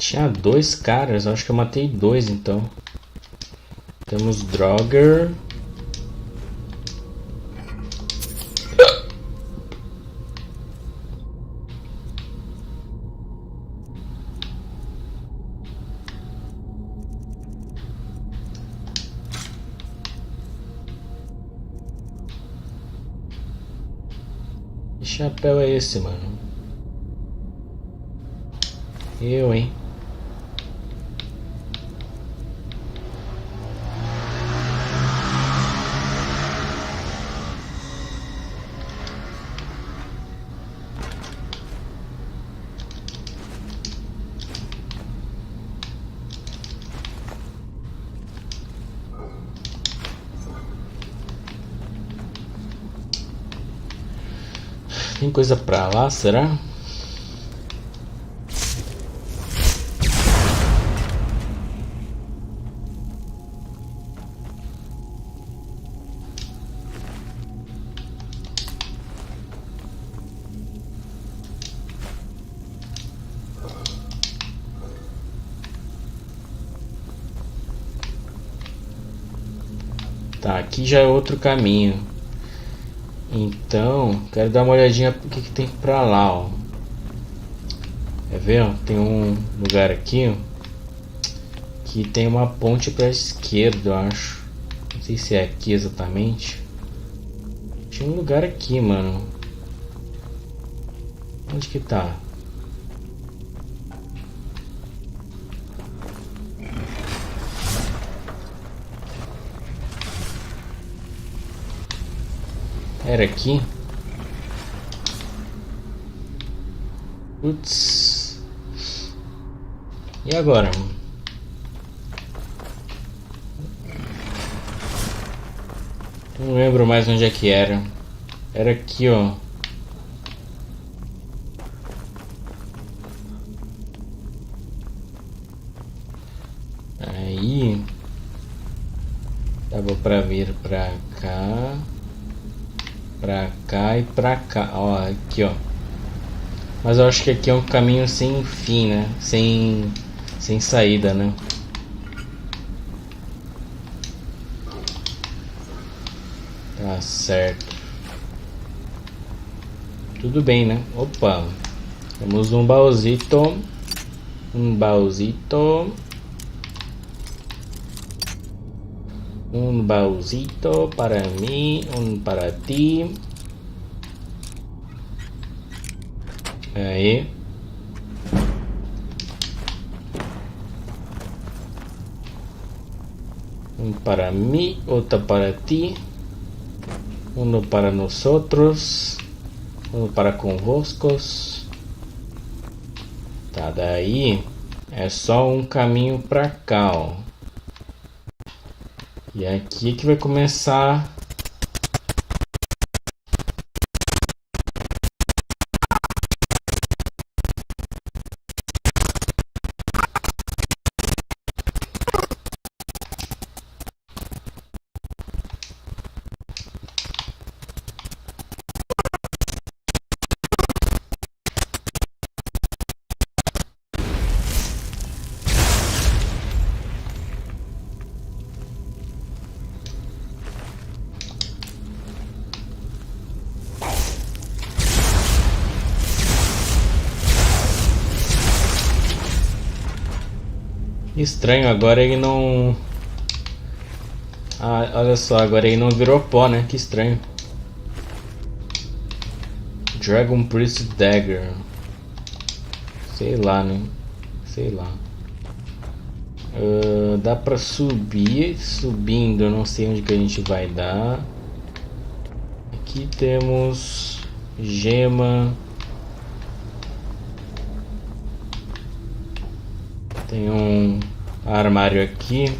Tinha 2 caras, acho que eu matei 2 então. Temos Draugr. Que chapéu é esse, mano? Eu, hein? Tem coisa pra lá, será? Tá, aqui já é outro caminho. Então, quero dar uma olhadinha pro que tem pra lá, ó. Quer ver, ó? Tem um lugar aqui, ó, que tem uma ponte pra esquerda, eu acho. Não sei se é aqui exatamente. Tinha um lugar aqui, mano. Onde que tá? Era aqui? Putz. E agora? Não lembro mais onde é que era. Era aqui, ó. Aí dava pra vir pra cá. Pra cá e pra cá, ó, aqui ó. Mas eu acho que aqui é um caminho sem fim, né? Sem saída, né? Tá certo. Tudo bem, né? Opa. Temos um baúzito. Um baúzito. Um baúzito para mim, um para ti. Aí. Um para mim, outro para ti. Um para nós outros. Um para convoscos. Tá, daí é só um caminho para cá, ó. E é aqui que vai começar estranho, agora ele não... Ah, olha só, agora ele não virou pó, né? Que estranho. Dragon Priest Dagger. Sei lá, né? Sei lá. Dá pra subir. Subindo, eu não sei onde que a gente vai dar. Aqui temos... gema. Tem um armário aqui.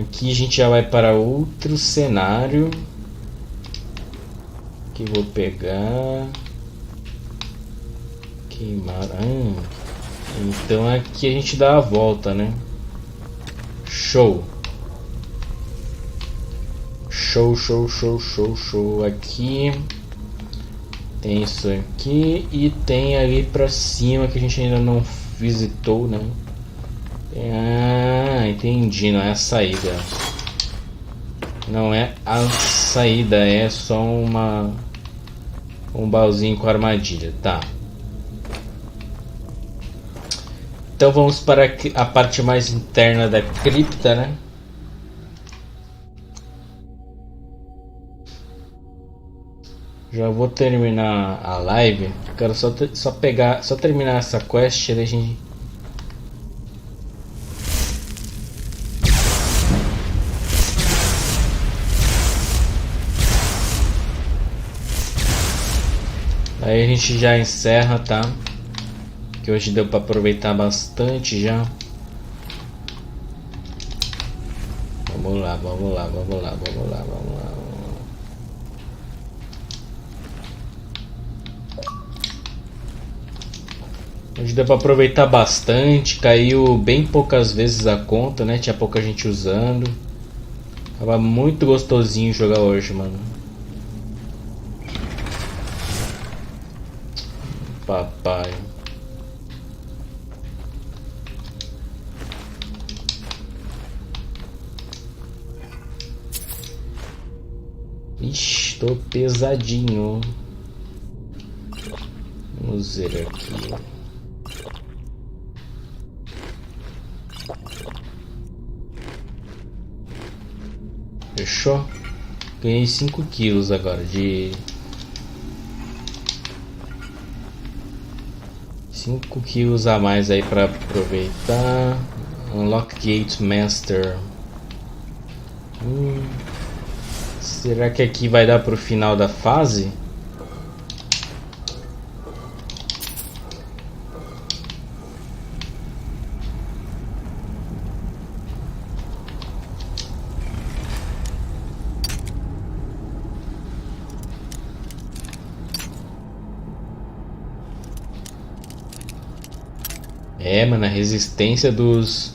Aqui a gente já vai para outro cenário. Que vou pegar. Queimar. Então aqui a gente dá a volta, né? Show. Show, show, show, show, show. Aqui tem isso aqui e tem ali pra cima que a gente ainda não visitou, né? Ah, entendi, não é a saída. Não é a saída, é só um baúzinho com armadilha, tá. Então vamos para a parte mais interna da cripta, né? Já vou terminar a live. Quero só terminar essa quest e a gente... Aí a gente já encerra, tá? Que hoje deu para aproveitar bastante já. Vamos lá, vamos lá, vamos lá, vamos lá, vamos lá. Hoje deu para aproveitar bastante. Caiu bem poucas vezes a conta, né? Tinha pouca gente usando. Tava muito gostosinho jogar hoje, mano. Papai. Ixi, tô pesadinho. Vamos ver aqui. Fechou? Ganhei 5 quilos agora de... 5 quilos a mais aí para aproveitar. Unlock Gate Master. Será que aqui vai dar pro final da fase? É, mano, a resistência dos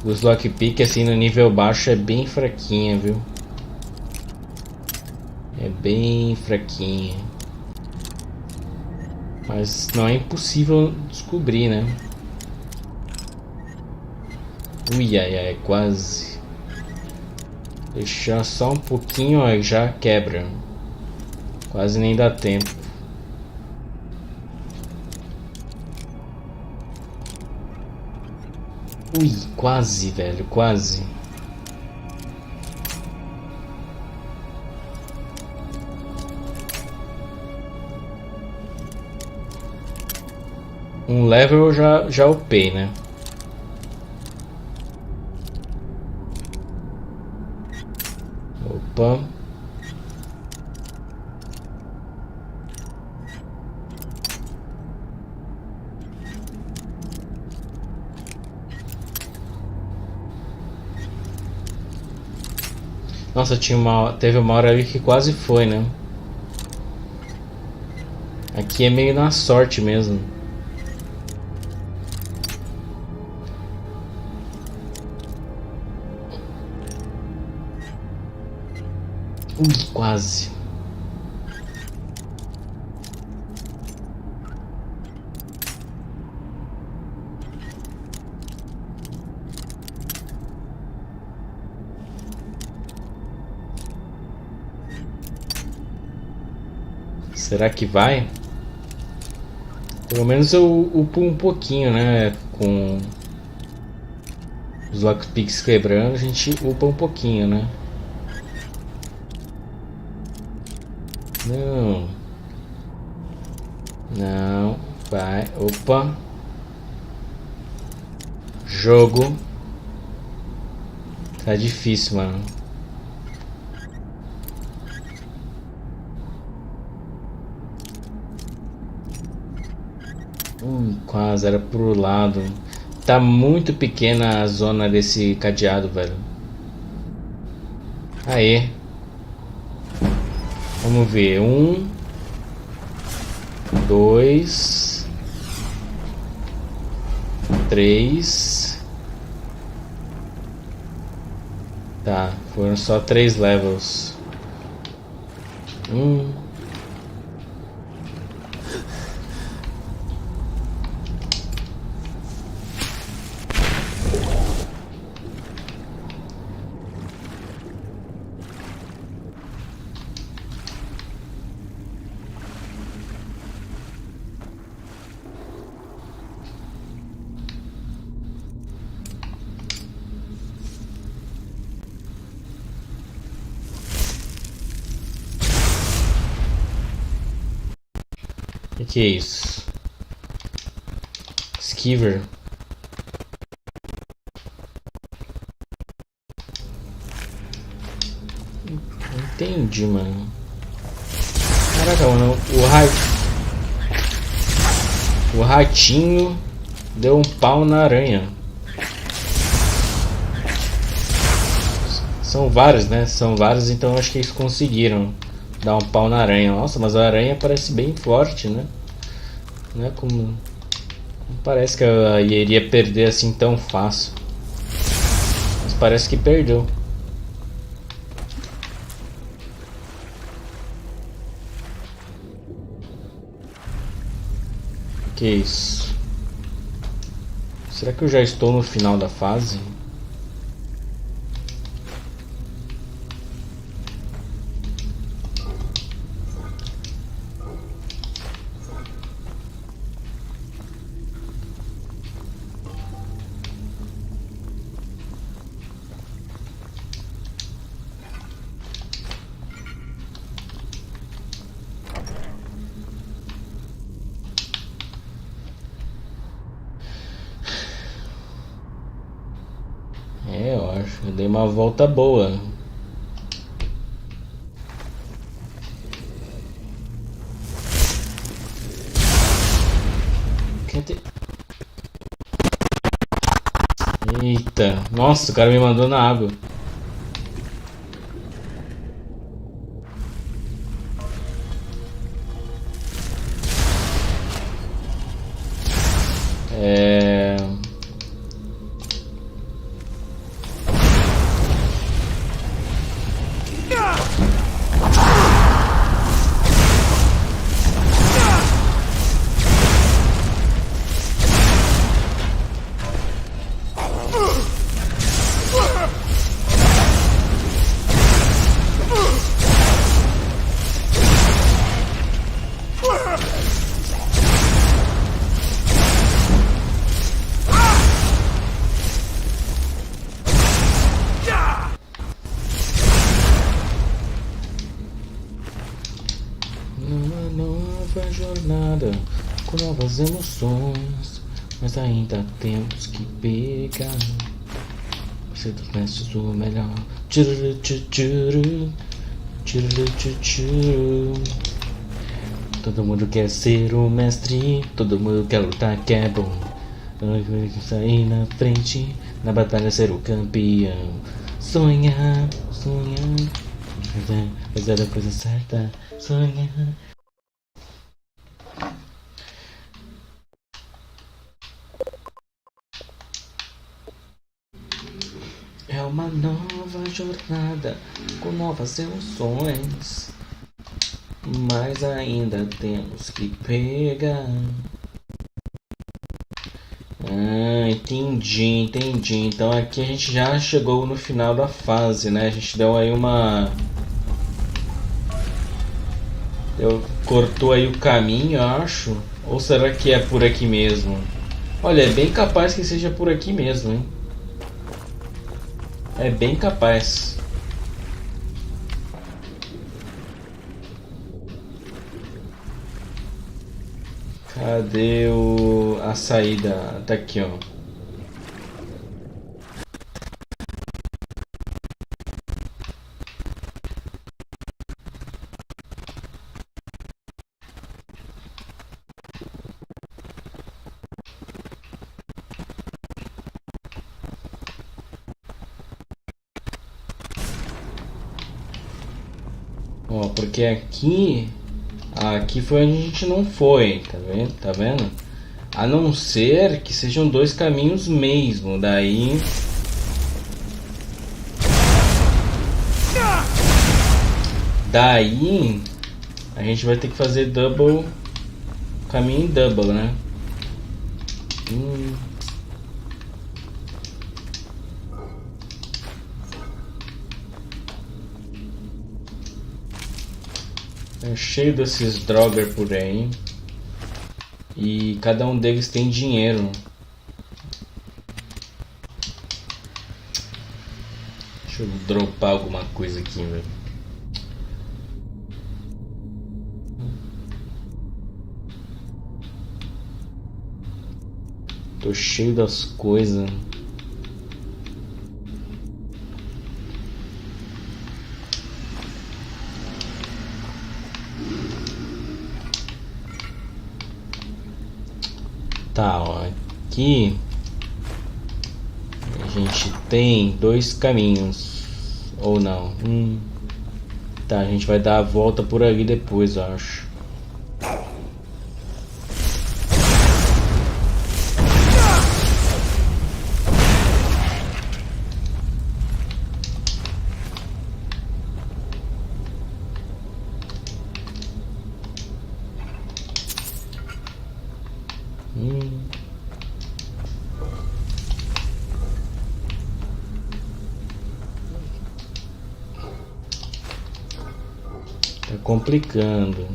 lockpick assim no nível baixo é bem fraquinha, viu? É bem fraquinha. Mas não é impossível descobrir, né? Ui, ai, ai, quase. Deixar só um pouquinho, ó, já quebra. Quase nem dá tempo. Ui, quase, velho, quase. Um level eu já upei, né? Opa. Nossa, teve uma hora ali que quase foi, né? Aqui é meio na sorte mesmo. Ui, quase. Será que vai? Pelo menos eu upo um pouquinho, né? Com os lockpicks quebrando, a gente upa um pouquinho, né? Não. Não. Vai. Opa. Jogo. Tá difícil, mano. Quase, era pro lado. Tá muito pequena a zona desse cadeado, velho. Aê. Vamos ver. 1, 2, 3. Tá, foram só 3 levels. 1. Que é isso? Skiver. Entendi, mano. Caraca, mano, o ratinho deu um pau na aranha. São vários, né? São vários, então acho que eles conseguiram dar um pau na aranha. Nossa, mas a aranha parece bem forte, né? Não é como... Não parece que ela iria perder assim tão fácil. Mas parece que perdeu. Que isso? Será que eu já estou no final da fase? Eu acho que eu dei uma volta boa. Eita, nossa, o cara me mandou na água. Jornada com novas emoções, mas ainda temos que pegar. Ser dos mestres o melhor. Todo mundo quer ser o mestre, todo mundo quer lutar que é bom. Sair na frente, na batalha ser o campeão. Sonhar, sonhar, fazer a coisa certa, sonhar. É uma nova jornada com novas emoções, mas ainda temos que pegar. Entendi. Então aqui a gente já chegou no final da fase, né? A gente deu aí uma... cortou aí o caminho, acho. Ou será que é por aqui mesmo? Olha, é bem capaz que seja por aqui mesmo, hein? É bem capaz. Cadê a saída? Tá aqui, ó. Ó, porque aqui foi onde a gente não foi, tá vendo? Tá vendo? A não ser que sejam dois caminhos mesmo, daí a gente vai ter que fazer double, caminho em double, né? É cheio desses drogger por aí. E cada um deles tem dinheiro. Deixa eu dropar alguma coisa aqui, velho. Tô cheio das coisas. Tá, ó, aqui a gente tem dois caminhos, ou não? Tá, a gente vai dar a volta por ali depois, eu acho. Tá complicando.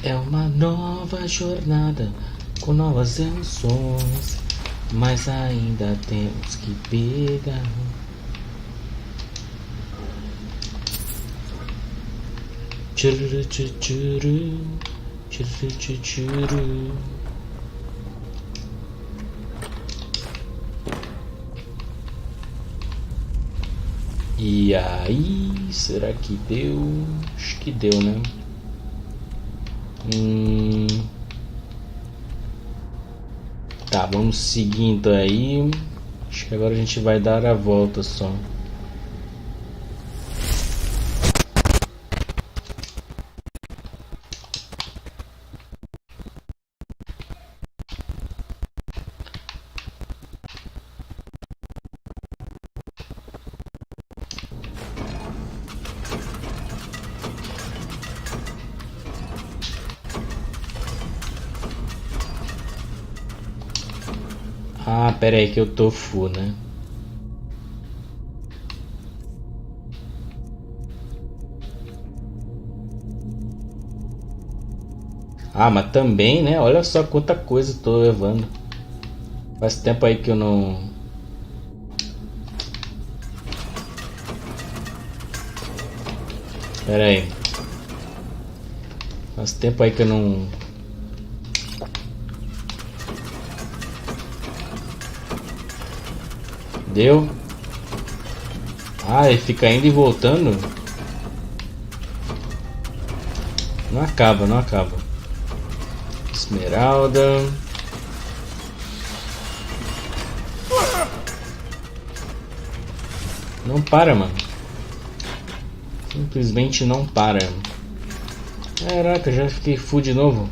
É uma nova jornada com novas emoções, mas ainda temos que pegar. Tchuru, tchuru, tchuru, tchuru. E aí, será que deu? Acho que deu, né? Tá, vamos seguindo aí. Acho que agora a gente vai dar a volta só. Ah, pera aí que eu tô full, né? Ah, mas também, né? Olha só quanta coisa eu tô levando. Faz tempo aí que eu não... Pera aí. Faz tempo aí que eu não... Deu? Ah, ele fica indo e voltando. Não acaba, não acaba. Esmeralda. Não para, mano. Simplesmente não para. Caraca, já fiquei full de novo.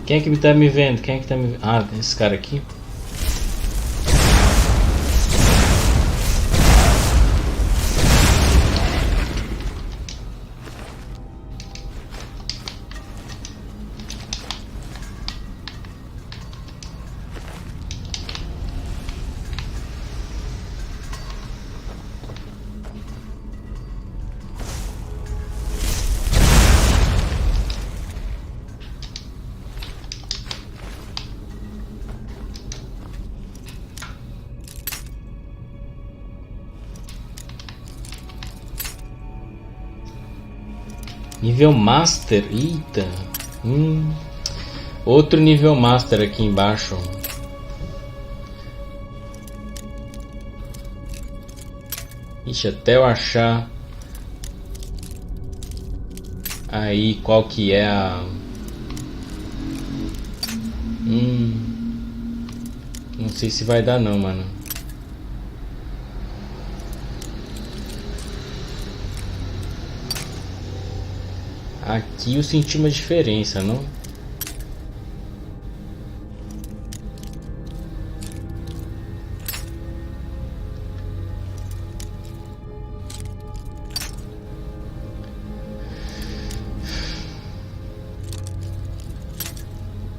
Quem é que tá me vendo? Quem é que tá me vendo? Ah, esse cara aqui. Nível Master, eita. Outro nível Master aqui embaixo. Ixi, até eu achar aí qual que é a... Não sei se vai dar não, mano. Aqui eu senti uma diferença, não?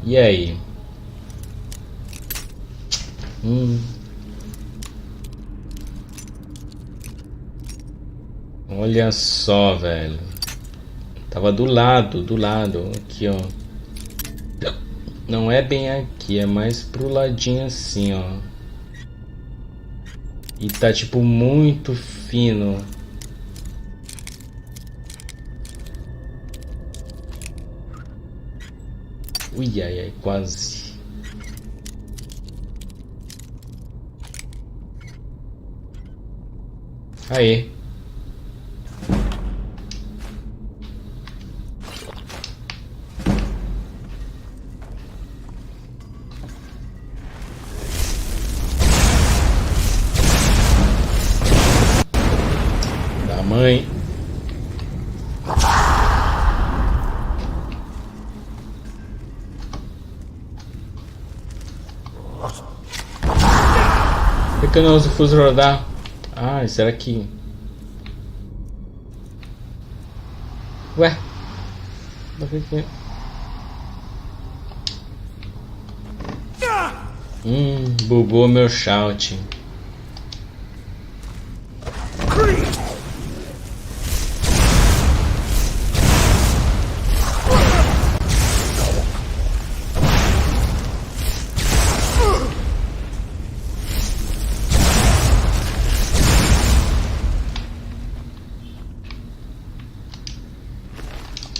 E aí? Olha só, velho. Tava do lado, aqui, ó. Não é bem aqui, é mais pro ladinho assim, ó. E tá tipo muito fino. Ui, ai, ai, quase. Aê. Da mãe. Por que eu não uso o fuso rodar? Ah, será que... Ué? Bugou meu shout.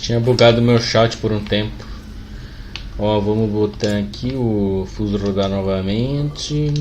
Tinha bugado meu shout por um tempo. Ó, vamos botar aqui o fuso rodar novamente.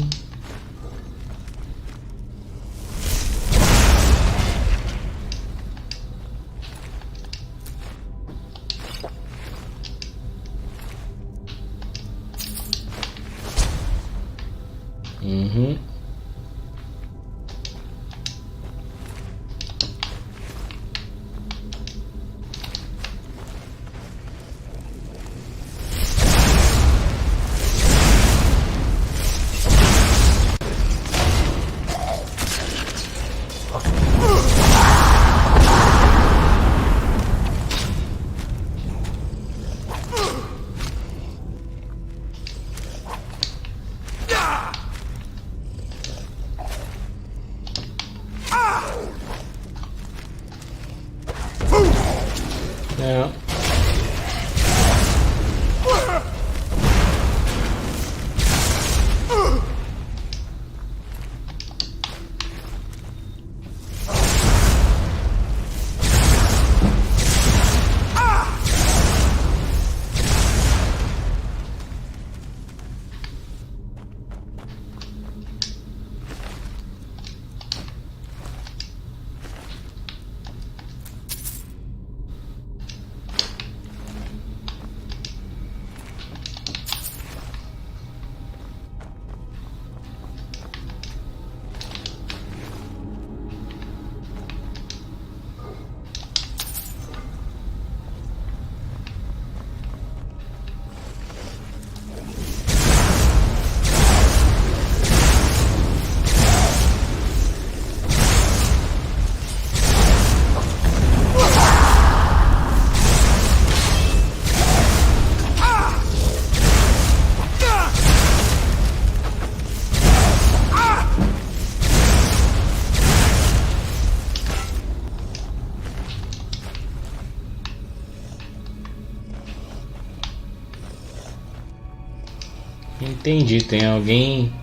Entendi, tem alguém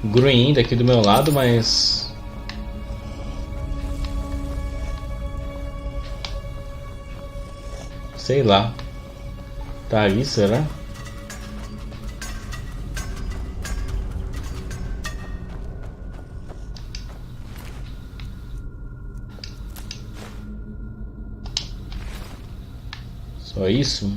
grunhindo aqui do meu lado, mas... sei lá. Tá aí, será? Só isso?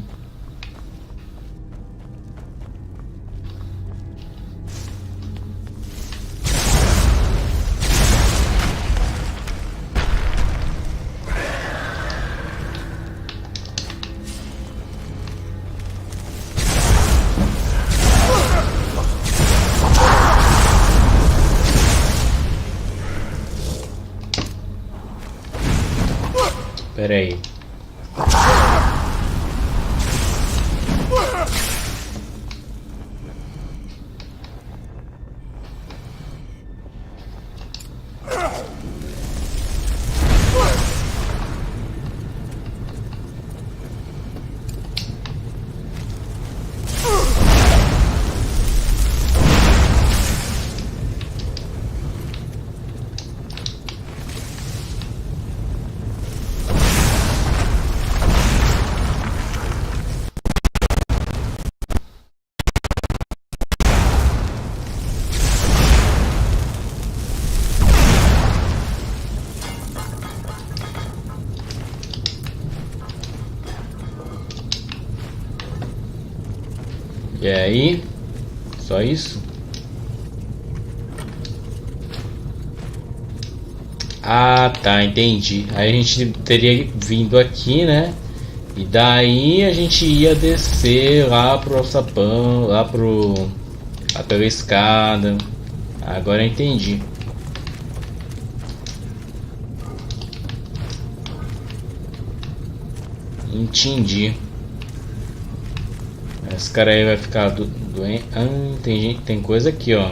Pera aí. E aí? Só isso? Ah, tá, entendi. Aí a gente teria vindo aqui, né? E daí a gente ia descer lá pro alçapão, lá pela escada. Agora eu entendi. Entendi. Esse cara aí vai ficar doente. Ah, tem coisa aqui, ó.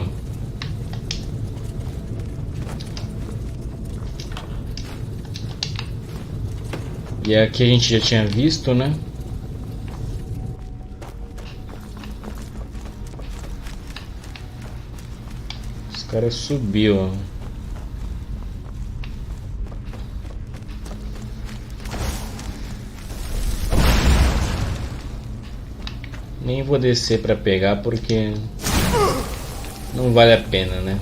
E aqui a gente já tinha visto, né? Esse cara subiu, ó. Nem vou descer para pegar porque não vale a pena, né?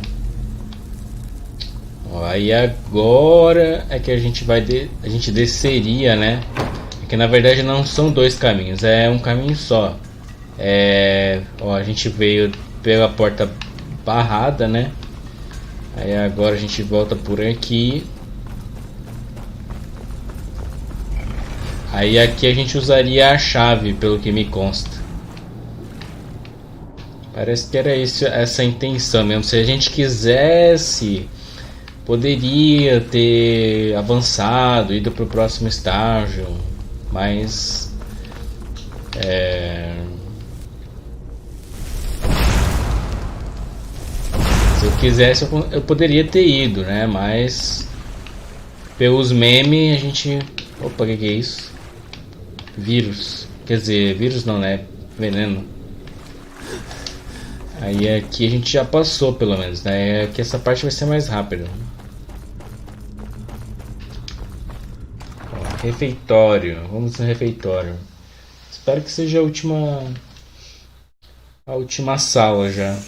Ó, aí agora é que a gente a gente desceria, né? É que na verdade não são dois caminhos, é um caminho só. Ó, a gente veio pela porta barrada, né? Aí agora a gente volta por aqui. Aí aqui a gente usaria a chave, pelo que me consta. Parece que era essa a intenção mesmo. Se a gente quisesse, poderia ter avançado, ido para o próximo estágio, mas se eu quisesse eu poderia ter ido, né? Mas pelos memes a gente... Opa, o que é isso? Vírus. Quer dizer, vírus não, né? Veneno. Aí aqui a gente já passou, pelo menos, né? Aqui essa parte vai ser mais rápida. Ó, refeitório. Vamos no refeitório. Espero que seja a última sala já.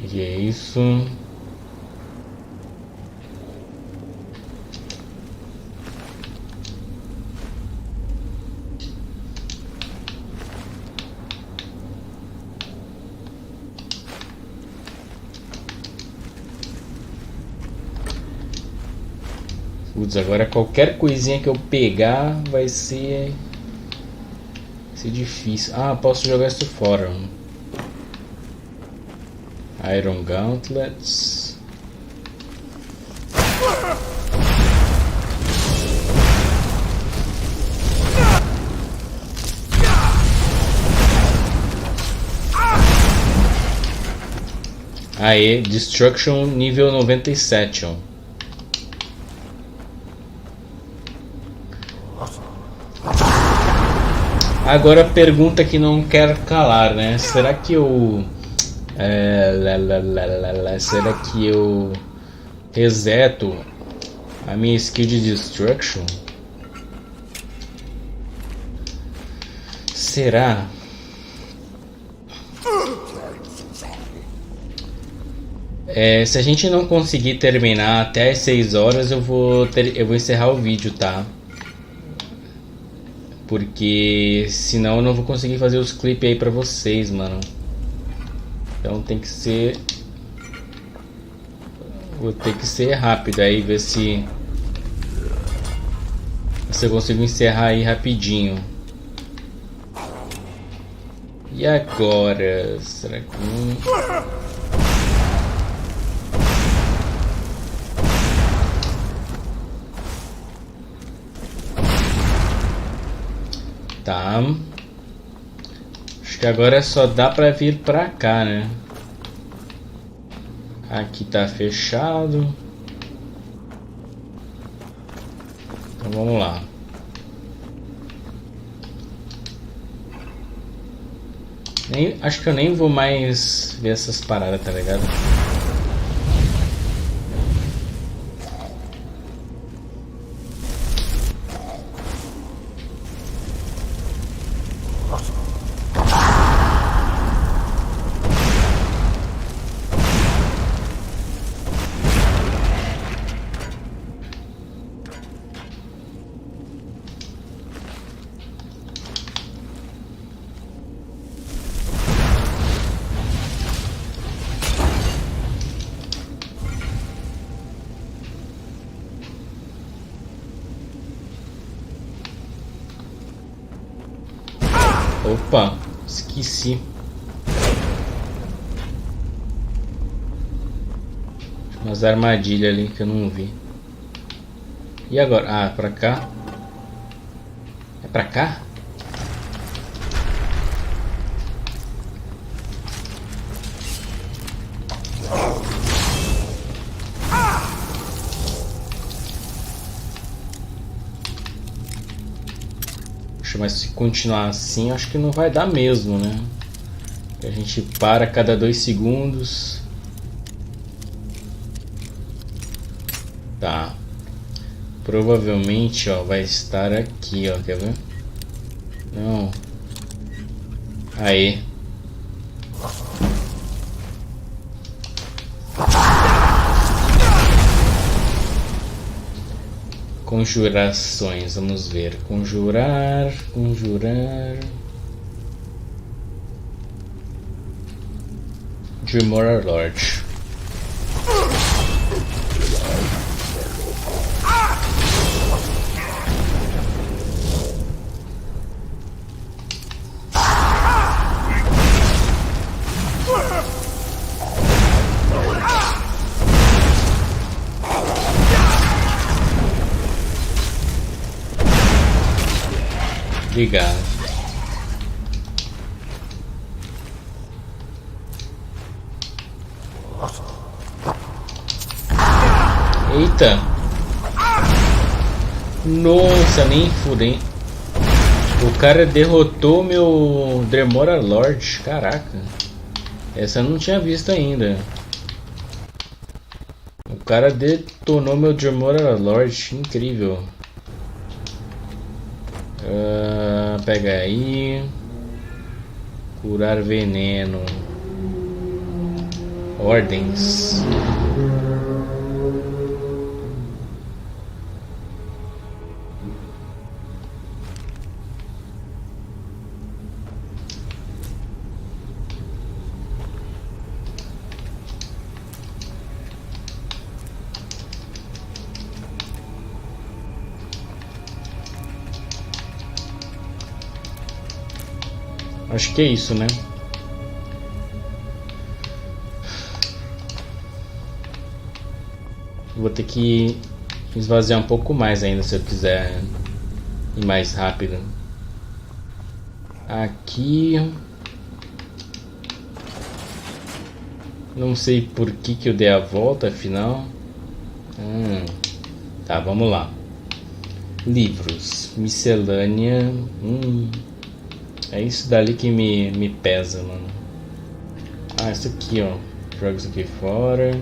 Que é isso? Putz, agora qualquer coisinha que eu pegar vai ser difícil. Ah, posso jogar isso fora. Iron Gauntlets. Aê, Destruction nível 97, ó. Agora a pergunta que não quer calar, né? Será que eu... será que eu reseto a minha skill de Destruction? Será? Se a gente não conseguir terminar até as 6 horas, eu vou encerrar o vídeo, tá? Porque senão eu não vou conseguir fazer os clipes aí pra vocês, mano. Então tem que ser... Vou ter que ser rápido aí, ver se eu consigo encerrar aí rapidinho. E agora? Será que... Tá. Acho que agora só dá pra vir pra cá, né? Aqui tá fechado. Então vamos lá. Acho que eu nem vou mais ver essas paradas, tá ligado? Opa, esqueci. Umas armadilhas ali que eu não vi. E agora? Ah, é pra cá. É pra cá? Mas se continuar assim, acho que não vai dar mesmo, né? A gente para a cada 2 segundos. Tá. Provavelmente, ó, vai estar aqui, ó. Quer ver? Não. Aí. Conjurações, vamos ver. Conjurar. Dreamer Lord. Obrigado. Eita. Nossa, nem fudei. O cara derrotou meu Demora Lord. Caraca. Essa eu não tinha visto ainda. O cara detonou meu Demora Lord. Incrível. Pega aí. Curar veneno. Ordens. Acho que é isso, né? Vou ter que esvaziar um pouco mais ainda se eu quiser ir mais rápido. Aqui... Não sei por que eu dei a volta, afinal. Tá, vamos lá. Livros, miscelânea. É isso dali que me pesa, mano. Ah, isso aqui, ó. Joga isso aqui fora.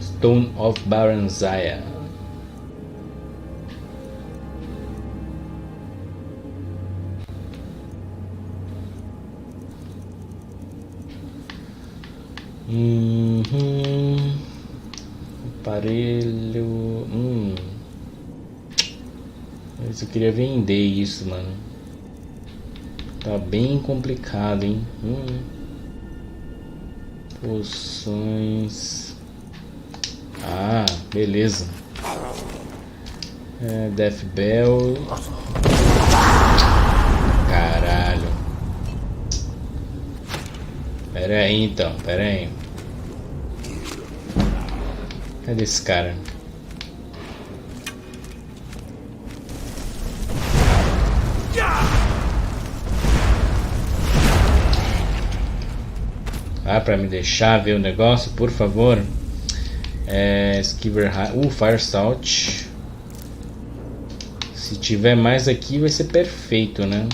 Stone of Baranzaya. Aparelho. Eu queria vender isso, mano. Tá bem complicado, hein? Poções. Ah, beleza. Death Bell. Caralho. Pera aí então, pera aí. Cadê esse cara? Pra me deixar ver o negócio, por favor. Skiver Fire Salt. Se tiver mais aqui vai ser perfeito, né?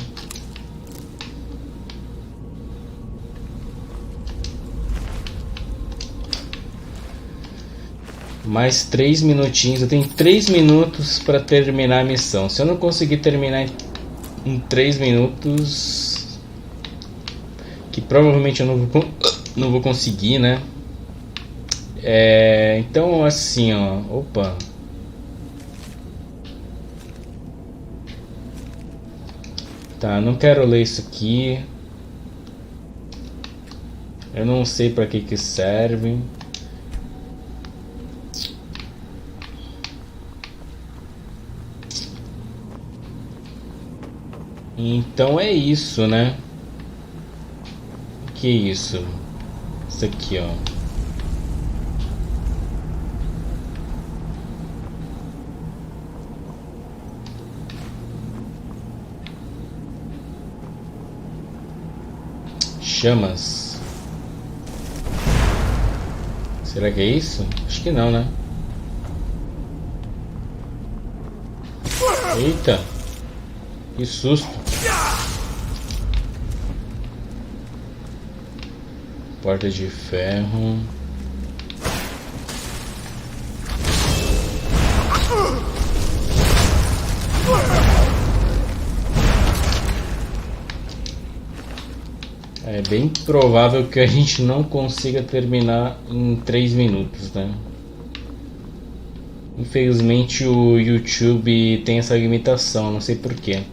Mais 3 minutinhos. Eu tenho 3 minutos para terminar a missão. Se eu não conseguir terminar em 3 minutos, que provavelmente eu não vou conseguir, né? Então assim, ó. Opa. Tá, não quero ler isso aqui. Eu não sei para que serve. Então é isso, né? O que é isso? Isso aqui, ó. Chamas. Será que é isso? Acho que não, né? Eita! Que susto! Porta de ferro. É bem provável que a gente não consiga terminar em 3 minutos, né? Infelizmente o YouTube tem essa limitação, não sei porquê.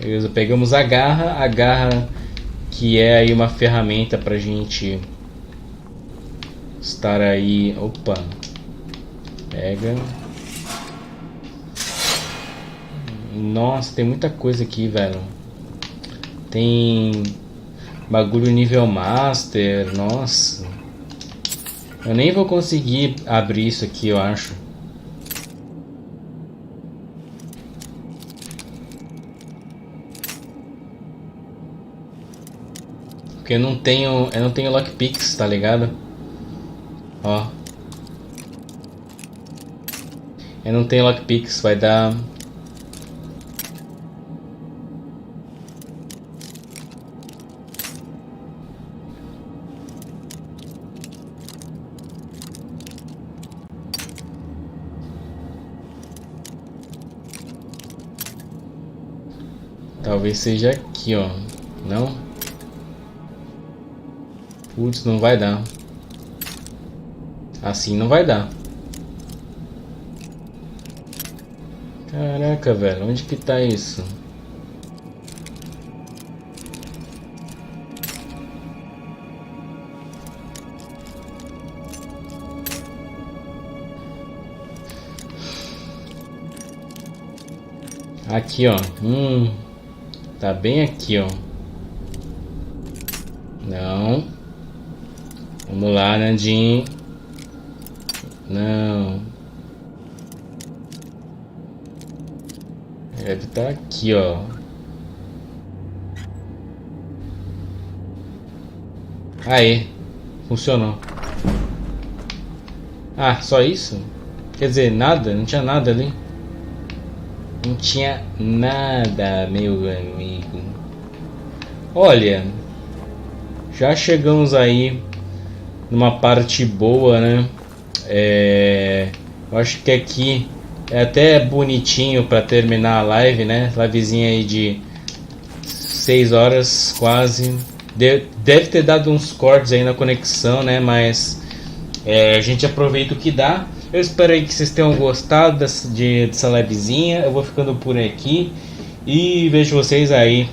Beleza, pegamos a garra que é aí uma ferramenta pra gente estar aí. Opa, pega. Nossa, tem muita coisa aqui, velho. Tem bagulho nível master. Nossa, eu nem vou conseguir abrir isso aqui, eu acho. Porque eu não tenho lockpicks, tá ligado? Ó. Eu não tenho lockpicks, vai dar... Talvez seja aqui, ó. Não? Putz, não vai dar. Assim não vai dar. Caraca, velho. Onde que tá isso? Aqui, ó. Tá bem aqui, ó. Não. Vamos lá, Nandinho. Não. Deve estar aqui, ó. Aí. Funcionou. Ah, só isso? Quer dizer, nada? Não tinha nada ali? Não tinha nada, meu amigo. Olha, já chegamos aí numa parte boa, né? Eu acho que aqui é até bonitinho para terminar a live, né? Livezinha aí de 6 horas quase. Deve ter dado uns cortes aí na conexão, né? Mas a gente aproveita o que dá. Eu espero aí que vocês tenham gostado dessa livezinha. Eu vou ficando por aqui e vejo vocês aí